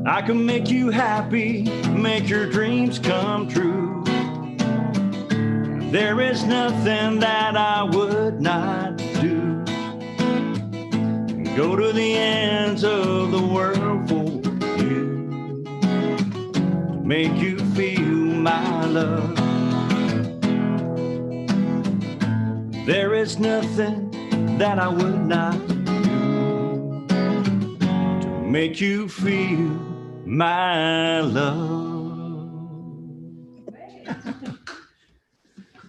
I can make you happy, make your dreams come true. There is nothing that I would not do. Go to the ends of the world for you to make you feel my love. There is nothing that I would not do to make you feel my love.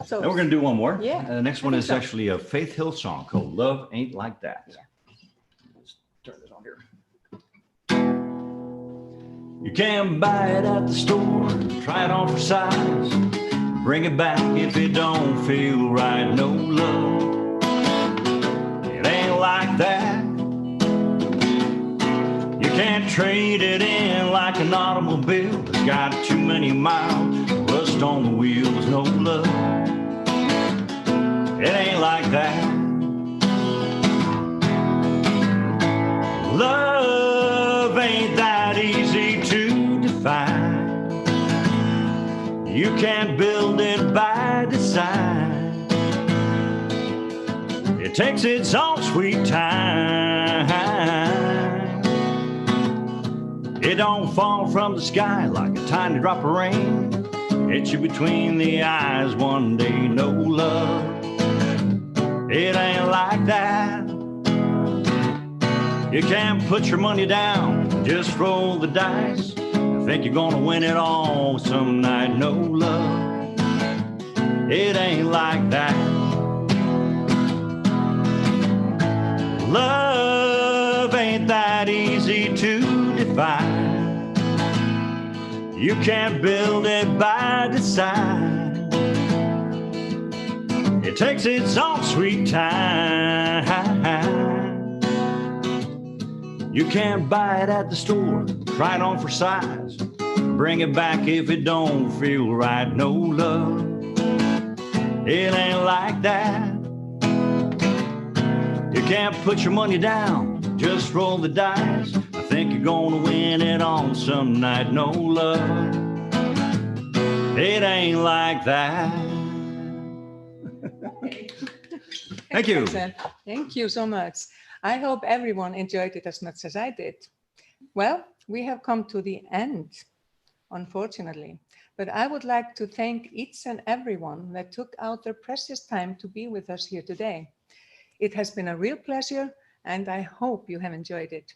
So, and we're going to do one more. Yeah. The next one is actually a Faith Hill song called Love Ain't Like That. Yeah. Let's turn this on here. You can buy it at the store, try it on for size. Bring it back if it don't feel right. No love, it ain't like that. You can't trade it in like an automobile that's got too many miles, rust on the wheels. No love, it ain't like that. Love ain't that easy to define. You can't build it by design. It takes its own sweet time. It don't fall from the sky like a tiny drop of rain. Hit you between the eyes one day, no love. It ain't like that. You can't put your money down, just roll the dice. I think you're gonna win it all some night, no love. It ain't like that. Love ain't that easy to define. You can't build it by design. It takes its own sweet time. You can't buy it at the store, try it on for size. Bring it back if it don't feel right, no love. It ain't like that. You can't put your money down, just roll the dice. I think you're gonna win it on some night, no love. It ain't like that. Thank you. Thank you so much. I hope everyone enjoyed it as much as I did. Well, we have come to the end, unfortunately, but I would like to thank each and everyone that took out their precious time to be with us here today. It has been a real pleasure, and I hope you have enjoyed it.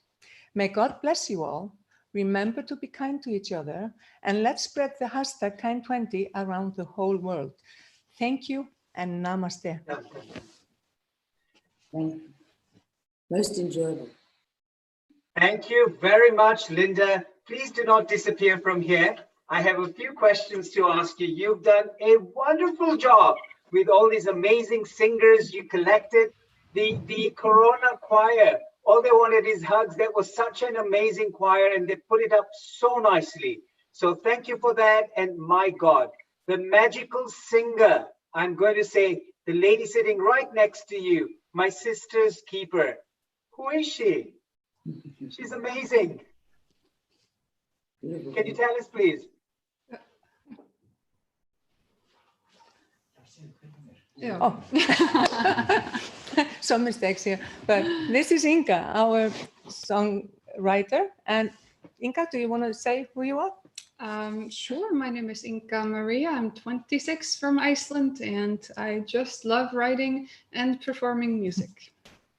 May God bless you all. Remember to be kind to each other, and let's spread the hashtag Kind20 around the whole world. Thank you and namaste. Thank you. Most enjoyable. Thank you very much, Linda. Please do not disappear from here. I have a few questions to ask you. You've done a wonderful job with all these amazing singers you collected. The Corona choir, all they wanted is hugs. That was such an amazing choir, and they put it up so nicely. So thank you for that. And my God, the magical singer, I'm going to say the lady sitting right next to you, my sister's keeper. Who is she? She's amazing. Can you tell us, please? Yeah. Oh. Some mistakes here, but this is Inga, our songwriter. And Inga, do you want to say who you are? Sure. My name is Inga Maria. I'm 26 from Iceland, and I just love writing and performing music.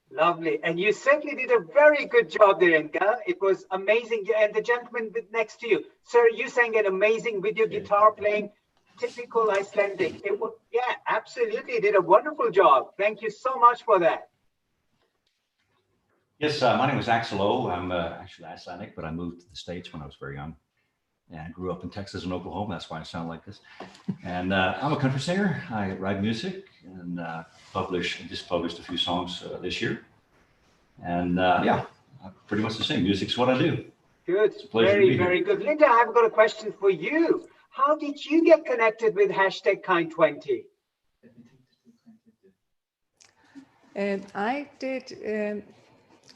Lovely. And you certainly did a very good job there, Inga. It was amazing. And the gentleman next to you, sir, you sang an amazing with your guitar playing. Typical Icelandic. It was, yeah, absolutely. Did a wonderful job. Thank you so much for that. Yes, my name is Axel O. I'm actually Icelandic, but I moved to the States when I was very young. And I grew up in Texas and Oklahoma. That's why I sound like this. And I'm a country singer. I write music and just published a few songs this year. And yeah, pretty much the same. Music's what I do. Good. Very, very good. Linda, I've got a question for you. How did you get connected with hashtag Kind20? I did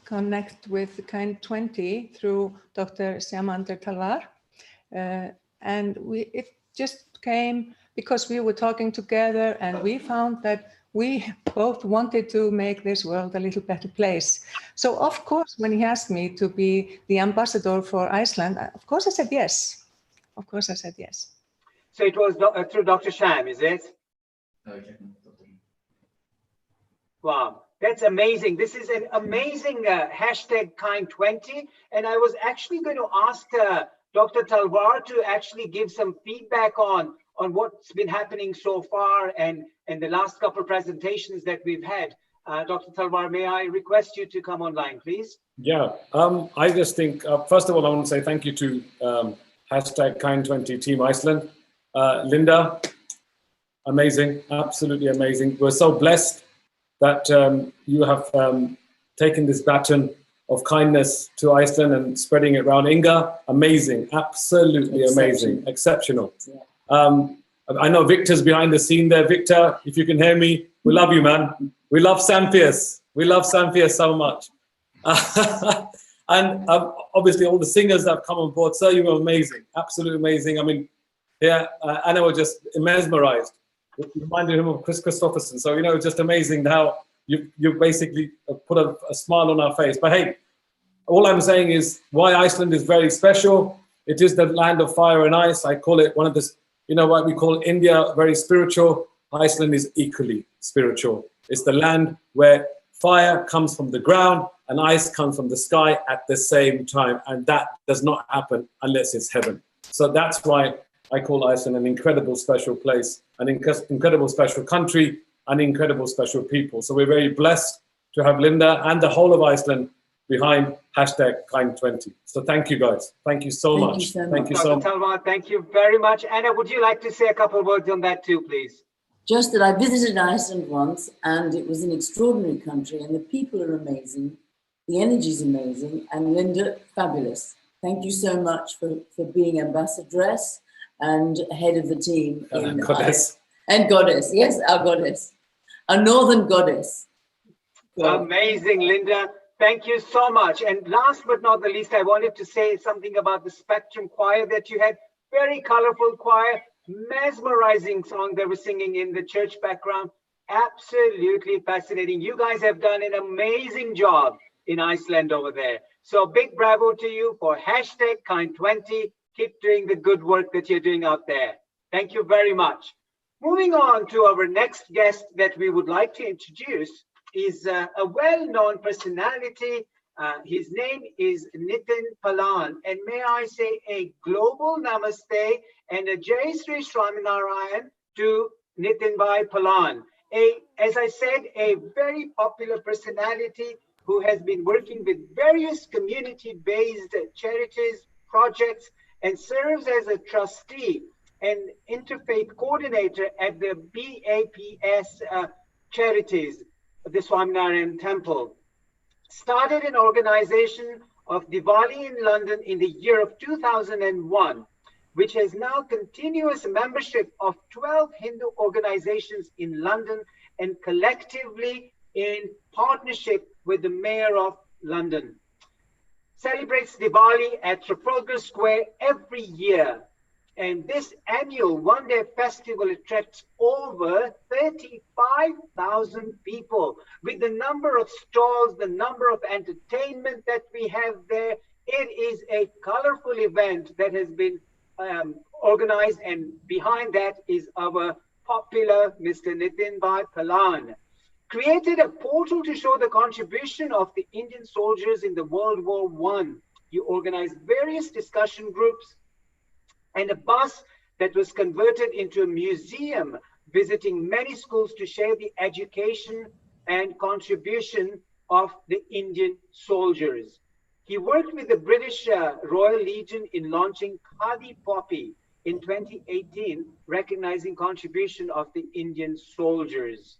connect with Kind20 through Dr. Shamender Talwar. And it just came because we were talking together, and we found that we both wanted to make this world a little better place. So of course, when he asked me to be the ambassador for Iceland, of course I said yes. Of course I said yes. So it was through Dr. Sham, is it? Okay. Wow, that's amazing. This is an amazing hashtag Kind20. And I was actually going to ask Dr. Talwar to actually give some feedback on what's been happening so far and the last couple of presentations that we've had. Dr. Talwar, may I request you to come online, please? Yeah, I just think, first of all, I want to say thank you to hashtag Kind20 Team Iceland. Linda, amazing, absolutely amazing. We're so blessed that you have taken this baton of kindness to Iceland and spreading it around. Inga, amazing, absolutely amazing, exceptional. I know Victor's behind the scene there. Victor, if you can hear me, we love you, man. We love Sampiers. We love Sampiers so much. And obviously all the singers that have come on board, sir, you were amazing, absolutely amazing. I mean, yeah, Anna was just mesmerized. It reminded him of Chris Christopherson. So, you know, just amazing how you basically put a smile on our face. But hey, all I'm saying is why Iceland is very special. It is the land of fire and ice. I call it one of the, you know what we call India, very spiritual. Iceland is equally spiritual. It's the land where fire comes from the ground and ice comes from the sky at the same time. And that does not happen unless it's heaven. So that's why I call Iceland an incredible special place, an incredible special country, an incredible special people. So we're very blessed to have Linda and the whole of Iceland behind #Kind20. So thank you guys. Thank you so much. Thank you so much. Dr. Talwar, thank you very much. Anna, would you like to say a couple of words on that too, please? Just that I visited Iceland once, and it was an extraordinary country, and the people are amazing, the energy is amazing, and Linda, fabulous. Thank you so much for being ambassadress and head of the team. Goddess. And goddess, yes, our goddess, our northern goddess. Amazing, Linda. Thank you so much. And last but not the least, I wanted to say something about the Spectrum choir that you had. Very colorful choir, mesmerizing song they were singing in the church background. Absolutely fascinating. You guys have done an amazing job in Iceland over there. So big bravo to you for #Kind20. Keep doing the good work that you're doing out there. Thank you very much. Moving on to our next guest that we would like to introduce is a well-known personality. His name is Nitin Palan, and may I say a global namaste and a Jai Sri Swaminarayan to Nitin Bhai Palan. As I said, a very popular personality who has been working with various community-based charities, projects, and serves as a trustee and interfaith coordinator at the BAPS charities, the Swaminarayan Temple. Started an organization of Diwali in London in the year of 2001, which has now continuous membership of 12 Hindu organizations in London and collectively in partnership with the Mayor of London. Celebrates Diwali at Trafalgar Square every year. And this annual one-day festival attracts over 35,000 people. With the number of stalls, the number of entertainment that we have there, it is a colorful event that has been organized, and behind that is our popular Mr. Nitin Bhai Palan. Created a portal to show the contribution of the Indian soldiers in the World War I. He organized various discussion groups and a bus that was converted into a museum, visiting many schools to share the education and contribution of the Indian soldiers. He worked with the British Royal Legion in launching Khadi Poppy in 2018, recognizing contribution of the Indian soldiers.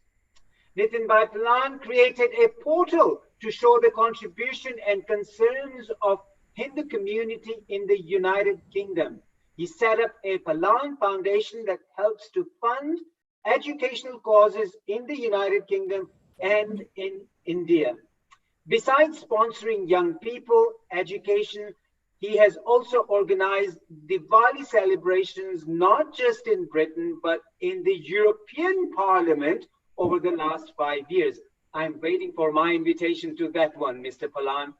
Nitin Bhai Palan created a portal to show the contribution and concerns of Hindu community in the United Kingdom. He set up a Palan Foundation that helps to fund educational causes in the United Kingdom and in India. Besides sponsoring young people education, he has also organized Diwali celebrations, not just in Britain, but in the European Parliament over the last 5 years. I'm waiting for my invitation to that one, Mr. Palan.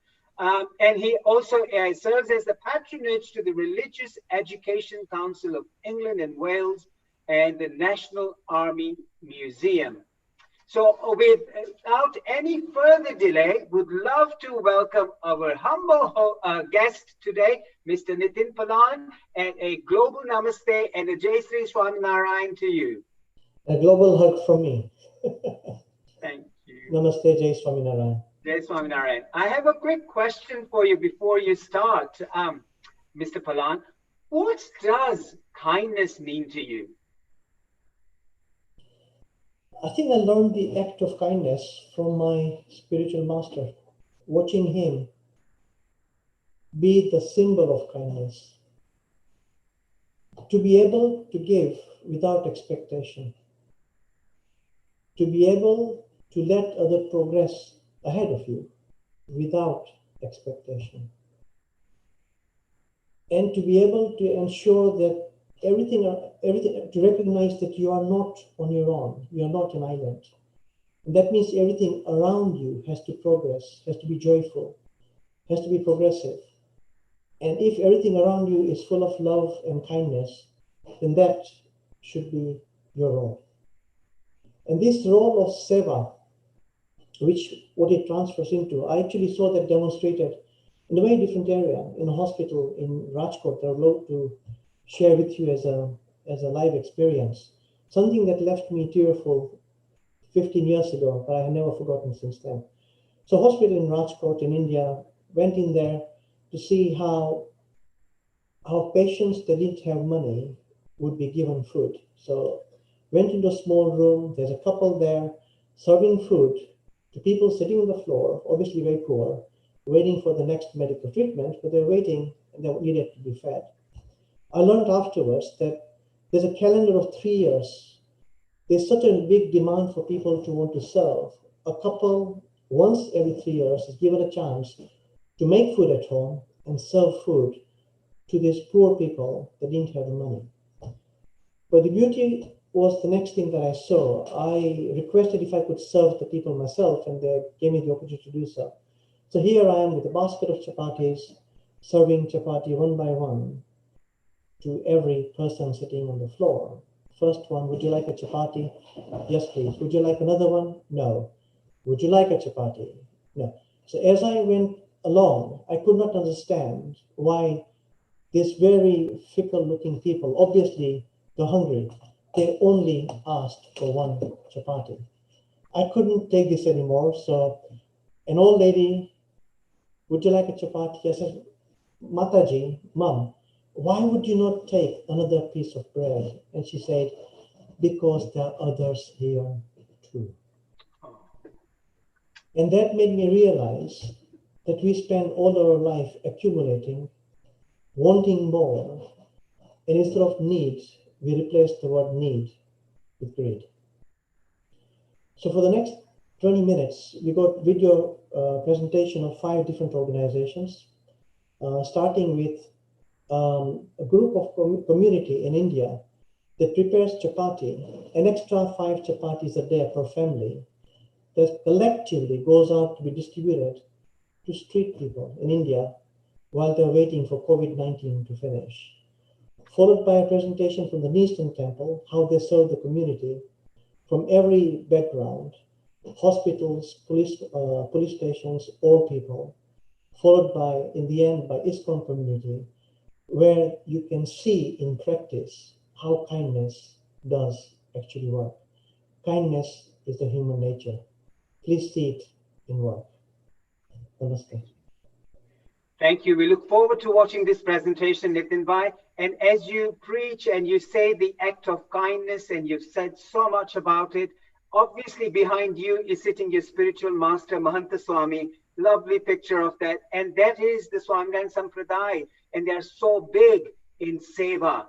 And he also serves as the patronage to the Religious Education Council of England and Wales and the National Army Museum. So without any further delay, would love to welcome our humble guest today, Mr. Nitin Palan, and a global namaste and a Jai Sri Swaminarayan to you. A global hug from me. Thank you. Namaste, Jai Swaminarayan. Jai Swaminarayan. I have a quick question for you before you start, Mr. Palan. What does kindness mean to you? I think I learned the act of kindness from my spiritual master, watching him be the symbol of kindness. To be able to give without expectation. To be able to let others progress ahead of you without expectation. And to be able to ensure that everything, to recognize that you are not on your own, you are not an island. And that means everything around you has to progress, has to be joyful, has to be progressive. And if everything around you is full of love and kindness, then that should be your role. And this role of seva, which what it transfers into, I actually saw that demonstrated in a very different area, in a hospital in Rajkot that I would love to share with you as a live experience. Something that left me tearful 15 years ago, but I have never forgotten since then. So hospital in Rajkot in India, went in there to see how patients that didn't have money would be given food. So went into a small room, there's a couple there serving food to people sitting on the floor, obviously very poor, waiting for the next medical treatment, but they're waiting and they needed to be fed. I learned afterwards that there's a calendar of 3 years. There's such a big demand for people to want to serve. A couple, once every 3 years, is given a chance to make food at home and serve food to these poor people that didn't have the money. But the beauty was the next thing that I saw. I requested if I could serve the people myself, and they gave me the opportunity to do so. So here I am with a basket of chapatis, serving chapati one by one to every person sitting on the floor. First one, would you like a chapati? Yes, please. Would you like another one? No. Would you like a chapati? No. So as I went along, I could not understand why these very fickle-looking people, obviously they're hungry, they only asked for one chapati. I couldn't take this anymore, so an old lady, would you like a chapati? I said, Mataji, Mom, why would you not take another piece of bread? And she said, because there are others here too. And that made me realize that we spend all our life accumulating, wanting more, and instead of needs, we replace the word need with greed. So for the next 20 minutes, we got video presentation of 5 different organizations, starting with a group of community in India that prepares chapati, an extra 5 chapatis a day per family, that collectively goes out to be distributed to street people in India while they're waiting for COVID-19 to finish. Followed by a presentation from the Neaston Temple, how they serve the community from every background, hospitals, police stations, all people. Followed by, in the end, by ISKCON community, where you can see in practice how kindness does actually work. Kindness is the human nature. Please see it in work. Namaste. Thank you. We look forward to watching this presentation, Nitin Bhai. And as you preach and you say the act of kindness, and you've said so much about it, obviously behind you is sitting your spiritual master, Mahanta Swami. Lovely picture of that. And that is the Swaminarayan Sampradaya. And they're so big in seva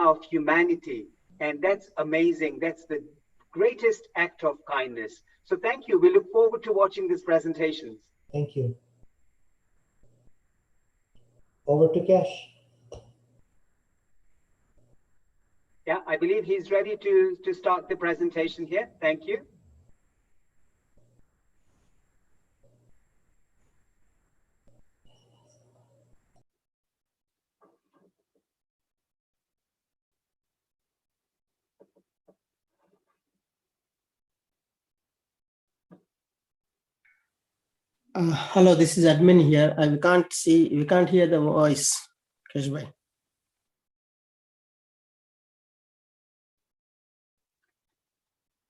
of humanity. And that's amazing. That's the greatest act of kindness. So thank you. We look forward to watching these presentations. Thank you. Over to Cash. Yeah, I believe he's ready to start the presentation here. Thank you. Hello, this is admin here. We can't hear the voice. Keshbhai.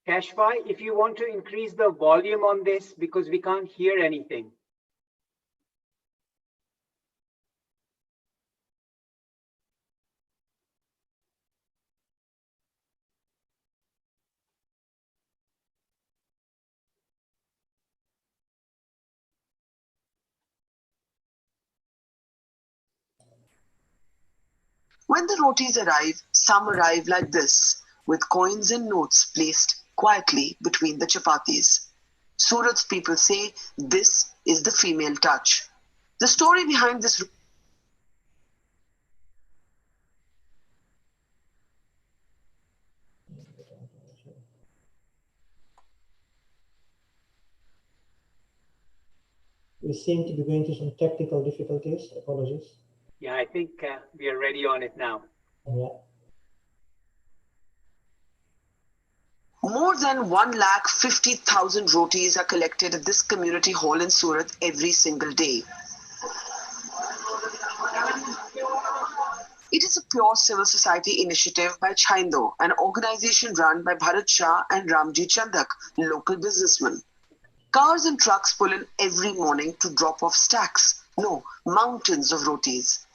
Kashbhai, if you want to increase the volume on this, because we can't hear anything. When the rotis arrive, some arrive like this, with coins and notes placed quietly between the chapatis. Surat's people say this is the female touch. The story behind this We seem to be going through some technical difficulties. Apologies. Yeah, I think we are ready on it now. Yeah. More than 150,000 rotis are collected at this community hall in Surat every single day. It is a pure civil society initiative by Chaindo, an organization run by Bharat Shah and Ramji Chandak, local businessmen. Cars and trucks pull in every morning to drop off stacks, no, mountains of rotis.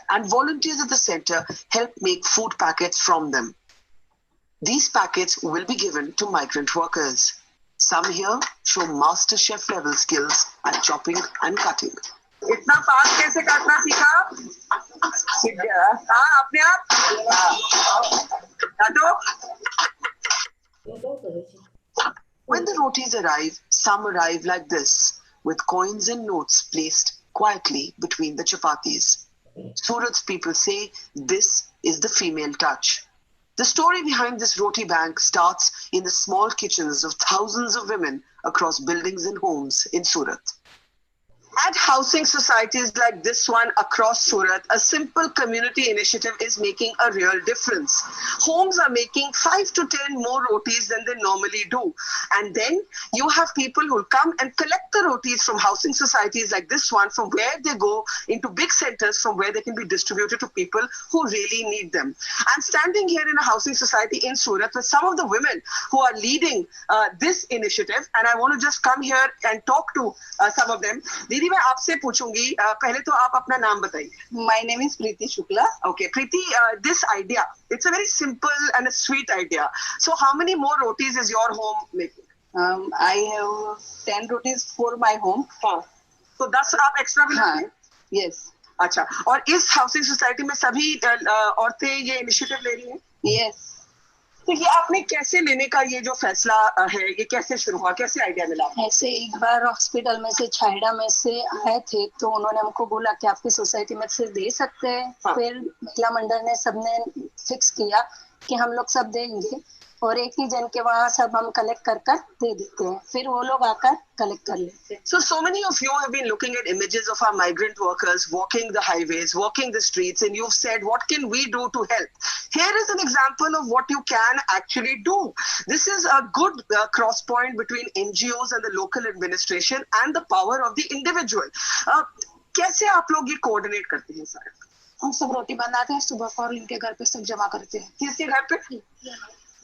And volunteers at the center help make food packets from them. These packets will be given to migrant workers. Some here show master chef level skills at chopping and cutting. इतना fast कैसे काटना सीखा? सीख गया? हाँ, अपने आप? काटो? When the rotis arrive, some arrive like this, with coins and notes placed quietly between the chapatis. Surat's people say this is the female touch. The story behind this roti bank starts in the small kitchens of thousands of women across buildings and homes in Surat. At housing societies like this one across Surat, a simple community initiative is making a real difference. Homes are making 5 to 10 more rotis than they normally do. And then you have people who come and collect the rotis from housing societies like this one, from where they go into big centers from where they can be distributed to people who really need them. I'm standing here in a housing society in Surat with some of the women who are leading this initiative, and I want to just come here and talk to some of them. दीदी मैं आपसे पूछूंगी, पहले तो आप अपना नाम बताइए. My name is Preeti Shukla. Okay, Preeti, this idea, it's a very simple and a sweet idea. So how many more rotis is your home making? I have 10 rotis for my home. हाँ. तो 10 आप extra बनाते हैं? Yes. अच्छा, और इस housing society में सभी औरतें ये इनिशिएटिव ले रही हैं? Yes. तो ये आपने कैसे लेने का ये जो फैसला है, ये कैसे शुरू हुआ, कैसे आइडिया मिला? ऐसे एक बार हॉस्पिटल में से छायड़ा में से आए थे, तो उन्होंने हमको बोला कि आपकी सोसाइटी में से दे सकते हैं. हाँ. फिर महिला मंडल ने सबने फिक्स किया कि हम लोग सब देंगे, और एक ही जन के वहाँ सब हम कलेक्ट कर दे देते हैं. फिर वो लोग आकर कलेक्ट कर लेते हैं. So many of you have been looking at images of our migrant workers walking the highways, walking the streets, and you've said, what can we do to help? Here is an example of what you can actually do. This is a good cross point between NGOs and the local administration and the power of the individual. कैसे आप लोग ये coordinate करते हैं sir? हम सब रोटी बनाते हैं सुबह को और इनके घर पे सब जमा करते हैं. किसके घर पे?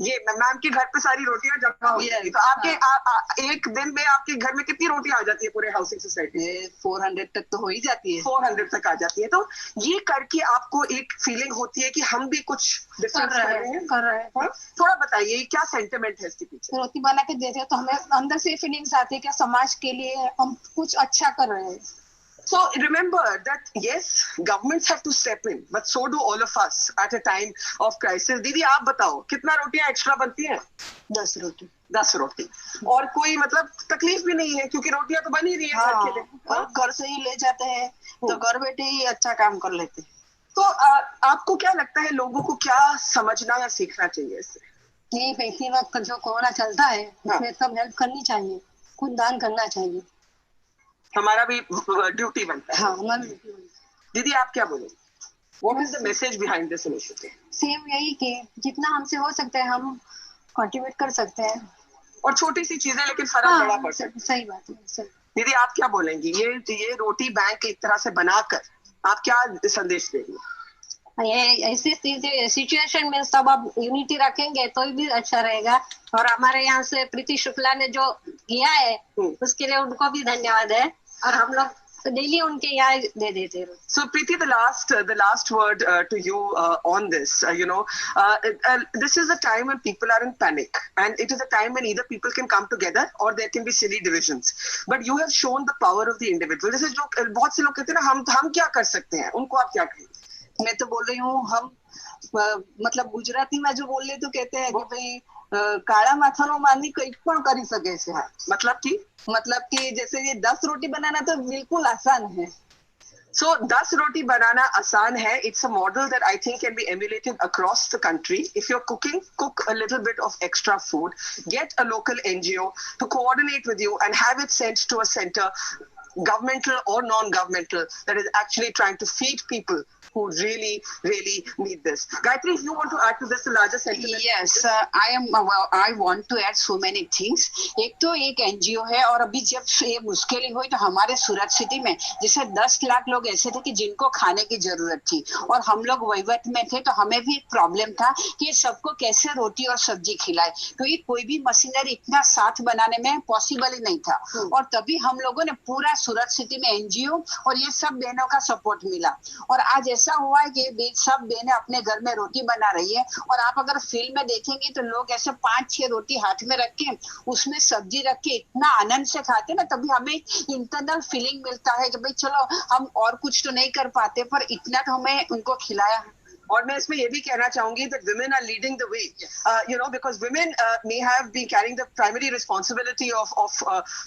ये मैम के घर पे सारी रोटियां जमा होती हैं. तो आपके एक दिन में आपके घर में कितनी रोटियां आ जाती है पूरे हाउसिंग सोसाइटी में? 400 तक तो हो ही जाती है. 400 तक आ जाती है. तो ये करके आपको एक फीलिंग होती है कि हम भी कुछ डिफरेंस कर रहे हैं. थोड़ा बताइए क्या सेंटिमेंट है इसके पीछे? रोटी बना के देते हैं तो हमें अंदर से फीलिंग्स आती है कि समाज के लिए हम कुछ अच्छा कर रहे हैं. So remember that yes, governments have to step in, but so do all of us at a time of crisis. दीदी आप बताओ कितना रोटियां एक्स्ट्रा बनती हैं? 10 रोटी. 10 रोटी. और कोई मतलब तकलीफ भी नहीं है क्योंकि रोटियां तो बन ही रही है घर के लिए. और घर से ही ले जाते हैं तो घर बैठे ही अच्छा काम कर लेते हैं. तो आपको क्या लगता है लोगों को क्या समझना या सीखना चाहिए इससे? ये इसी वक्त जो कोरोना चलता है उसमें सब हेल्प करनी चाहिए, खुद दान करना चाहिए. हमारा भी ड्यूटी बनता है. हाँ, हमारी ड्यूटी बनता है. दीदी आप क्या बोलेंगे? What is the message behind this initiative? Same यही कि जितना हमसे हो सकता है हम कंट्रीब्यूट कर सकते हैं. और छोटी सी चीजें लेकिन फर्क बड़ा पड़ सकता है. सही बात है. सही. दीदी आप क्या बोलेंगी? ये रोटी बैंक एक तरह से बनाकर आप क्या संदेश देंगे? ये ऐसे सिचुएशन में सब आप यूनिटी रखेंगे तो भी अच्छा रहेगा. और हमारे यहाँ से प्रीति शुक्ला ने जो किया है उसके लिए उनको भी धन्यवाद है. और हम लोग डेली उनके यहाँ दे देते हैं. So Preeti, the last word to you on this. This is a time when people are in panic, and it is a time when either people can come together or there can be silly divisions. But you have shown the power of the individual. This is जो बहुत से लोग कहते हैं ना हम क्या कर सकते हैं, उनको आप क्या कहेंगे? मैं तो बोल रही हूँ हम मतलब गुजराती में जो बोल ले तो कहते हैं कि भाई काला माथानो मानी कई पण करी सके छे. मतलब कि जैसे ये 10 रोटी बनाना तो बिल्कुल आसान है. So, 10 roti banana asan hai. It's a model that I think can be emulated across the country. If you're cooking, cook a little bit of extra food. Get a local NGO to coordinate with you and have it sent to a center, governmental or non-governmental, that is actually trying to feed people who really, really need this. Gayatri, if you want to add to this a larger sentiment. Yes, I want to add so many things. एक तो एक NGO है और अभी जब ये मुश्किल हुई तो हमारे सूरत सिटी में जैसे 10 लाख लोग ऐसे थे कि जिनको खाने की जरूरत थी और हम लोग वहीवट में थे तो हमें भी एक प्रॉब्लम था कि सबको कैसे रोटी और सब्जी खिलाए, क्योंकि कोई भी मशीनरी इतना साथ बनाने में पॉसिबल ही नहीं था। और तभी हम लोगों ने पूरा सूरत सिटी में एनजीओ और ये सब बहनों का सपोर्ट मिला और आज ऐसा हुआ है कि सब बहनें अपने घर में रोटी बना रही है और आप अगर फील्ड में देखेंगे तो लोग ऐसे 5-6 रोटी हाथ में रख के उसमें सब्जी रख के इतना आनंद से खाते ना, तभी हमें इंटरनल फीलिंग मिलता है कि भाई चलो हम और कुछ तो नहीं कर पाते पर इतना तो हमें उनको खिलाया। और मैं इसमें ये भी कहना चाहूंगी that women are leading the way, because women may have been carrying the primary responsibility of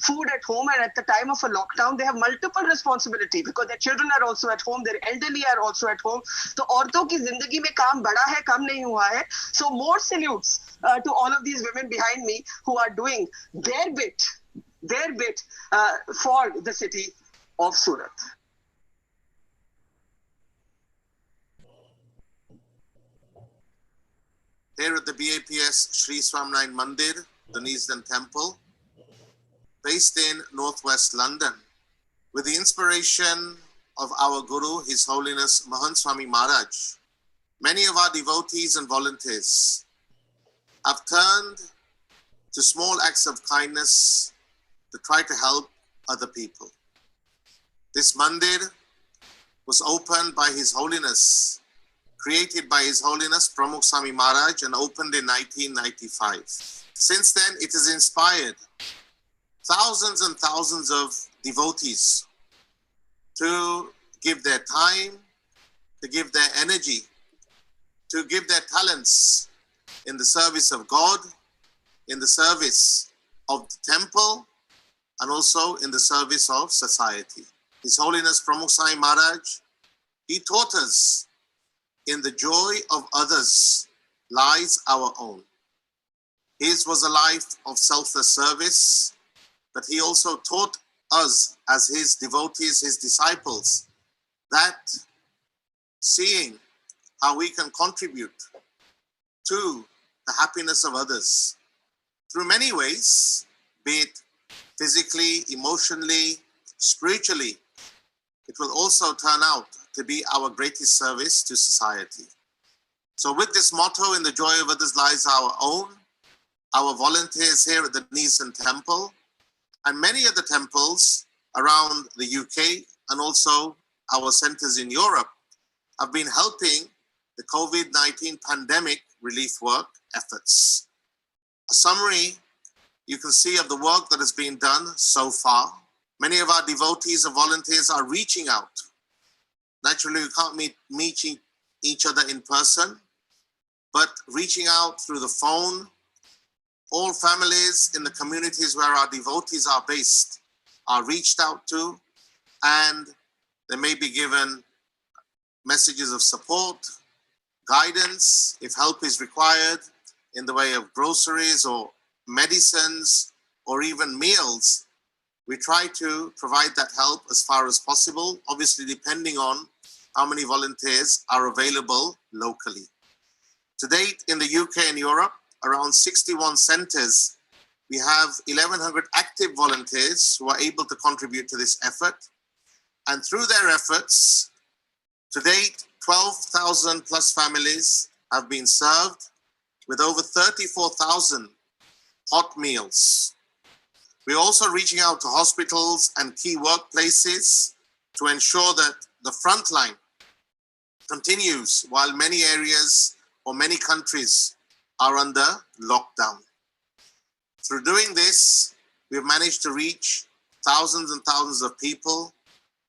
food at home, and at the time of a lockdown they have multiple responsibility because their children are also at home, their elderly are also at home. तो औरतों की जिंदगी में काम बड़ा है, कम नहीं हुआ है. So more salutes to all of these women behind me who are doing their bit for the city of Surat. Here at the BAPS Sri Swaminarayan Mandir, the Nizen Temple, based in northwest London, with the inspiration of our Guru, His Holiness Mahant Swami Maharaj, many of our devotees and volunteers have turned to small acts of kindness to try to help other people. This mandir was opened by His Holiness, created by His Holiness Pramukh Swami Maharaj and opened in 1995. Since then, it has inspired thousands and thousands of devotees to give their time, to give their energy, to give their talents in the service of God, in the service of the temple, and also in the service of society. His Holiness Pramukh Swami Maharaj, he taught us, in the joy of others lies our own. His was a life of selfless service, but he also taught us as his devotees, his disciples, that seeing how we can contribute to the happiness of others through many ways, be it physically, emotionally, spiritually, it will also turn out to be our greatest service to society. So with this motto, in the joy of others lies our own, our volunteers here at the Nizen Temple and many other temples around the UK and also our centers in Europe have been helping the COVID-19 pandemic relief work efforts. A summary you can see of the work that has been done so far. Many of our devotees and volunteers are reaching out. Naturally, we can't meet each other in person, but reaching out through the phone. All families in the communities where our devotees are based are reached out to, and they may be given messages of support, guidance, if help is required in the way of groceries or medicines or even meals. We try to provide that help as far as possible, obviously depending on how many volunteers are available locally. To date, in the UK and Europe, around 61 centers, we have 1,100 active volunteers who are able to contribute to this effort. And through their efforts, to date, 12,000 plus families have been served with over 34,000 hot meals. We're also reaching out to hospitals and key workplaces to ensure that the front line continues while many areas or many countries are under lockdown. Through doing this, we've managed to reach thousands and thousands of people.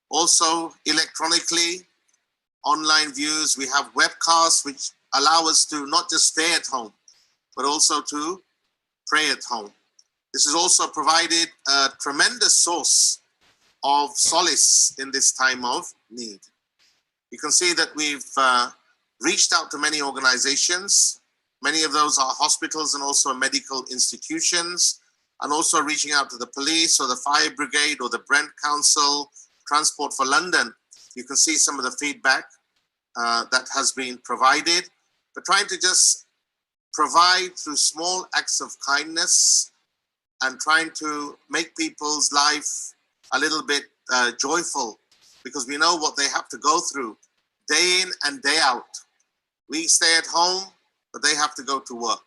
Also, electronically, online views, we have webcasts which allow us to not just stay at home, but also to pray at home. This has also provided a tremendous source of solace in this time of need. You can see that we've reached out to many organizations. Many of those are hospitals and also medical institutions, and also reaching out to the police or the fire brigade or the Brent Council, Transport for London. You can see some of the feedback that has been provided, but trying to just provide through small acts of kindness and trying to make people's life a little bit joyful, because we know what they have to go through day in and day out. We stay at home, but they have to go to work.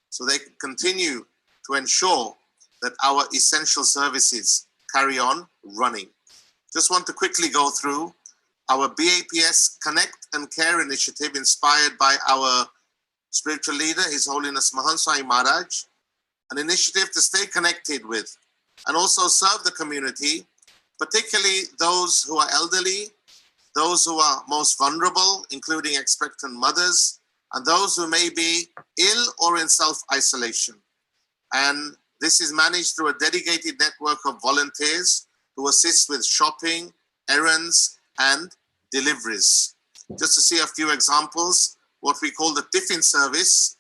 So they can continue to ensure that our essential services carry on running. Just want to quickly go through our BAPS Connect and Care initiative, inspired by our spiritual leader, His Holiness Mahan Sai Maharaj, an initiative to stay connected with and also serve the community, particularly those who are elderly, those who are most vulnerable, including expectant mothers, and those who may be ill or in self-isolation. And this is managed through a dedicated network of volunteers who assist with shopping, errands, and deliveries. Just to see a few examples, what we call the tiffin service,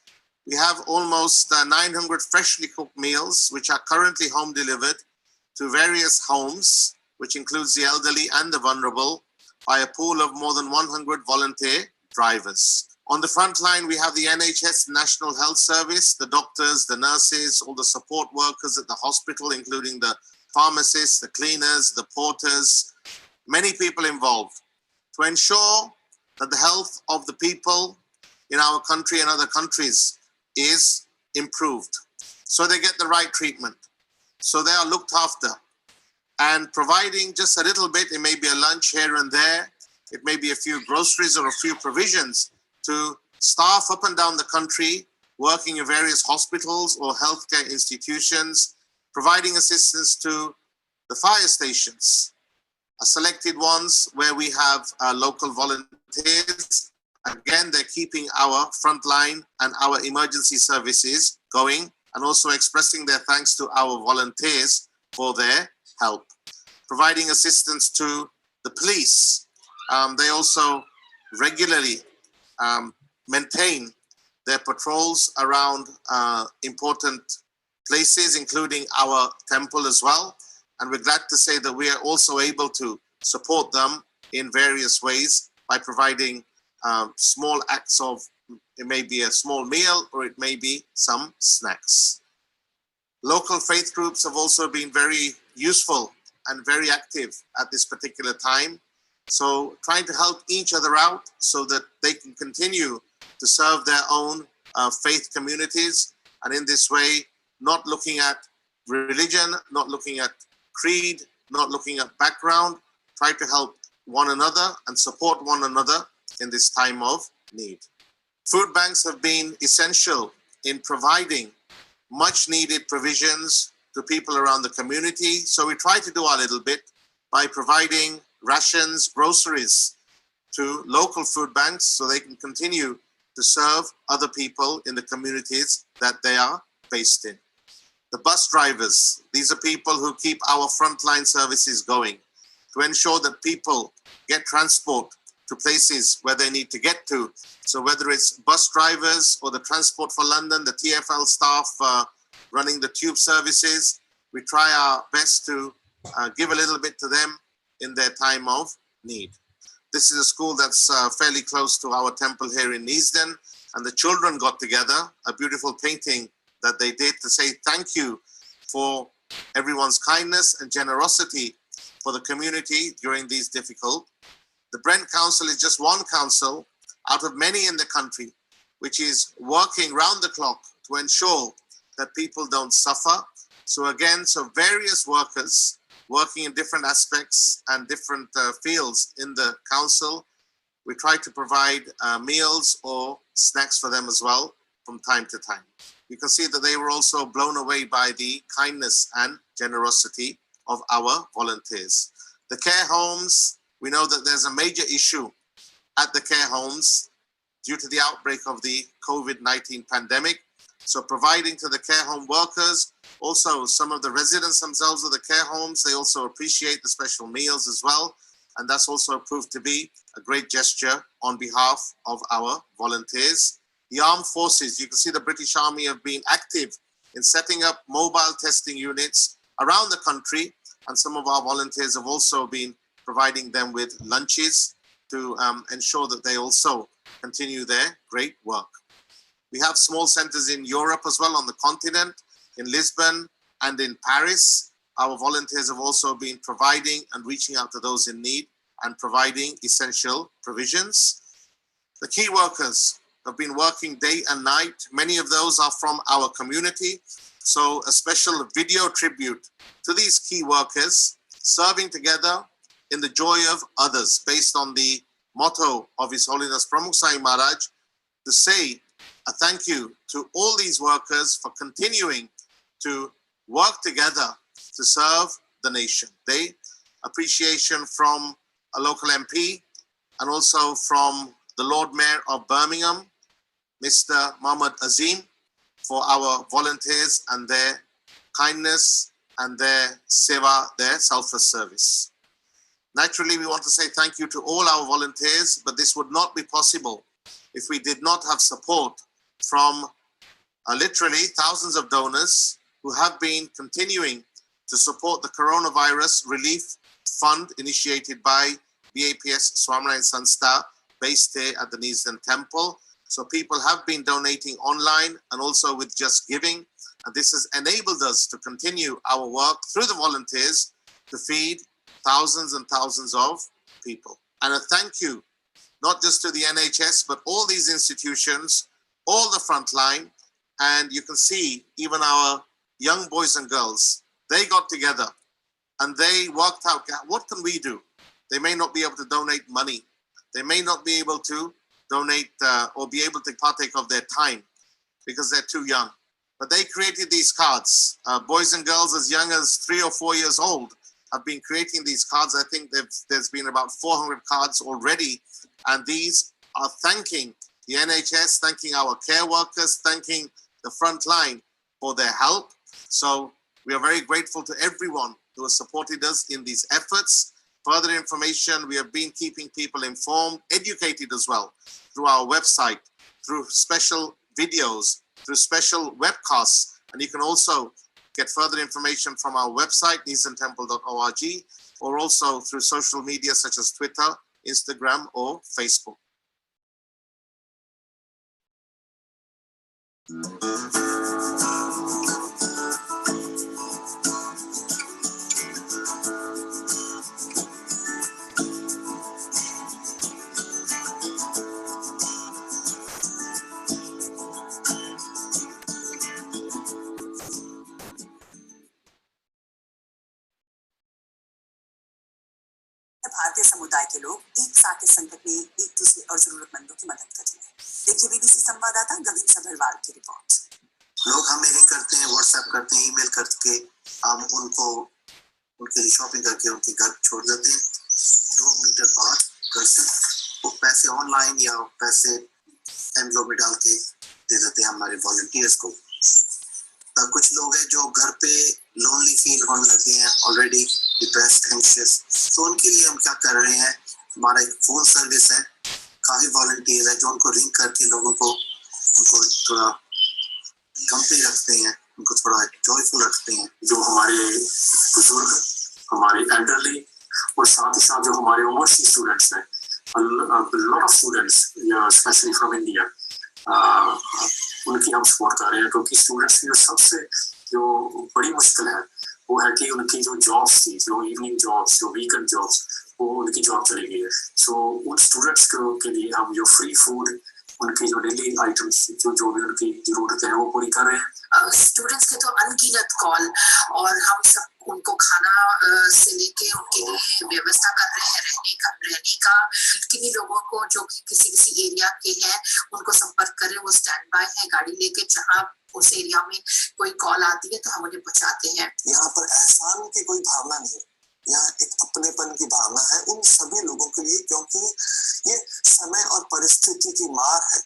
we have almost 900 freshly cooked meals, which are currently home delivered to various homes, which includes the elderly and the vulnerable, by a pool of more than 100 volunteer drivers. On the front line, we have the NHS National Health Service, the doctors, the nurses, all the support workers at the hospital, including the pharmacists, the cleaners, the porters, many people involved to ensure that the health of the people in our country and other countries is improved. So they get the right treatment. So they are looked after. And providing just a little bit, it may be a lunch here and there, it may be a few groceries or a few provisions to staff up and down the country, working in various hospitals or healthcare institutions, providing assistance to the fire stations, selected ones where we have local volunteers. Again, they're keeping our frontline and our emergency services going, and also expressing their thanks to our volunteers for their help. Providing assistance to the police. They also regularly maintain their patrols around important places, including our temple as well. And we're glad to say that we are also able to support them in various ways by providing small acts of, it may be a small meal or it may be some snacks. Local faith groups have also been very useful and very active at this particular time. So trying to help each other out so that they can continue to serve their own faith communities. And in this way, not looking at religion, not looking at creed, not looking at background, try to help one another and support one another in this time of need. Food banks have been essential in providing much needed provisions to people around the community. So we try to do our little bit by providing rations, groceries to local food banks so they can continue to serve other people in the communities that they are based in. The bus drivers, these are people who keep our frontline services going to ensure that people get transport to places where they need to get to. So whether it's bus drivers or the Transport for London, the TfL staff running the tube services, we try our best to give a little bit to them in their time of need. This is a school that's fairly close to our temple here in Neasden, and the children got together, a beautiful painting that they did to say thank you for everyone's kindness and generosity for the community during these difficult. The Brent Council is just one council out of many in the country, which is working round the clock to ensure that people don't suffer. So again, so various workers working in different aspects and different fields in the council. We try to provide meals or snacks for them as well from time to time. You can see that they were also blown away by the kindness and generosity of our volunteers. The care homes, we know that there's a major issue at the care homes due to the outbreak of the COVID-19 pandemic. So providing to the care home workers, also some of the residents themselves of the care homes, they also appreciate the special meals as well. And that's also proved to be a great gesture on behalf of our volunteers. The armed forces, you can see the British Army have been active in setting up mobile testing units around the country. And some of our volunteers have also been providing them with lunches to ensure that they also continue their great work. We have small centers in Europe as well, on the continent, in Lisbon and in Paris. Our volunteers have also been providing and reaching out to those in need and providing essential provisions. The key workers have been working day and night. Many of those are from our community. So a special video tribute to these key workers serving together in the joy of others, based on the motto of His Holiness Pramukh Sai Maharaj, to say a thank you to all these workers for continuing to work together to serve the nation. They appreciation from a local MP and also from the Lord Mayor of Birmingham, Mr. Mohammed Azim, for our volunteers and their kindness and their seva, their selfless service. Naturally, we want to say thank you to all our volunteers, but this would not be possible if we did not have support from literally thousands of donors who have been continuing to support the Coronavirus Relief Fund initiated by BAPS Swaminarayan Sanstha, based here at the Nitin Temple. So people have been donating online and also with Just Giving. And this has enabled us to continue our work through the volunteers to feed thousands and thousands of people. And a thank you, not just to the NHS, but all these institutions, all the front line. And you can see even our young boys and girls, they got together and they worked out, what can we do? They may not be able to donate money. They may not be able to donate or be able to partake of their time because they're too young. But they created these cards. Boys and girls as young as 3 or 4 years old have been creating these cards. I think there's been about 400 cards already. And these are thanking the NHS, thanking our care workers, thanking the front line for their help. So we are very grateful to everyone who has supported us in these efforts. Further information, we have been keeping people informed, educated as well, through our website, through special videos, through special webcasts. And you can also get further information from our website, nitintemple.org, or also through social media such as Twitter, Instagram, or Facebook. भारतीय समुदाय के लोग एक साथ इस संकट में एक दूसरे और जरूरतमंदों की मदद कर रहे हैं। देखिए बीबीसी संवाददाता गगन सभरवाल की रिपोर्ट। लोग हमें मेलिंग करते हैं, व्हाट्सएप करते हैं, ईमेल करके हम उनको उनके लिए शॉपिंग करके उनके घर छोड़ देते हैं। 2 मीटर बाद घर से वो पैसे ऑनलाइन या पैसे एनवलप में डाल के दे देते हैं हमारे वॉलंटियर्स को। कुछ लोग हैं जो घर पे लोनली फील होने लगे हैं, ऑलरेडी डिप्रेस्ड, एंशियस, तो उनके लिए हम क्या कर रहे हैं, हमारा एक फोन सर्विस है, काफी वॉलंटियर्स है जो उनको रिंग करके लोगों को उनको थोड़ा कंपनी रखते हैं, उनको थोड़ा जॉयफुल रखते हैं। जो हमारे बुजुर्ग, हमारे एल्डरली और साथ ही साथ जो हमारे ओवरसीज स्टूडेंट्स हैं, lot of students specially from India, उनकी हम सपोर्ट कर रहे हैं क्योंकि स्टूडेंट्स की जो सबसे जो बड़ी मुश्किल है वो है कि उनकी जो जॉब्स थी, जो इवनिंग जॉब्स, जो वीकेंड जॉब्स, वो उनकी जॉब चली गई है। सो उन स्टूडेंट्स के लिए हम जो फ्री फूड, उनकी जो डेली आइटम्स, जो भी उनकी जरूरत है वो पूरी कर रहे हैं। स्टूडेंट्स के तो अनगिनत कॉल और हम सब उनको खाना से लेके उनके लिए व्यवस्था कर रहे हैं रहने का। किन्हीं लोगों को जो किसी एरिया के हैं उनको संपर्क करें, वो स्टैंड बाय है गाड़ी लेके, जहाँ उस एरिया में कोई कॉल आती है तो हम उन्हें पहुंचाते हैं। यहाँ पर एहसान की कोई भावना नहीं है, यहाँ एक अपनेपन की भावना है उन सभी लोगों के लिए, क्योंकि ये समय और परिस्थिति की मार है।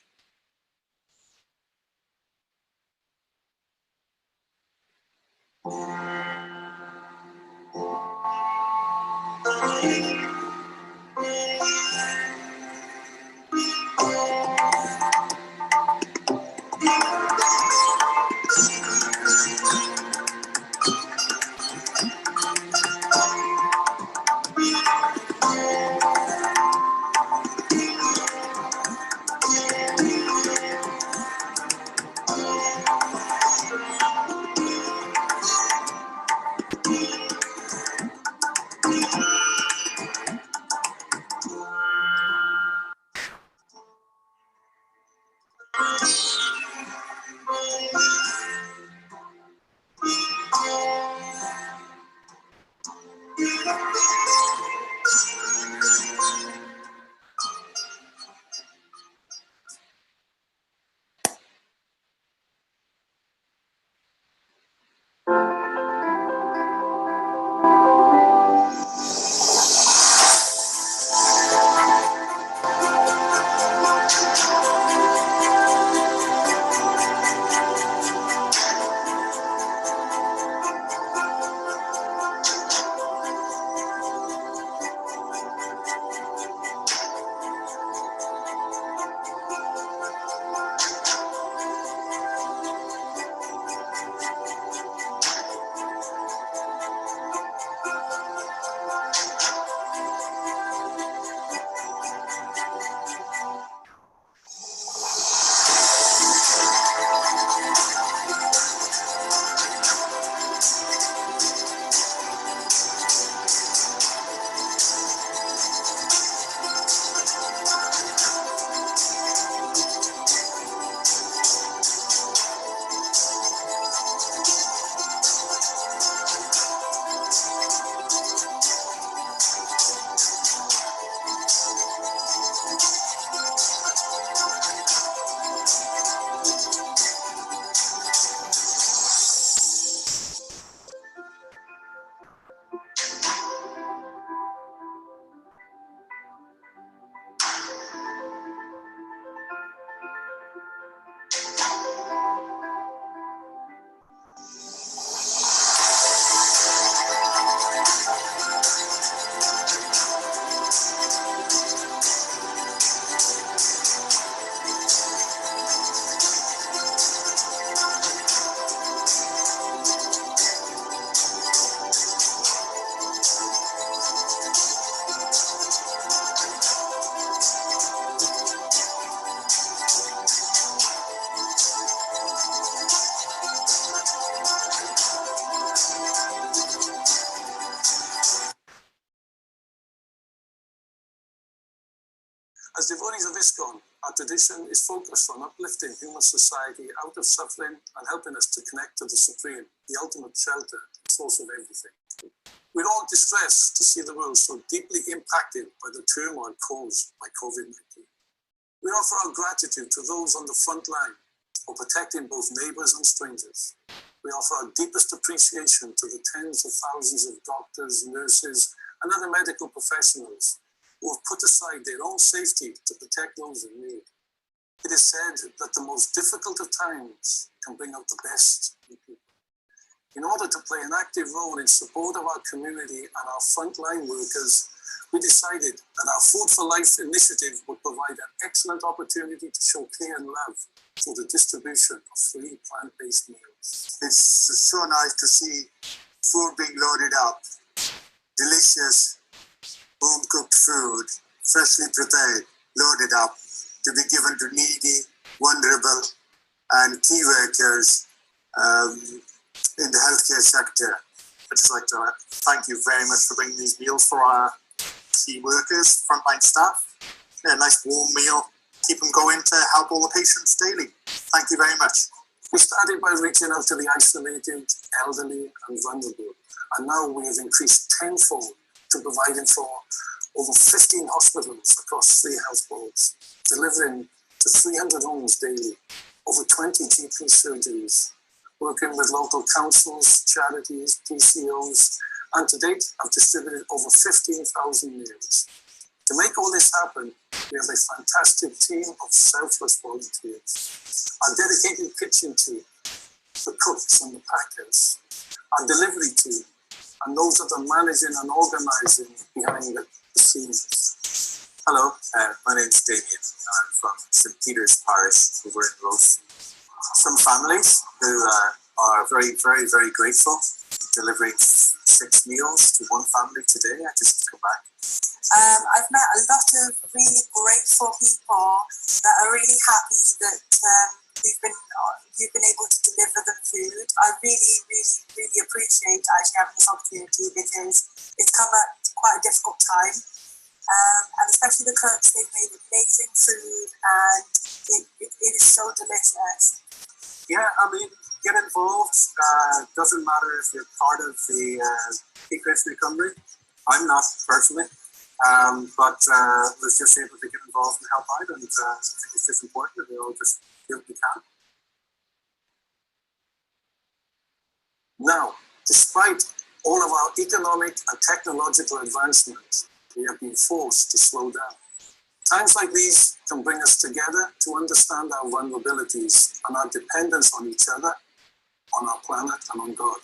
As devotees of ISKCON, our tradition is focused on uplifting human society out of suffering and helping us to connect to the Supreme, the ultimate shelter, the source of everything. We're all distressed to see the world so deeply impacted by the turmoil caused by COVID-19. We offer our gratitude to those on the front line for protecting both neighbors and strangers. We offer our deepest appreciation to the tens of thousands of doctors, nurses, and other medical professionals who have put aside their own safety to protect those in need. It is said that the most difficult of times can bring out the best in people. In order to play an active role in support of our community and our frontline workers, we decided that our Food for Life initiative would provide an excellent opportunity to show care and love through the distribution of free plant-based meals. It's so nice to see food being loaded up, delicious home-cooked food, freshly prepared, loaded up, to be given to needy, vulnerable, and key workers in the healthcare sector. I'd just like to thank you very much for bringing these meals for our key workers, frontline staff. A nice warm meal, keep them going to help all the patients daily. Thank you very much. We started by reaching out to the isolated, elderly, and vulnerable, and now we have increased tenfold to providing for over 15 hospitals across 3 health boards, delivering to 300 homes daily, over 20 GP surgeries, working with local councils, charities, PCOs, and to date, I've distributed over 15,000 meals. To make all this happen, we have a fantastic team of selfless volunteers. Our dedicated kitchen team, the cooks and the packers, our delivery team, and those that are managing and organizing behind the scenes. Hello, my name is Damien. I'm from St. Peter's Parish over in Ross. Some families who are very, very, very grateful, delivering 6 meals to one family today. I just come back. I've met a lot of really grateful people that are really happy that you've been able to deliver them food. I really, really, really appreciate actually having this opportunity because it's come at quite a difficult time. And especially the cooks, they've made amazing food and it is so delicious. Yeah, I mean, get involved. Doesn't matter if you're part of the Peak-Rich Recovery. I'm not personally, but was just able to get involved and help out, and I think it's just important that we all just do what we can. Now, despite all of our economic and technological advancements, we have been forced to slow down. Times like these can bring us together to understand our vulnerabilities and our dependence on each other, on our planet, and on God.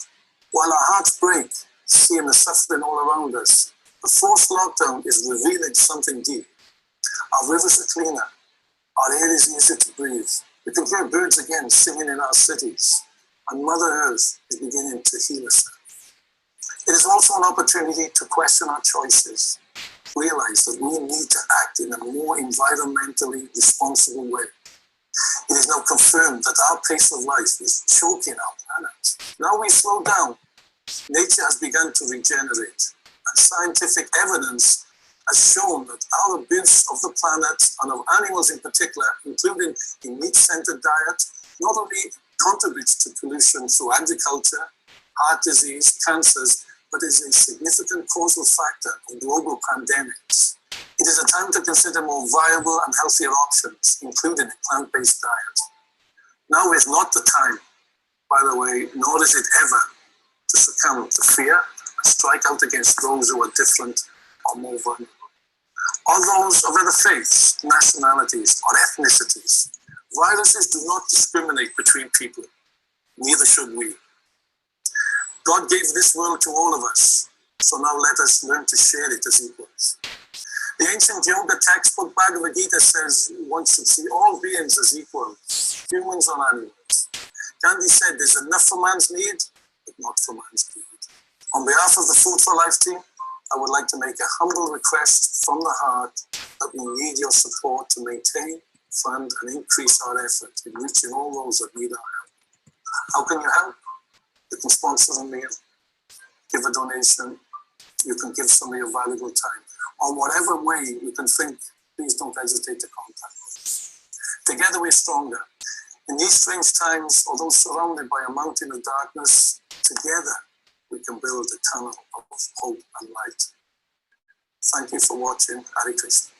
While our hearts break, seeing the suffering all around us, the forced lockdown is revealing something deep. Our rivers are cleaner, our air is easier to breathe. We can hear birds again singing in our cities, and Mother Earth is beginning to heal us. It is also an opportunity to question our choices, realize that we need to act in a more environmentally responsible way. It is now confirmed that our pace of life is choking our planet. Now we slow down, nature has begun to regenerate, and scientific evidence has shown that our abuse of the planet and of animals in particular, including a meat-centered diet, not only contributes to pollution through agriculture, heart disease, cancers, but is a significant causal factor of global pandemics. It is a time to consider more viable and healthier options, including a plant-based diet. Now is not the time, by the way, nor is it ever, to succumb to fear and strike out against those who are different or more vulnerable. Or those of other faiths, nationalities, or ethnicities. Viruses do not discriminate between people, neither should we. God gave this world to all of us, so now let us learn to share it as equals. The ancient yoga textbook Bhagavad Gita says one should see all beings as equals, humans and animals. Gandhi said there's enough for man's need, but not for man's greed. On behalf of the Food for Life team, I would like to make a humble request from the heart that we need your support to maintain, fund, and increase our effort in reaching all those that need our help. How can you help? You can sponsor a meal, give a donation, you can give some of your valuable time. Or whatever way you can think, please don't hesitate to contact us. Together we're stronger. In these strange times, although surrounded by a mountain of darkness, together we can build a tunnel of hope and light. Thank you for watching. Hare Krishna.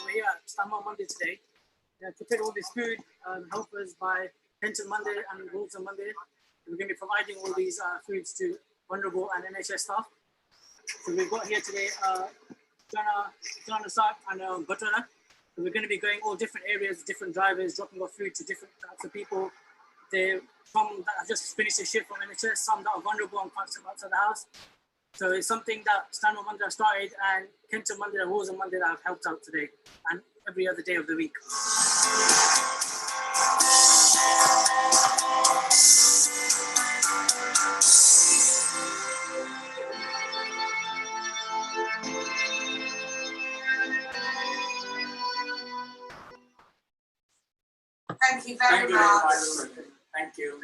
We're here at Stammer Monday today to take all this food and help us by Pension Monday and Wolves on Monday. We're going to be providing all these foods to vulnerable and NHS staff. So we've got here today Jana Sak and Butana. So we're going to be going all different areas, different drivers, dropping off food to different types of people. Some that have just finished a shift from NHS, some that are vulnerable and can't step outside the house. So it's something that Stanmore Monday started, and Kenton Monday and Wolves on Monday that have helped out today, and every other day of the week. Thank you very much. Thank you.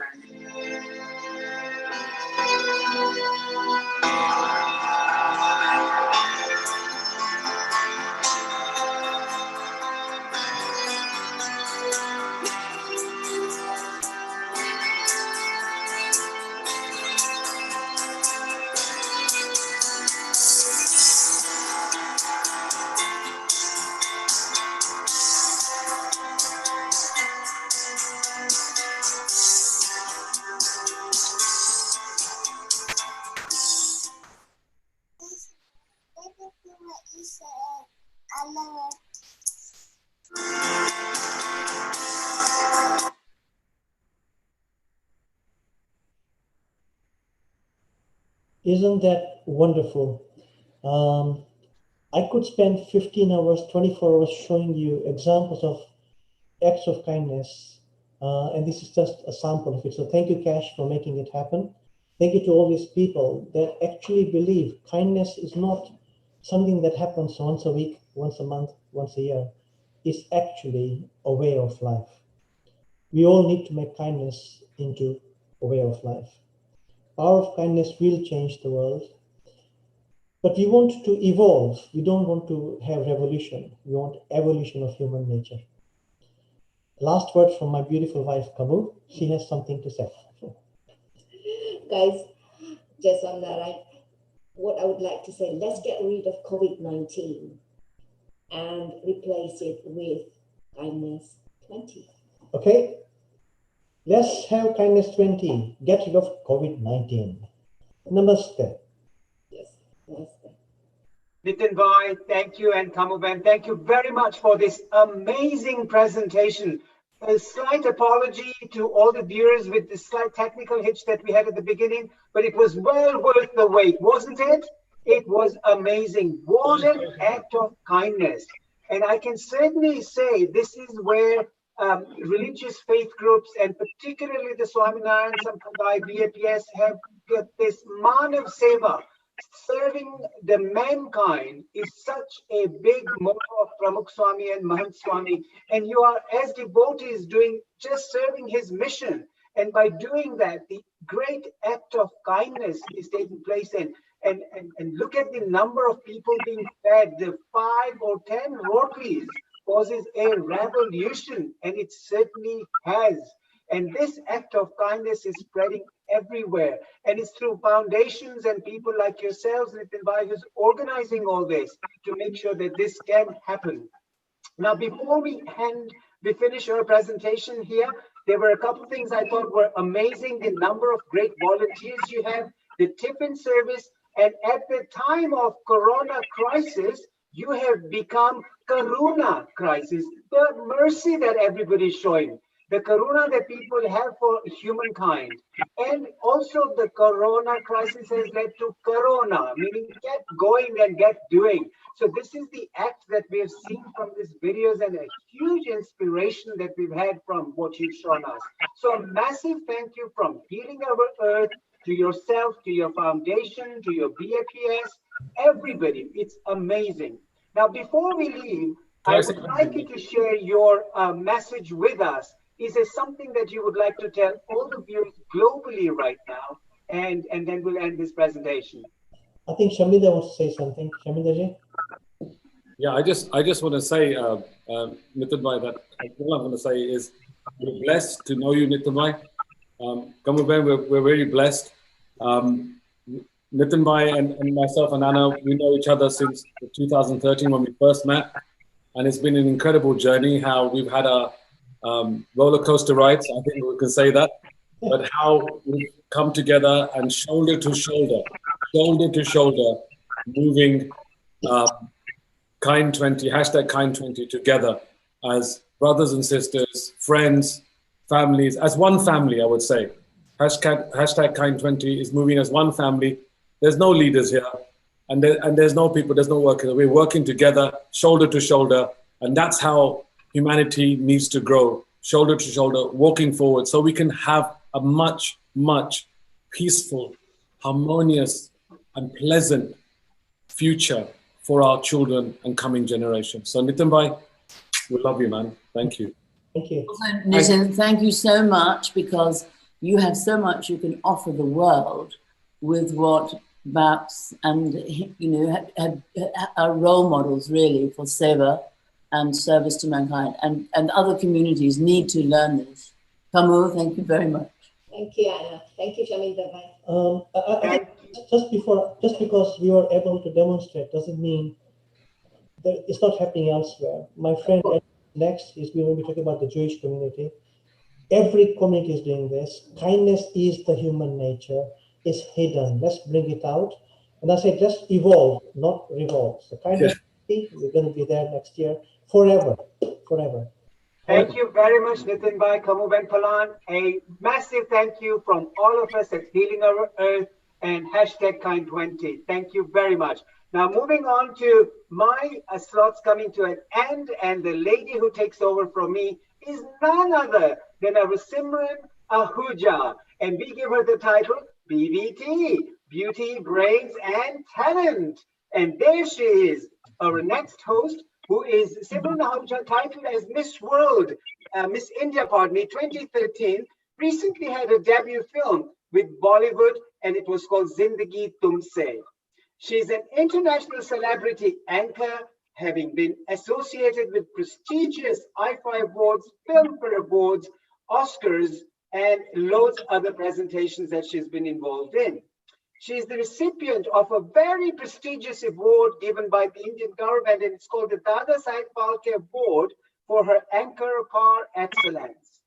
Isn't that wonderful? I could spend 15 hours, 24 hours showing you examples of acts of kindness, and this is just a sample of it. So thank you, Cash, for making it happen. Thank you to all these people that actually believe kindness is not something that happens once a week, once a month, once a year. It's actually a way of life. We all need to make kindness into a way of life. Power of kindness will change the world. But we want to evolve. We don't want to have revolution. We want evolution of human nature. Last word from my beautiful wife, Kamu. She has something to say. Guys, just on that, what I would like to say, let's get rid of COVID-19 and replace it with kindness 20. Okay, let's have kindness 20. Get rid of COVID-19. Namaste. Yes, namaste. Nitin Bhai, thank you, and Kamuben, thank you very much for this amazing presentation. A slight apology to all the viewers with the slight technical hitch that we had at the beginning, but it was well worth the wait, wasn't it? It was amazing. What an act of kindness. And I can certainly say this is where religious faith groups, and particularly the Swaminarayan Sampradaya BAPS, have got this Manav Seva. Serving the mankind is such a big motto of Pramukh Swami and Mahant Swami, and you are, as devotees, doing just serving his mission. And by doing that, the great act of kindness is taking place. And look at the number of people being fed. The 5 or 10 rotis causes a revolution, and it certainly has. And this act of kindness is spreading everywhere. And it's through foundations and people like yourselves, Nitin Bhai, who's organizing all this to make sure that this can happen. Now, before we finish our presentation here, there were a couple of things I thought were amazing. The number of great volunteers you have, the tiffin service, and at the time of Corona crisis, you have become Karuna crisis, the mercy that everybody's showing. The karuna that people have for humankind. And also the corona crisis has led to corona, meaning get going and get doing. So this is the act that we have seen from these videos, and a huge inspiration that we've had from what you've shown us. So a massive thank you from Healing Our Earth to yourself, to your foundation, to your BAPS, everybody. It's amazing. Now, before we leave, I would like you to share your message with us. Is there something that you would like to tell all the viewers globally right now? And then we'll end this presentation. I think Shamender wants to say something. Shamender ji? Yeah, I just want to say, Nitin Bhai, that all I'm going to say is we're blessed to know you, Nitin Bhai. Kamuben, we're very blessed. Nitin Bhai and myself and Anna, we know each other since 2013 when we first met. And it's been an incredible journey, how we've had a roller coaster rides, I think we can say that, but how we've come together and shoulder to shoulder, moving Kind 20, hashtag Kind 20 together as brothers and sisters, friends, families, as one family, I would say. Hashtag Kind 20 is moving as one family. There's no leaders here, and there's no people, there's no workers. We're working together, shoulder to shoulder, and that's how humanity needs to grow, shoulder to shoulder, walking forward, so we can have a much, much peaceful, harmonious, and pleasant future for our children and coming generations. So Nitin Bhai, we love you, man. Thank you. Thank you. Nitin, thank you so much, because you have so much you can offer the world with what BAPS and, are role models really for seva and service to mankind, and other communities need to learn this. Kamu, thank you very much. Thank you, Anna. Thank you, Shamender. I think just because we were able to demonstrate doesn't mean that it's not happening elsewhere. My friend next is going to be talking about the Jewish community. Every community is doing this. Kindness is the human nature. It's hidden. Let's bring it out. And I say, just evolve, not revolve. So kindness, we're going to be there next year. Forever. Thank you very much, Nitin Bhai, Kamuben Palan. A massive thank you from all of us at Healing Our Earth. and hashtag kind20. Thank you very much. Now, moving on to my slots coming to an end, and the lady who takes over from me is none other than our Simran Ahuja, and we give her the title BBT, Beauty, Brains, and Talent. And there she is, our next host, who is Simran Ahuja, titled as Miss World, Miss India, pardon me, 2013, recently had a debut film with Bollywood, and it was called Zindagi Tumse. She's an international celebrity anchor, having been associated with prestigious IFA Awards, Filmfare Awards, Oscars, and loads other presentations that she's been involved in. She's the recipient of a very prestigious award given by the Indian government, and it's called the Dada Saheb Phalke Award for her anchor par excellence.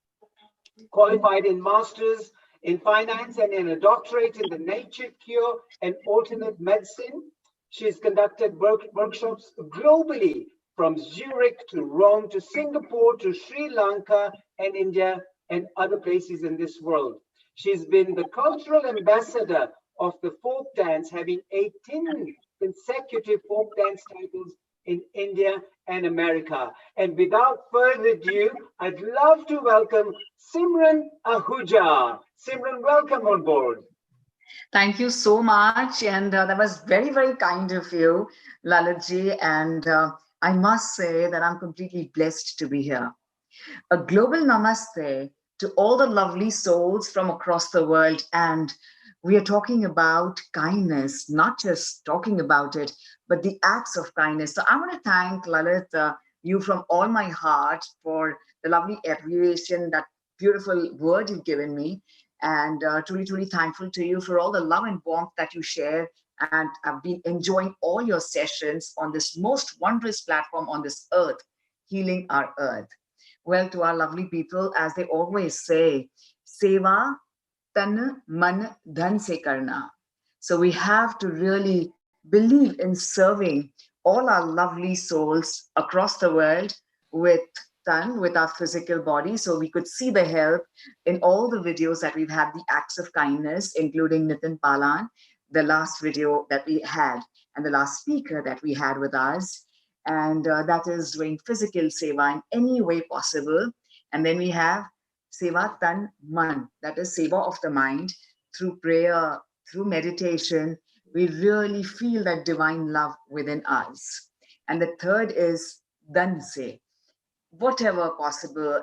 Qualified in Masters in Finance and in a doctorate in the nature cure and alternate medicine. She's conducted workshops globally, from Zurich to Rome to Singapore to Sri Lanka and India and other places in this world. She's been the cultural ambassador of the folk dance, having 18 consecutive folk dance titles in India and America. And without further ado, I'd love to welcome Simran Ahuja. Simran, welcome on board. Thank you so much. And that was very, very kind of you, Lalitji. And I must say that I'm completely blessed to be here. A global namaste to all the lovely souls from across the world. And we are talking about kindness, not just talking about it, but the acts of kindness. So I want to thank Lalit, you from all my heart for the lovely abbreviation, that beautiful word you've given me. And truly, truly thankful to you for all the love and warmth that you share. And I've been enjoying all your sessions on this most wondrous platform on this earth, Healing Our Earth. Well, to our lovely people, as they always say, Seva tan man dhan se karna. So we have to really believe in serving all our lovely souls across the world with our physical body. So we could see the help in all the videos that we've had, the acts of kindness, including Nitin Palan, the last video that we had, and the last speaker that we had with us. And that is doing physical seva in any way possible. And then we have Seva Tan Man, that is seva of the mind. Through prayer, through meditation, we really feel that divine love within us. And the third is Dhan Se. Whatever possible,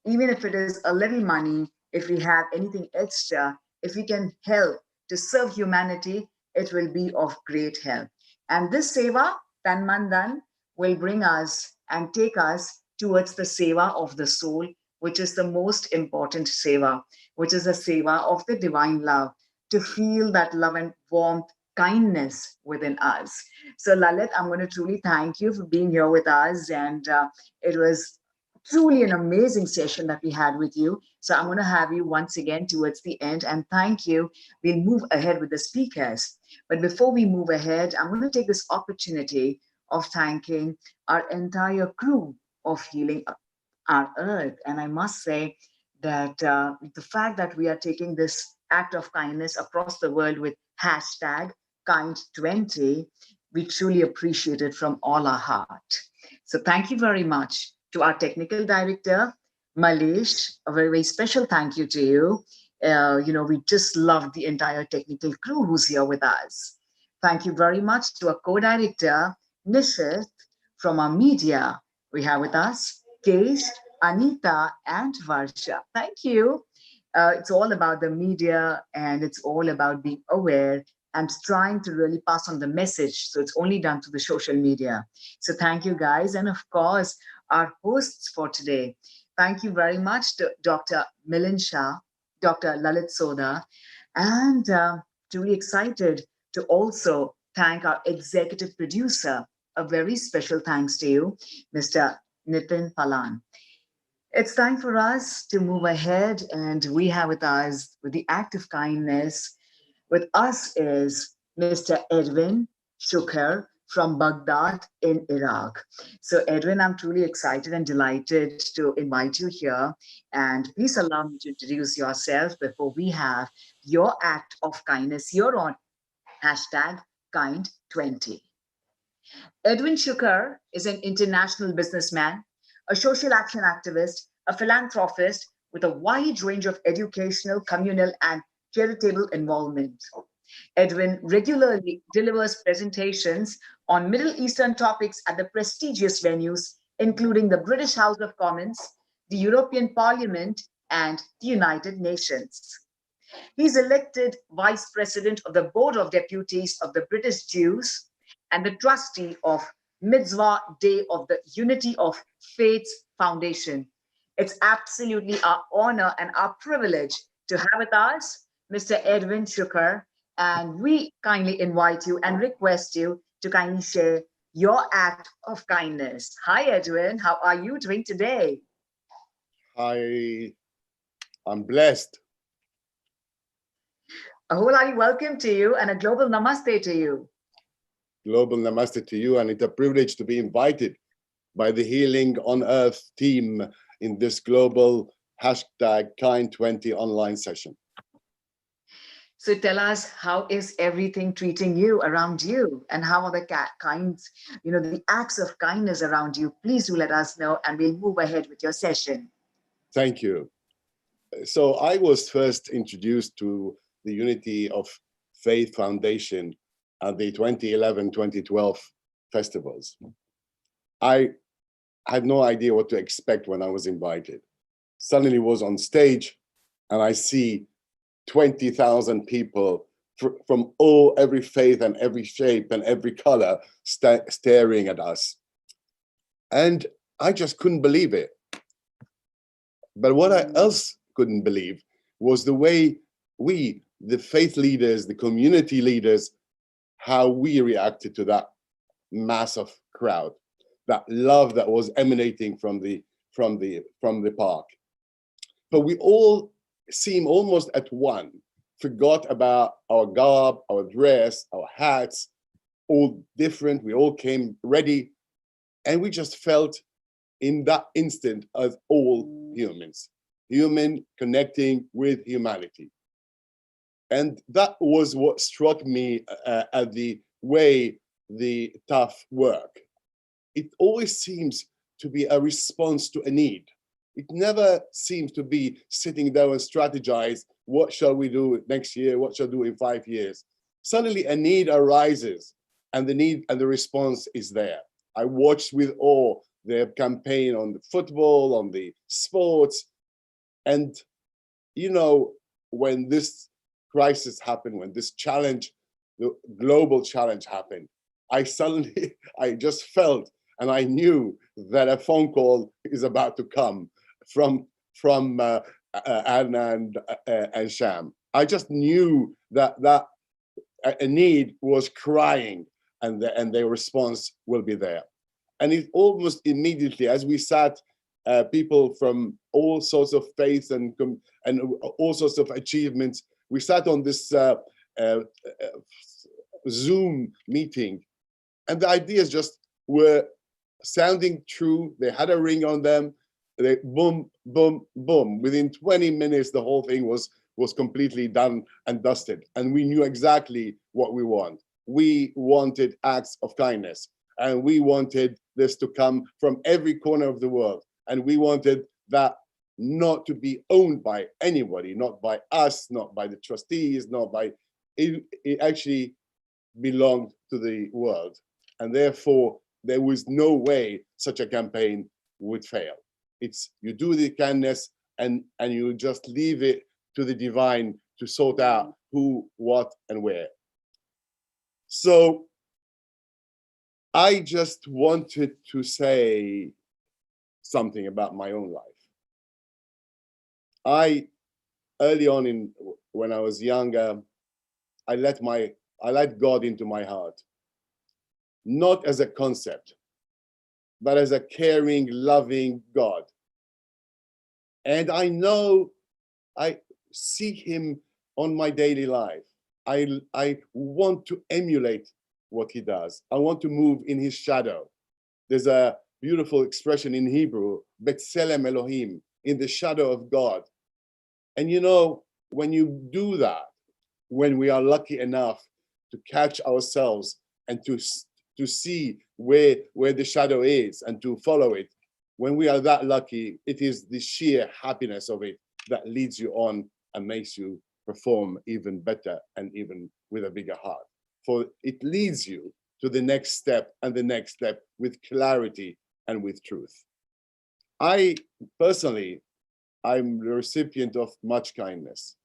even if it is a little money, if we have anything extra, if we can help to serve humanity, it will be of great help. And this seva, Tan Man Dhan, will bring us and take us towards the seva of the soul, which is the most important seva, which is a seva of the divine love, to feel that love and warmth, kindness within us. So Lalit, I'm going to truly thank you for being here with us. And it was truly an amazing session that we had with you. So I'm going to have you once again towards the end, and thank you. We'll move ahead with the speakers. But before we move ahead, I'm going to take this opportunity of thanking our entire crew of Healing Our Earth. And I must say that the fact that we are taking this act of kindness across the world with hashtag kind20, we truly appreciate it from all our heart. So thank you very much to our technical director, Malish. A very, very special thank you to you. We just love the entire technical crew who's here with us. Thank you very much to our co-director, Nishit. From our media, we have with us Kesh, Anita, and Varsha. Thank you. It's all about the media, and it's all about being aware and trying to really pass on the message. So it's only done through the social media. So thank you, guys. And of course, our hosts for today. Thank you very much to Dr. Milan Shah, Dr. Lalit Soda, and truly excited to also thank our executive producer. A very special thanks to you, Mr. Nitin Palan. It's time for us to move ahead, and we have with us, with the act of kindness, with us is Mr. Edwin Shuker from Baghdad in Iraq. So Edwin, I'm truly excited and delighted to invite you here. And please allow me to introduce yourself before we have your act of kindness here on #Kind20. Edwin Shuker is an international businessman, a social action activist, a philanthropist with a wide range of educational, communal, and charitable involvement. Edwin regularly delivers presentations on Middle Eastern topics at the prestigious venues, including the British House of Commons, the European Parliament, and the United Nations. He's elected Vice President of the Board of Deputies of the British Jews and the trustee of Mitzvah Day of the Unity of Faiths Foundation. It's absolutely our honor and our privilege to have with us Mr. Edwin Shuker, and we kindly invite you and request you to kindly share your act of kindness. Hi, Edwin. How are you doing today? Hi, I'm blessed. A whole hearty welcome to you and a global namaste to you. Global namaste to you, and it's a privilege to be invited by the Healing on Earth team in this global #Kind20 online session. So tell us, how is everything treating you around you, and how are the kinds, the acts of kindness around you? Please do let us know, and we'll move ahead with your session. Thank you. So I was first introduced to the Unity of Faith Foundation at the 2011-2012 festivals. I had no idea what to expect when I was invited. Suddenly was on stage, and I see 20,000 people from every faith and every shape and every color staring at us. And I just couldn't believe it. But what I else couldn't believe was the way we, the faith leaders, the community leaders, how we reacted to that massive crowd, that love that was emanating from the park. But we all seem almost at one, forgot about our garb, our dress, our hats, all different. We all came ready, and we just felt in that instant as all humans, human connecting with humanity. And that was what struck me at the way the tough work. It always seems to be a response to a need. It never seems to be sitting down and strategize, what shall we do next year? What shall we do in 5 years? Suddenly a need arises, and the need and the response is there. I watched with awe their campaign on the football, on the sports. And, when this crisis happened, when this challenge, the global challenge happened, I just felt, and I knew that a phone call is about to come from Adnan and Sham. I just knew that a need was crying, and their response will be there. And it almost immediately, as we sat, people from all sorts of faiths and all sorts of achievements, we sat on this Zoom meeting, and the ideas just were sounding true. They had a ring on them. They boom, boom, boom. Within 20 minutes, the whole thing was completely done and dusted. And we knew exactly what we want. We wanted acts of kindness, and we wanted this to come from every corner of the world. And we wanted that not to be owned by anybody, not by us, not by the trustees, not by, it actually belonged to the world. And therefore, there was no way such a campaign would fail. It's, you do the kindness, and you just leave it to the divine to sort out who, what, and where. So I just wanted to say something about my own life. Early on when I was younger, I let God into my heart, not as a concept, but as a caring, loving God. And I know I see him on my daily life. I want to emulate what he does. I want to move in his shadow. There's a beautiful expression in Hebrew, B'Tselem Elohim, in the shadow of God. And you know, when you do that, when we are lucky enough to catch ourselves and to see where the shadow is and to follow it, when we are that lucky, it is the sheer happiness of it that leads you on and makes you perform even better and even with a bigger heart. For it leads you to the next step and the next step with clarity and with truth. I personally, I'm the recipient of much kindness.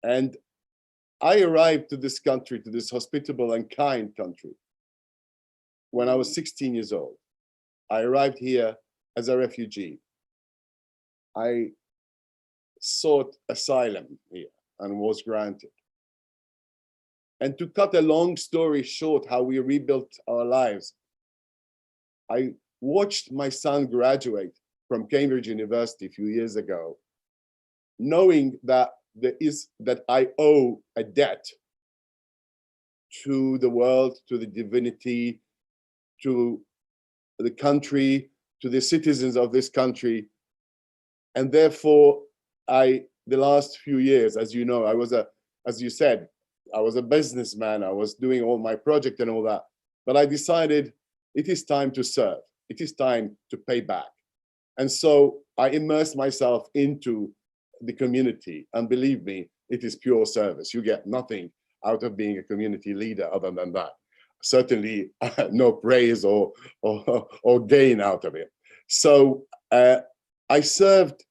And I arrived to this country, to this hospitable and kind country, when I was 16 years old. I arrived here as a refugee. I sought asylum here and was granted. And to cut a long story short, how we rebuilt our lives, I watched my son graduate from Cambridge University a few years ago, knowing that I owe a debt to the world, to the divinity, to the country, to the citizens of this country. And therefore, the last few years, as you know, as you said, I was a businessman. I was doing all my project and all that. But I decided it is time to serve. It is time to pay back. And so I immersed myself into the community. And believe me, it is pure service. You get nothing out of being a community leader other than that. Certainly no praise or gain out of it. So I served,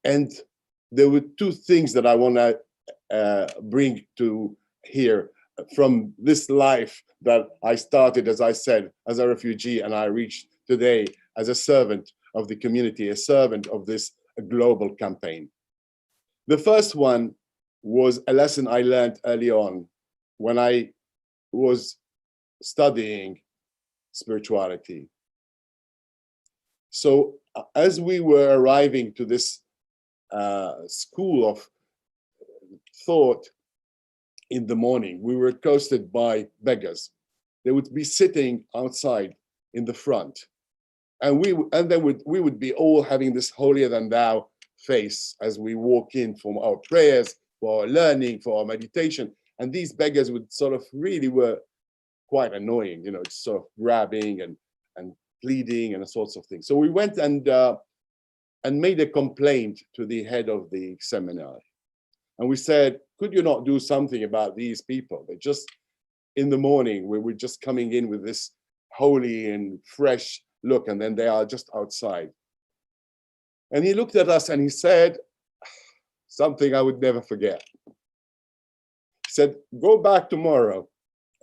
and there were two things that I want to bring to here from this life that I started, as I said, as a refugee, and I reached today as a servant of the community, a servant of this global campaign. The first one was a lesson I learned early on when I was studying spirituality. So as we were arriving to this school of thought in the morning, we were accosted by beggars. They would be sitting outside in the front, and we would be all having this holier than thou face as we walk in from our prayers, for our learning, for our meditation. And these beggars would sort of really were quite annoying, you know, sort of grabbing and pleading and all sorts of things. So we went and made a complaint to the head of the seminary. And we said, could you not do something about these people? They just, in the morning, we were just coming in with this holy and fresh look, and then they are just outside. And he looked at us and he said something I would never forget. He said, go back tomorrow,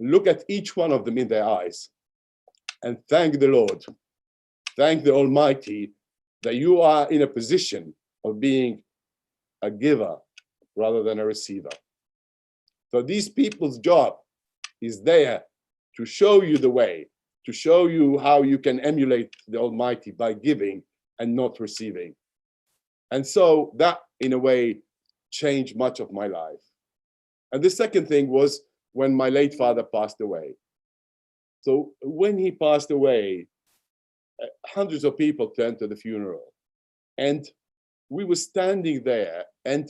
look at each one of them in their eyes, and thank the Lord, thank the Almighty that you are in a position of being a giver rather than a receiver. So these people's job is there to show you the way, to show you how you can emulate the Almighty by giving and not receiving. And so that, in a way, changed much of my life. And the second thing was when my late father passed away. So when he passed away, hundreds of people turned to the funeral. And we were standing there, and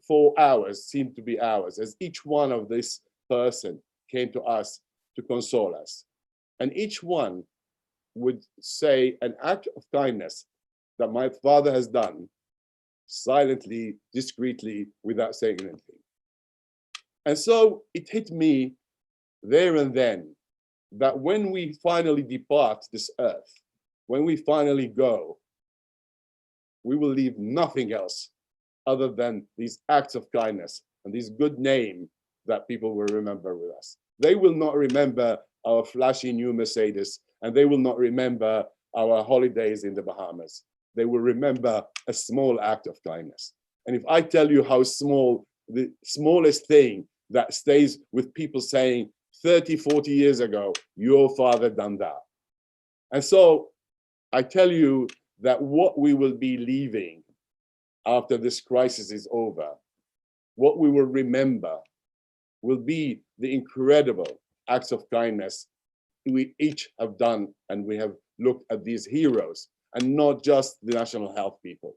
for hours, seemed to be hours, as each one of this person came to us to console us. And each one would say an act of kindness that my father has done, silently, discreetly, without saying anything. And so it hit me there and then that when we finally depart this earth, when we finally go, we will leave nothing else other than these acts of kindness and this good name that people will remember with us. They will not remember our flashy new Mercedes, and they will not remember our holidays in the Bahamas. They will remember a small act of kindness. And if I tell you how small, the smallest thing that stays with people saying 30, 40 years ago, your father done that. And so I tell you that what we will be leaving after this crisis is over, what we will remember will be the incredible acts of kindness we each have done, and we have looked at these heroes, and not just the national health people,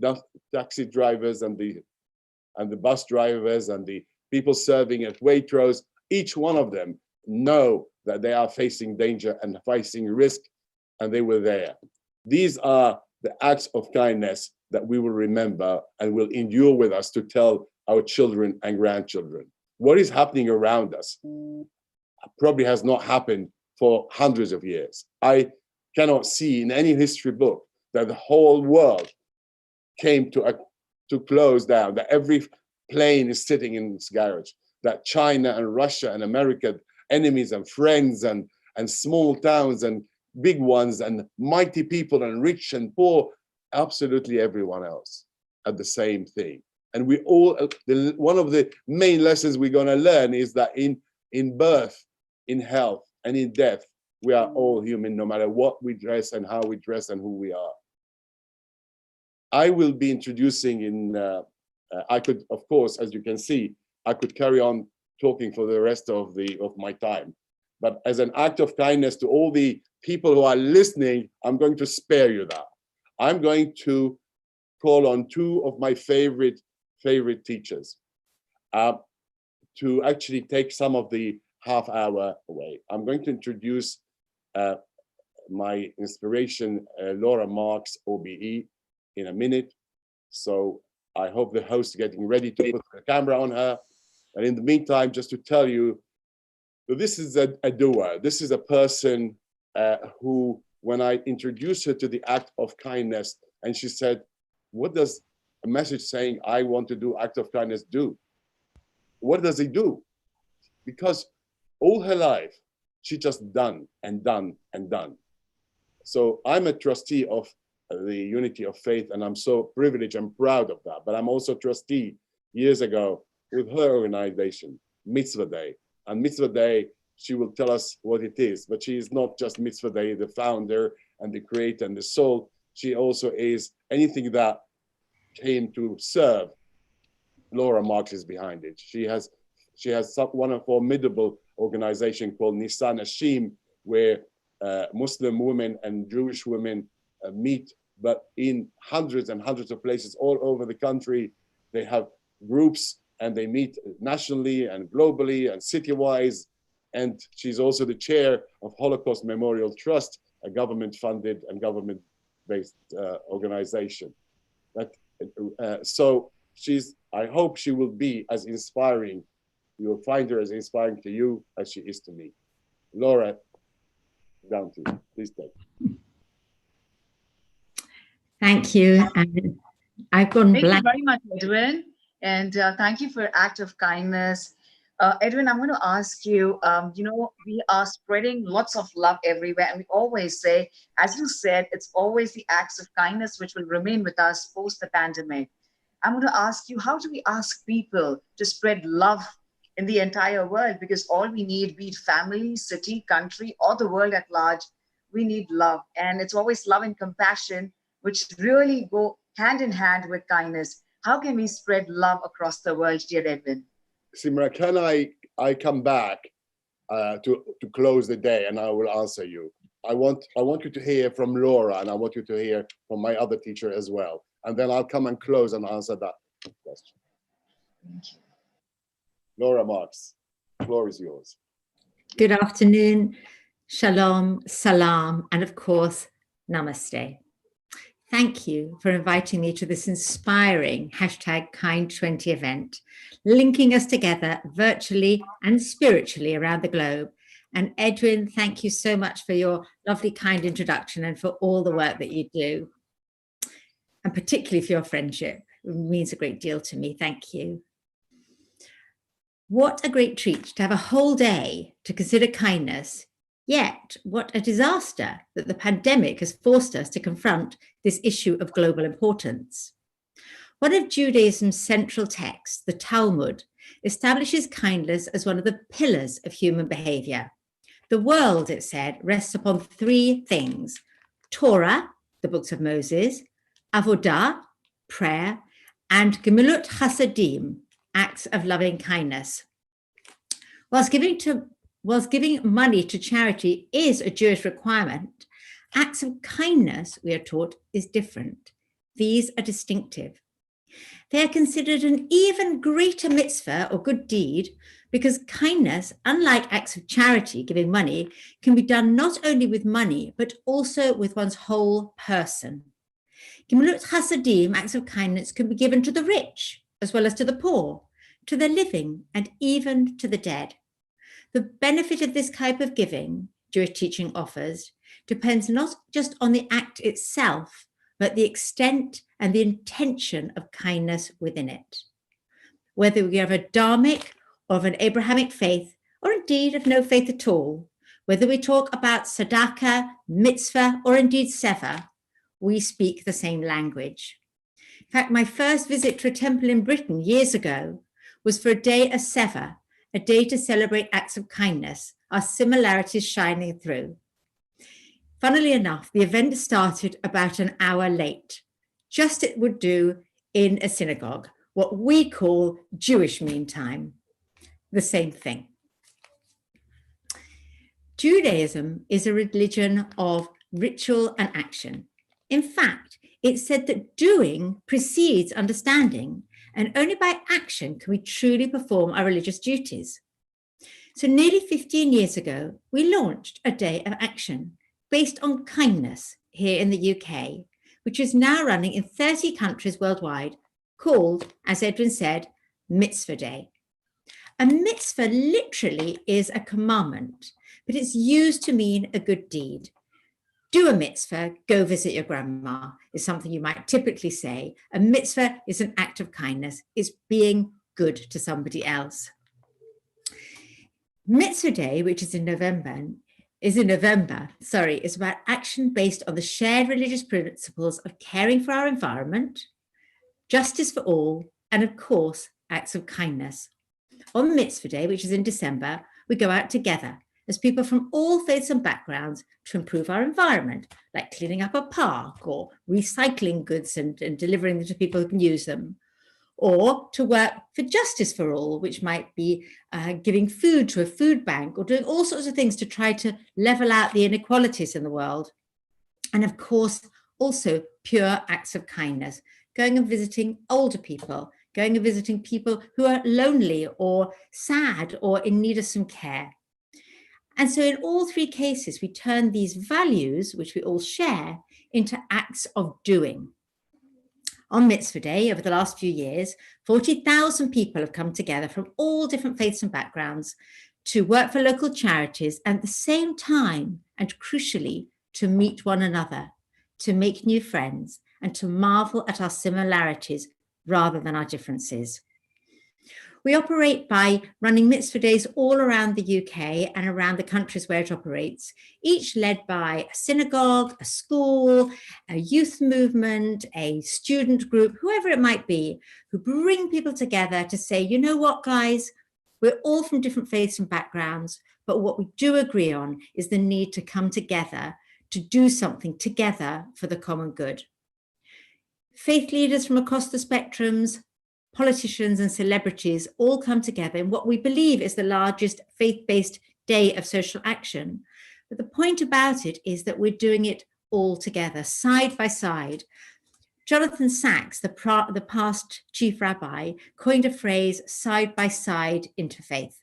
the taxi drivers and the bus drivers and the people serving at Waitrose. Each one of them know that they are facing danger and facing risk, and they were there. These are the acts of kindness that we will remember and will endure with us to tell our children and grandchildren. What is happening around us probably has not happened for hundreds of years. I cannot see in any history book that the whole world came to close down, that every plane is sitting in its garage, that China and Russia and America, enemies and friends and small towns and big ones and mighty people and rich and poor, absolutely everyone else had the same thing. And we all, one of the main lessons we're going to learn is that in birth, in health, and in death, we are all human, no matter what we dress and how we dress and who we are. I will be introducing I could, of course, as you can see, I could carry on talking for the rest of my time. But as an act of kindness to all the people who are listening, I'm going to spare you that. I'm going to call on two of my favorite teachers to actually take some of the half hour away. I'm going to introduce my inspiration, Laura Marks, OBE, in a minute. So I hope the host is getting ready to put the camera on her. And in the meantime, just to tell you, this is a doer. This is a person who, when I introduced her to the act of kindness, and she said, what does a message saying, I want to do act of kindness do? What does it do? Because all her life, she just done and done and done. So I'm a trustee of the Unity of Faith, and I'm so privileged and proud of that. But I'm also trustee years ago with her organization, Mitzvah Day. And Mitzvah Day, she will tell us what it is, but she is not just Mitzvah Day, the founder and the creator and the soul. She also is anything that came to serve. Laura Marks is behind it. She has one of formidable organization called Nisan Ashim, where Muslim women and Jewish women meet, but in hundreds and hundreds of places all over the country. They have groups and they meet nationally and globally and city-wise. And she's also the chair of Holocaust Memorial Trust, a government-funded and government-based organization. So I hope she will be as inspiring. You'll find her as inspiring to you as she is to me. Laura, down to you. Please take. Thank you. And I've gone Thank blank. you very much, Edwin. And thank you for your act of kindness. Edwin, I'm going to ask you, we are spreading lots of love everywhere. And we always say, as you said, it's always the acts of kindness which will remain with us post the pandemic. I'm going to ask you, how do we ask people to spread love in the entire world? Because all we need, be it family, city, country, or the world at large, we need love. And it's always love and compassion, which really go hand in hand with kindness. How can we spread love across the world, dear Edwin? Simra, can I come back to close the day, and I will answer you. I want you to hear from Laura, and I want you to hear from my other teacher as well. And then I'll come and close and answer that question. Thank you. Laura Marks, the floor is yours. Good afternoon, shalom, salam, and of course, namaste. Thank you for inviting me to this inspiring #Kind20 event, linking us together virtually and spiritually around the globe. And Edwin, thank you so much for your lovely, kind introduction and for all the work that you do. And particularly for your friendship. It means a great deal to me. Thank you. What a great treat to have a whole day to consider kindness. Yet, what a disaster that the pandemic has forced us to confront this issue of global importance. One of Judaism's central texts, the Talmud, establishes kindness as one of the pillars of human behavior. The world, it said, rests upon three things: Torah, the books of Moses, Avodah, prayer, and Gemilut Chasadim, acts of loving kindness. Whilst giving money to charity is a Jewish requirement, acts of kindness, we are taught, is different. These are distinctive. They are considered an even greater mitzvah or good deed because kindness, unlike acts of charity, giving money, can be done not only with money, but also with one's whole person. Gemilut chasadim, acts of kindness, can be given to the rich, as well as to the poor, to the living, and even to the dead. The benefit of this type of giving, Jewish teaching offers, depends not just on the act itself, but the extent and the intention of kindness within it. Whether we have a dharmic or of an Abrahamic faith, or indeed of no faith at all, whether we talk about tzedakah, mitzvah, or indeed seva, we speak the same language. In fact, my first visit to a temple in Britain years ago was for a day of seva, a day to celebrate acts of kindness, our similarities shining through. Funnily enough, the event started about an hour late, just as it would do in a synagogue, what we call Jewish mean time, the same thing. Judaism is a religion of ritual and action. In fact, it's said that doing precedes understanding, and only by action can we truly perform our religious duties. So nearly 15 years ago, we launched a day of action based on kindness here in the UK, which is now running in 30 countries worldwide, called, as Edwin said, Mitzvah Day. A mitzvah literally is a commandment, but it's used to mean a good deed. Do a mitzvah, go visit your grandma, is something you might typically say. A mitzvah is an act of kindness. It's being good to somebody else. Mitzvah Day, which is in November, is about action based on the shared religious principles of caring for our environment, justice for all, and of course, acts of kindness. On Mitzvah Day, which is in December, we go out together as people from all faiths and backgrounds to improve our environment, like cleaning up a park or recycling goods and delivering them to people who can use them, or to work for justice for all, which might be giving food to a food bank or doing all sorts of things to try to level out the inequalities in the world. And of course, also pure acts of kindness, going and visiting older people, going and visiting people who are lonely or sad or in need of some care. And so in all three cases, we turn these values, which we all share, into acts of doing. On Mitzvah Day, over the last few years, 40,000 people have come together from all different faiths and backgrounds to work for local charities and at the same time, and crucially, to meet one another, to make new friends, and to marvel at our similarities rather than our differences. We operate by running Mitzvah Days all around the UK and around the countries where it operates, each led by a synagogue, a school, a youth movement, a student group, whoever it might be, who bring people together to say, you know what, guys, we're all from different faiths and backgrounds, but what we do agree on is the need to come together to do something together for the common good. Faith leaders from across the spectrums, politicians and celebrities all come together in what we believe is the largest faith-based day of social action. But the point about it is that we're doing it all together, side by side. Jonathan Sacks, the past chief rabbi, coined a phrase, side-by-side interfaith.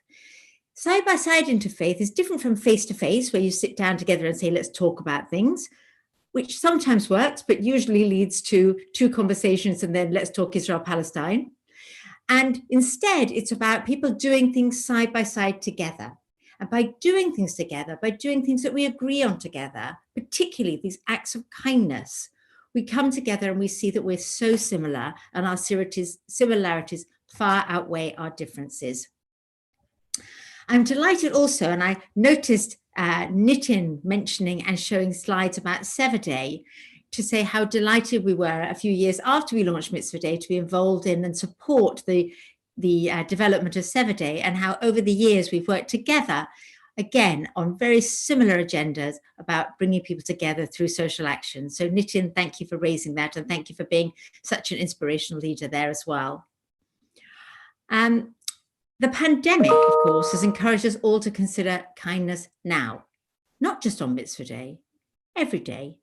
Side-by-side interfaith is different from face-to-face, where you sit down together and say, let's talk about things, which sometimes works, but usually leads to two conversations and then let's talk Israel-Palestine. And instead, it's about people doing things side by side together. And by doing things together, by doing things that we agree on together, particularly these acts of kindness, we come together and we see that we're so similar and our similarities far outweigh our differences. I'm delighted also, and I noticed Nitin mentioning and showing slides about Seva Day, to say how delighted we were a few years after we launched Mitzvah Day to be involved in and support the development of Seva Day, and how over the years we've worked together, again, on very similar agendas about bringing people together through social action. So Nitin, thank you for raising that, and thank you for being such an inspirational leader there as well. The pandemic, of course, has encouraged us all to consider kindness now, not just on Mitzvah Day, every day,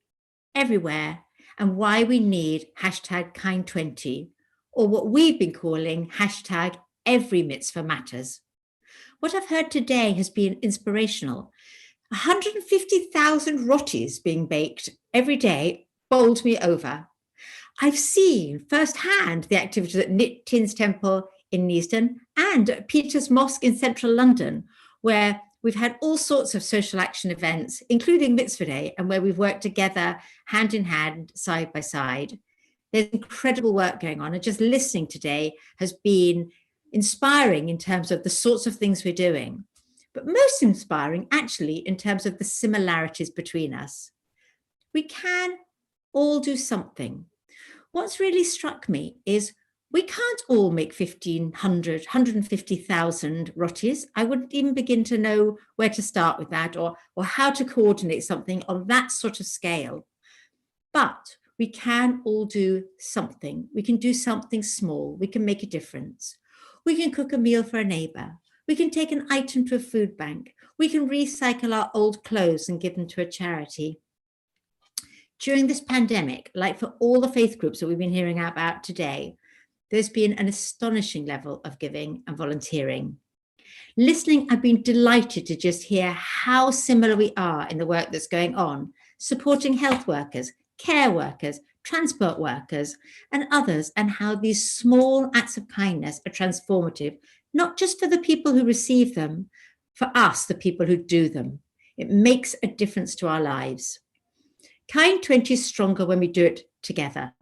everywhere, and why we need hashtag kind20, or what we've been calling hashtag every mitzvah matters. What I've heard today has been inspirational. 150,000 rotis being baked every day bowled me over. I've seen firsthand the activities at Nitin's temple in Neasden and at Peter's Mosque in central London, where we've had all sorts of social action events, including Mitzvah Day, and where we've worked together hand in hand, side by side. There's incredible work going on, and just listening today has been inspiring in terms of the sorts of things we're doing, but most inspiring actually in terms of the similarities between us. We can all do something. What's really struck me is we can't all make 1,500, 150,000 rotis. I wouldn't even begin to know where to start with that or how to coordinate something on that sort of scale. But we can all do something. We can do something small. We can make a difference. We can cook a meal for a neighbor. We can take an item to a food bank. We can recycle our old clothes and give them to a charity. During this pandemic, like for all the faith groups that we've been hearing about today, there's been an astonishing level of giving and volunteering. Listening, I've been delighted to just hear how similar we are in the work that's going on, supporting health workers, care workers, transport workers, and others, and how these small acts of kindness are transformative, not just for the people who receive them, for us, the people who do them. It makes a difference to our lives. Kind20 is stronger when we do it together.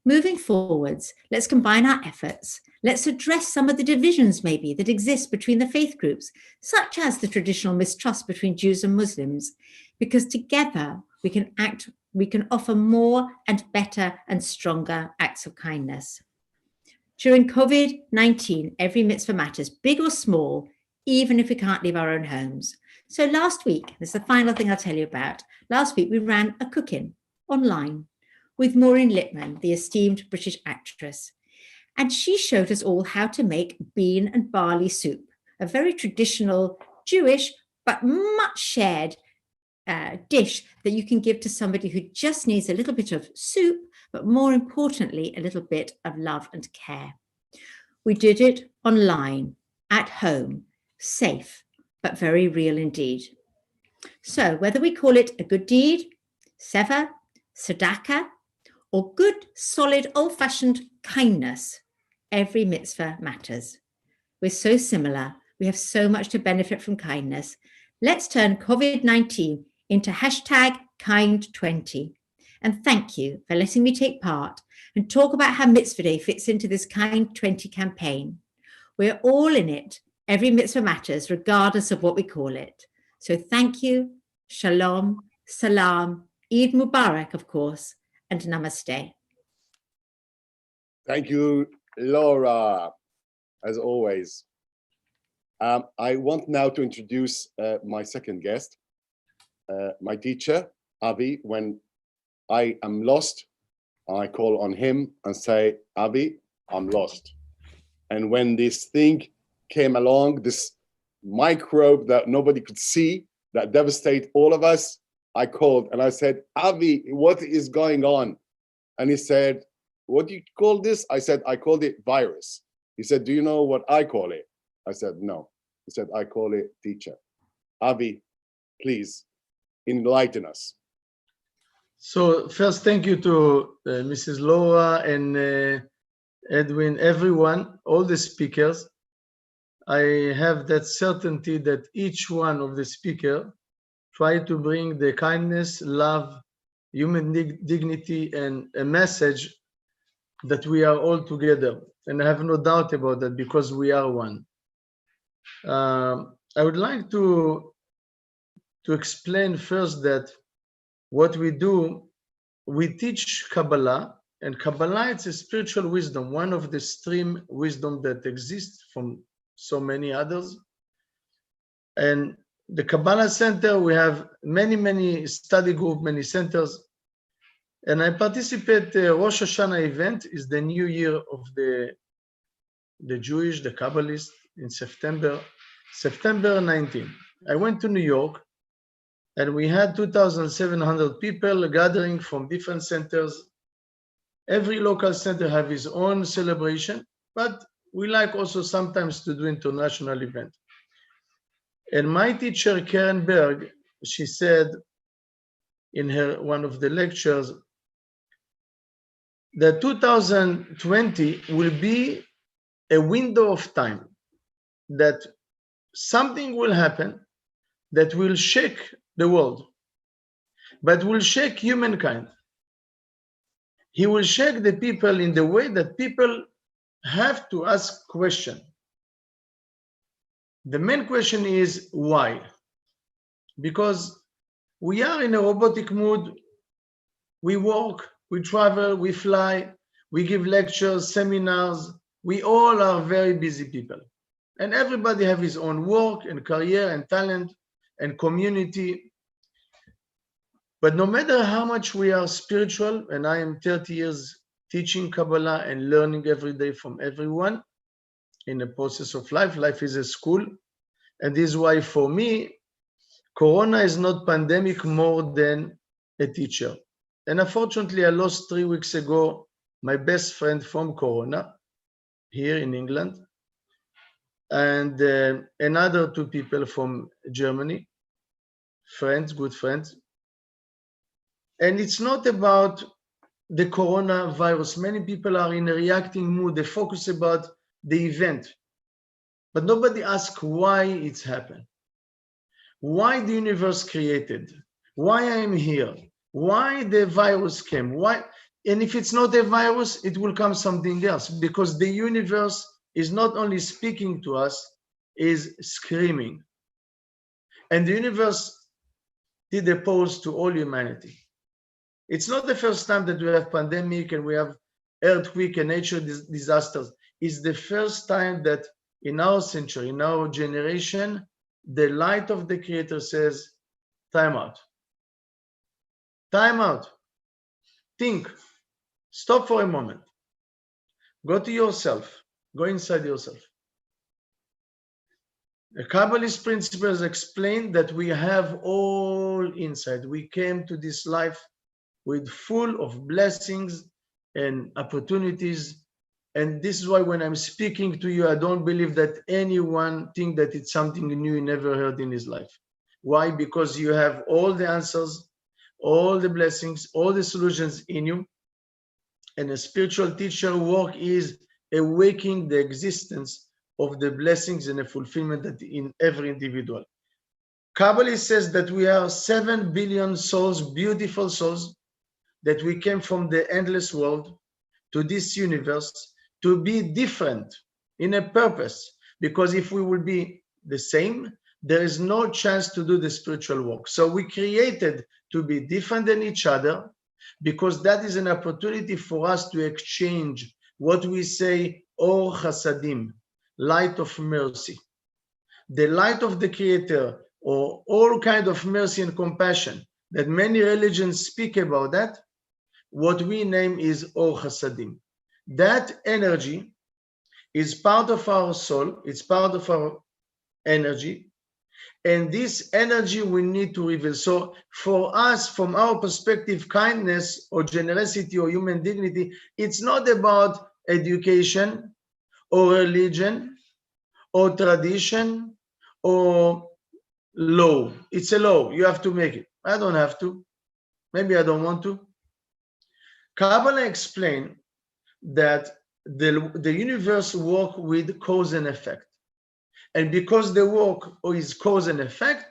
Moving forwards, let's combine our efforts. Let's address some of the divisions maybe that exist between the faith groups, such as the traditional mistrust between Jews and Muslims, because together we can offer more and better and stronger acts of kindness. During COVID-19, every mitzvah matters, big or small, even if we can't leave our own homes. So last week, this is the final thing I'll tell you about. Last week, we ran a cook-in online with Maureen Lipman, the esteemed British actress. And she showed us all how to make bean and barley soup, a very traditional Jewish, but much shared dish that you can give to somebody who just needs a little bit of soup, but more importantly, a little bit of love and care. We did it online, at home, safe, but very real indeed. So whether we call it a good deed, seva, tzedakah, or good, solid, old-fashioned kindness, every mitzvah matters. We're so similar. We have so much to benefit from kindness. Let's turn COVID-19 into hashtag kind20. And thank you for letting me take part and talk about how Mitzvah Day fits into this Kind20 campaign. We're all in it. Every mitzvah matters, regardless of what we call it. So thank you, shalom, salam, Eid Mubarak, of course, and namaste. Thank you, Laura, as always. I want now to introduce my second guest, my teacher, Avi. When I am lost, I call on him and say, Avi, I'm lost. And when this thing came along, this microbe that nobody could see, that devastated all of us, I called and I said, Avi, what is going on? And he said, what do you call this? I said, I called it virus. He said, do you know what I call it? I said, no. He said, I call it teacher. Avi, please enlighten us. So first, thank you to Mrs. Laura and Edwin, everyone, all the speakers. I have that certainty that each one of the speakers try to bring the kindness, love, human dignity, and a message that we are all together. And I have no doubt about that because we are one. I would like to explain first that what we do, we teach Kabbalah, and Kabbalah is a spiritual wisdom, one of the stream wisdom that exists from so many others. And the Kabbalah Center, we have many study groups, many centers. And I participate, Rosh Hashanah event is the new year of the Jewish, the Kabbalist in September 19. I went to New York, and we had 2,700 people gathering from different centers. Every local center have his own celebration, but we like also sometimes to do international event. And my teacher, Karen Berg, she said in her one of the lectures that 2020 will be a window of time that something will happen that will shake the world, but will shake humankind. He will shake the people in the way that people have to ask questions. The main question is why? Because we are in a robotic mood. We work, we travel, we fly, we give lectures, seminars. We all are very busy people. And everybody have his own work and career and talent and community. But no matter how much we are spiritual, and I am 30 years teaching Kabbalah and learning every day from everyone in the process of life. Life is a school. And this is why for me, Corona is not pandemic more than a teacher. And unfortunately, I lost 3 weeks ago my best friend from Corona here in England, and another 2 people from Germany, friends, good friends. And it's not about the coronavirus. Many people are in a reacting mood. They focus about the event, but nobody asks why it's happened. Why the universe created? Why I'm here? Why the virus came? Why? And if it's not a virus, it will come something else, because the universe is not only speaking to us, is screaming. And the universe did a pause to all humanity. It's not the first time that we have pandemic and we have earthquake and nature disasters. It's the first time that in our century, in our generation, the light of the Creator says, time out. Time out. Think. Stop for a moment. Go to yourself. Go inside yourself. The Kabbalist principles explain that we have all inside. We came to this life with full of blessings and opportunities. And this is why when I'm speaking to you, I don't believe that anyone think that it's something new he never heard in his life. Why? Because you have all the answers, all the blessings, all the solutions in you. And a spiritual teacher work is awakening the existence of the blessings and the fulfillment that in every individual. Kabbalah says that we are 7 billion souls, beautiful souls, that we came from the endless world to this universe to be different in a purpose. Because if we will be the same, there is no chance to do the spiritual work. So we created to be different than each other, because that is an opportunity for us to exchange what we say, Or Chasadim, light of mercy. The light of the Creator, or all kind of mercy and compassion that many religions speak about, that what we name is Or Chasadim. That energy is part of our soul, it's part of our energy, and this energy we need to reveal. So for us, from our perspective, kindness or generosity or human dignity, it's not about education or religion or tradition or law. It's a law, you have to make it. I don't have to, maybe I don't want to. Kabbalah explains that the universe works with cause and effect. And because the work is cause and effect,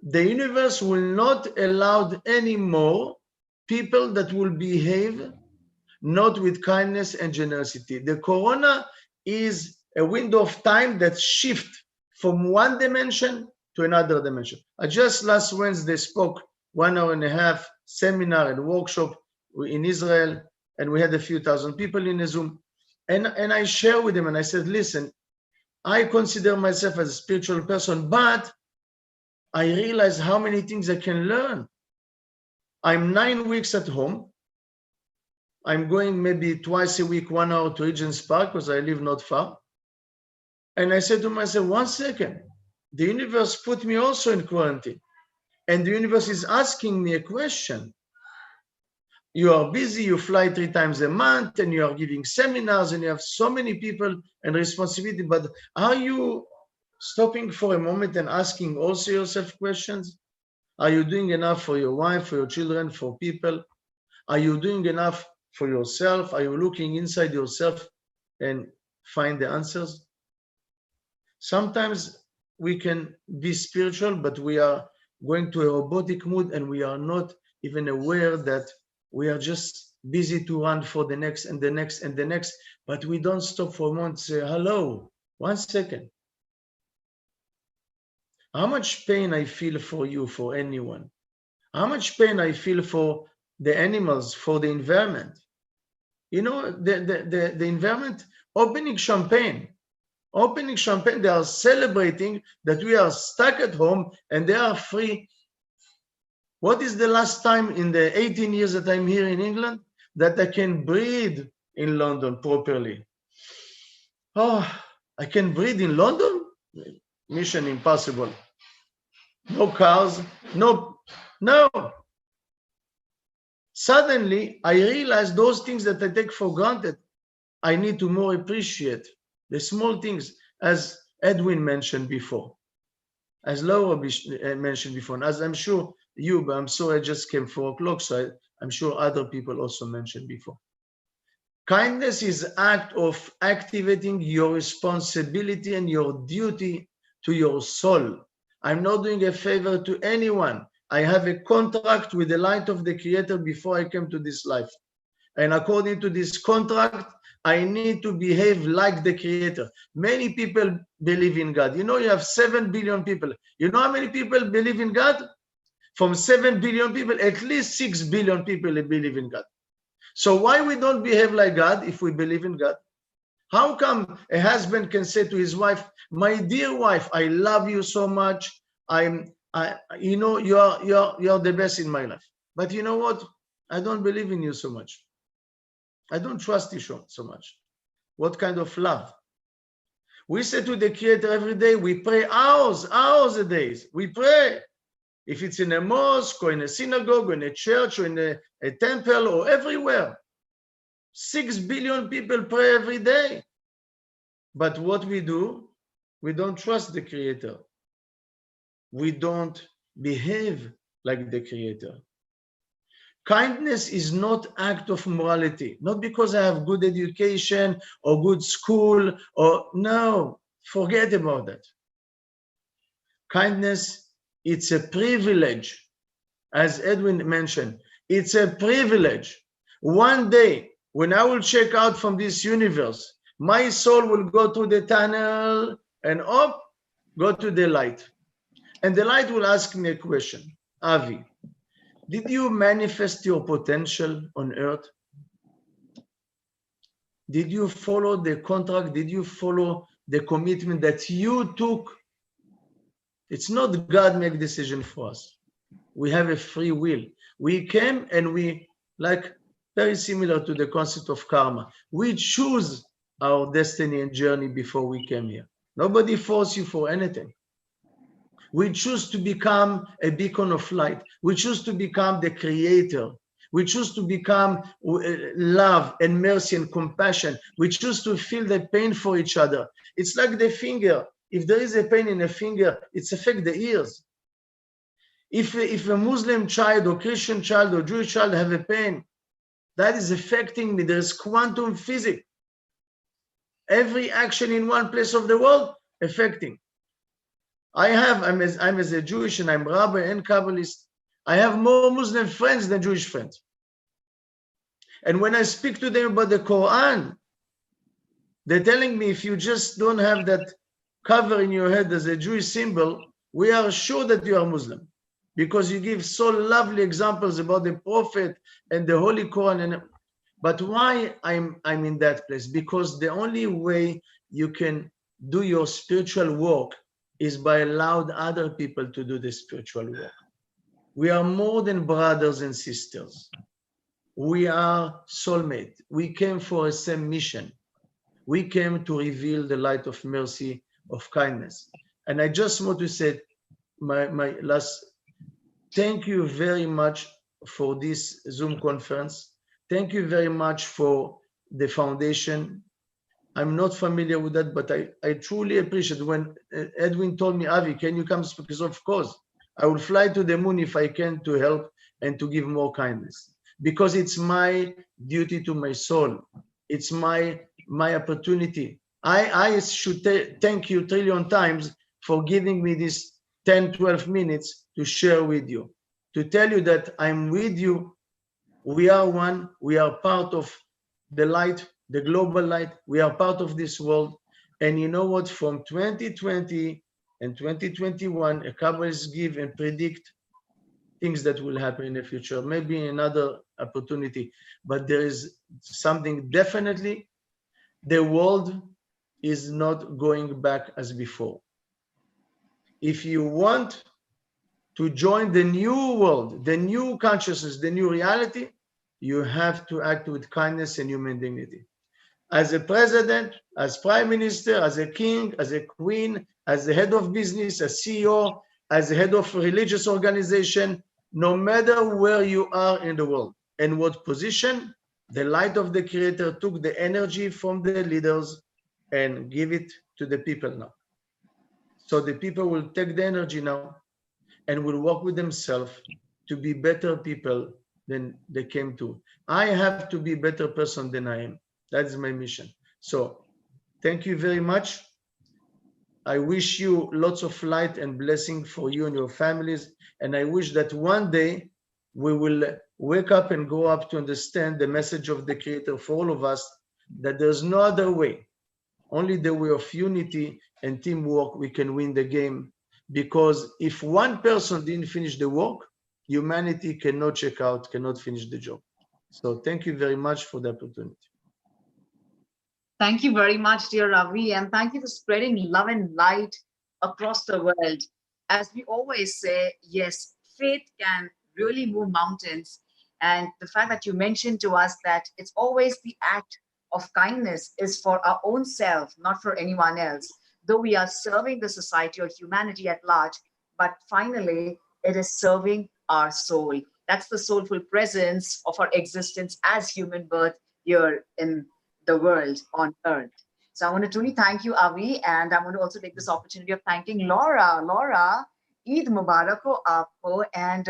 the universe will not allow any more people that will behave not with kindness and generosity. The corona is a window of time that shifts from one dimension to another dimension. I just last Wednesday spoke 1.5 hour seminar and workshop in Israel, and we had a few thousand people in a Zoom. And I share with them, and I said, listen, I consider myself as a spiritual person, but I realize how many things I can learn. I'm 9 weeks at home. I'm going maybe twice a week, 1 hour to Regent's Park, because I live not far. And I said to myself, 1 second, the universe put me also in quarantine. And the universe is asking me a question. You are busy, you fly 3 times a month, and you are giving seminars, and you have so many people and responsibility, but are you stopping for a moment and asking also yourself questions? Are you doing enough for your wife, for your children, for people? Are you doing enough for yourself? Are you looking inside yourself and find the answers? Sometimes we can be spiritual, but we are going to a robotic mood and we are not even aware that we are just busy to run for the next and the next and the next, but we don't stop for a moment and say, hello, 1 second. How much pain I feel for you, for anyone? How much pain I feel for the animals, for the environment? You know, the environment, opening champagne, they are celebrating that we are stuck at home and they are free. What is the last time in the 18 years that I'm here in England that I can breathe in London properly? Oh, I can breathe in London? Mission impossible. No cars, no. Suddenly, I realized those things that I take for granted, I need to more appreciate. The small things, as Edwin mentioned before, as Laura mentioned before, and as I'm sure you, but I'm sorry I just came 4 o'clock, so I'm sure other people also mentioned before. Kindness is act of activating your responsibility and your duty to your soul. I'm not doing a favor to anyone. I have a contract with the light of the Creator before I came to this life. And according to this contract, I need to behave like the Creator. Many people believe in God. You know, you have 7 billion people. You know how many people believe in God? From 7 billion people, at least 6 billion people believe in God. So why we don't behave like God if we believe in God? How come a husband can say to his wife, my dear wife, I love you so much. You know, you're the best in my life. But you know what? I don't believe in you so much. I don't trust you so much. What kind of love? We say to the Creator every day, we pray hours a day. We pray. If it's in a mosque or in a synagogue or in a church or in a temple or everywhere. 6 billion people pray every day. But what we do, we don't trust the Creator. We don't behave like the Creator. Kindness is not act of morality, not because I have good education or good school or no, forget about that. Kindness, it's a privilege. As Edwin mentioned, it's a privilege. One day, when I will check out from this universe, my soul will go through the tunnel and up, go to the light. And the light will ask me a question. Avi, did you manifest your potential on earth? Did you follow the contract? Did you follow the commitment that you took? It's not God make decision for us. We have a free will. We came and we, like very similar to the concept of karma, we choose our destiny and journey before we came here. Nobody forced you for anything. We choose to become a beacon of light. We choose to become the Creator. We choose to become love and mercy and compassion. We choose to feel the pain for each other. It's like the finger. If there is a pain in a finger, it affects the ears. If a Muslim child or Christian child or Jewish child have a pain, that is affecting me. There's quantum physics. Every action in one place of the world affecting. I'm as a Jewish and I'm rabbi and Kabbalist. I have more Muslim friends than Jewish friends. And when I speak to them about the Quran, they're telling me if you just don't have that cover in your head as a Jewish symbol, we are sure that you are Muslim. Because you give so lovely examples about the Prophet and the Holy Quran. But why I'm in that place? Because the only way you can do your spiritual work is by allowing other people to do the spiritual work. We are more than brothers and sisters. We are soulmates. We came for a same mission. We came to reveal the light of mercy, of kindness. And I just want to say my last, thank you very much for this Zoom conference. Thank you very much for the foundation. I'm not familiar with that, but I truly appreciate when Edwin told me, Avi, can you come speak? Because of course, I will fly to the moon if I can to help and to give more kindness. Because it's my duty to my soul. It's my opportunity. I should thank you 1 trillion times for giving me this 10, 12 minutes to share with you, to tell you that I'm with you. We are one. We are part of the light, the global light. We are part of this world. And you know what? From 2020 and 2021, a Kabbalists give and predict things that will happen in the future, maybe another opportunity. But there is something definitely, the world is not going back as before. If you want to join the new world, the new consciousness, the new reality, you have to act with kindness and human dignity. As a president, as prime minister, as a king, as a queen, as the head of business, as CEO, as the head of a religious organization, no matter where you are in the world and what position, the light of the Creator took the energy from the leaders and give it to the people now. So the people will take the energy now and will work with themselves to be better people than they came to. I have to be a better person than I am. That's my mission. So thank you very much. I wish you lots of light and blessing for you and your families. And I wish that one day we will wake up and grow up to understand the message of the Creator for all of us, that there's no other way. Only the way of unity and teamwork we can win the game. Because if one person didn't finish the work, humanity cannot check out, cannot finish the job. So thank you very much for the opportunity. Thank you very much, dear Ravi, and thank you for spreading love and light across the world. As we always say, yes, faith can really move mountains. And the fact that you mentioned to us that it's always the act of kindness is for our own self, not for anyone else. Though we are serving the society or humanity at large, but finally, it is serving our soul. That's the soulful presence of our existence as human birth here in the world on earth. So I want to truly thank you, Avi, and I want to also take this opportunity of thanking Laura. Laura, Eid Mubarak ho aapko, and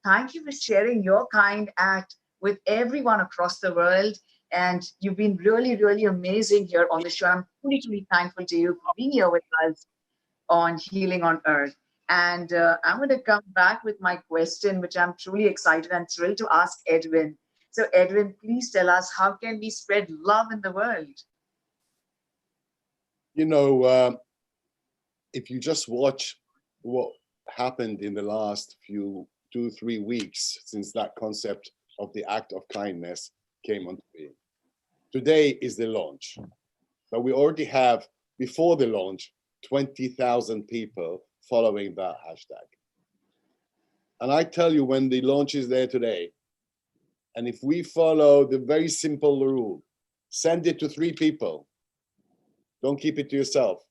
thank you for sharing your kind act with everyone across the world. And you've been really, really amazing here on the show. I'm truly, truly thankful to you for being here with us on Healing on Earth. And I'm going to come back with my question, which I'm truly excited and thrilled to ask Edwin. So Edwin, please tell us, how can we spread love in the world? You know, if you just watch what happened in the last 2-3 weeks since that concept of the act of kindness came on being. Today is the launch, but we already have, before the launch, 20,000 people following that hashtag. And I tell you, when the launch is there today, and if we follow the very simple rule, send it to 3 people, don't keep it to yourself.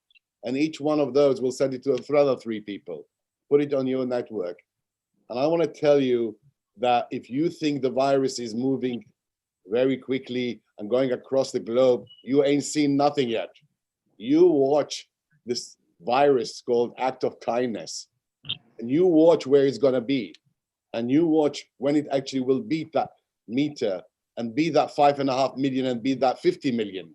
And each one of those will send it to another 3 people. Put it on your network. And I want to tell you that if you think the virus is moving very quickly and going across the globe, you ain't seen nothing yet. You watch this virus called act of kindness, and you watch where it's going to be, and you watch when it actually will beat that meter and be that 5.5 million and be that 50 million.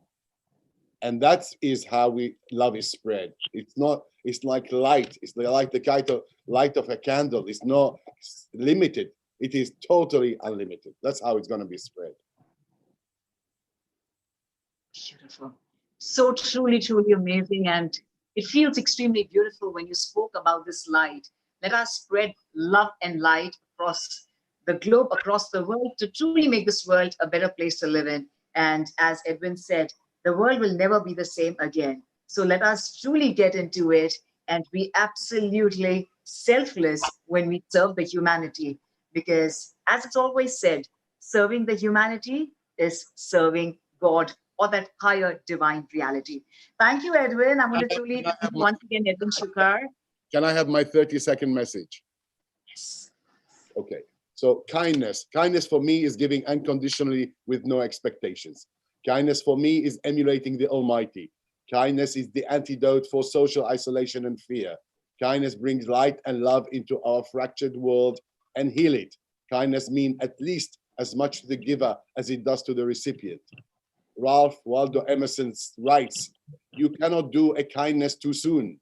And that is how love is spread. It's not, it's like light. It's like the kind of light of a candle. It's not limited. It is totally unlimited. That's how it's going to be spread. Beautiful. So truly, truly amazing. And it feels extremely beautiful when you spoke about this light. Let us spread love and light across the globe, across the world, to truly make this world a better place to live in. And as Edwin said, the world will never be the same again. So let us truly get into it and be absolutely selfless when we serve the humanity. Because as it's always said, serving the humanity is serving God or that higher divine reality. Thank you, Edwin. I'm going to truly once again, Edwin Shuker. Can I have my 30-second message? Yes. Okay. So kindness. Kindness for me is giving unconditionally with no expectations. Kindness for me is emulating the Almighty. Kindness is the antidote for social isolation and fear. Kindness brings light and love into our fractured world and heal it. Kindness means at least as much to the giver as it does to the recipient. Ralph Waldo Emerson writes, "You cannot do a kindness too soon,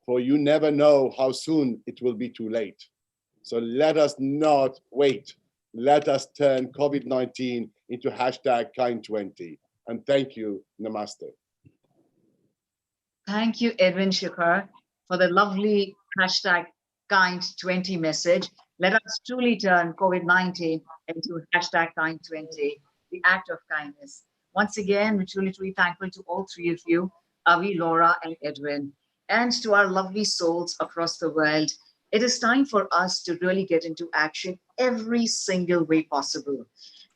for you never know how soon it will be too late." So let us not wait. Let us turn COVID-19 into hashtag kind20. And thank you. Namaste. Thank you, Edwin Shuker, for the lovely hashtag kind20 message. Let us truly turn COVID-19 into hashtag kind20, the act of kindness. Once again, we're truly, truly thankful to all three of you, Avi, Laura, and Edwin, and to our lovely souls across the world. It is time for us to really get into action every single way possible.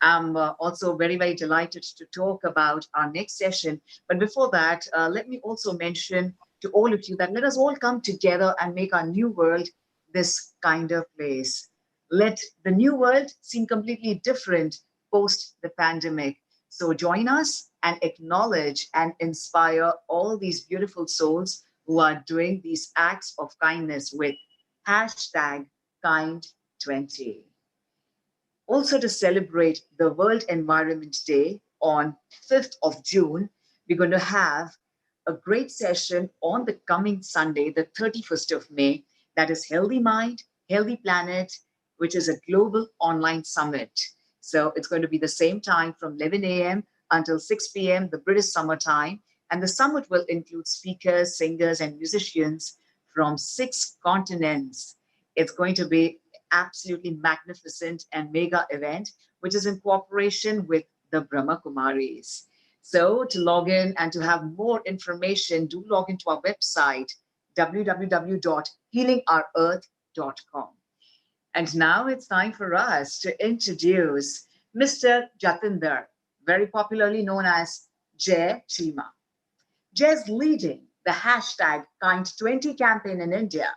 I'm also very, very delighted to talk about our next session. But before that, let me also mention to all of you that let us all come together and make our new world this kind of place. Let the new world seem completely different post the pandemic. So join us and acknowledge and inspire all these beautiful souls who are doing these acts of kindness with hashtag kind20. Also, to celebrate the World Environment Day on 5th of June, we're going to have a great session on the coming Sunday, the 31st of May, that is Healthy Mind, Healthy Planet, which is a global online summit. So it's going to be the same time from 11 a.m. until 6 p.m., the British summer time. And the summit will include speakers, singers, and musicians from 6 continents. It's going to be absolutely magnificent and mega event, which is in cooperation with the Brahma Kumaris. So to log in and to have more information, do log into our website, www.healingourearth.com. And now it's time for us to introduce Mr. Jatinder, very popularly known as Jai Chima. Jai is leading the hashtag Kind20 campaign in India.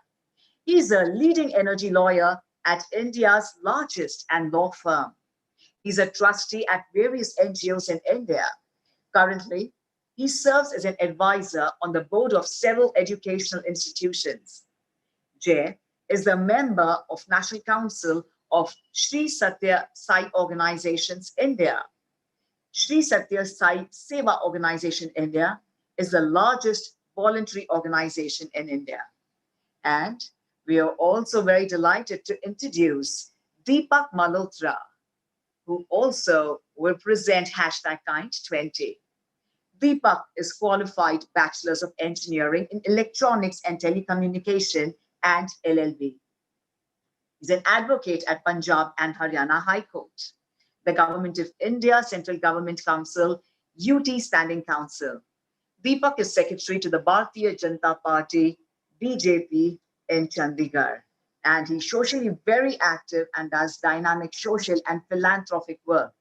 He's a leading energy lawyer at India's largest and law firm. He's a trustee at various NGOs in India. Currently, he serves as an advisor on the board of several educational institutions. Jai is the member of National Council of Sri Satya Sai Organizations India. Sri Satya Sai Seva Organization India is the largest voluntary organization in India. And we are also very delighted to introduce Deepak Malhotra, who also will present hashtag Kind20. Deepak is qualified Bachelor's of Engineering in Electronics and Telecommunication and LLB. He's an advocate at Punjab and Haryana High Court, the Government of India Central Government Council, UT Standing Council. Deepak is secretary to the Bharatiya Janata Party, BJP, in Chandigarh. And he's socially very active and does dynamic social and philanthropic work.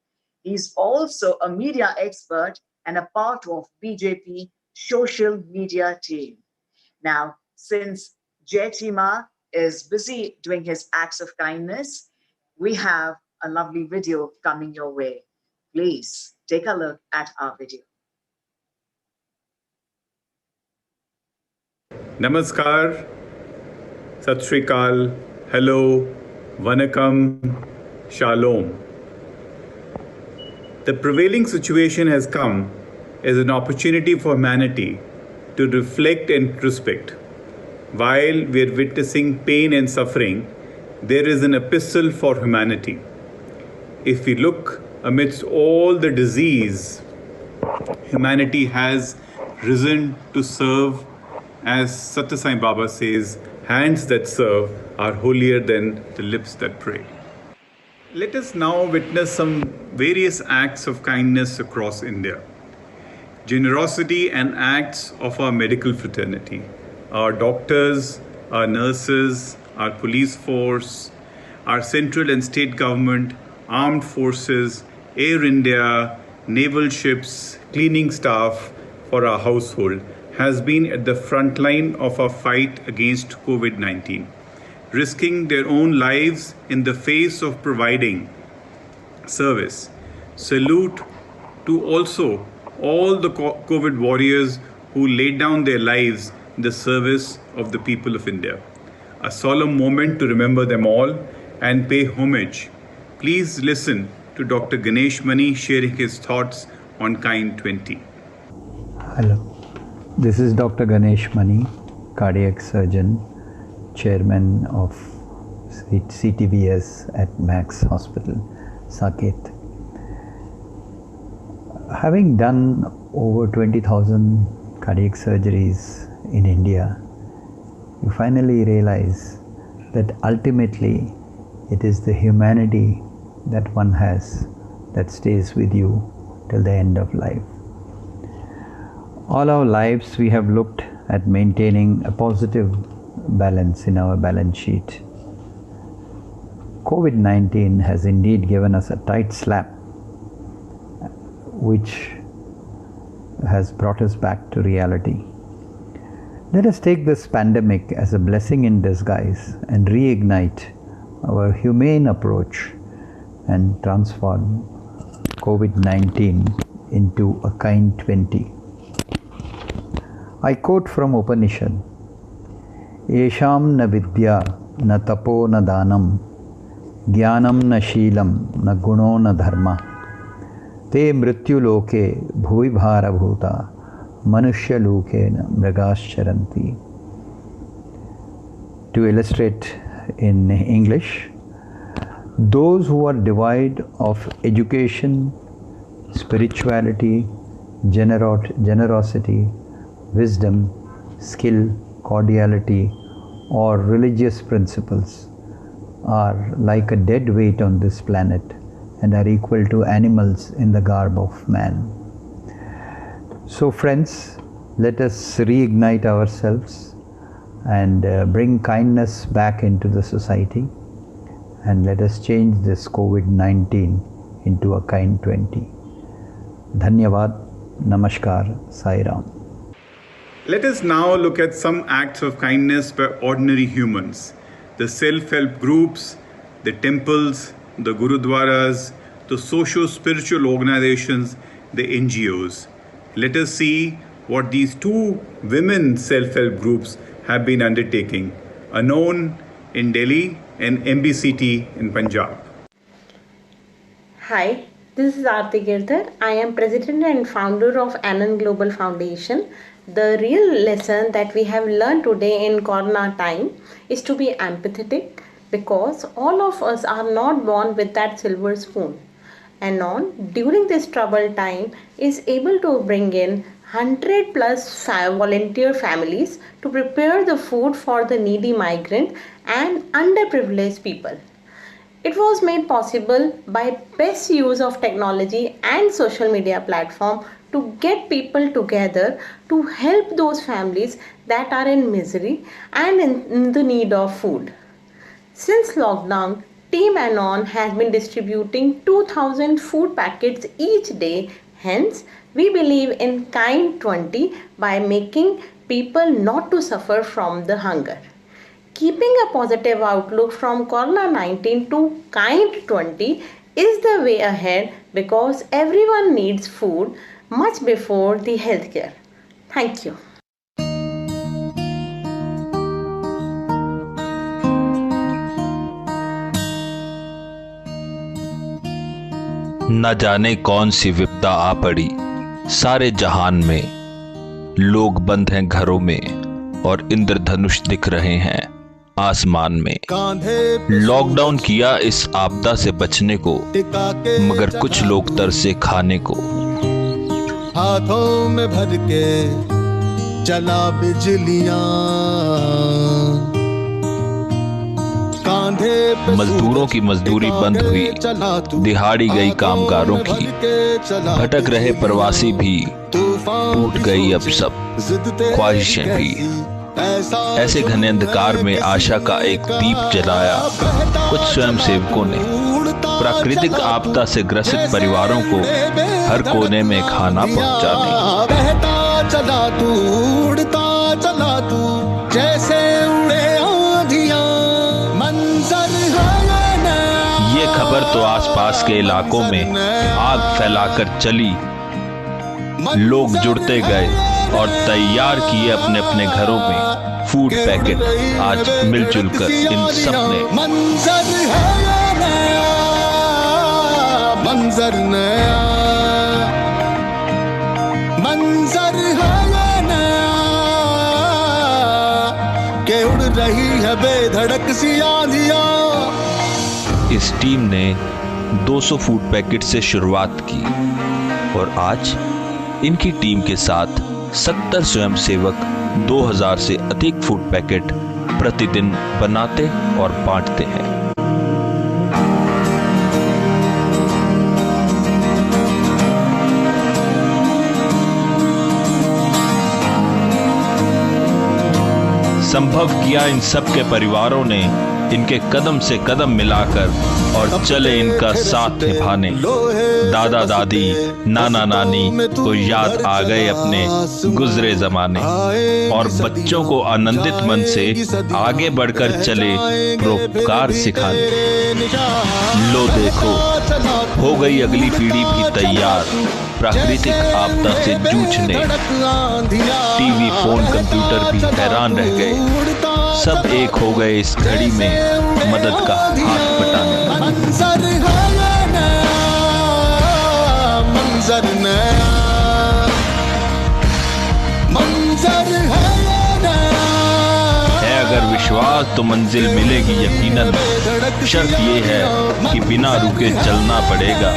He's also a media expert and a part of BJP social media team. Now, since Jai Chima is busy doing his acts of kindness, we have a lovely video coming your way. Please take a look at our video. Namaskar, Sat Shri Akal, hello, Vanakkam, Shalom. The prevailing situation has come as an opportunity for humanity to reflect and introspect. While we are witnessing pain and suffering, there is an epistle for humanity. If we look amidst all the disease, humanity has risen to serve. As Satya Sai Baba says, hands that serve are holier than the lips that pray. Let us now witness some various acts of kindness across India. Generosity and acts of our medical fraternity, our doctors, our nurses, our police force, our central and state government, armed forces, Air India, naval ships, cleaning staff for our household has been at the front line of our fight against COVID-19, risking their own lives in the face of providing service. Salute to also all the COVID warriors who laid down their lives in the service of the people of India. A solemn moment to remember them all and pay homage. Please listen to Dr. Ganesh Mani sharing his thoughts on Kind 20. Hello, this is Dr. Ganesh Mani, cardiac surgeon, chairman of CTVS at Max Hospital, Saket. Having done over 20,000 cardiac surgeries in India, you finally realize that ultimately it is the humanity that one has that stays with you till the end of life. All our lives we have looked at maintaining a positive balance in our balance sheet. COVID-19 has indeed given us a tight slap, which has brought us back to reality. Let us take this pandemic as a blessing in disguise and reignite our humane approach and transform COVID-19 into a kind 20. I quote from Upanishad, Yesham na vidya na tapo na danam, jnanam na sheelam na guno na dharma, te mrityu loke bhuvibhara bhuta, manushya lokena mrigascharanti. To illustrate in English, those who are devoid of education, spirituality, generosity, wisdom, skill, cordiality, or religious principles are like a dead weight on this planet and are equal to animals in the garb of man. So friends, let us reignite ourselves and bring kindness back into the society, and let us change this COVID-19 into a kind 20. Dhanyavad, Namaskar, Sai Ram. Let us now look at some acts of kindness by ordinary humans, the self-help groups, the temples, the gurudwaras, the socio-spiritual organizations, the NGOs. Let us see what these two women self-help groups have been undertaking, Anon in Delhi and MBCT in Punjab. Hi, this is Aarti Girdhar. I am president and founder of Anon Global Foundation. The real lesson that we have learned today in Corona time is to be empathetic, because all of us are not born with that silver spoon. Anon, during this troubled time, is able to bring in 100 plus volunteer families to prepare the food for the needy migrant and underprivileged people. It was made possible by best use of technology and social media platform to get people together to help those families that are in misery and in the need of food. Since lockdown, Team Anon has been distributing 2,000 food packets each day. Hence, we believe in Kind 20 by making people not to suffer from the hunger. Keeping a positive outlook from Corona-19 to Kind 20 is the way ahead, because everyone needs food much before the healthcare. Thank you. न जाने कौन सी विपदा आ पड़ी सारे जहान में, लोग बंद हैं घरों में और इंद्रधनुष दिख रहे हैं आसमान में। लॉकडाउन किया इस आपदा से बचने को, मगर कुछ लोग तरसे खाने को। हाथों में भर के चला बिजलियां, मजदूरों की मजदूरी बंद हुई, दिहाड़ी गई कामगारों की, भटक रहे प्रवासी भी, टूट गई अब सब ख्वाहिशें भी। ऐसे घने अंधकार में आशा का एक दीप जलाया कुछ स्वयं सेवकों ने। प्राकृतिक आपदा से ग्रसित परिवारों को हर कोने में खाना पहुंचाने। बहता चला तू, उड़ता चला तू, जैसे उड़े आंधियां, मंजर है नया। ये खबर तो आसपास के इलाकों में आग फैलाकर चली। लोग जुड़ते गए और तैयार किए अपने अपने घरों में फूड पैकेट। आज मिलजुल कर इन सब ने मंजर है नया, मंजर नया, मंजर है नया, के उड़ रही है बेधड़क सी आंधियां। इस टीम ने 200 फूड पैकेट से शुरुआत की और आज इनकी टीम के साथ 70 स्वयंसेवक 2000 से अधिक फूड पैकेट प्रतिदिन बनाते और बांटते हैं। संभव किया इन सब के परिवारों ने, इनके कदम से कदम मिलाकर, और चले इनका साथ निभाने। दादा दादी, नाना नानी को याद आ गए अपने गुजरे जमाने, और बच्चों को आनंदित मन से आगे बढ़कर चले परोपकार सिखाने। लो देखो, हो गई अगली पीढ़ी भी तैयार प्राकृतिक आपदा से जूझने। टीवी, फोन, कंप्यूटर भी हैरान रह गए। सब एक हो गए इस घड़ी में मदद का हाथ बटाने। मंजर है नया, मंजर नया, मंजर है नया। है अगर विश्वास तो मंजिल मिलेगी यकीनन। शर्त ये है कि बिना रुके चलना पड़ेगा।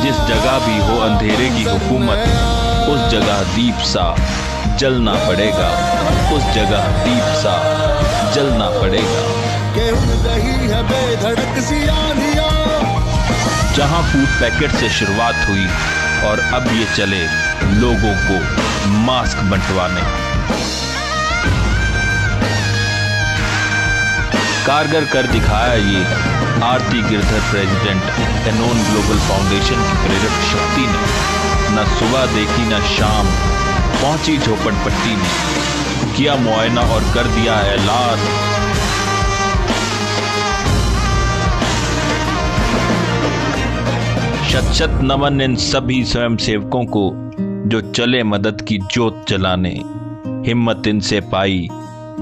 जिस जगह भी हो अंधेरे की हुकूमत, उस जगह दीप सा जलना पड़ेगा। उस जगह दीप सा जलना पड़ेगा। जहां फूड पैकेट से शुरुआत हुई और अब ये चले लोगों को मास्क बंटवाने। कारगर कर दिखाया ये आरती गिरधर, प्रेसिडेंट एनोन ग्लोबल फाउंडेशन की प्रेरक शक्ति ने। न सुबह देखी न शाम, पहुंची झोपड़पट्टी में, किया मुआयना और कर दिया ऐलान। शत शत नमन इन सभी स्वयंसेवकों को जो चले मदद की जोत जलाने। हिम्मत इनसे पाई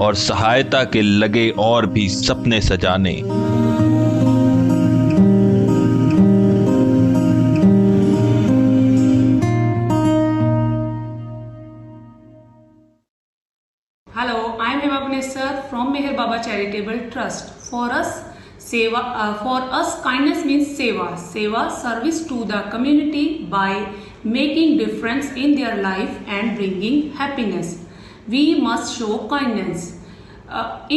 और सहायता के लगे और भी सपने सजाने। From Meher Baba Charitable Trust. For us, kindness means seva. Seva, service to the community by making difference in their life and bringing happiness. We must show kindness.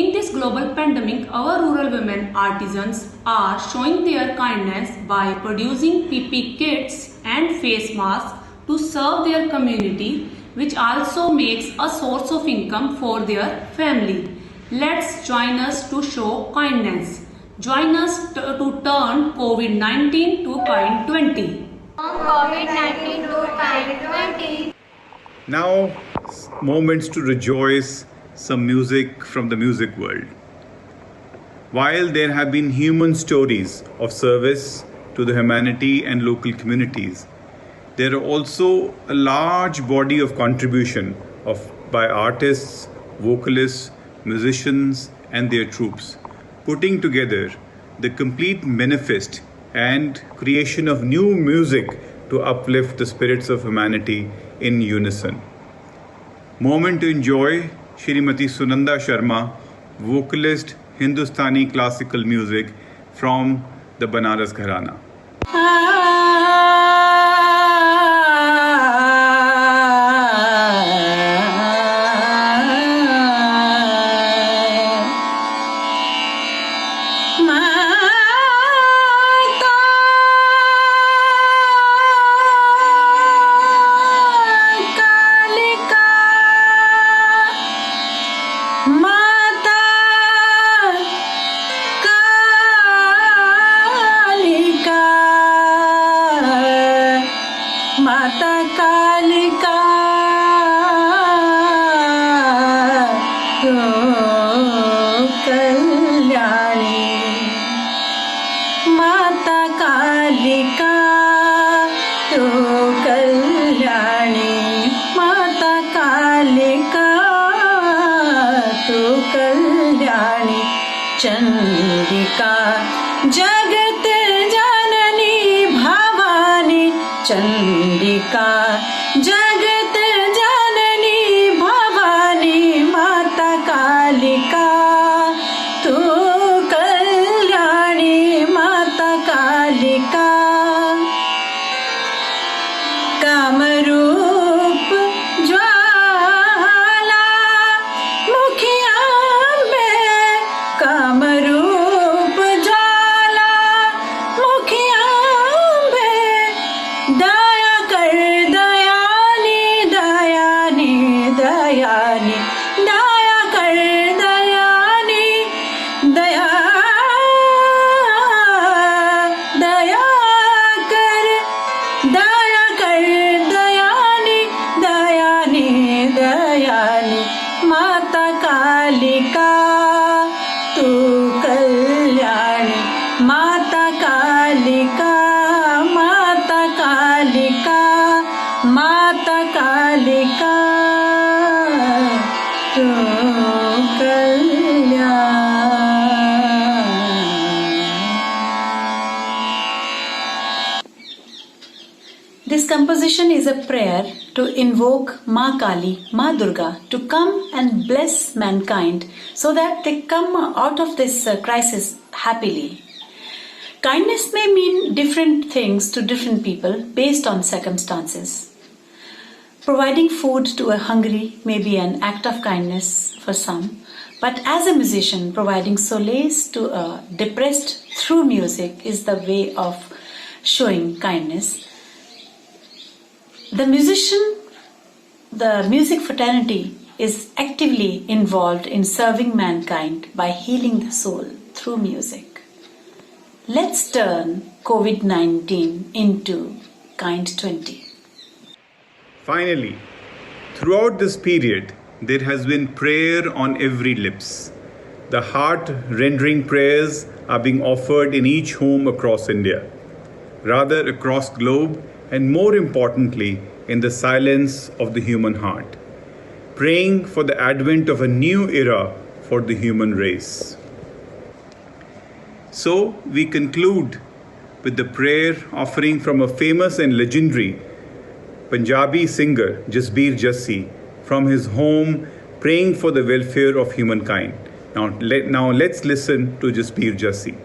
In this global pandemic, our rural women artisans are showing their kindness by producing PP kits and face masks to serve their community, which also makes a source of income for their family. Let's join us to show kindness. Join us to turn COVID-19 to kind 20. COVID-19 to kind 20. Now, moments to rejoice, some music from the music world. While there have been human stories of service to the humanity and local communities, there are also a large body of contribution by artists, vocalists, musicians and their troops, putting together the complete manifest and creation of new music to uplift the spirits of humanity in unison. Moment to enjoy Shrimati Sunanda Sharma, vocalist, Hindustani classical music from the Banaras Gharana. Chandika जगत जननी भवानी चंडिका जगत जननी भवानी माता कालिका तू कल्याणी माता कालिका कामरूप ज्वाला मुखियांबे कामरूप ज्वाला मुखियांबे दया कर दयानी दयानी दयानी दया कर दयानी दया दया कर दयानी दयानी दयानी माता कालिका तू कल्याणी माता कालिका माता कालिका माता कालिका तू Kalyani. This composition is a prayer to invoke Ma Kali, Ma Durga to come and bless mankind so that they come out of this crisis happily. Kindness may mean different things to different people based on circumstances. Providing food to a hungry may be an act of kindness for some, but as a musician, providing solace to a depressed through music is the way of showing kindness. The music fraternity is actively involved in serving mankind by healing the soul through music. Let's turn COVID-19 into Kind 20. Finally, throughout this period, there has been prayer on every lips. The heart-rending prayers are being offered in each home across India, rather across globe, and more importantly, in the silence of the human heart, praying for the advent of a new era for the human race. So we conclude with the prayer offering from a famous and legendary Punjabi singer, Jasbir Jassi, from his home, praying for the welfare of humankind. Now let's listen to Jasbir Jassi.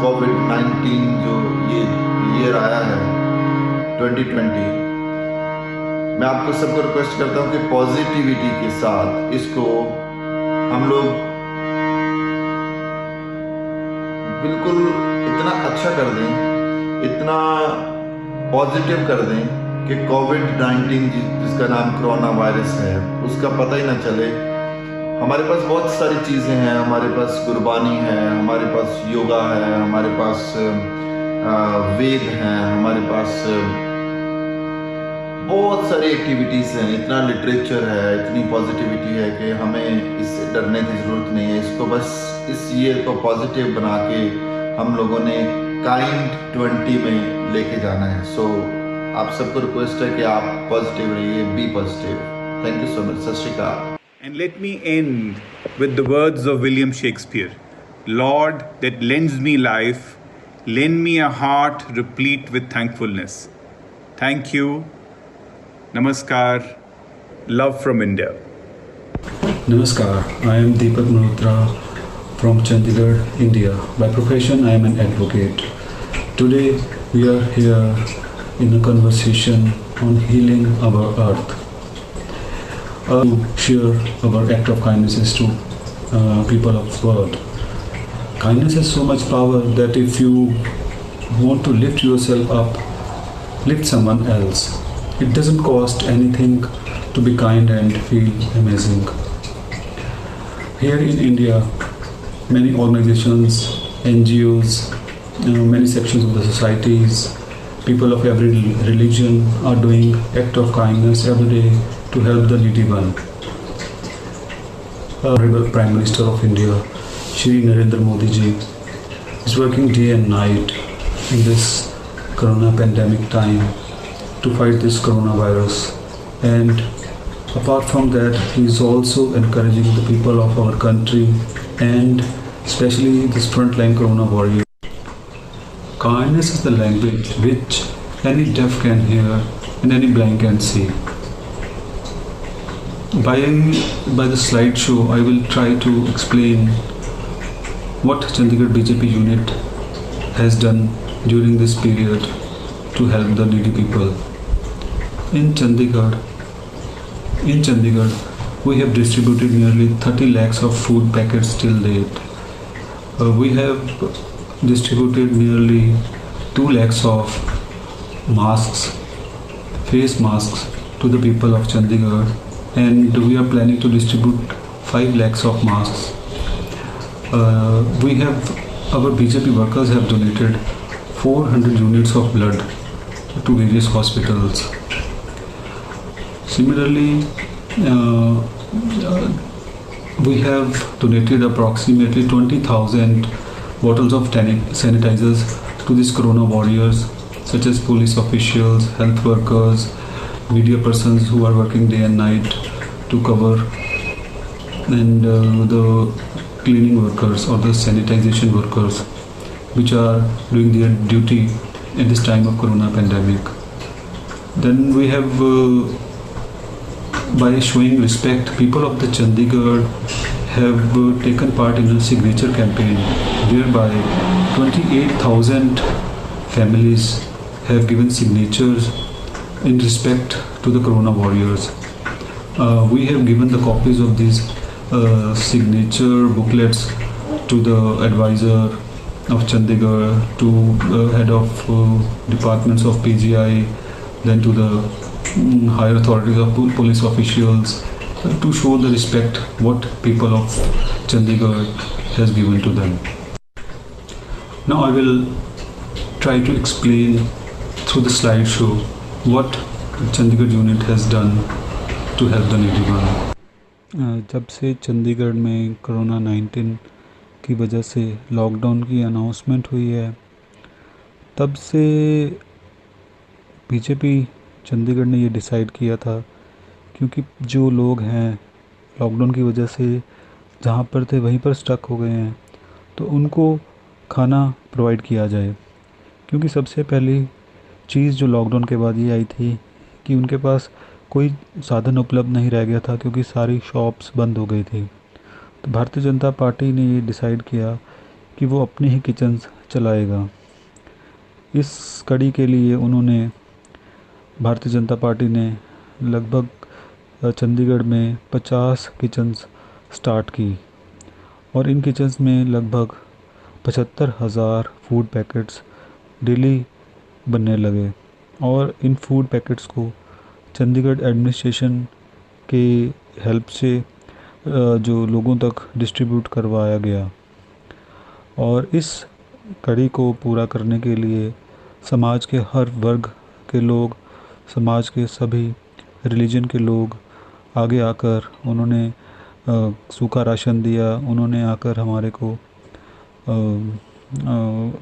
कोविड-19 जो ये year आया है 2020, मैं आपको सबको request करता हूँ कि पॉजिटिविटी के साथ इसको हम लोग बिल्कुल इतना अच्छा कर दें, इतना पॉजिटिव कर दें कि कोविड-19 जिसका नाम कोरोना वायरस है उसका पता ही ना चले। हमारे पास बहुत सारी चीज़ें हैं, हमारे पास गुरबानी है, हमारे पास योगा है, हमारे पास वेद हैं, हमारे पास बहुत सारी एक्टिविटीज़ हैं, इतना लिटरेचर है, इतनी पॉजिटिविटी है कि हमें इससे डरने की ज़रूरत नहीं है। इसको बस इस ईयर को पॉजिटिव बना के हम लोगों ने काइंड 20 में लेके जाना है। सो आप सबको रिक्वेस्ट है कि आप पॉजिटिव रहिए, be positive. Thank you so much. सत श्री अकाल। And let me end with the words of William Shakespeare. Lord, that lends me life, lend me a heart replete with thankfulness. Thank you. Namaskar. Love from India. Namaskar. I am Deepak Malhotra from Chandigarh, India. By profession, I am an advocate. Today, we are here in a conversation on healing our earth. To share our act of kindnesses to people of the world. Kindness has so much power that if you want to lift yourself up, lift someone else. It doesn't cost anything to be kind and feel amazing. Here in India, many organizations, NGOs, many sections of the societies, people of every religion are doing act of kindness every day to help the needy one. Honorable Prime Minister of India, Shri Narendra Modi ji, is working day and night in this corona pandemic time to fight this coronavirus. And apart from that, he is also encouraging the people of our country and especially this frontline corona warrior. Kindness is the language which any deaf can hear and any blind can see. By the slideshow, I will try to explain what Chandigarh BJP unit has done during this period to help the needy people. In Chandigarh, we have distributed nearly 30 lakhs of food packets till date. We have distributed nearly 2 lakhs of masks, face masks to the people of Chandigarh. And we are planning to distribute 5 lakhs of masks. Our BJP workers have donated 400 units of blood to various hospitals. Similarly, we have donated approximately 20,000 bottles of sanitizers to these corona warriors, such as police officials, health workers, media persons who are working day and night to cover, and the cleaning workers or the sanitization workers which are doing their duty at this time of corona pandemic. Then we have, by showing respect, people of the Chandigarh have taken part in a signature campaign whereby 28,000 families have given signatures in respect to the corona warriors. We have given the copies of these signature booklets to the advisor of Chandigarh, to head of departments of PGI, then to the higher authorities of police officials, to show the respect what people of Chandigarh has given to them. Now I will try to explain through the slideshow what Chandigarh unit has done to help the needy one. जब से चंडीगढ़ में corona 19 की वजह से lockdown की announcement हुई है, तब से बीजेपी चंडीगढ़ ने ये डिसाइड किया था, क्योंकि जो लोग हैं लॉकडाउन की वजह से जहाँ पर थे वहीं पर स्टक हो गए हैं, तो उनको खाना प्रोवाइड किया जाए। क्योंकि सबसे पहली चीज़ जो लॉकडाउन के बाद ये आई थी कि उनके पास कोई साधन उपलब्ध नहीं रह गया था, क्योंकि सारी शॉप्स बंद हो गई थी। तो भारतीय जनता पार्टी ने ये डिसाइड किया कि वो अपने ही किचन्स चलाएगा। इस कड़ी के लिए उन्होंने, भारतीय जनता पार्टी ने लगभग चंडीगढ़ में 50 किचन्स स्टार्ट की और इन किचन्स में लगभग 75,000 फूड पैकेट्स डेली बनने लगे। और इन फूड पैकेट्स को चंडीगढ़ एडमिनिस्ट्रेशन के हेल्प से जो लोगों तक डिस्ट्रीब्यूट करवाया गया। और इस कड़ी को पूरा करने के लिए समाज के हर वर्ग के लोग, समाज के सभी रिलीजन के लोग आगे आकर उन्होंने सूखा राशन दिया, उन्होंने आकर हमारे को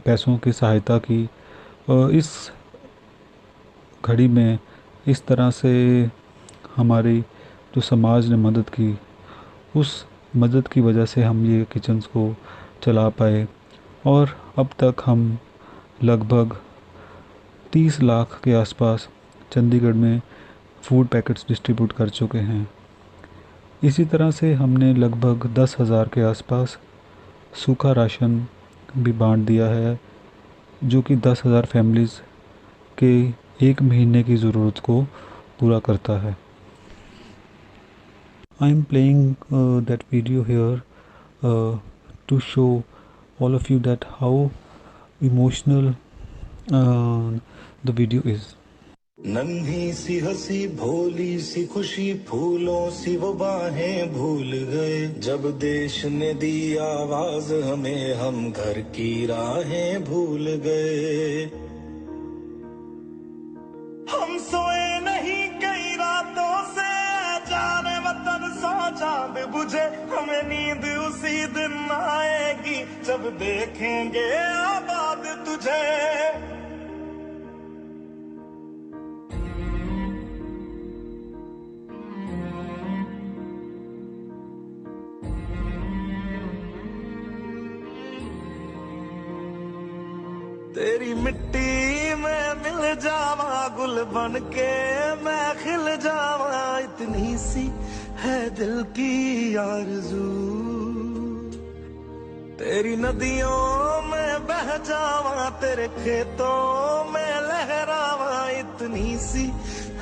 पैसों की सहायता की। इस घड़ी में इस तरह से हमारी जो समाज ने मदद की, उस मदद की वजह से हम ये किचन्स को चला पाए। और अब तक हम लगभग 30 लाख के आसपास चंडीगढ़ में फूड पैकेट्स डिस्ट्रीब्यूट कर चुके हैं। इसी तरह से हमने लगभग 10,000 के आसपास सूखा राशन भी बांट दिया है, जो कि 10,000 फैमिलीज़ के एक महीने की ज़रूरत को पूरा करता है। I am playing that video here to show all of you that how emotional the video is. नन्ही सी हंसी भोली सी खुशी फूलों सी वो बाहें भूल गए, जब देश ने दी आवाज हमें हम घर की राहें भूल गए। हम सोए नहीं कई रातों से, जाने वतन सौ चांद बुझे, हमें नींद उसी दिन आएगी जब देखेंगे आबाद तुझे। तेरी मिट्टी में मिल जावा गुल बन के मैं खिल जावा, इतनी सी है दिल की आरज़ू। तेरी नदियों में बह जावा, तेरे खेतों में लहरावा, इतनी सी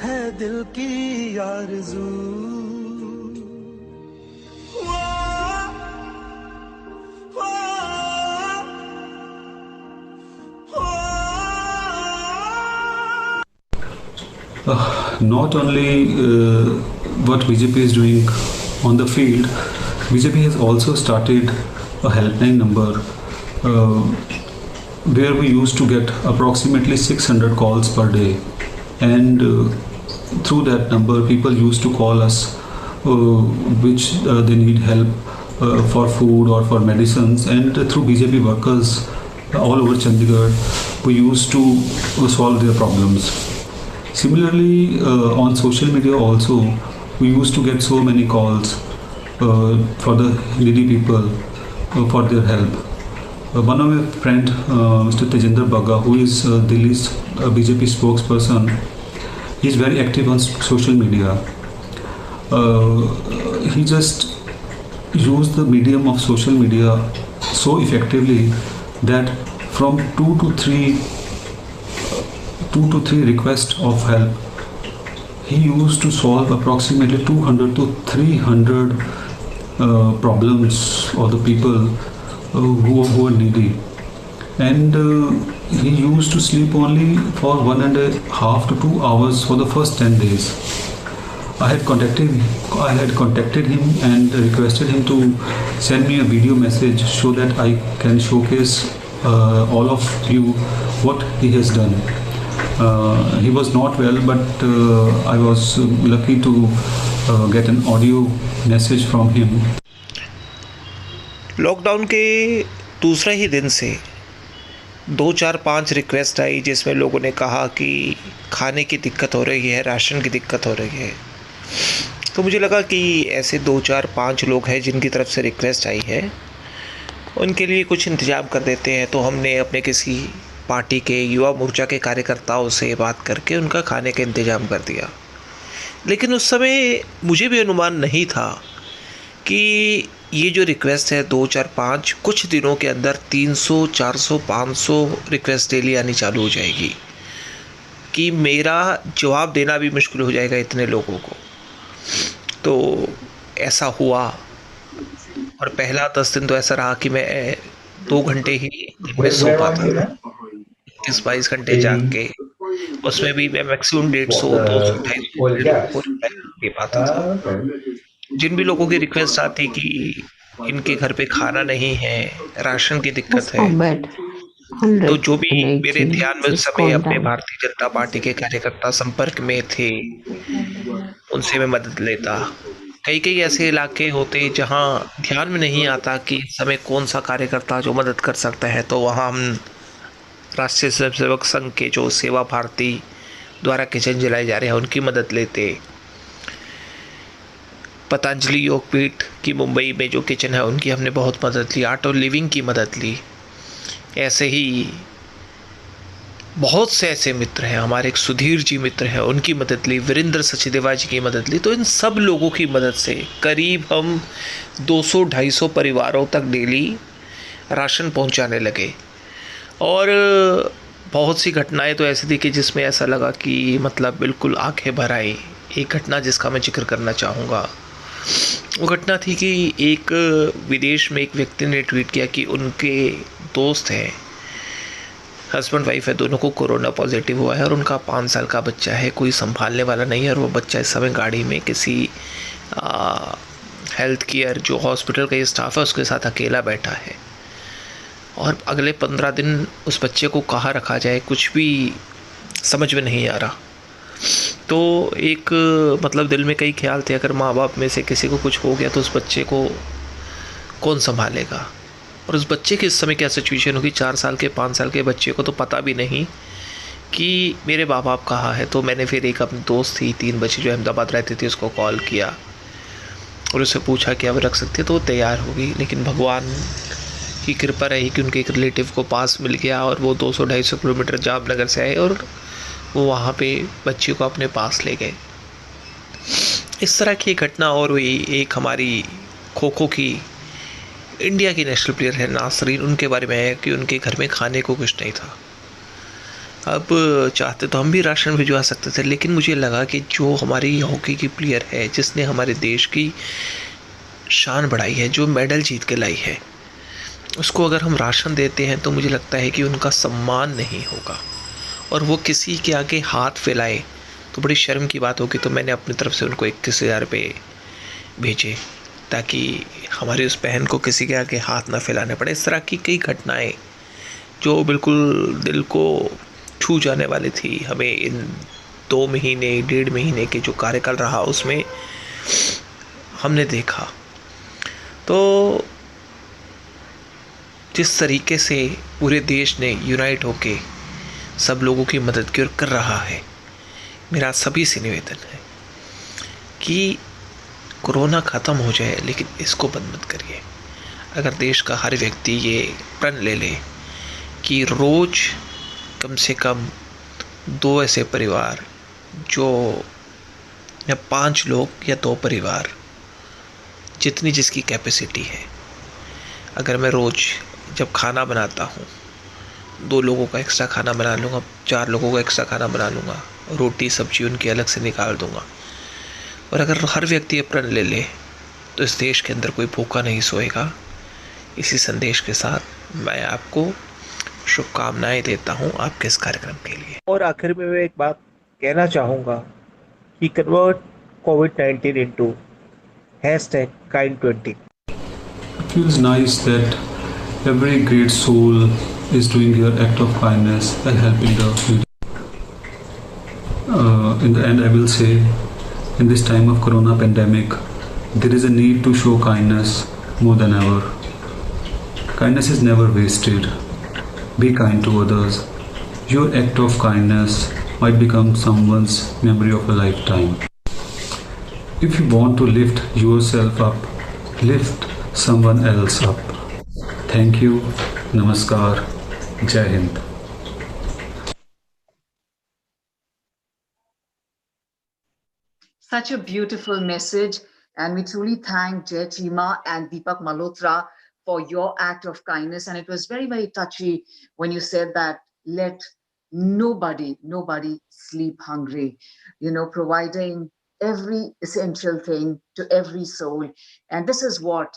है दिल की आरज़ू। Not only what BJP is doing on the field, BJP has also started a helpline number where we used to get approximately 600 calls per day, and through that number people used to call us which they need help for food or for medicines, and through BJP workers all over Chandigarh we used to solve their problems. Similarly, on social media also, we used to get so many calls for the needy people for their help. One of my friend, Mr. Tejinder Bagga, who is Delhi's BJP spokesperson, he is very active on social media. He just used the medium of social media so effectively that from two to three requests of help, he used to solve approximately 200 to 300 problems of the people who are needy. And he used to sleep only for 1.5 to 2 hours for the first 10 days. I had contacted him and requested him to send me a video message so that I can showcase all of you what he has done. He was not well, but I was lucky to get an audio message from him. Lockdown के दूसरे ही दिन से 2, 4, 5 request आई जिसमें लोगों ने कहा कि खाने की दिक्कत हो रही है, राशन की दिक्कत हो रही है। तो मुझे लगा कि ऐसे 2, 4, 5 लोग हैं जिनकी तरफ से रिक्वेस्ट आई है, उनके लिए कुछ इंतज़ाम कर देते हैं। तो हमने अपने किसी पार्टी के युवा मोर्चा के कार्यकर्ताओं से बात करके उनका खाने का इंतज़ाम कर दिया। लेकिन उस समय मुझे भी अनुमान नहीं था कि ये जो रिक्वेस्ट है 2, 4, 5 कुछ दिनों के अंदर 300, 400, 500 रिक्वेस्ट डेली आनी चालू हो जाएगी, कि मेरा जवाब देना भी मुश्किल हो जाएगा इतने लोगों को। तो ऐसा हुआ, और पहला 10 दिन तो ऐसा रहा कि मैं 2 घंटे ही दिन में सो पाता था, 22 घंटे जाग के, उसमें भी मैं मैक्सिमम 150, 200, 250 दे पाता था। जिन भी लोगों की रिक्वेस्ट आती कि इनके घर पे खाना नहीं है, राशन की दिक्कत है, Responded तो जो भी मेरे 118 ध्यान में उस समय अपने respondent. भारतीय जनता पार्टी के कार्यकर्ता संपर्क में थे, उनसे मैं मदद लेता। कई कई ऐसे इलाके होते जहां ध्यान में नहीं आता कि इस समय कौन सा कार्यकर्ता जो मदद कर सकता है, तो वहां हम राष्ट्रीय स्वयंसेवक संघ के जो सेवा भारती द्वारा किचन जलाए जा रहे हैं उनकी मदद लेते। पतंजलि योगपीठ की मुंबई में जो किचन है उनकी हमने बहुत मदद ली। आर्ट ऑफ लिविंग की मदद ली। ऐसे ही बहुत से ऐसे मित्र हैं हमारे, एक सुधीर जी मित्र हैं, उनकी मदद ली। वीरेंद्र सचदेवा जी की मदद ली। तो इन सब लोगों की मदद से करीब हम 200-250 परिवारों तक डेली राशन पहुंचाने लगे। और बहुत सी घटनाएं तो ऐसी थी कि जिसमें ऐसा लगा कि मतलब बिल्कुल आंखें भर आई। एक घटना जिसका मैं जिक्र करना चाहूँगा, वो घटना थी कि एक विदेश में एक व्यक्ति ने ट्वीट किया कि उनके दोस्त हैं, हस्बैंड वाइफ है, दोनों को कोरोना पॉजिटिव हुआ है और उनका 5 साल का बच्चा है, कोई संभालने वाला नहीं है और वो बच्चा इस समय गाड़ी में किसी हेल्थ केयर जो हॉस्पिटल का ये स्टाफ है उसके साथ अकेला बैठा है और अगले 15 दिन उस बच्चे को कहाँ रखा जाए कुछ भी समझ में नहीं आ रहा। तो एक मतलब दिल में कई ख्याल थे, अगर माँ बाप में से किसी को कुछ हो गया तो उस बच्चे को कौन संभालेगा और उस बच्चे की इस समय क्या सिचुएशन होगी। 4 साल के 5 साल के बच्चे को तो पता भी नहीं कि मेरे माँ बाप कहाँ है। तो मैंने फिर एक अपनी दोस्त थी 3 बच्चे जो अहमदाबाद रहती थी उसको कॉल किया और उससे पूछा कि अब रख सकते, तो वो तैयार होगी। लेकिन भगवान की कृपा रही कि उनके एक रिलेटिव को पास मिल गया और वो 200-250 किलोमीटर जामनगर से आए और वो वहाँ पे बच्ची को अपने पास ले गए। इस तरह की घटना और हुई। एक हमारी खो खो की इंडिया की नेशनल प्लेयर है नासरीन, उनके बारे में है कि उनके घर में खाने को कुछ नहीं था। अब चाहते तो हम भी राशन भिजवा सकते थे, लेकिन मुझे लगा कि जो हमारी हॉकी की प्लेयर है जिसने हमारे देश की शान बढ़ाई है, जो मेडल जीत के लाई है, उसको अगर हम राशन देते हैं तो मुझे लगता है कि उनका सम्मान नहीं होगा और वो किसी के आगे हाथ फैलाए तो बड़ी शर्म की बात होगी। तो मैंने अपनी तरफ से उनको 21,000 रुपये भेजे ताकि हमारी उस बहन को किसी के आगे हाथ ना फैलाने पड़े। इस तरह की कई घटनाएं जो बिल्कुल दिल को छू जाने वाली थी। हमें इन 2 महीने 1.5 महीने के जो कार्यकाल रहा उसमें हमने देखा। तो जिस तरीके से पूरे देश ने यूनाइट होके सब लोगों की मदद की और कर रहा है, मेरा सभी से निवेदन है कि कोरोना ख़त्म हो जाए लेकिन इसको बंद मत करिए। अगर देश का हर व्यक्ति ये प्रण ले ले कि रोज़ कम से कम 2 ऐसे परिवार जो या 5 लोग या 2 परिवार जितनी जिसकी कैपेसिटी है, अगर मैं रोज़ जब खाना बनाता हूँ 2 लोगों का एक्स्ट्रा खाना बना लूँगा, 4 लोगों का एक्स्ट्रा खाना बना लूँगा, रोटी सब्जी उनकी अलग से निकाल दूँगा। और अगर हर व्यक्ति प्रण ले ले तो इस देश के अंदर कोई भूखा नहीं सोएगा। इसी संदेश के साथ मैं आपको शुभकामनाएं देता हूं आपके इस कार्यक्रम के लिए। और आखिर में मैं एक बात कहना चाहूँगा कि convert COVID-19 into #Kind20. It feels nice that every great soul is doing their act of kindness and helping the needy. In the end, I will say, in this time of corona pandemic, there is a need to show kindness more than ever. Kindness is never wasted. Be kind to others. Your act of kindness might become someone's memory of a lifetime. If you want to lift yourself up, lift someone else up. Thank you. Namaskar. Jai Hind. Such a beautiful message, and we truly thank Jai Chima and Deepak Malhotra for your act of kindness. And it was very, very touchy when you said that let nobody sleep hungry, providing every essential thing to every soul. And this is what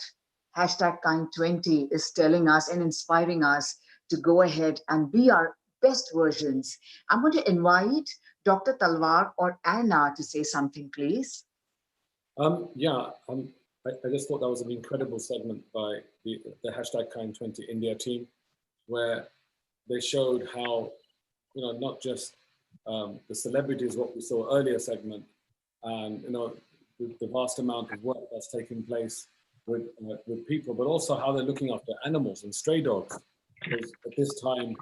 #Kind20 is telling us and inspiring us to go ahead and be our best versions. I'm going to invite Dr. Talwar or Anna to say something, please. I just thought that was an incredible segment by the hashtag Kind20 India team, where they showed how, not just the celebrities, what we saw earlier segment, and the vast amount of work that's taking place with people, but also how they're looking after animals and stray dogs, because at this time,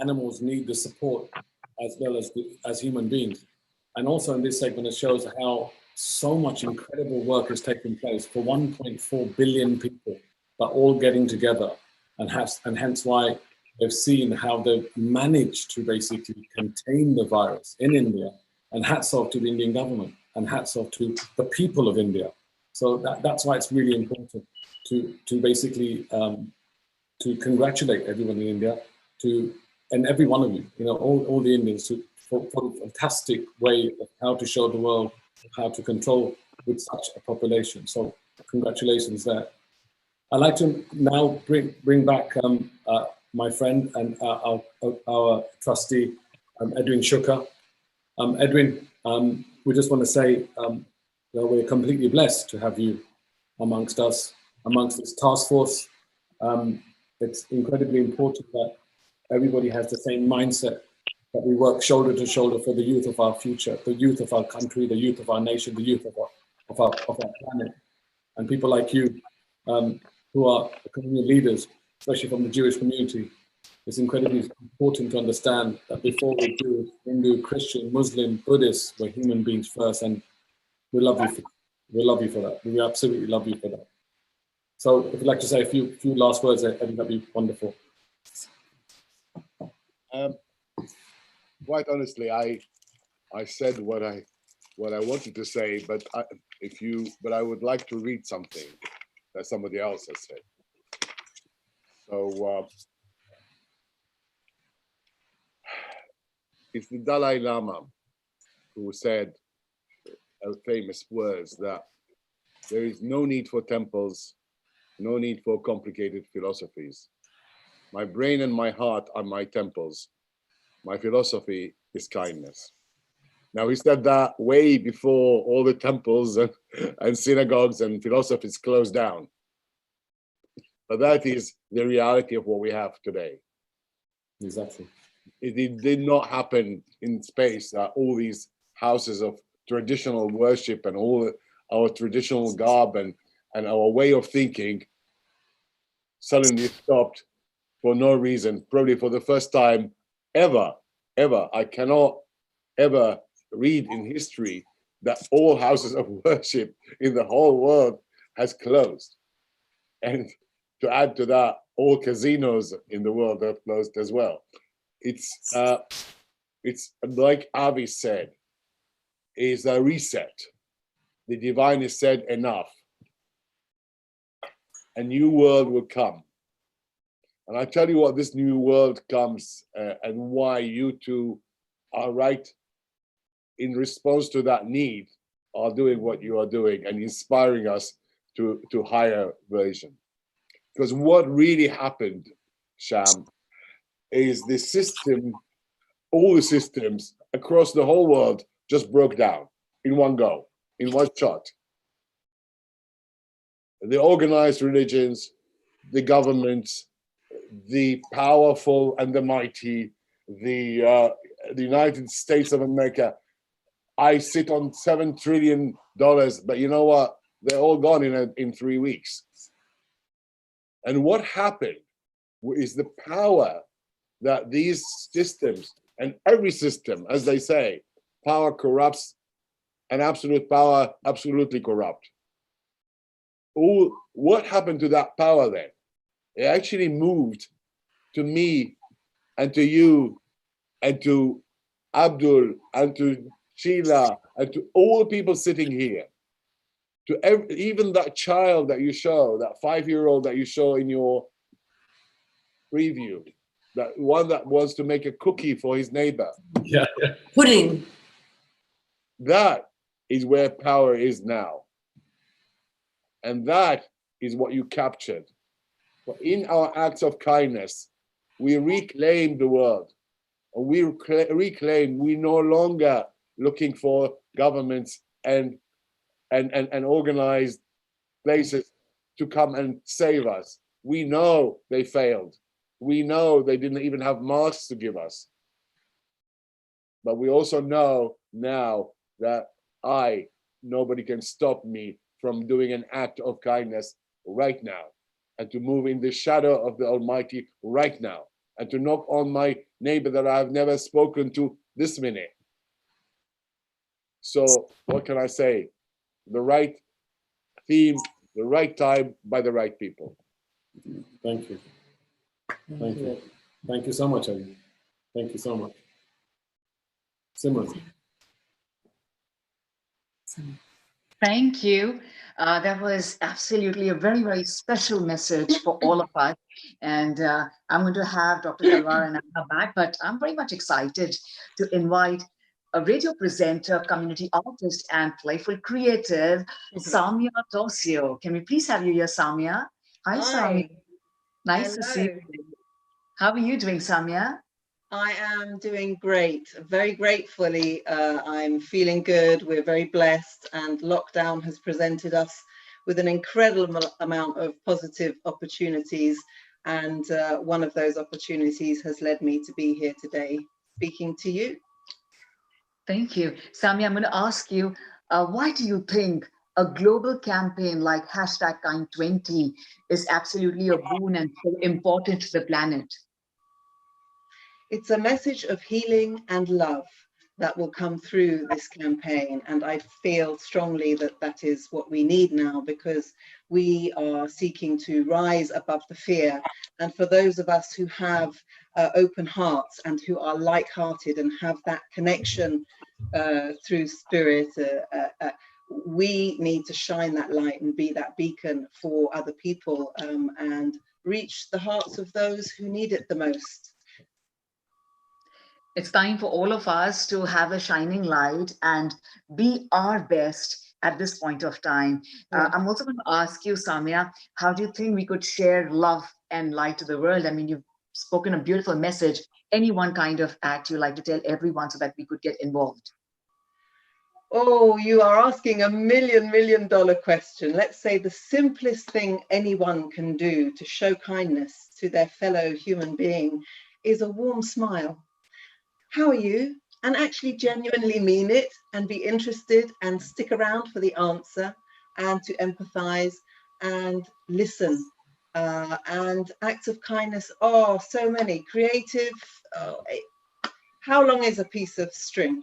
animals need the support as well as human beings. And also in this segment, it shows how so much incredible work is taking place for 1.4 billion people, but all getting together, and hence why they've seen how they've managed to basically contain the virus in India. And hats off to the Indian government, and hats off to the people of India. So that's why it's really important to basically to congratulate everyone in India, and every one of you, all the Indians, for a fantastic way of how to show the world how to control with such a population. So congratulations there. I'd like to now bring back my friend and our trustee, Edwin Shuker. Edwin, we just want to say we're completely blessed to have you amongst us, amongst this task force. It's incredibly important that everybody has the same mindset, that we work shoulder to shoulder for the youth of our future, the youth of our country, the youth of our nation, the youth of our planet. And people like you, who are community leaders, especially from the Jewish community, it's incredibly important to understand that before we do Hindu, Christian, Muslim, Buddhist, we're human beings first, and we love you for that. We absolutely love you for that. So if you'd like to say a few last words, I think that'd be wonderful. Quite honestly, I said what I wanted to say, but I would like to read something that somebody else has said. So it's the Dalai Lama who said famous words that there is no need for temples, no need for complicated philosophies. My brain and my heart are my temples. My philosophy is kindness. Now, he said that way before all the temples and synagogues and philosophies closed down. But that is the reality of what we have today. Exactly. It did not happen in space that all these houses of traditional worship and all our traditional garb and our way of thinking suddenly stopped for no reason, probably for the first time ever. I cannot ever read in history that all houses of worship in the whole world has closed. And to add to that, all casinos in the world have closed as well. It's like Avi said, is a reset. The divine has said enough. A new world will come. And I tell you what, this new world comes and why you two are right in response to that need, are doing what you are doing and inspiring us to higher version. Because what really happened, Sham, is the system, all the systems across the whole world just broke down in one go, in one shot. The organized religions, the governments, the powerful and the mighty, the United States of America. I sit on $7 trillion, but you know what? They're all gone in 3 weeks. And what happened is the power that these systems, and every system, as they say, power corrupts, and absolute power absolutely corrupt. What happened to that power then? It actually moved to me and to you and to Abdul and to Sheila and to all the people sitting here, to even that child that you show, that 5-year-old that you show in your preview, that one that wants to make a cookie for his neighbor. Yeah. Pudding. That is where power is now. And that is what you captured. But in our acts of kindness, we reclaim the world. And we reclaim, we no longer looking for governments and and organized places to come and save us. We know they failed. We know they didn't even have masks to give us. But we also know now that nobody can stop me from doing an act of kindness right now, and to move in the shadow of the Almighty right now, and to knock on my neighbor that I've never spoken to this minute. So what can I say? The right theme, the right time, by the right people. Thank you. Thank you. Thank you so much, Edwin. Thank you so much. Simran. Thank you. That was absolutely a very, very special message for all of us. And I'm going to have Dr. Talwar and Anna back, but I'm very much excited to invite a radio presenter, community artist, and playful creative, Samia Tosio. Can we please have you here, Samia? Hi, Samia. Nice to see you. How are you doing, Samia? I am doing great, very gratefully. I'm feeling good. We're very blessed, and lockdown has presented us with an incredible amount of positive opportunities. And one of those opportunities has led me to be here today speaking to you. Thank you. Samia, I'm going to ask you, why do you think a global campaign like #Kind20 is absolutely a boon and so important to the planet? It's a message of healing and love that will come through this campaign. And I feel strongly that that is what we need now, because we are seeking to rise above the fear. And for those of us who have open hearts and who are light-hearted and have that connection through spirit, we need to shine that light and be that beacon for other people and reach the hearts of those who need it the most. It's time for all of us to have a shining light and be our best at this point of time. I'm also going to ask you, Samia, how do you think we could share love and light to the world? I mean, you've spoken a beautiful message. Any one kind of act you like to tell everyone so that we could get involved? Oh, you are asking a $1 million question. Let's say the simplest thing anyone can do to show kindness to their fellow human being is a warm smile. How are you? And actually genuinely mean it and be interested and stick around for the answer and to empathize and listen. And acts of kindness, oh, so many. Creative, how long is a piece of string?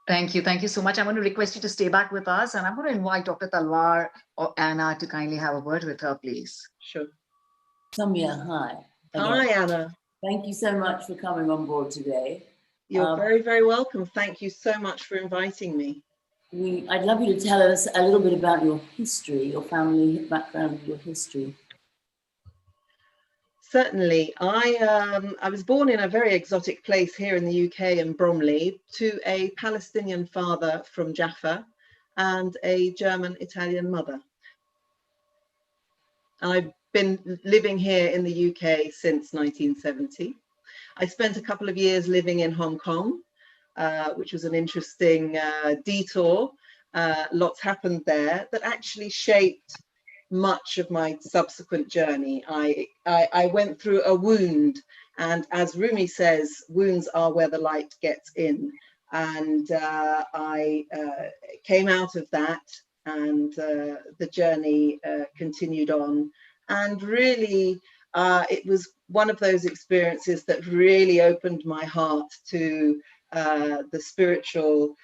Thank you. Thank you so much. I'm going to request you to stay back with us, and I'm going to invite Dr. Talwar or Anna to kindly have a word with her, please. Sure. Samia, hi. Hi, Anna. Thank you so much for coming on board today. You're very, very welcome. Thank you so much for inviting me. I'd love you to tell us a little bit about your history, your family background, your history. Certainly. I was born in a very exotic place here in the UK in Bromley to a Palestinian father from Jaffa and a German-Italian mother. I've been living here in the UK since 1970. I spent a couple of years living in Hong Kong, which was an interesting detour. Lots happened there that actually shaped much of my subsequent journey. I went through a wound, and as Rumi says, wounds are where the light gets in. And I came out of that, and the journey continued on. And really, it was one of those experiences that really opened my heart to the spiritual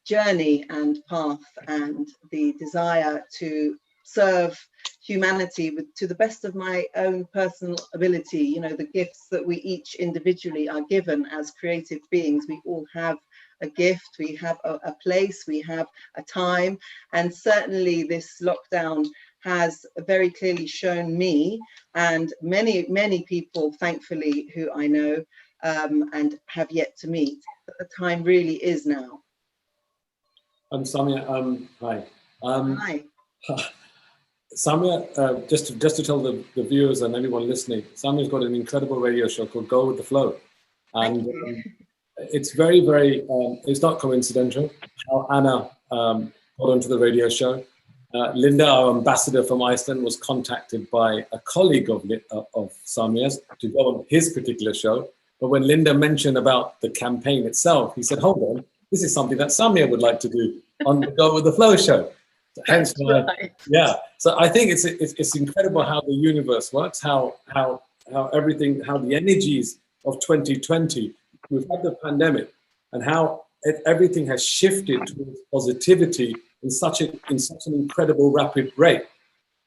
journey and path, and the desire to serve humanity to the best of my own personal ability. You know, the gifts that we each individually are given as creative beings. We all have a gift, we have a place, we have a time, and certainly this lockdown has very clearly shown me and many people, thankfully, who I know and have yet to meet, that the time really is now. Samia, hi. Hi. Samia, just to tell the viewers and anyone listening, Samia's got an incredible radio show called Go With The Flow. And it's very, very, it's not coincidental how Anna got onto the radio show. Linda, our ambassador from Iceland, was contacted by a colleague of Samir's to go on his particular show. But when Linda mentioned about the campaign itself, he said, hold on, this is something that Samir would like to do on the Go With The Flow show. So hence why, yeah. So I think it's incredible how the universe works, how everything, how the energies of 2020, we've had the pandemic, and how everything has shifted towards positivity in such an incredible rapid rate.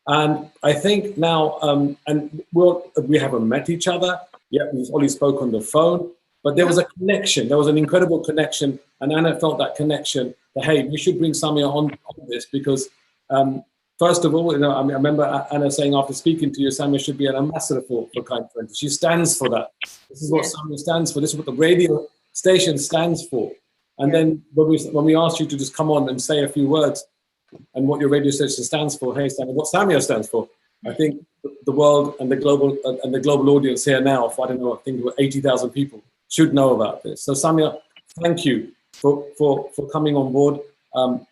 And I think now, and we haven't met each other yet. We've only spoke on the phone, but there was a connection. There was an incredible connection, and Anna felt that connection. That hey, we should bring Samir on this because, first of all, I remember Anna saying after speaking to you, Samir should be an ambassador for Kind 20. She stands for that. This is what Samir stands for. This is what the radio station stands for. And then when we asked you to just come on and say a few words and what your radio station stands for, hey Samir, what Samir stands for, I think the world and the global audience here now, I don't know, I think 80,000 people should know about this. So Samir, thank you for coming on board and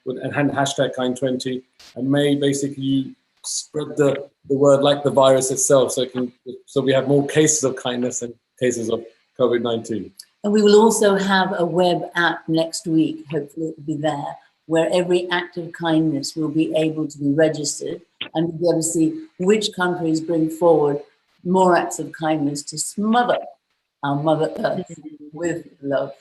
hashtag Kind 20, and may basically you spread the word like the virus itself, so we have more cases of kindness and cases of COVID-19. And we will also have a web app next week, hopefully it will be there, where every act of kindness will be able to be registered, and we'll be able to see which countries bring forward more acts of kindness to smother our Mother Earth with love.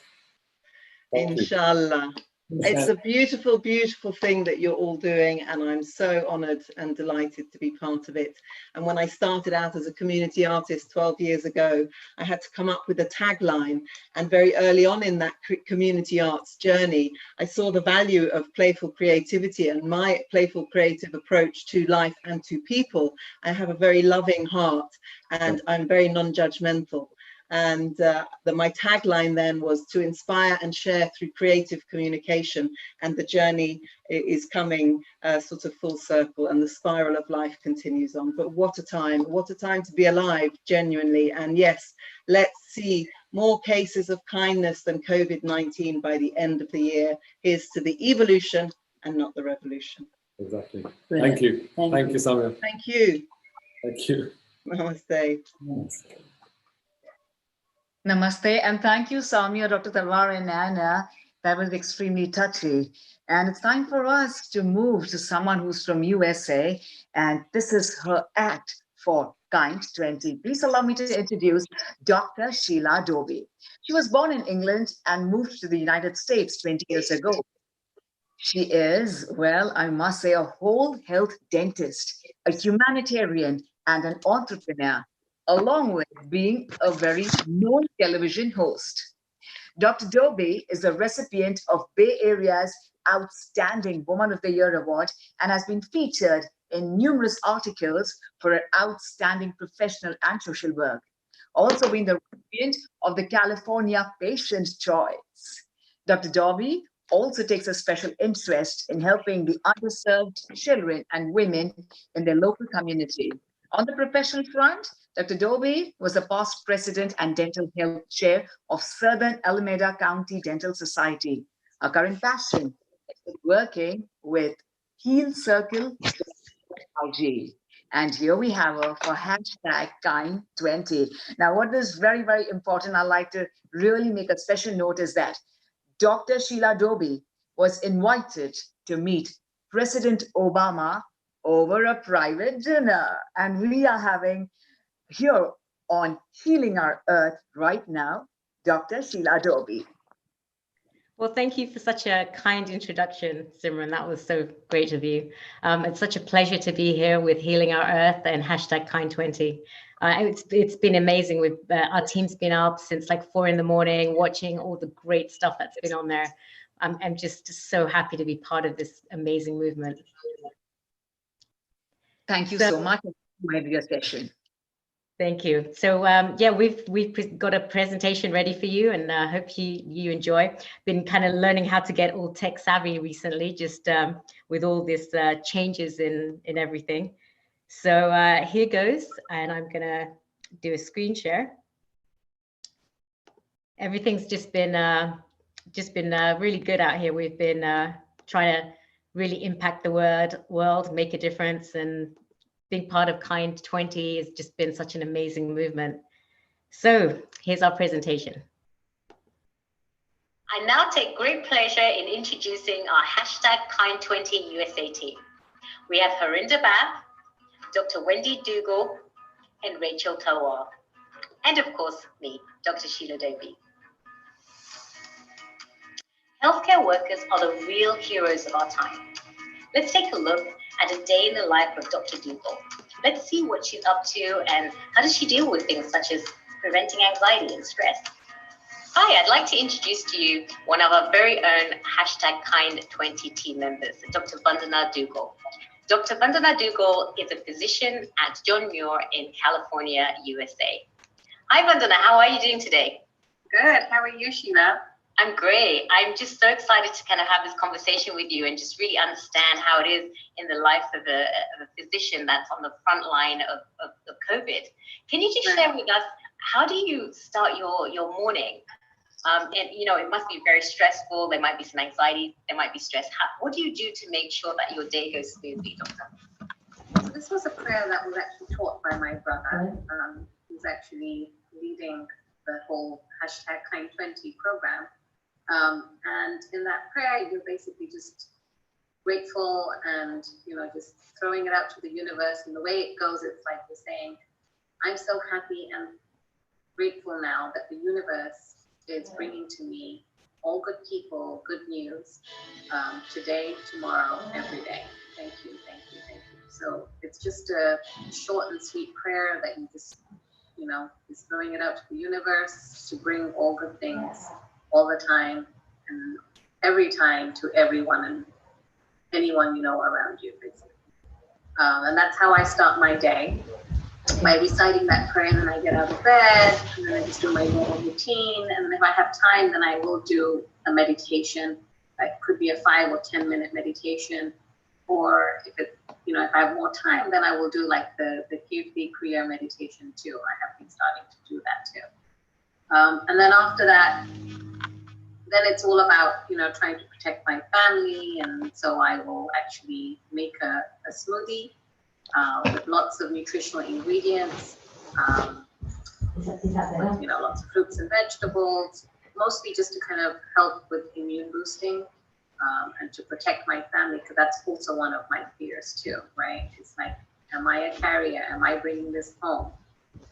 Inshallah. It's a beautiful, beautiful thing that you're all doing, and I'm so honoured and delighted to be part of it. And when I started out as a community artist 12 years ago, I had to come up with a tagline, and very early on in that community arts journey, I saw the value of playful creativity and my playful creative approach to life and to people. I have a very loving heart, and I'm very non-judgmental. And my tagline then was to inspire and share through creative communication, and the journey is coming sort of full circle, and the spiral of life continues on. But what a time to be alive, genuinely. And yes, let's see more cases of kindness than COVID-19 by the end of the year. Here's to the evolution and not the revolution. Exactly. Thank you. Thank you, Samir. Thank you. Thank you. Namaste. Namaste, and thank you, Samir, Dr. Talwar, and Anna. That was extremely touchy. And it's time for us to move to someone who's from USA, and this is her act for Kind 20. Please allow me to introduce Dr. Sheila Dobie. She was born in England and moved to the United States 20 years ago. She is, well, I must say, a whole health dentist, a humanitarian, and an entrepreneur, along with being a very known television host. Dr. Dobie is a recipient of Bay Area's Outstanding Woman of the Year Award and has been featured in numerous articles for her outstanding professional and social work. Also been the recipient of the California Patient Choice. Dr. Dobie also takes a special interest in helping the underserved children and women in their local community. On the professional front, Dr. Dobie was a past president and dental health chair of Southern Alameda County Dental Society. Her current passion is working with Heal Circle Technology. And here we have her for hashtag Kind 20. Now, what is very, very important, I'd like to really make a special note is that Dr. Sheila Dobie was invited to meet President Obama over a private dinner. And we are having here on Healing Our Earth right now, Dr. Sheila Dobie. Well, thank you for such a kind introduction, Simran. That was so great of you. It's such a pleasure to be here with Healing Our Earth and hashtag Kind 20. It's been amazing. Our team's been up since like 4 a.m, watching all the great stuff that's been on there. I'm just so happy to be part of this amazing movement. Thank you so much for your session. Thank you. So yeah, we've got a presentation ready for you, and hope you enjoy. Been kind of learning how to get all tech savvy recently, just with all this changes in everything. So here goes, and I'm gonna do a screen share. Everything's just been really good out here. We've been trying to really impact the world, make a difference, and being part of Kind 20 has just been such an amazing movement. So here's our presentation. I now take great pleasure in introducing our Kind 20 USA team. We have Harinder Bath, Dr. Wendy Dugal, and Rachel Talwar. And of course, me, Dr. Sheila Doby. Healthcare workers are the real heroes of our time. Let's take a look at a day in the life of Dr. Dugal. Let's see what she's up to and how does she deal with things such as preventing anxiety and stress. Hi, I'd like to introduce to you one of our very own Kind 20 team members, Dr. Vandana Dugal. Dr. Vandana Dugal is a physician at John Muir in California, USA. Hi, Vandana, how are you doing today? Good, how are you, Sheila? I'm great. I'm just so excited to kind of have this conversation with you and just really understand how it is in the life of a physician that's on the front line of COVID. Can you just share with us, how do you start your morning? And you know, it must be very stressful. There might be some anxiety. There might be stress. What do you do to make sure that your day goes smoothly, Doctor? So this was a prayer that was actually taught by my brother, who's actually leading the whole Kind 20 program. And in that prayer, you're basically just grateful and, you know, just throwing it out to the universe. And the way it goes, it's like you're saying, I'm so happy and grateful now that the universe is bringing to me all good people, good news, today, tomorrow, every day. Thank you, thank you, thank you. So it's just a short and sweet prayer that you just, you know, is throwing it out to the universe to bring all good things all the time and every time to everyone and anyone you know around you, basically. And that's how I start my day, by reciting that prayer, and then I get out of bed, and then I just do my normal routine, and then if I have time, then I will do a meditation. It could be a 5 or 10 minute meditation, or if it, you know, if I have more time, then I will do like the Kirti Kriya meditation too. I have been starting to do that too. And then after that, then it's all about, you know, trying to protect my family, and so I will actually make a smoothie with lots of nutritional ingredients, with, you know, lots of fruits and vegetables, mostly just to kind of help with immune boosting and to protect my family, because that's also one of my fears too, right? It's like, am I a carrier? Am I bringing this home?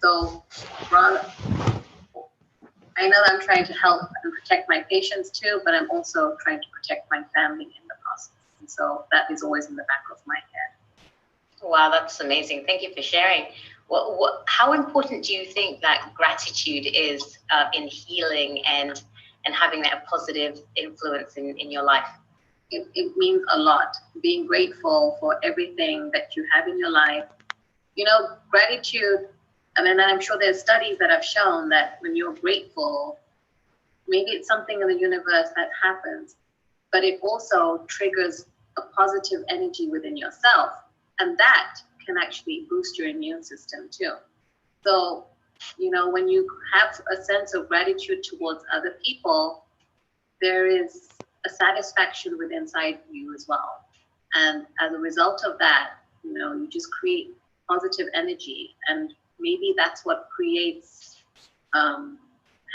So rather, I know that I'm trying to help and protect my patients too, but I'm also trying to protect my family in the process. And so that is always in the back of my head. Wow, that's amazing. Thank you for sharing. How important do you think that gratitude is in healing and having that positive influence in your life? It means a lot. Being grateful for everything that you have in your life. You know, gratitude, I mean, I'm sure there's studies that have shown that when you're grateful, maybe it's something in the universe that happens, but it also triggers a positive energy within yourself. And that can actually boost your immune system too. So, you know, when you have a sense of gratitude towards other people, there is a satisfaction within inside you as well. And as a result of that, you know, you just create positive energy, and maybe that's what creates,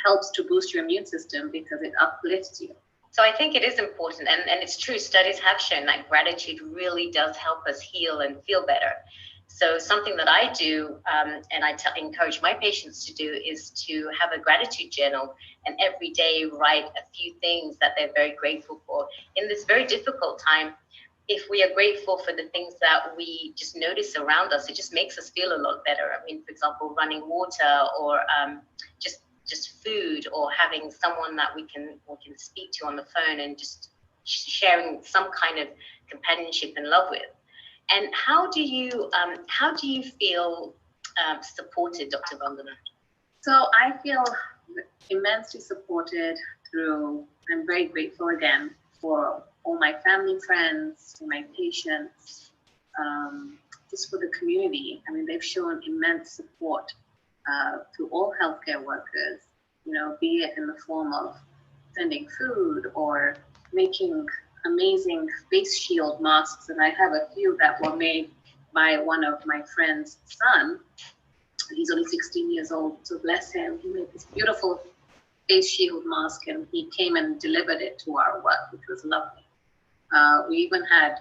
helps to boost your immune system because it uplifts you. So I think it is important, and it's true, studies have shown that gratitude really does help us heal and feel better. So something that I do, and I encourage my patients to do, is to have a gratitude journal and every day write a few things that they're very grateful for. In this very difficult time, if we are grateful for the things that we just notice around us, it just makes us feel a lot better. I mean, for example, running water, or just food, or having someone that we can speak to on the phone, and just sharing some kind of companionship and love with. And how do you feel supported, Dr. Vandana? So I feel immensely supported through, I'm very grateful again for all my family, friends, my patients, just for the community. I mean, they've shown immense support to all healthcare workers. be it in the form of sending food or making amazing face shield masks. And I have a few that were made by one of my friend's son. He's only 16 years old, so bless him. He made this beautiful face shield mask and he came and delivered it to our work, which was lovely. We even had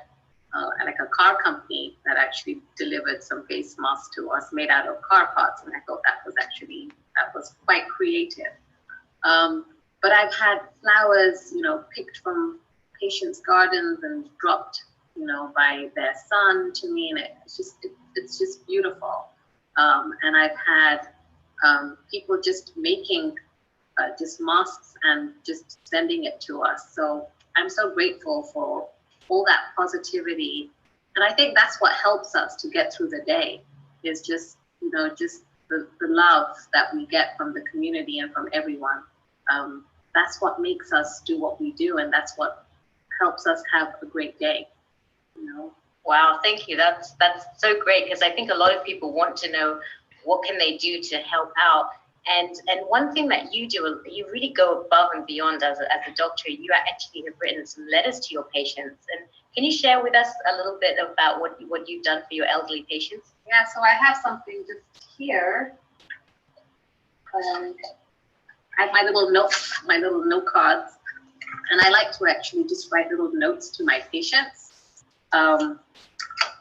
like a car company that actually delivered some face masks to us made out of car parts, and I thought that was quite creative. But I've had flowers, picked from patients' gardens and dropped, by their son to me, and it's just beautiful. And I've had people just making just masks and just sending it to us. So I'm so grateful for all that positivity. And I think that's what helps us to get through the day, is just, just the love that we get from the community and from everyone. That's what makes us do what we do, and that's what helps us have a great day. Wow, thank you. That's so great, because I think a lot of people want to know what can they do to help out. And one thing that you do, you really go above and beyond as a doctor. You actually have written some letters to your patients. And can you share with us a little bit about what you've done for your elderly patients? Yeah, so I have something just here. I have my little note cards, and I like to actually just write little notes to my patients.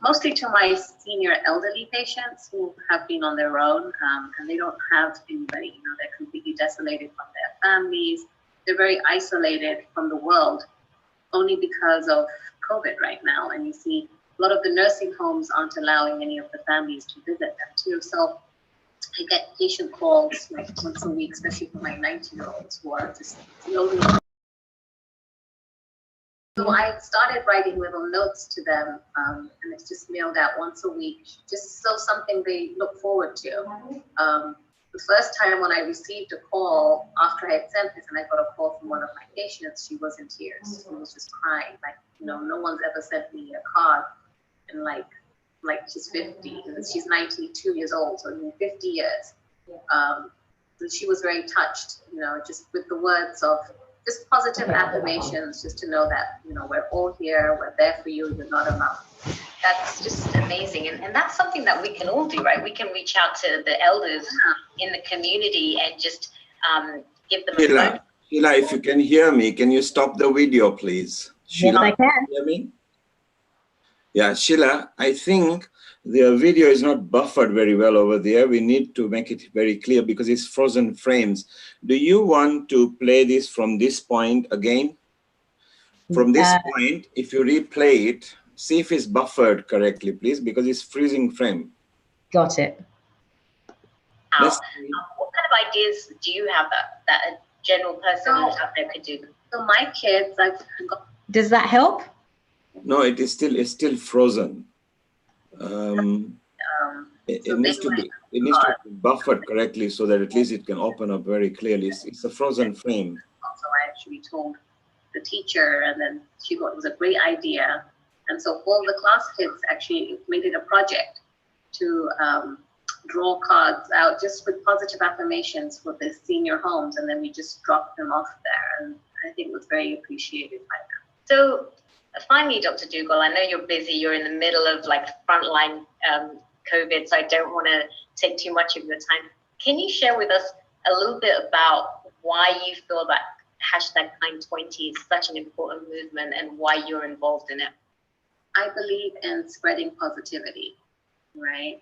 Mostly to my senior elderly patients who have been on their own, and they don't have anybody, they're completely desolated from their families. They're very isolated from the world, only because of COVID right now. And you see a lot of the nursing homes aren't allowing any of the families to visit them too. So I get patient calls like once a week, especially for my 90-year-olds who are just lonely. So I started writing little notes to them, and it's just mailed out once a week, just so something they look forward to. The first time when I received a call after I had sent this, and I got a call from one of my patients, she was in tears. She was just crying, like, no one's ever sent me a card. And like she's 50, and she's 92 years old, so in 50 years. So she was very touched, just with the words of just positive affirmations, just to know that, we're all here, we're there for you, you're not alone. That's just amazing. And that's something that we can all do, right? We can reach out to the elders in the community and just give them a phone. Sheila, if you can hear me, can you stop the video, please? Sheila, yes, I can. Hear me? Yeah, Sheila, I think the video is not buffered very well over there. We need to make it very clear because it's frozen frames. Do you want to play this from this point again? From this point, if you replay it, see if it's buffered correctly, please, because it's freezing frame. Got it. What kind of ideas do you have that a general person out there could do? So my kids, I've got. Does that help? No, it's still frozen. It needs to be buffered correctly so that at least it can open up very clearly. It's a frozen frame. Also, I actually told the teacher, and then she thought it was a great idea. And so all the class kids actually made it a project to draw cards out just with positive affirmations for the senior homes, and then we just dropped them off there. And I think it was very appreciated by them. So finally, Dr. Dugal, I know you're busy. You're in the middle of frontline COVID, so I don't want to take too much of your time. Can you share with us a little bit about why you feel that #Kind20 is such an important movement and why you're involved in it? I believe in spreading positivity, right?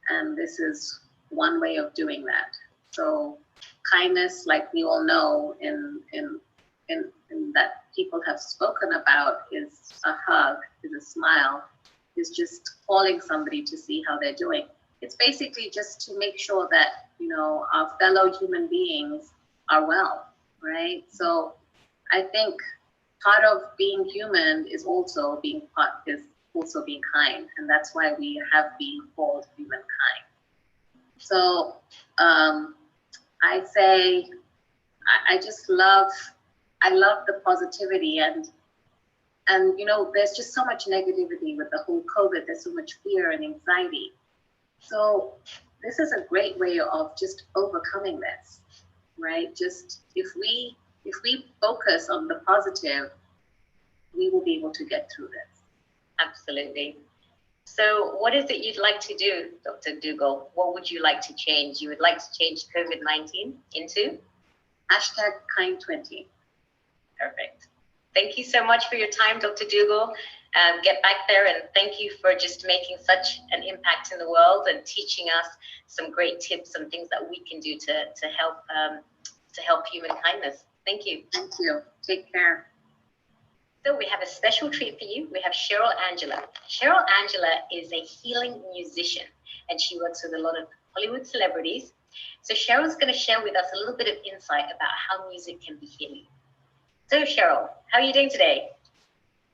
And this is one way of doing that. So kindness, like we all know, in that people have spoken about, is a hug, is a smile, is just calling somebody to see how they're doing. It's basically just to make sure that, our fellow human beings are well, right? So I think part of being human is also being kind, and that's why we have been called humankind. So I say, I love the positivity, and there's just so much negativity with the whole COVID. There's so much fear and anxiety. So this is a great way of just overcoming this, right? Just if we focus on the positive, we will be able to get through this. Absolutely. So what is it you'd like to do, Dr. Dugal? What would you like to change? You would like to change COVID-19 into? #Kind20. Perfect. Thank you so much for your time, Dr. Dugal. Get back there, and thank you for just making such an impact in the world and teaching us some great tips and things that we can do to help human kindness. Thank you. Thank you. Take care. So we have a special treat for you. We have Cheryl Angela. Cheryl Angela is a healing musician, and she works with a lot of Hollywood celebrities. So Cheryl's going to share with us a little bit of insight about how music can be healing. So Cheryl, how are you doing today?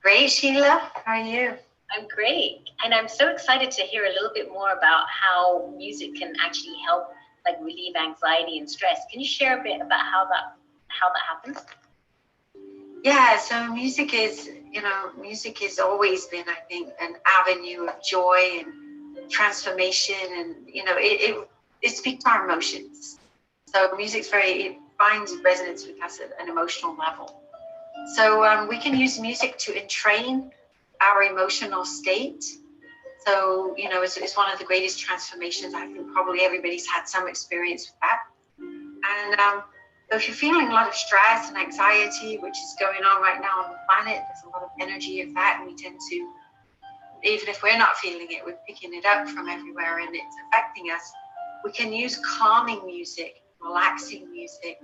Great, Sheila. How are you? I'm great. And I'm so excited to hear a little bit more about how music can actually help like relieve anxiety and stress. Can you share a bit about how that happens? Yeah, so music has always been, I think, an avenue of joy and transformation, and it speaks to our emotions. So music's it finds resonance with us at an emotional level. So we can use music to entrain our emotional state. So, it's one of the greatest transformations. I think probably everybody's had some experience with that. And so if you're feeling a lot of stress and anxiety, which is going on right now on the planet, there's a lot of energy of that, and we tend to, even if we're not feeling it, we're picking it up from everywhere and it's affecting us. We can use calming music, relaxing music,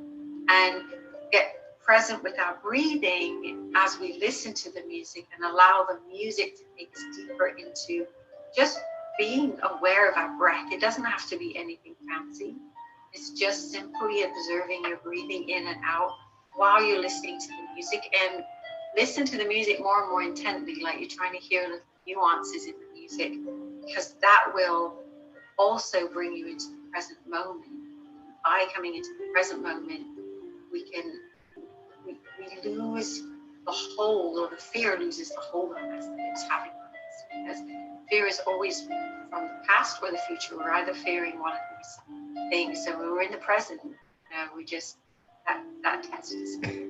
and get present with our breathing as we listen to the music and allow the music to take us deeper into just being aware of our breath. It doesn't have to be anything fancy. It's just simply observing your breathing in and out while you're listening to the music, and listen to the music more and more intently, like you're trying to hear the nuances in the music, because that will also bring you into the present moment. By coming into the present moment, we lose the hold, or the fear loses the hold on us that it's having on us, because fear is always from the past or the future. We're either fearing one of these things. So when we're in the present, we just, that tends to disappear.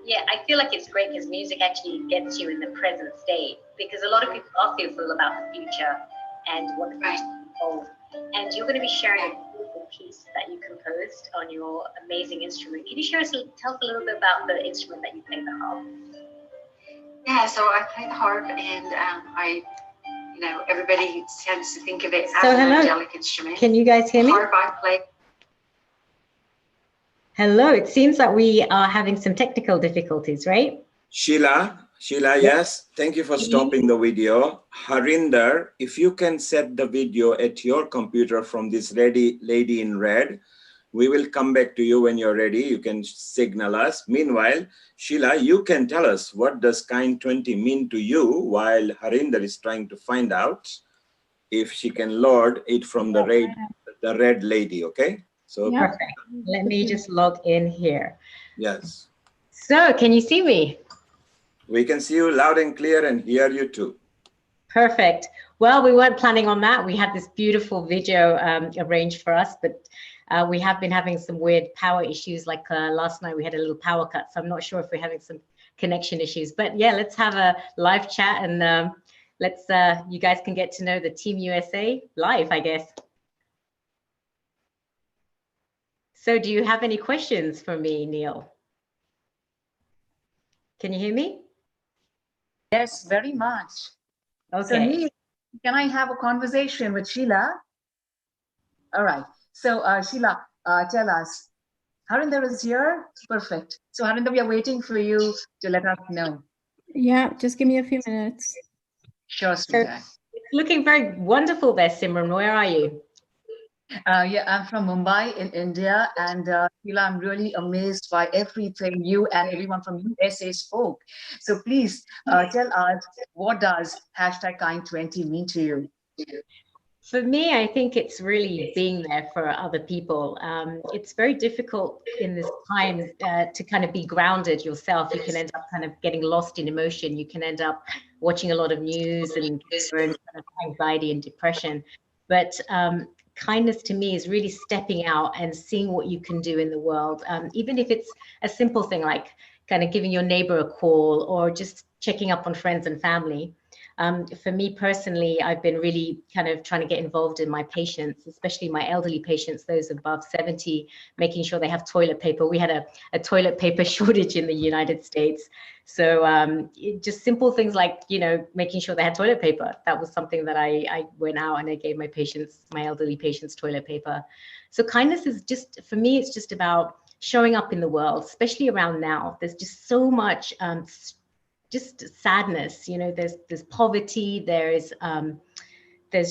Yeah, I feel like it's great because music actually gets you in the present state, because a lot of people are fearful about the future and what the future holds. And you're going to be sharing a beautiful piece that you composed on your amazing instrument. Can you tell us a little bit about the instrument that you played, the harp? Yeah, so I play the harp, and everybody tends to think of it as an angelic instrument. Can you guys hear me? The harp I play. Hello, it seems that we are having some technical difficulties, right? Sheila, yes. Thank you for stopping the video. Harinder, if you can set the video at your computer from this lady in red, we will come back to you when you're ready. You can signal us. Meanwhile, Sheila, you can tell us what does Kind 20 mean to you, while Harinder is trying to find out if she can load it from the red lady, okay? So perfect. Let me just log in here. Yes. So can you see me? We can see you loud and clear and hear you too. Perfect. Well, we weren't planning on that. We had this beautiful video arranged for us, but we have been having some weird power issues. Like last night we had a little power cut, so I'm not sure if we're having some connection issues. But yeah, let's have a live chat, and you guys can get to know the Team USA live, I guess. So do you have any questions for me, Neil? Can you hear me? Yes, very much. Okay. So Neil, can I have a conversation with Sheila? All right. So Sheila, tell us, Harinder is here? Perfect. So Harinder, we are waiting for you to let us know. Yeah, just give me a few minutes. Sure, sweetheart. It's looking very wonderful there, Simran. Where are you? Yeah, I'm from Mumbai in India, and Sheila, I'm really amazed by everything you and everyone from USA spoke. So please tell us, what does #Kind20 mean to you? For me, I think it's really being there for other people. It's very difficult in this time to kind of be grounded yourself. You can end up kind of getting lost in emotion. You can end up watching a lot of news and kind of anxiety and depression. But kindness to me is really stepping out and seeing what you can do in the world, even if it's a simple thing like kind of giving your neighbor a call or just checking up on friends and family. For me personally, I've been really kind of trying to get involved in my patients, especially my elderly patients, those above 70, making sure they have toilet paper. We had a toilet paper shortage in the United States. So just simple things like, you know, making sure they had toilet paper. That was something that I went out and I gave my patients, my elderly patients, toilet paper. So kindness is just, for me, it's just about showing up in the world, especially around now. There's just so much just sadness, you know, there's poverty, there's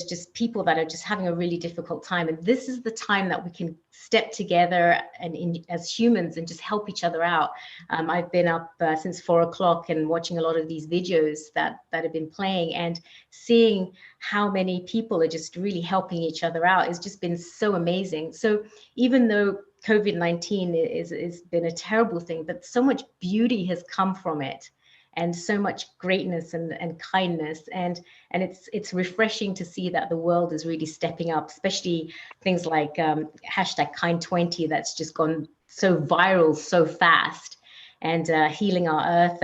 just people that are just having a really difficult time. And this is the time that we can step together and as humans and just help each other out. I've been up since 4 o'clock and watching a lot of these videos that have been playing, and seeing how many people are just really helping each other out has just been so amazing. So even though COVID-19 is been a terrible thing, but so much beauty has come from it, and so much greatness and kindness, and it's refreshing to see that the world is really stepping up, especially things like hashtag kind20 that's just gone so viral so fast, and healing our earth.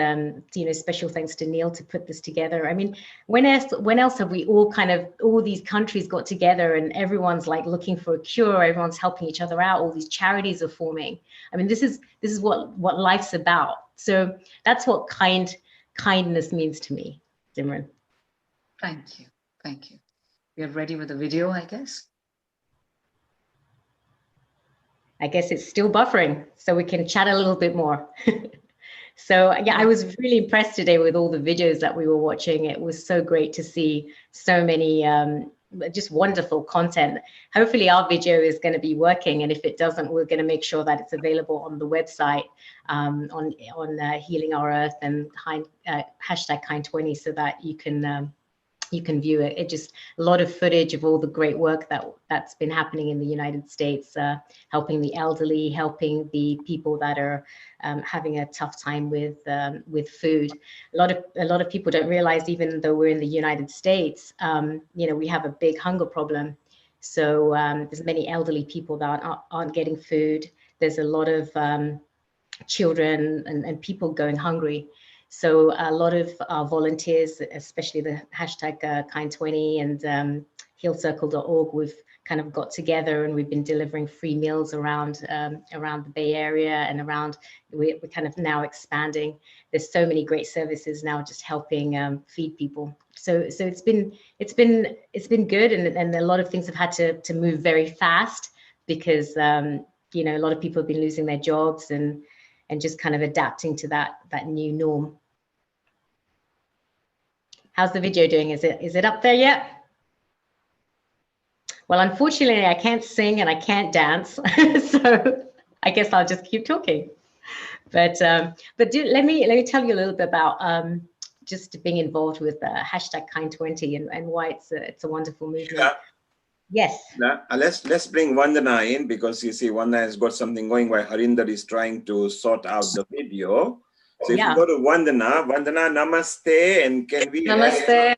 You know, special thanks to Neil to put this together. I mean, when else have we all these countries got together and everyone's like looking for a cure, everyone's helping each other out, all these charities are forming. I mean, this is what life's about. So that's what kindness means to me, Simran. Thank you. Thank you. We are ready with the video, I guess. I guess it's still buffering, so we can chat a little bit more. So yeah, I was really impressed today with all the videos that we were watching. It was so great to see so many just wonderful content. Hopefully our video is going to be working, and if it doesn't, we're going to make sure that it's available on the website on Healing Our Earth and hashtag kind20, so that you can view it. It just a lot of footage of all the great work that's been happening in the United States, helping the elderly, helping the people that are having a tough time with food. A lot of people don't realize, even though we're in the United States, you know, we have a big hunger problem. So there's many elderly people that aren't getting food. There's a lot of children and people going hungry. So a lot of our volunteers, especially the hashtag kind20 and healcircle.org, we've kind of got together and we've been delivering free meals around the Bay Area and around. We're kind of now expanding. There's so many great services now just helping feed people. So it's been good, and a lot of things have had to move very fast because you know, a lot of people have been losing their jobs and just kind of adapting to that new norm. How's the video doing? Is it up there yet? Well, unfortunately, I can't sing and I can't dance, so I guess I'll just keep talking. But let me tell you a little bit about just being involved with hashtag kind20 and why it's a wonderful movement. Yeah. Yes. Let's bring Vandana in, because you see Vandana has got something going while Harinder is trying to sort out the video. So if you go to Vandana, namaste, and can we Namaste.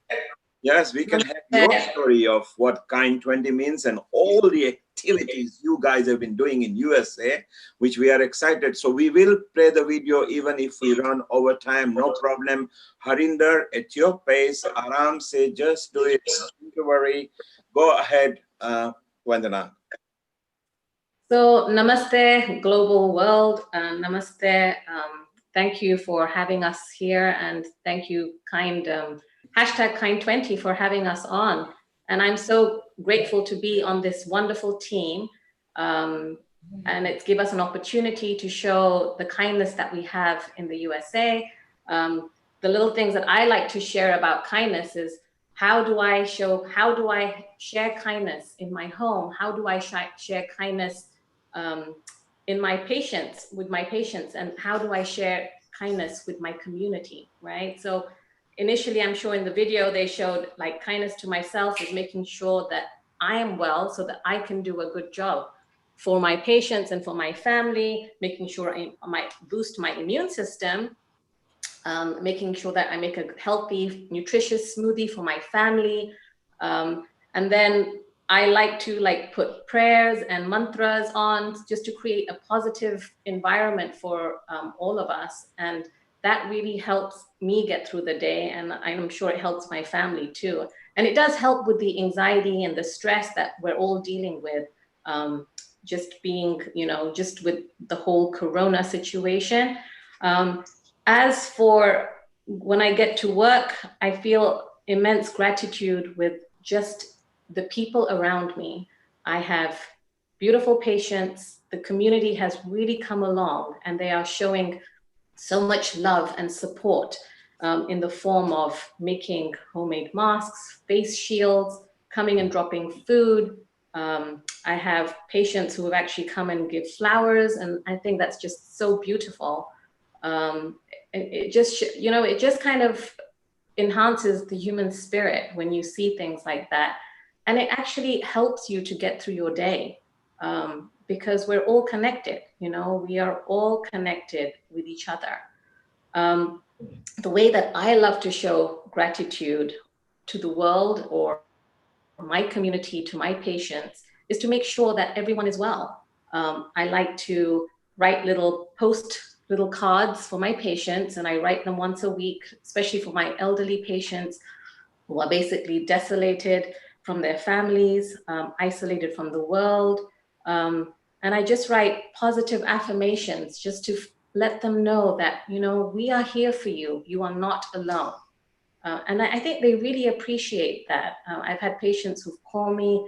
Yes, we can have your story of what kind20 means and all the activities you guys have been doing in USA, which we are excited. So we will play the video even if we run over time, no problem. Harinder, at your pace, aram se, just do it. Don't worry. Go ahead, Vandana. So namaste, global world. Namaste. Thank you for having us here, and thank you, hashtag kind20, for having us on. And I'm so grateful to be on this wonderful team. And it's give us an opportunity to show the kindness that we have in the USA. The little things that I like to share about kindness is, how do I share kindness in my home? How do I share kindness with my patients, and how do I share kindness with my community, right? So initially, I'm sure in the video, they showed like kindness to myself is making sure that I am well so that I can do a good job for my patients and for my family, making sure I might boost my immune system, making sure that I make a healthy, nutritious smoothie for my family, and then I like to put prayers and mantras on just to create a positive environment for all of us. And that really helps me get through the day. And I'm sure it helps my family too. And it does help with the anxiety and the stress that we're all dealing with. Just being, just with the whole Corona situation. As for when I get to work, I feel immense gratitude with just the people around me. I have beautiful patients. The community has really come along, and they are showing so much love and support in the form of making homemade masks, face shields, coming and dropping food. I have patients who have actually come and give flowers, and I think that's just so beautiful. It just kind of enhances the human spirit when you see things like that. And it actually helps you to get through your day because we're all connected, we are all connected with each other. The way that I love to show gratitude to the world or my community, to my patients, is to make sure that everyone is well. I like to write little cards for my patients, and I write them once a week, especially for my elderly patients who are basically desolated from their families, isolated from the world. And I just write positive affirmations just to let them know that, we are here for you. You are not alone. And I think they really appreciate that. I've had patients who've called me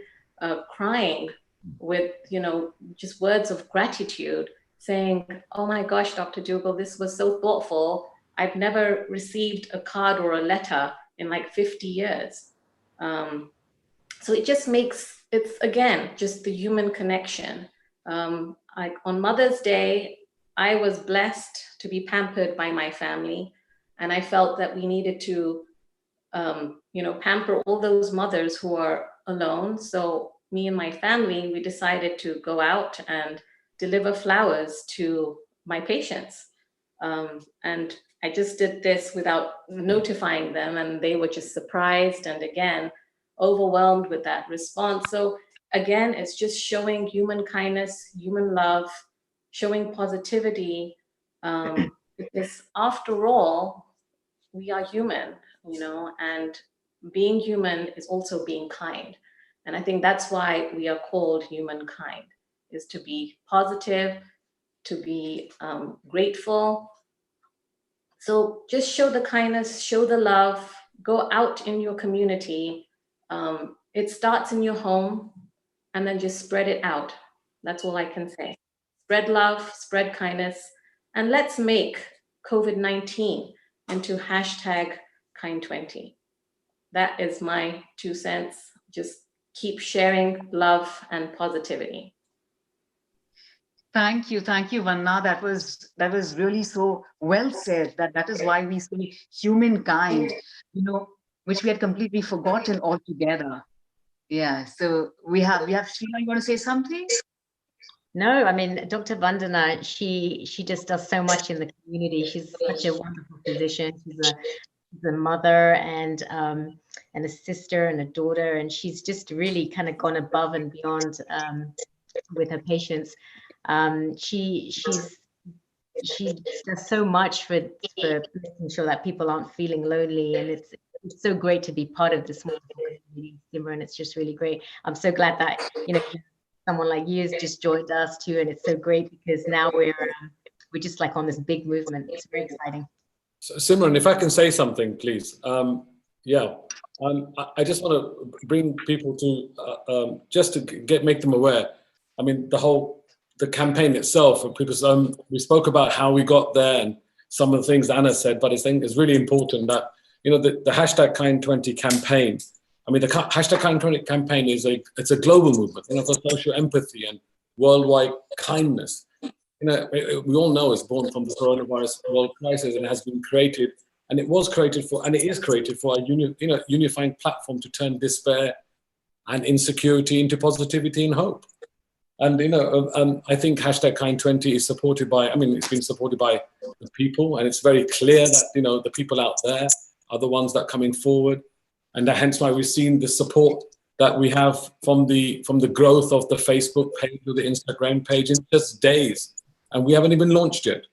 crying with, just words of gratitude, saying, oh my gosh, Dr. Dugal, this was so thoughtful. I've never received a card or a letter in 50 years. So it just makes, it's again, just the human connection. On Mother's Day, I was blessed to be pampered by my family. And I felt that we needed to, pamper all those mothers who are alone. So me and my family, we decided to go out and deliver flowers to my patients. And I just did this without notifying them, and they were just surprised and again, overwhelmed with that response. So again, it's just showing human kindness, human love, showing positivity, because after all, we are human, and being human is also being kind. And I think that's why we are called humankind, is to be positive, to be grateful. So just show the kindness, show the love, go out in your community. It starts in your home, and then just spread it out. That's all I can say. Spread love, spread kindness, and let's make COVID-19 into #kind20. That is my 2 cents. Just keep sharing love and positivity. Thank you, Vandana. That was really so well said. That is why we say humankind, which we had completely forgotten altogether. Yeah. So we have Sheila. You want to say something? No, I mean, Dr. Vandana, she just does so much in the community. She's such a wonderful physician. She's a mother and a sister and a daughter, and she's just really kind of gone above and beyond with her patients. She does so much for making sure that people aren't feeling lonely, and it's so great to be part of this small community, Simran. It's just really great. I'm so glad that someone like you has just joined us too, and it's so great because now we're just on this big movement. It's very exciting. So, Simran, if I can say something, please. I just want to bring people to just to make them aware. I mean, the campaign itself, people. We spoke about how we got there and some of the things Anna said, but I think it's really important that the #kind20 campaign. I mean, the #kind20 campaign it's a global movement, for social empathy and worldwide kindness. We all know it's born from the coronavirus world crisis and has been created, and it is created for a unifying platform to turn despair and insecurity into positivity and hope. And I think #kind20 is supported by. I mean, it's been supported by the people, and it's very clear that the people out there are the ones that are coming forward, and hence why we've seen the support that we have from the growth of the Facebook page or the Instagram page in just days, and we haven't even launched yet.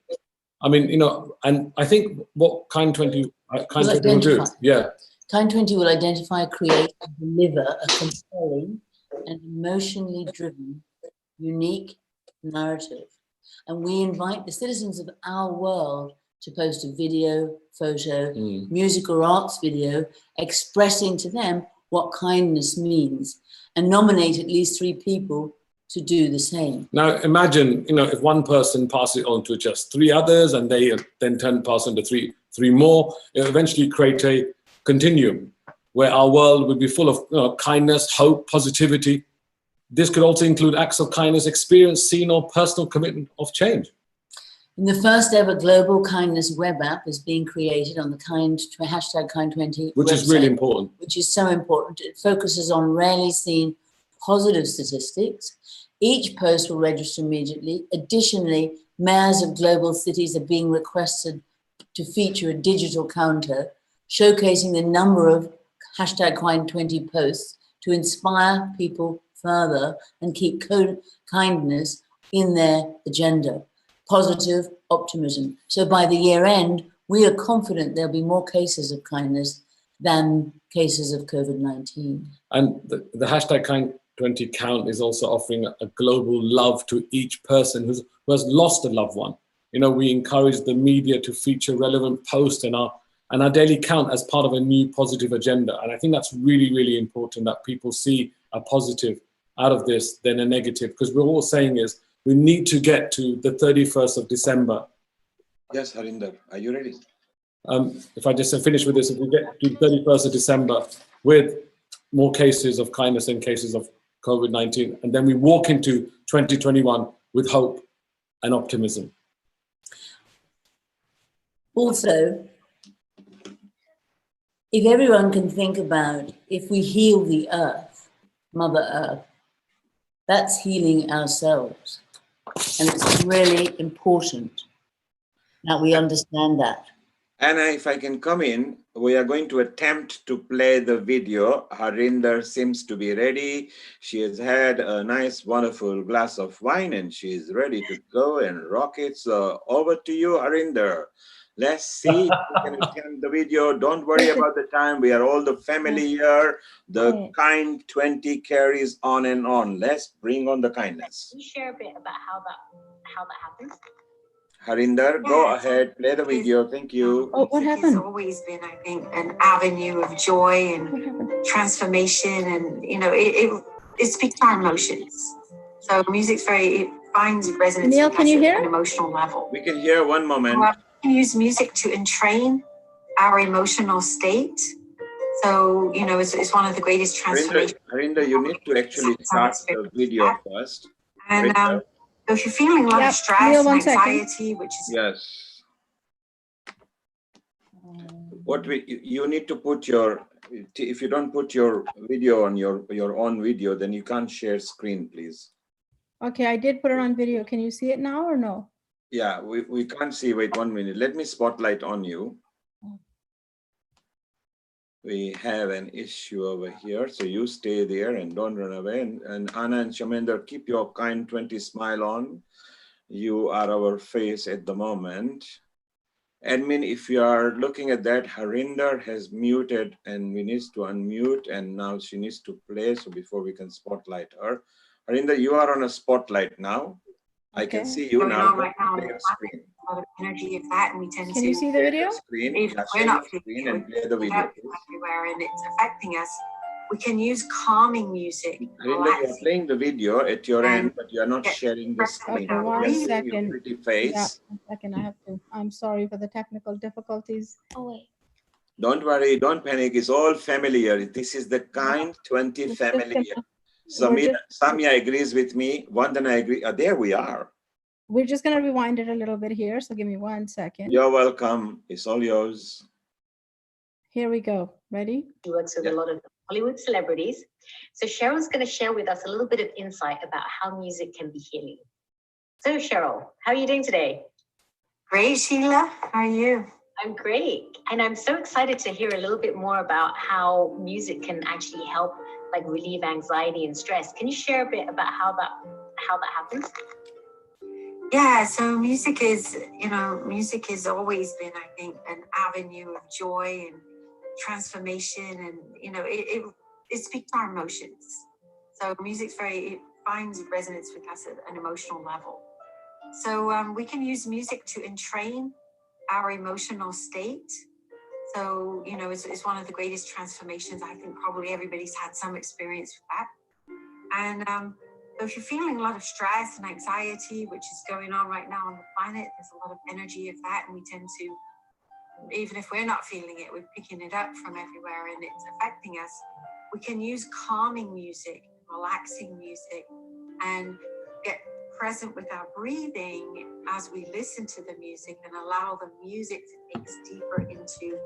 I mean, you know, and I think what Kind 20 will do, yeah. Kind 20 will identify, create, and deliver a compelling and emotionally driven, unique narrative. And we invite the citizens of our world to post a video, photo, music or arts video expressing to them what kindness means, and nominate at least 3 people to do the same. Now imagine, you know, if one person passes it on to just 3 others, and they then pass on to three more, it'll eventually create a continuum where our world would be full of kindness, hope, positivity. This could also include acts of kindness experienced, seen, or personal commitment of change. And the first ever global kindness web app is being created on the hashtag Kind20 which website, is really important. Which is so important. It focuses on rarely seen positive statistics. Each post will register immediately. Additionally, mayors of global cities are being requested to feature a digital counter showcasing the number of hashtag Kind20 posts to inspire people further and keep kindness in their agenda. Positive optimism. So by the year end, we are confident there'll be more cases of kindness than cases of COVID-19. And the hashtag Kind20 count is also offering a global love to each person who has lost a loved one. You know, we encourage the media to feature relevant posts in our daily count as part of a new positive agenda. And I think that's really, really important that people see a positive out of this than a negative, because we're all saying is we need to get to the 31st of December. Yes, Harinder, are you ready? If I just finish with this, if we get to 31st of December with more cases of kindness and cases of COVID-19, and then we walk into 2021 with hope and optimism. Also, if everyone can think about, if we heal the earth, Mother Earth, that's healing ourselves. And it's really important that we understand that. Anna, if I can come in, we are going to attempt to play the video. Harinder seems to be ready. She has had a nice, wonderful glass of wine and she is ready to go and rock it. So over to you, Harinder. Let's see if we can attempt the video. Don't worry about the time. We are all the family here. The Kind20 carries on and on. Let's bring on the kindness. Can you share a bit about how that happens? Harinder, go ahead, play the video. Thank you. Oh, what happened? It's always been, I think, an avenue of joy and transformation, and you know, it speaks to our emotions. So music's it finds resonance. Neil, can you hear? At an emotional level. We can hear. One moment. We can use music to entrain our emotional state. So you know, it's one of the greatest transformations. Harinder, you need to actually start the video first. And so if you're feeling a lot of stress and anxiety, which is you need to put if you don't put your video on your own video, then you can't share screen, please. Okay, I did put it on video. Can you see it now or no? Yeah, we can't see. Wait 1 minute. Let me spotlight on you. We have an issue over here, so you stay there and don't run away. And Anna and Shamender, keep your Kind20 smile on. You are our face at the moment. Admin, if you are looking at that, Harinder has muted and we need to unmute, and now she needs to play. So before we can spotlight her, Harinder, you are on a spotlight now. I can see you now. Right now screen. A lot of energy of that, and we tend Can you see the video? Screen. If we're not screen and play the video. Everywhere, and it's affecting us. We can use calming music. Harinder, you are playing the video at your end, but you are not sharing the screen. Okay, one second. Your pretty face. Yeah, 1 second. I have to. I'm sorry for the technical difficulties. Oh wait. Don't worry. Don't panic. It's all familiar. This is the Kind20 family. Samia agrees with me. Vandana agrees. There we are. We're just going to rewind it a little bit here. So give me 1 second. You're welcome. It's all yours. Here we go. Ready? She works with a lot of Hollywood celebrities. So Cheryl's going to share with us a little bit of insight about how music can be healing. So Cheryl, how are you doing today? Great, Sheila. How are you? I'm great. And I'm so excited to hear a little bit more about how music can actually help like relieve anxiety and stress. Can you share a bit about how that happens? Yeah, so music has always been, I think, an avenue of joy and transformation, and it speaks to our emotions. So it finds resonance with us at an emotional level. So we can use music to entrain our emotional state. So, it's one of the greatest transformations. I think probably everybody's had some experience with that. And so if you're feeling a lot of stress and anxiety, which is going on right now on the planet, there's a lot of energy of that. And we tend to, even if we're not feeling it, we're picking it up from everywhere and it's affecting us. We can use calming music, relaxing music, and get present with our breathing as we listen to the music and allow the music to take us deeper into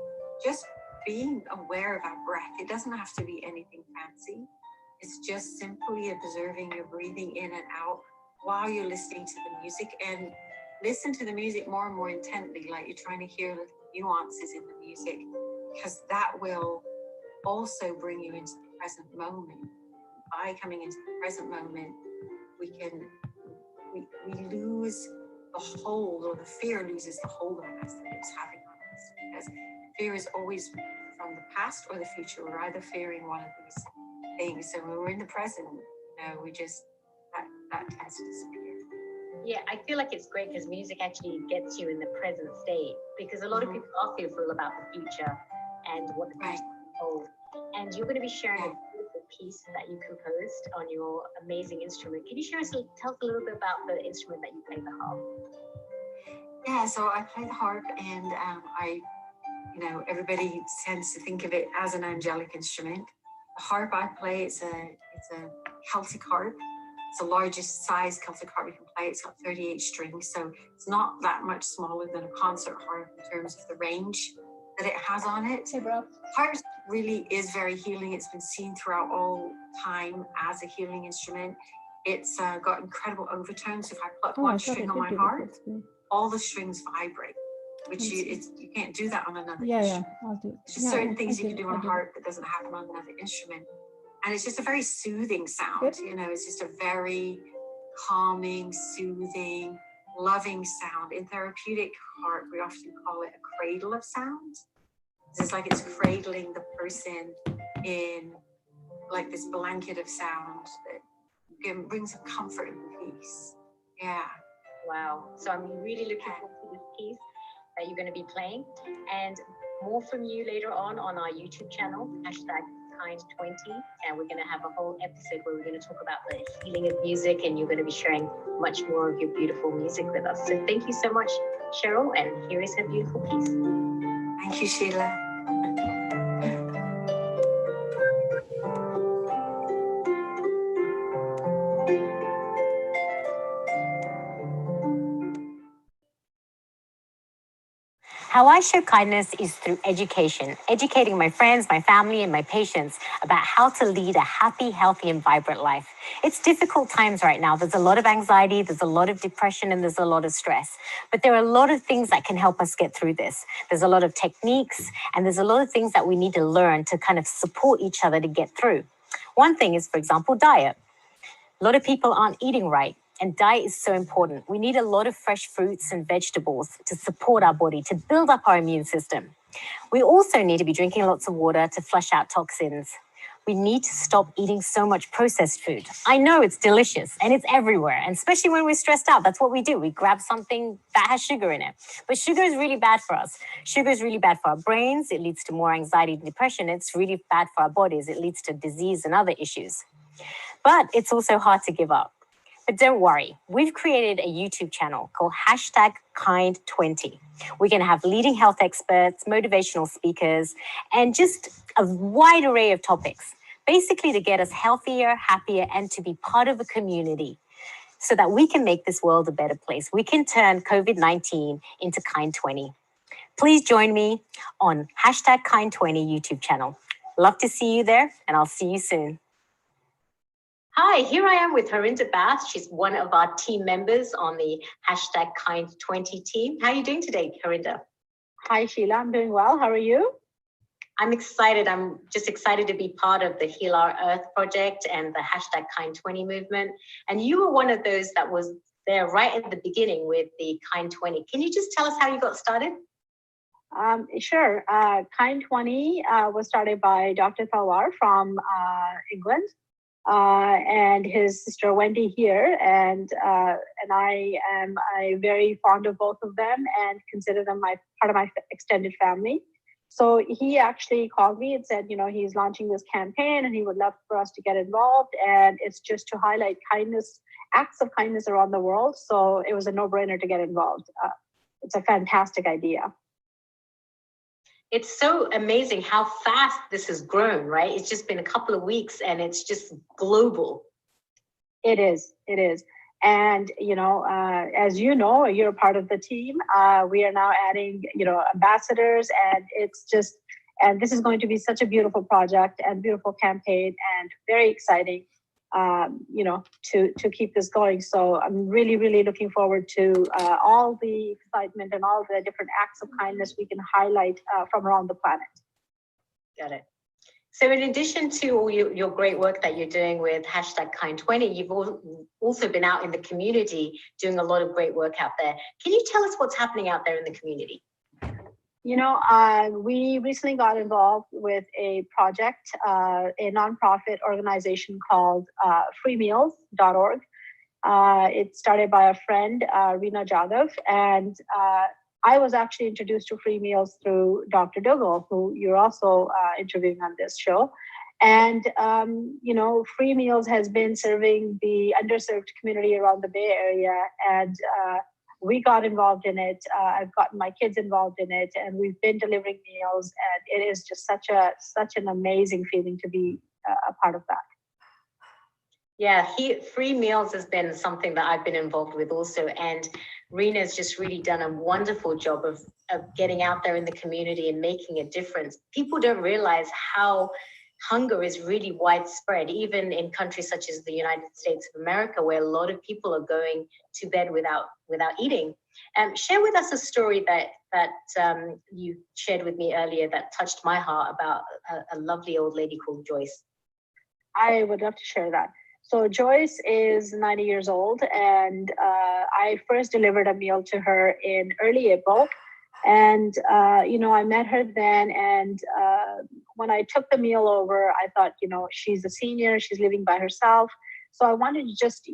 just being aware of our breath. It doesn't have to be anything fancy. It's just simply observing your breathing in and out while you're listening to the music, and listen to the music more and more intently, like you're trying to hear the nuances in the music, because that will also bring you into the present moment. By coming into the present moment, we lose the hold, or the fear loses the hold on us that it's having on us, because fear is always from the past or the future. We're either fearing one of these things. So when we're in the present, we just, that tends to disappear. Yeah, I feel like it's great because music actually gets you in the present state, because a lot of people are fearful about the future and what the future holds. And you're going to be sharing a beautiful piece that you composed on your amazing instrument. Can you tell us a little bit about the instrument that you play, the harp? Yeah, so I play the harp, and everybody tends to think of it as an angelic instrument. The harp I play, it's a Celtic harp. It's the largest size Celtic harp you can play. It's got 38 strings, so it's not that much smaller than a concert harp in terms of the range that it has on it. Hey, bro. Harp really is very healing. It's been seen throughout all time as a healing instrument. It's got incredible overtones. If I pluck one string on my harp, all the strings vibrate, which you can't do that on another instrument. I'll do it. There's just certain things you can do on a harp that doesn't happen on another instrument. And it's just a very soothing sound. It's just a very calming, soothing, loving sound. In therapeutic harp, we often call it a cradle of sound. It's like it's cradling the person in like this blanket of sound that brings them comfort and peace. Yeah. Wow. So I'm really looking forward to this piece that you're going to be playing, and more from you later on our YouTube channel, #Kind20, and we're going to have a whole episode where we're going to talk about the healing of music, and you're going to be sharing much more of your beautiful music with us. So thank you so much, Cheryl, and here is her beautiful piece. Thank you, Sheila. How I show kindness is through education, educating my friends, my family, and my patients about how to lead a happy, healthy, and vibrant life. It's difficult times right now. There's a lot of anxiety, there's a lot of depression, and there's a lot of stress. But there are a lot of things that can help us get through this. There's a lot of techniques, and there's a lot of things that we need to learn to kind of support each other to get through. One thing is, for example, diet. A lot of people aren't eating right. And diet is so important. We need a lot of fresh fruits and vegetables to support our body, to build up our immune system. We also need to be drinking lots of water to flush out toxins. We need to stop eating so much processed food. I know it's delicious and it's everywhere, and especially when we're stressed out, that's what we do. We grab something that has sugar in it. But sugar is really bad for us. Sugar is really bad for our brains. It leads to more anxiety and depression. It's really bad for our bodies. It leads to disease and other issues. But it's also hard to give up. But don't worry, we've created a YouTube channel called #Kind20. We're going to have leading health experts, motivational speakers, and just a wide array of topics, basically to get us healthier, happier, and to be part of a community so that we can make this world a better place. We can turn COVID-19 into Kind20. Please join me on #Kind20 YouTube channel. Love to see you there, and I'll see you soon. Hi, here I am with Harinder Bath. She's one of our team members on the #Kind20 team. How are you doing today, Harinder? Hi, Sheila. I'm doing well. How are you? I'm excited. I'm just excited to be part of the Heal Our Earth project and the hashtag Kind20 movement. And you were one of those that was there right at the beginning with the Kind20. Can you just tell us how you got started? Sure. Kind20 was started by Dr. Talwar from England and his sister Wendy here. And I am very fond of both of them and consider them part of my extended family. So he actually called me and said, he's launching this campaign and he would love for us to get involved. And it's just to highlight kindness, acts of kindness around the world. So it was a no-brainer to get involved. It's a fantastic idea. It's so amazing how fast this has grown, right? It's just been a couple of weeks and it's just global. It is. And, as you know, you're a part of the team. We are now adding, ambassadors, and and this is going to be such a beautiful project and beautiful campaign and very exciting, to keep this going. So I'm really, really looking forward to all the excitement and all the different acts of kindness we can highlight from around the planet. Got it. So in addition to all your great work that you're doing with hashtag Kind20, you've also been out in the community doing a lot of great work out there. Can you tell us what's happening out there in the community? We recently got involved with a project, a nonprofit organization called freemeals.org. It's started by a friend, Reena Jadhav, and I was actually introduced to Free Meals through Dr. Dugal, who you're also interviewing on this show. And, Free Meals has been serving the underserved community around the Bay Area. And we got involved in it. I've gotten my kids involved in it, and we've been delivering meals. And it is just such an amazing feeling to be a part of that. Yeah, Free Meals has been something that I've been involved with also. And Reena's just really done a wonderful job of getting out there in the community and making a difference. People don't realize how hunger is really widespread, even in countries such as the United States of America, where a lot of people are going to bed without eating. Share with us a story that you shared with me earlier that touched my heart about a lovely old lady called Joyce. I would love to share that. So Joyce is 90 years old, and I first delivered a meal to her in early April. And, I met her then, and when I took the meal over, I thought, she's a senior, she's living by herself. So I wanted to just,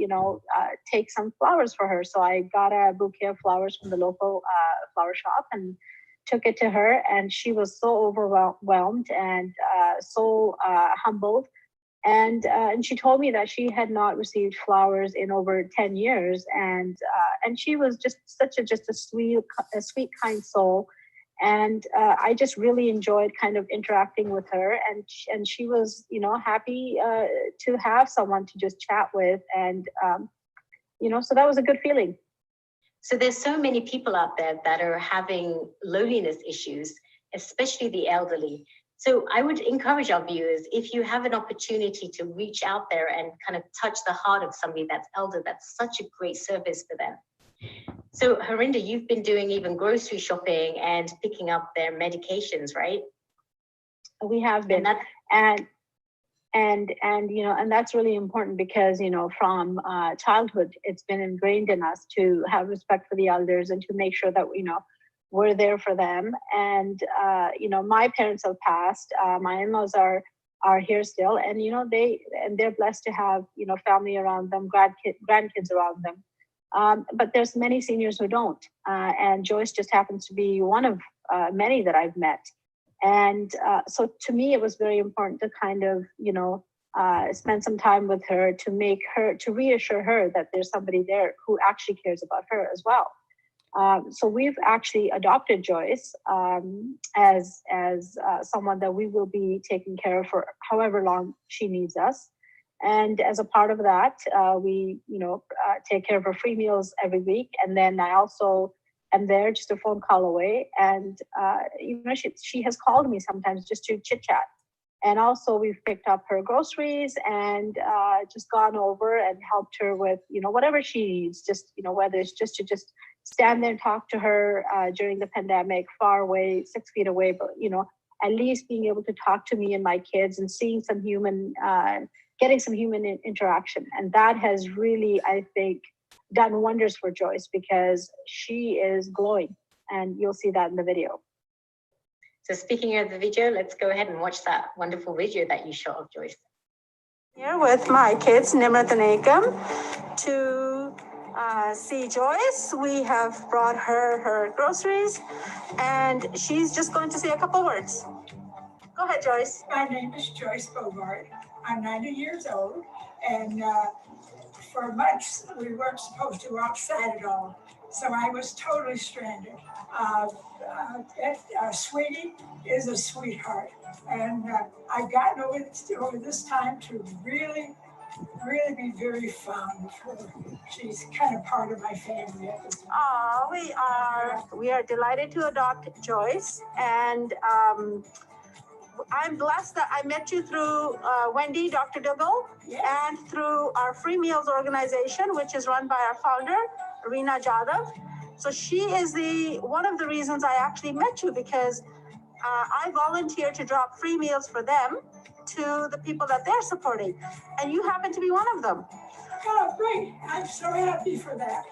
take some flowers for her. So I got a bouquet of flowers from the local flower shop and took it to her. And she was so overwhelmed and so humbled. And she told me that she had not received flowers in over 10 years. And she was just a sweet, kind soul. And I just really enjoyed kind of interacting with her. And she was, happy to have someone to just chat with. And, so that was a good feeling. So there's so many people out there that are having loneliness issues, especially the elderly. So I would encourage our viewers, if you have an opportunity to reach out there and kind of touch the heart of somebody that's elder, that's such a great service for them. So Harinder, you've been doing even grocery shopping and picking up their medications, right? We have been, and that's really important because, from childhood, it's been ingrained in us to have respect for the elders and to make sure that, we're there for them. And, my parents have passed, my in-laws are here still, and, they're blessed to have, family around them, grandkids around them. But there's many seniors who don't. And Joyce just happens to be one of many that I've met. And so to me, it was very important to kind of, spend some time with her to reassure her that there's somebody there who actually cares about her as well. So we've actually adopted Joyce as someone that we will be taking care of for however long she needs us. And as a part of that, we take care of her free meals every week. And then I also am there just a phone call away. And she has called me sometimes just to chit chat. And also we've picked up her groceries and just gone over and helped her with, whatever she needs, just, whether it's just to stand there and talk to her during the pandemic, far away, 6 feet away, but at least being able to talk to me and my kids and seeing some human, getting some human interaction. And that has really, I think, done wonders for Joyce, because she is glowing, and you'll see that in the video. So speaking of the video, let's go ahead and watch that wonderful video that you shot of Joyce. Here with my kids, Nimrat and Ekam, to see Joyce. We have brought her groceries, and she's just going to say a couple words. Go ahead, Joyce. My name is Joyce Bogart. I'm 90 years old, and for months we weren't supposed to go outside at all. So I was totally stranded. Sweetie is a sweetheart, and I've gotten over this time to really be very fond of her. She's kind of part of my family at this point. We are delighted to adopt Joyce, and I'm blessed that I met you through Wendy, Dr. Dugal, and through our Free Meals organization, which is run by our founder, Reena Jadhav. So she is one of the reasons I actually met you, because I volunteer to drop free meals for them to the people that they're supporting, and you happen to be one of them. Oh, great. I'm so happy for that.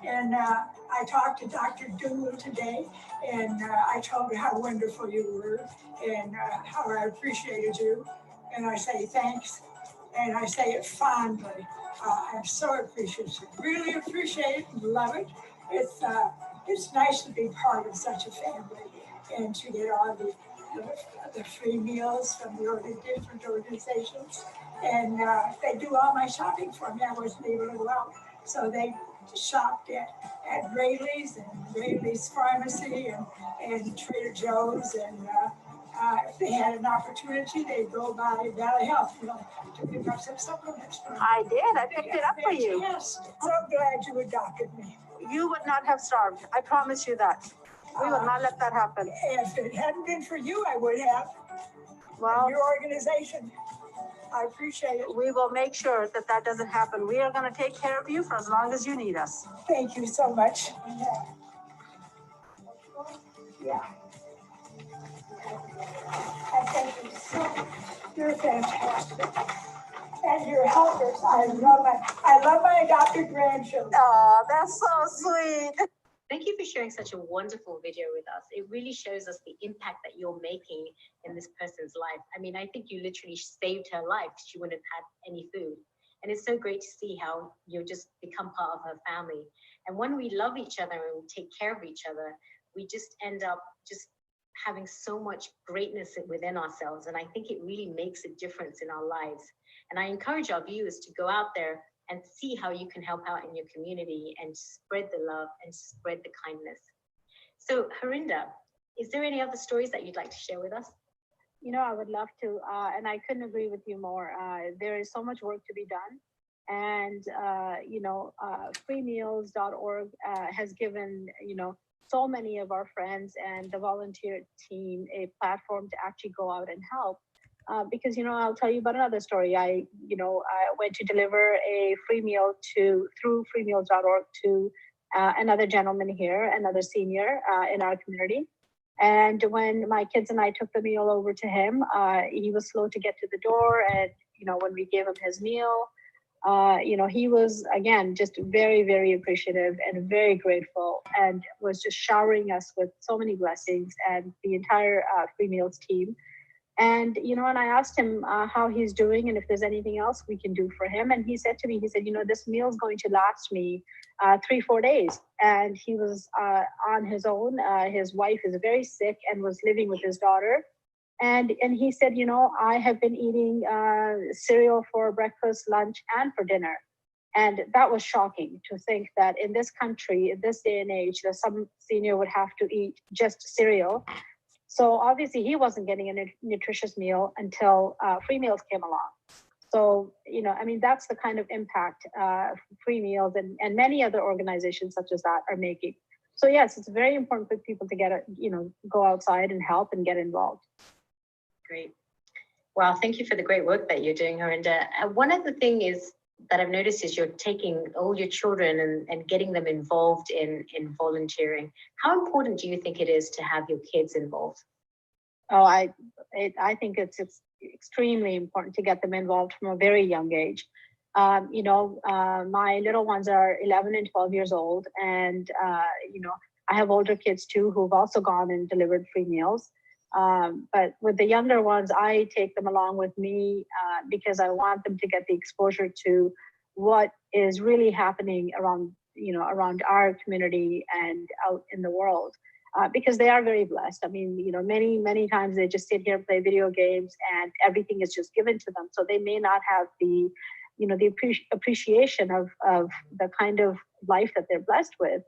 And I talked to Dr. Dugal today, and I told her how wonderful you were and how I appreciated you. And I say thanks, and I say it fondly. I'm so appreciative, really appreciate it and love it. It's nice to be part of such a family and to get all the free meals from the different organizations. And they do all my shopping for me. I wasn't able to go out. So they shopped at Rayleigh's and Rayleigh's Pharmacy and Trader Joe's. And if they had an opportunity, they'd go by Valley Health, to pick up some supplements for me. I did. I picked it up for you. Yes. So glad you adopted me. You would not have starved. I promise you that. We will not let that happen. If it hadn't been for you, I would have. Well, your organization. I appreciate it. We will make sure that doesn't happen. We are going to take care of you for as long as you need us. Thank you so much. Yeah. I thank you so much. You're fantastic. And your helpers. I love my adopted grandchildren. Oh, that's so sweet. Thank you for sharing such a wonderful video with us. It really shows us the impact that you're making in this person's life. I mean, I think you literally saved her life. She wouldn't have had any food. And it's so great to see how you just become part of her family. And when we love each other and we take care of each other, we just end up just having so much greatness within ourselves. And I think it really makes a difference in our lives. And I encourage our viewers to go out there and see how you can help out in your community and spread the love and spread the kindness. So Harinder, is there any other stories that you'd like to share with us? I would love to, and I couldn't agree with you more. There is so much work to be done. And, freemeals.org has given, so many of our friends and the volunteer team a platform to actually go out and help. Because, I'll tell you about another story. I went to deliver a free meal through freemeals.org to another gentleman here, another senior in our community. And when my kids and I took the meal over to him, he was slow to get to the door. And, when we gave him his meal, he was, again, just very, very appreciative and very grateful, and was just showering us with so many blessings, and the entire Free Meals team. And, and I asked him how he's doing and if there's anything else we can do for him. And he said to me, this meal is going to last me 3-4 days. And he was on his own. His wife is very sick and was living with his daughter. And he said, I have been eating cereal for breakfast, lunch, and for dinner. And that was shocking to think that in this country, in this day and age, that some senior would have to eat just cereal. So obviously he wasn't getting a nutritious meal until Free Meals came along. So, that's the kind of impact Free Meals and many other organizations such as that are making. So yes, it's very important for people to go outside and help and get involved. Great. Wow, thank you for the great work that you're doing, Harinder. One other thing is that I've noticed is you're taking all your children and getting them involved in volunteering. How important do you think it is to have your kids involved? Oh, I think it's extremely important to get them involved from a very young age. My little ones are 11 and 12 years old, and I have older kids too who've also gone and delivered free meals. But with the younger ones, I take them along with me because I want them to get the exposure to what is really happening around our community and out in the world. Because they are very blessed. I mean, many times they just sit here and play video games and everything is just given to them. So they may not have the appreciation of the kind of life that they're blessed with.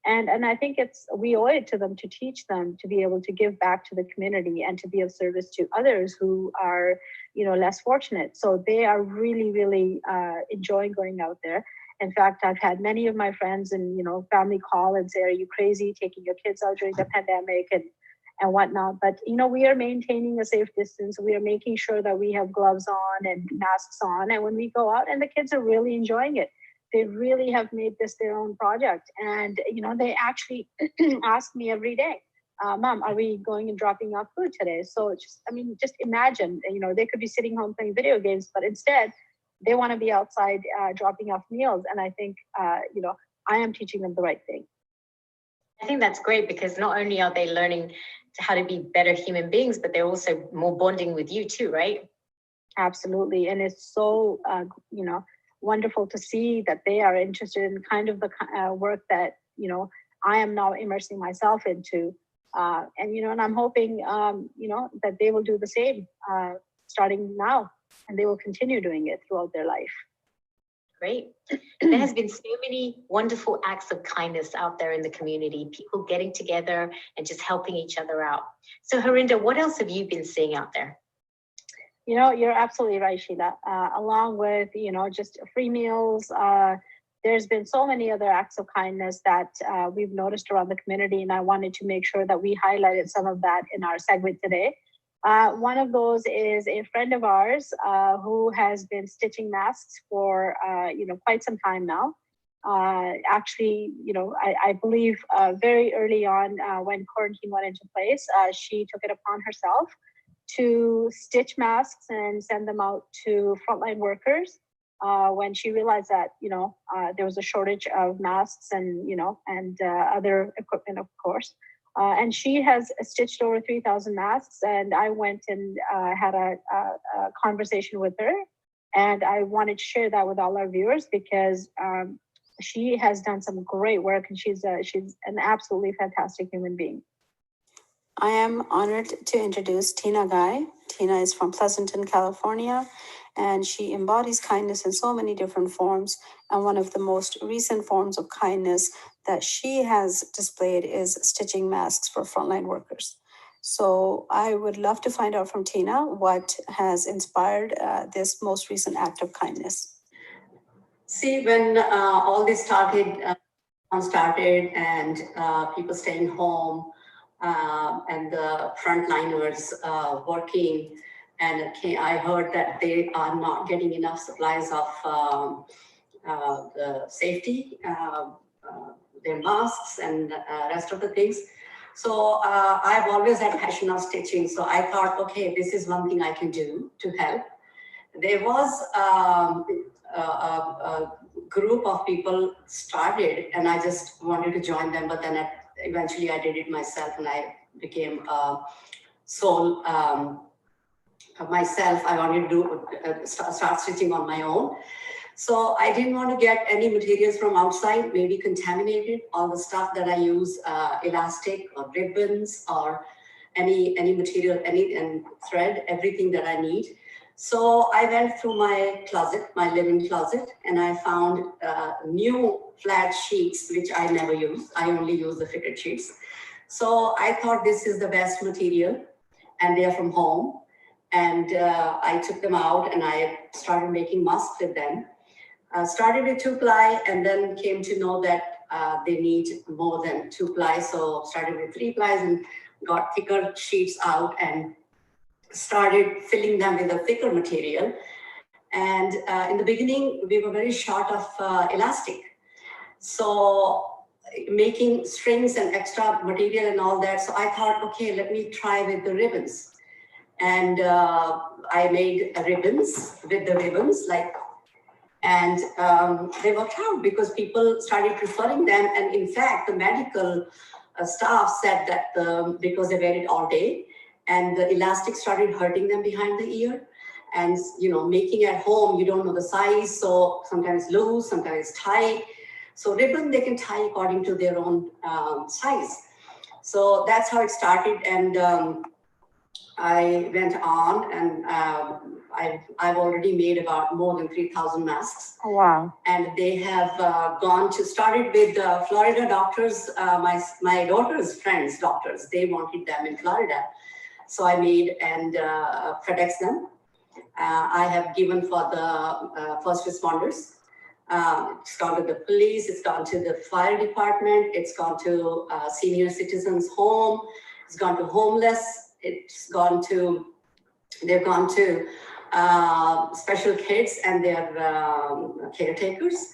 And I think we owe it to them to teach them to be able to give back to the community and to be of service to others who are, less fortunate. So they are really, really enjoying going out there. In fact, I've had many of my friends and family call and say, "Are you crazy taking your kids out during the pandemic and whatnot?" But we are maintaining a safe distance. We are making sure that we have gloves on and masks on. And when we go out, and the kids are really enjoying it. They really have made this their own project. And they actually ask me every day, "Mom, are we going and dropping off food today?" So just imagine, they could be sitting home playing video games, but instead, they want to be outside dropping off meals. And I think, I am teaching them the right thing. I think that's great because not only are they learning how to be better human beings, but they're also more bonding with you too, right? Absolutely. And it's so, wonderful to see that they are interested in kind of the work that, I am now immersing myself into. And I'm hoping, that they will do the same starting now. And they will continue doing it throughout their life. Great. There has been so many wonderful acts of kindness out there in the community, people getting together and just helping each other out. So Harinder, what else have you been seeing out there? You're absolutely right, Sheila. Along with, just free meals, there's been so many other acts of kindness that we've noticed around the community. And I wanted to make sure that we highlighted some of that in our segment today. One of those is a friend of ours who has been stitching masks for quite some time now. Actually, I believe very early on when quarantine went into place, she took it upon herself to stitch masks and send them out to frontline workers when she realized that there was a shortage of masks and other equipment, of course. And she has stitched over 3,000 masks, and I went and had a conversation with her, and I wanted to share that with all our viewers because she has done some great work, and she's an absolutely fantastic human being. I am honored to introduce Tina Guy. Tina is from Pleasanton, California, and she embodies kindness in so many different forms. And one of the most recent forms of kindness that she has displayed is stitching masks for frontline workers. So I would love to find out from Tina what has inspired this most recent act of kindness. See, when all this started and people staying home and the frontliners working, and I heard that they are not getting enough supplies of the safety, their masks and rest of the things. So I've always had passion of stitching. So I thought, okay, this is one thing I can do to help. There was a group of people started, and I just wanted to join them, but then eventually I did it myself, and I became sole myself. I wanted to start stitching on my own. So I didn't want to get any materials from outside, maybe contaminated. All the stuff that I use, elastic or ribbons or any material, and thread, everything that I need. So I went through my closet, my living closet, and I found new flat sheets, which I never use. I only use the fitted sheets. So I thought this is the best material, and they're from home. And I took them out and I started making masks with them. Started with 2-ply and then came to know that they need more than 2-ply. So started with 3-plies and got thicker sheets out and started filling them with a thicker material. And in the beginning, we were very short of elastic. So making strings and extra material and all that. So I thought, okay, let me try with the ribbons. And I made ribbons with the ribbons, and they worked out because people started preferring them. And in fact, the medical staff said that because they wear it all day, and the elastic started hurting them behind the ear. And making at home, you don't know the size, so sometimes loose, sometimes tight. So ribbon, they can tie according to their own size. So that's how it started. And I went on, and I've already made about more than 3,000 masks. Oh, wow. And they have started with Florida doctors, my daughter's friends' doctors. They wanted them in Florida. So I made and FedEx them. I have given for the first responders. It's gone to the police, it's gone to the fire department, it's gone to senior citizens' home, it's gone to homeless, they've gone to special kids and their caretakers.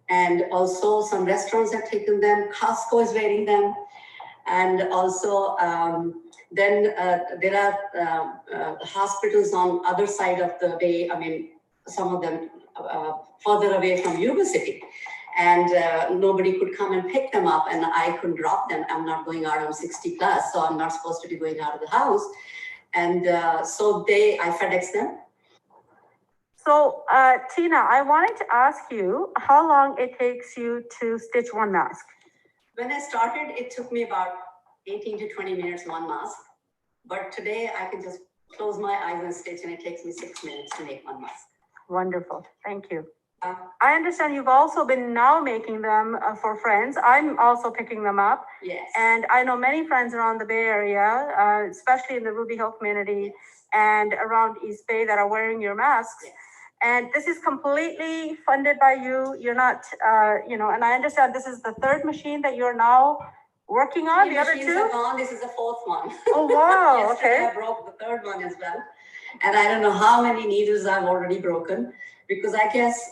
And also some restaurants have taken them, Costco is wearing them. And also then there are hospitals on other side of the bay. I mean, some of them further away from university, and nobody could come and pick them up, and I couldn't drop them. I'm not going out, I'm 60 plus, so I'm not supposed to be going out of the house. And so I FedEx them. So Tina, I wanted to ask you how long it takes you to stitch one mask. When I started, it took me about 18 to 20 minutes, one mask. But today I can just close my eyes and stitch, and it takes me 6 minutes to make one mask. Wonderful, thank you. I understand you've also been now making them for friends. I'm also picking them up. Yes. And I know many friends around the Bay Area, especially in the Ruby Hill community and around East Bay, that are wearing your masks. Yes. And this is completely funded by you. You're not, and I understand this is the third machine that you're now working on. The other two? Are gone. This is the fourth one. Oh, wow. Yesterday Okay. I broke the third one as well. And I don't know how many needles I've already broken, because I guess,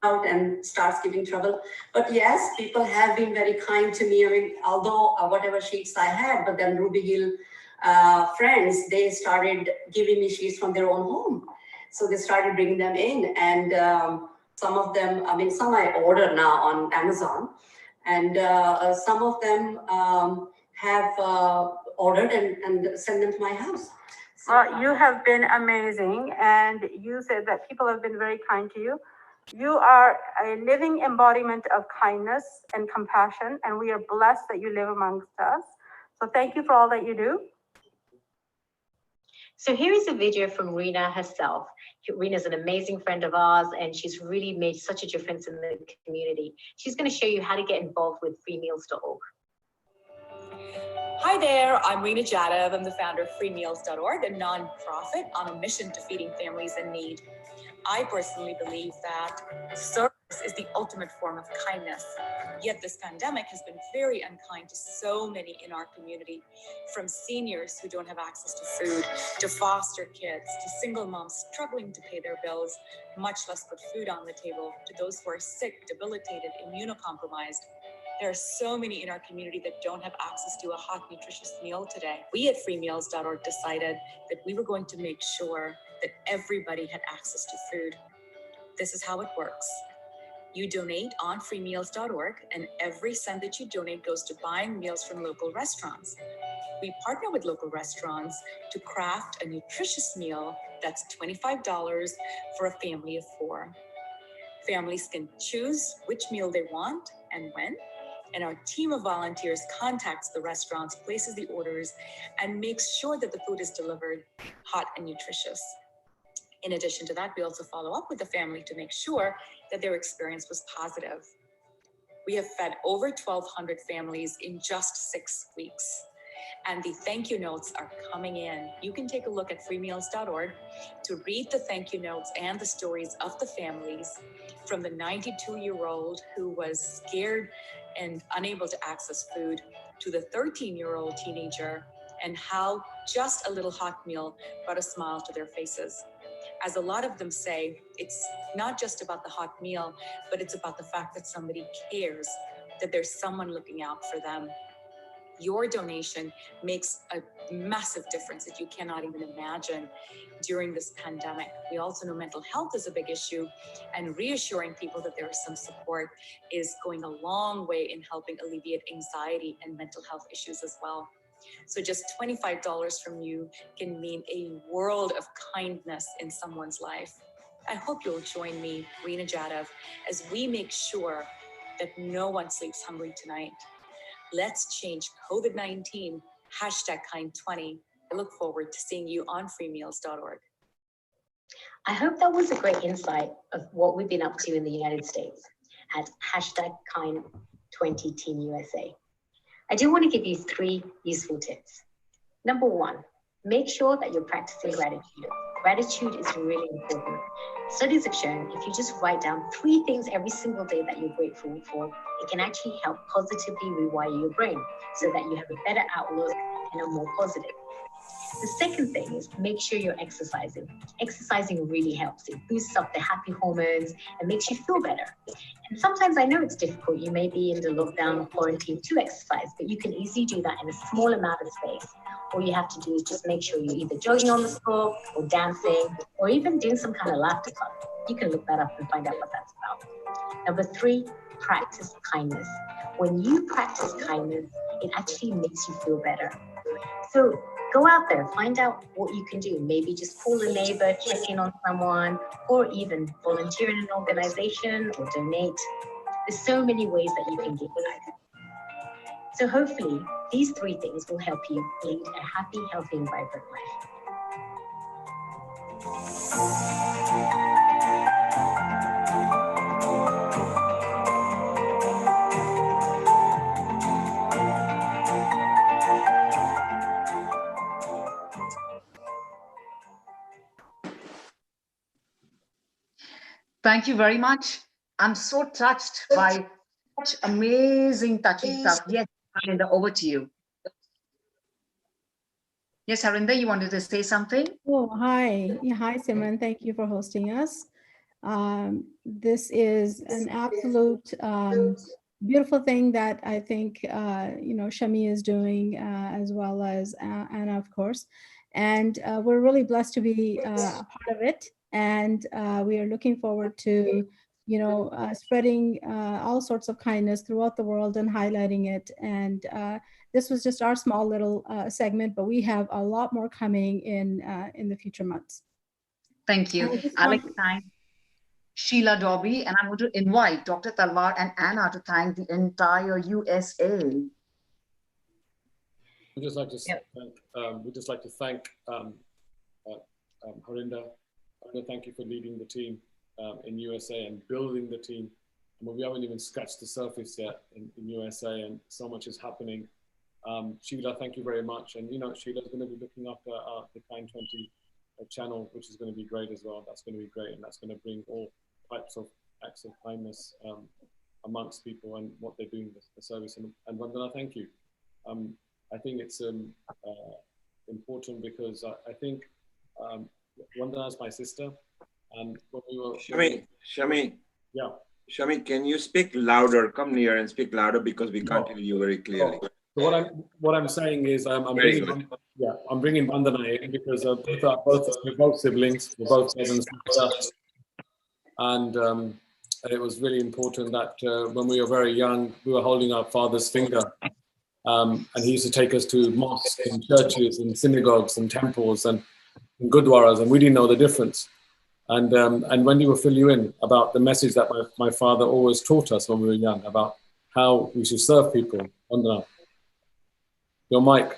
out and starts giving trouble. But yes, people have been very kind to me. I mean, although whatever sheets I had, but then Ruby Hill friends, they started giving me sheets from their own home. So they started bringing them in, and some of them, some I order now on Amazon, and some of them have ordered and sent them to my house. So, you have been amazing, and you said that people have been very kind to you. You are a living embodiment of kindness and compassion, and we are blessed that you live amongst us. So thank you for all that you do. So here is a video from Rena herself. Rena is an amazing friend of ours, and she's really made such a difference in the community. She's going to show you how to get involved with freemeals.org. Hi there, I'm Rena Jadav. I'm the founder of freemeals.org, a nonprofit on a mission to feeding families in need. I personally believe that service is the ultimate form of kindness. Yet this pandemic has been very unkind to so many in our community, from seniors who don't have access to food, to foster kids, to single moms struggling to pay their bills, much less put food on the table, to those who are sick, debilitated, immunocompromised. There are so many in our community that don't have access to a hot, nutritious meal today. We at freemeals.org decided that we were going to make sure that everybody had access to food. This is how it works. You donate on freemeals.org, and every cent that you donate goes to buying meals from local restaurants. We partner with local restaurants to craft a nutritious meal that's $25 for a family of 4. Families can choose which meal they want and when, and our team of volunteers contacts the restaurants, places the orders, and makes sure that the food is delivered hot and nutritious. In addition to that, we also follow up with the family to make sure that their experience was positive. We have fed over 1,200 families in just 6 weeks, and the thank you notes are coming in. You can take a look at freemeals.org to read the thank you notes and the stories of the families, from the 92-year-old who was scared and unable to access food, to the 13-year-old teenager, and how just a little hot meal brought a smile to their faces. As a lot of them say, it's not just about the hot meal, but it's about the fact that somebody cares, that there's someone looking out for them. Your donation makes a massive difference that you cannot even imagine during this pandemic. We also know mental health is a big issue, and reassuring people that there is some support is going a long way in helping alleviate anxiety and mental health issues as well. So just $25 from you can mean a world of kindness in someone's life. I hope you'll join me, Reena Jadhav, as we make sure that no one sleeps hungry tonight. Let's change COVID-19, #Kind20. I look forward to seeing you on freemeals.org. I hope that was a great insight of what we've been up to in the United States at #Kind20 Team USA. I do want to give you 3 useful tips. Number 1, make sure that you're practicing gratitude. Gratitude is really important. Studies have shown if you just write down 3 things every single day that you're grateful for, it can actually help positively rewire your brain so that you have a better outlook and are more positive. The second thing is make sure you're exercising. Exercising really helps. It boosts up the happy hormones and makes you feel better. And sometimes I know it's difficult. You may be in the lockdown or quarantine to exercise, but you can easily do that in a small amount of space. All you have to do is just make sure you're either jogging on the floor or dancing or even doing some kind of laughter club. You can look that up and find out what that's about. Number 3, practice kindness. When you practice kindness, it actually makes you feel better. So go out there, find out what you can do. Maybe just call a neighbor, check in on someone, or even volunteer in an organization or donate. There's so many ways that you can give back. So hopefully these 3 things will help you lead a happy, healthy, and vibrant life. Thank you very much. I'm so touched by such amazing, touching stuff. Yes, Harinder, over to you. Yes, Harinder, you wanted to say something? Oh, hi. Yeah, hi, Simran. Thank you for hosting us. This is an absolute beautiful thing that I think, Shami is doing, as well as Anna, of course. And we're really blessed to be a part of it. And we are looking forward to, spreading all sorts of kindness throughout the world and highlighting it. And this was just our small little segment, but we have a lot more coming in the future months. Thank you. Alex, thank Sheila Dobby, and I'm going to invite Dr. Talwar and Anna to thank the entire USA. We'd just like to thank Harinder. Harinder, thank you for leading the team in USA and building the team. And we haven't even scratched the surface yet in USA, and so much is happening. Sheila, thank you very much. And Sheila's going to be looking after the Kind20 channel, which is going to be great as well. That's going to be great, and that's going to bring all types of acts of kindness amongst people and what they're doing, the service. And Vandana, thank you. I think it's important because I think Vandana is my sister, and when we were Shami, yeah, Shami, can you speak louder? Come near and speak louder because we can't hear you very clearly. So what I'm saying is I'm bringing Vandana in because we're both siblings, we're both brothers and sisters, and it was really important that when we were very young, we were holding our father's finger, and he used to take us to mosques and churches and synagogues and temples and gurdwaras, and we didn't know the difference. And Wendy will fill you in about the message that my father always taught us when we were young about how we should serve people. Vandana. Your mic.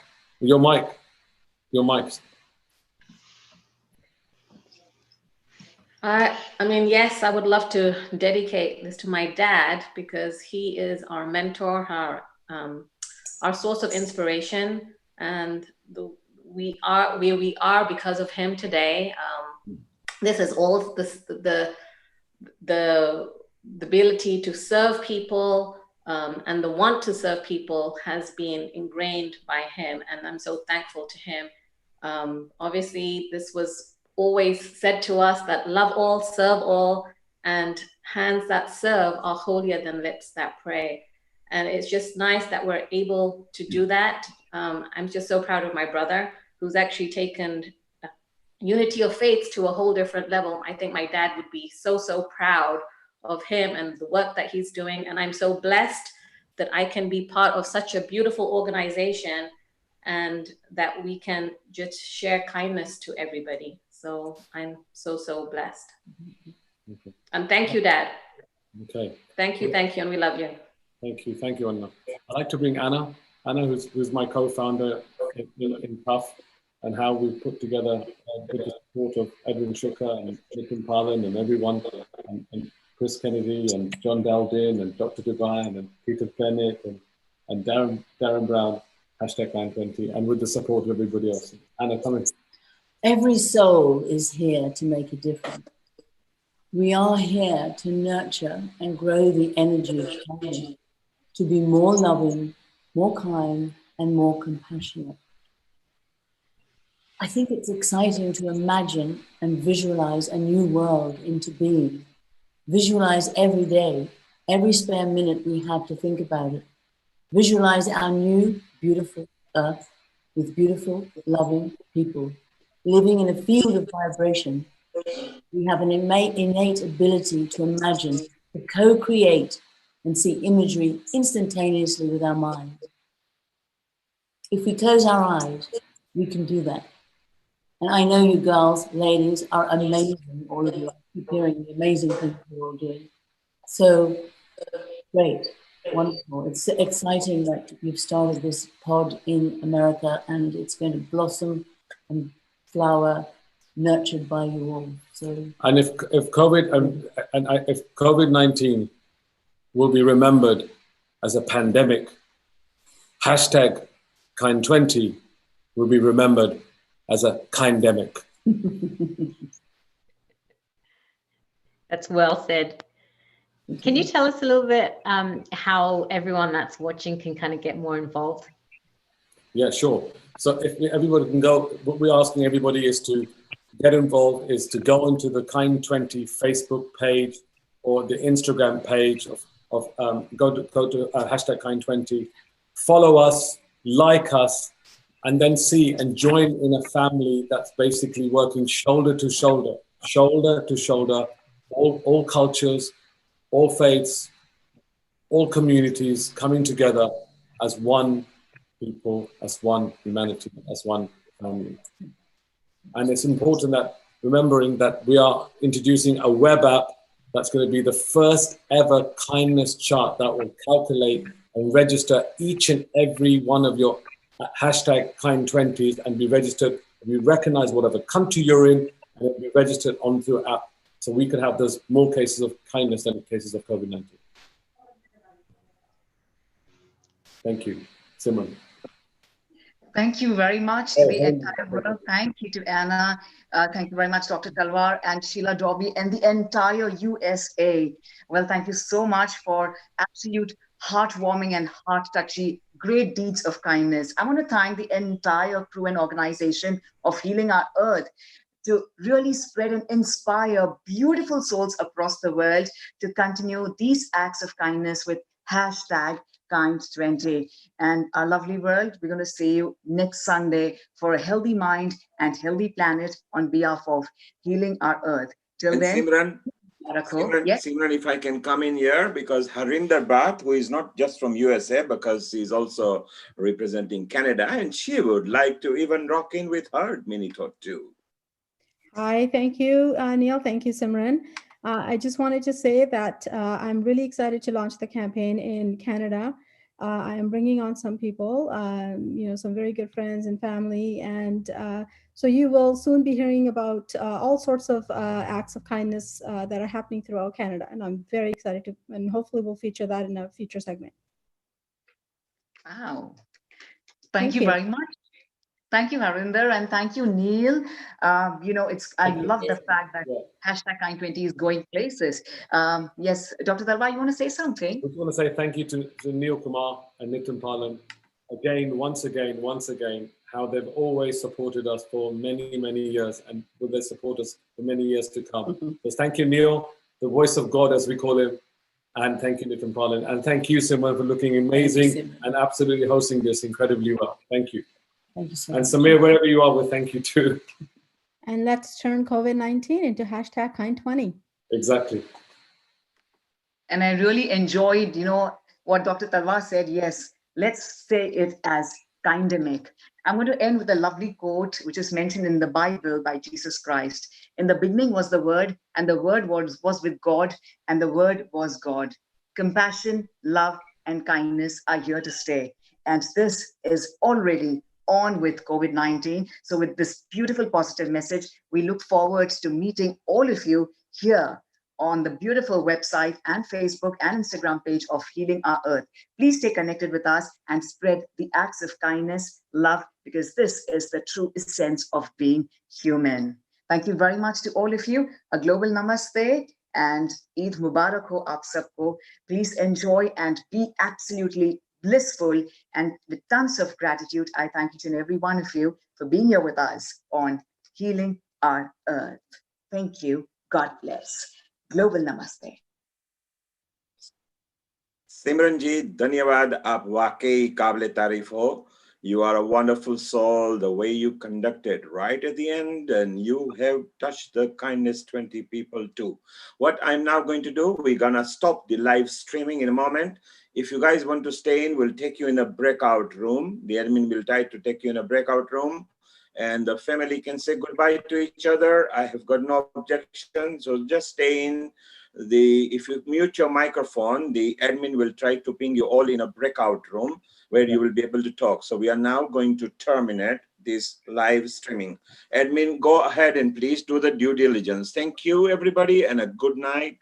I mean, yes, I would love to dedicate this to my dad because he is our mentor, our source of inspiration, and we are where we are because of him today. This is all the ability to serve people. And the want to serve people has been ingrained by him, and I'm so thankful to him. Obviously, this was always said to us that love all, serve all, and hands that serve are holier than lips that pray. And it's just nice that we're able to do that. I'm just so proud of my brother, who's actually taken unity of faith to a whole different level. I think my dad would be so, so proud of him and the work that he's doing. And I'm so blessed that I can be part of such a beautiful organization and that we can just share kindness to everybody. So I'm so, so blessed. Okay. And thank you, Dad. Okay. Thank you, and we love you. Thank you, Anna. I'd like to bring Anna, who's my co-founder in PUF, and how we've put together with the support of Edwin Shuker and Nitin Palan and everyone, and Chris Kennedy and John Daldin and Dr. Devine and Peter Bennett and Darren Brown, #920, and with the support of everybody else. Anna, come in. Every soul is here to make a difference. We are here to nurture and grow the energy of kindness, to be more loving, more kind, and more compassionate. I think it's exciting to imagine and visualize a new world into being. Visualize every day, every spare minute we have to think about it. Visualize our new, beautiful earth with beautiful, loving people, living in a field of vibration. We have an innate ability to imagine, to co-create and see imagery instantaneously with our mind. If we close our eyes, we can do that. And I know you girls, ladies, are amazing, all of you. I keep hearing the amazing things you're all doing. So great, wonderful. It's exciting that you've started this pod in America and it's going to blossom and flower, nurtured by you all. So, and if COVID-19 will be remembered as a pandemic, #Kind20 will be remembered as a kindemic. That's well said. Can you tell us a little bit how everyone that's watching can kind of get more involved? Yeah, sure. So if everybody can go, what we're asking everybody is to get involved, is to go into the Kind20 Facebook page or the Instagram page go to #Kind20, follow us, like us, and then see and join in a family that's basically working shoulder to shoulder, all cultures, all faiths, all communities coming together as one people, as one humanity, as one family. And it's important that, remembering that we are introducing a web app that's going to be the first ever kindness chart that will calculate and register each and every one of your #Kind20s and be registered. We recognize whatever country you're in and it'll be registered onto an app. So we could have those more cases of kindness than cases of COVID-19. Thank you. Simran. Thank you very much to the entire world. Thank you to Anna. Thank you very much, Dr. Talwar and Sheila Dobby and the entire USA. Well, thank you so much for absolute heartwarming and heart-touchy great deeds of kindness. I want to thank the entire crew and organization of Healing Our Earth to really spread and inspire beautiful souls across the world to continue these acts of kindness with #Kind20. And our lovely world, we're going to see you next Sunday for a healthy mind and healthy planet on behalf of Healing Our Earth. Till then, Simran, if I can come in here, because Harinder Bhatt, who is not just from USA, because she's also representing Canada, and she would like to even rock in with her minute or two. Hi, thank you, Neil. Thank you, Simran. I just wanted to say that I'm really excited to launch the campaign in Canada. I am bringing on some people, some very good friends and family. And so you will soon be hearing about all sorts of acts of kindness that are happening throughout Canada. And I'm very excited to, and hopefully we'll feature that in a future segment. Wow. Thank you very much. Thank you, Harinder, and thank you, Neil. I love the fact that #Kind20 is going places. Yes, Dr. Talwar, you want to say something? I just want to say thank you to Neil Kumar and Nitin Palan. Again, once again, how they've always supported us for many, many years, and will they support us for many years to come. So thank you, Neil, the voice of God, as we call him, and thank you, Nitin Palan, and thank you, Simran, for looking amazing and absolutely hosting this incredibly well. Thank you. Thank you so And much. Samir, wherever you are, well, thank you too. And let's turn COVID-19 into hashtag Kind20. Exactly. And I really enjoyed, what Dr. Talwar said. Yes, let's say it as kindemic. I'm going to end with a lovely quote, which is mentioned in the Bible by Jesus Christ. In the beginning was the Word, and the Word was with God, and the Word was God. Compassion, love, and kindness are here to stay. And this is already on with COVID-19. So with this beautiful positive message, we look forward to meeting all of you here on the beautiful website and Facebook and Instagram page of Healing Our Earth. Please stay connected with us and spread the acts of kindness, love, because this is the true essence of being human. Thank you very much to all of you. A global namaste and Eid Mubarak ho aap sabko. Please enjoy and be absolutely blissful, and with tons of gratitude, I thank each and every one of you for being here with us on Healing Our Earth. Thank you. God bless. Global Namaste. Simran ji, धन्यवाद. आप वाकई काबिल तारीफ हो. You are a wonderful soul. The way you conducted right at the end, and you have touched the kindness 20 people too. What I'm now going to do, we're gonna stop the live streaming in a moment. If you guys want to stay in, we'll take you in a breakout room. The admin will try to take you in a breakout room, and the family can say goodbye to each other. I have got no objection, so just stay in. If you mute your microphone, the admin will try to ping you all in a breakout room where you will be able to talk. So we are now going to terminate this live streaming. Admin, go ahead and please do the due diligence. Thank you, everybody, and a good night.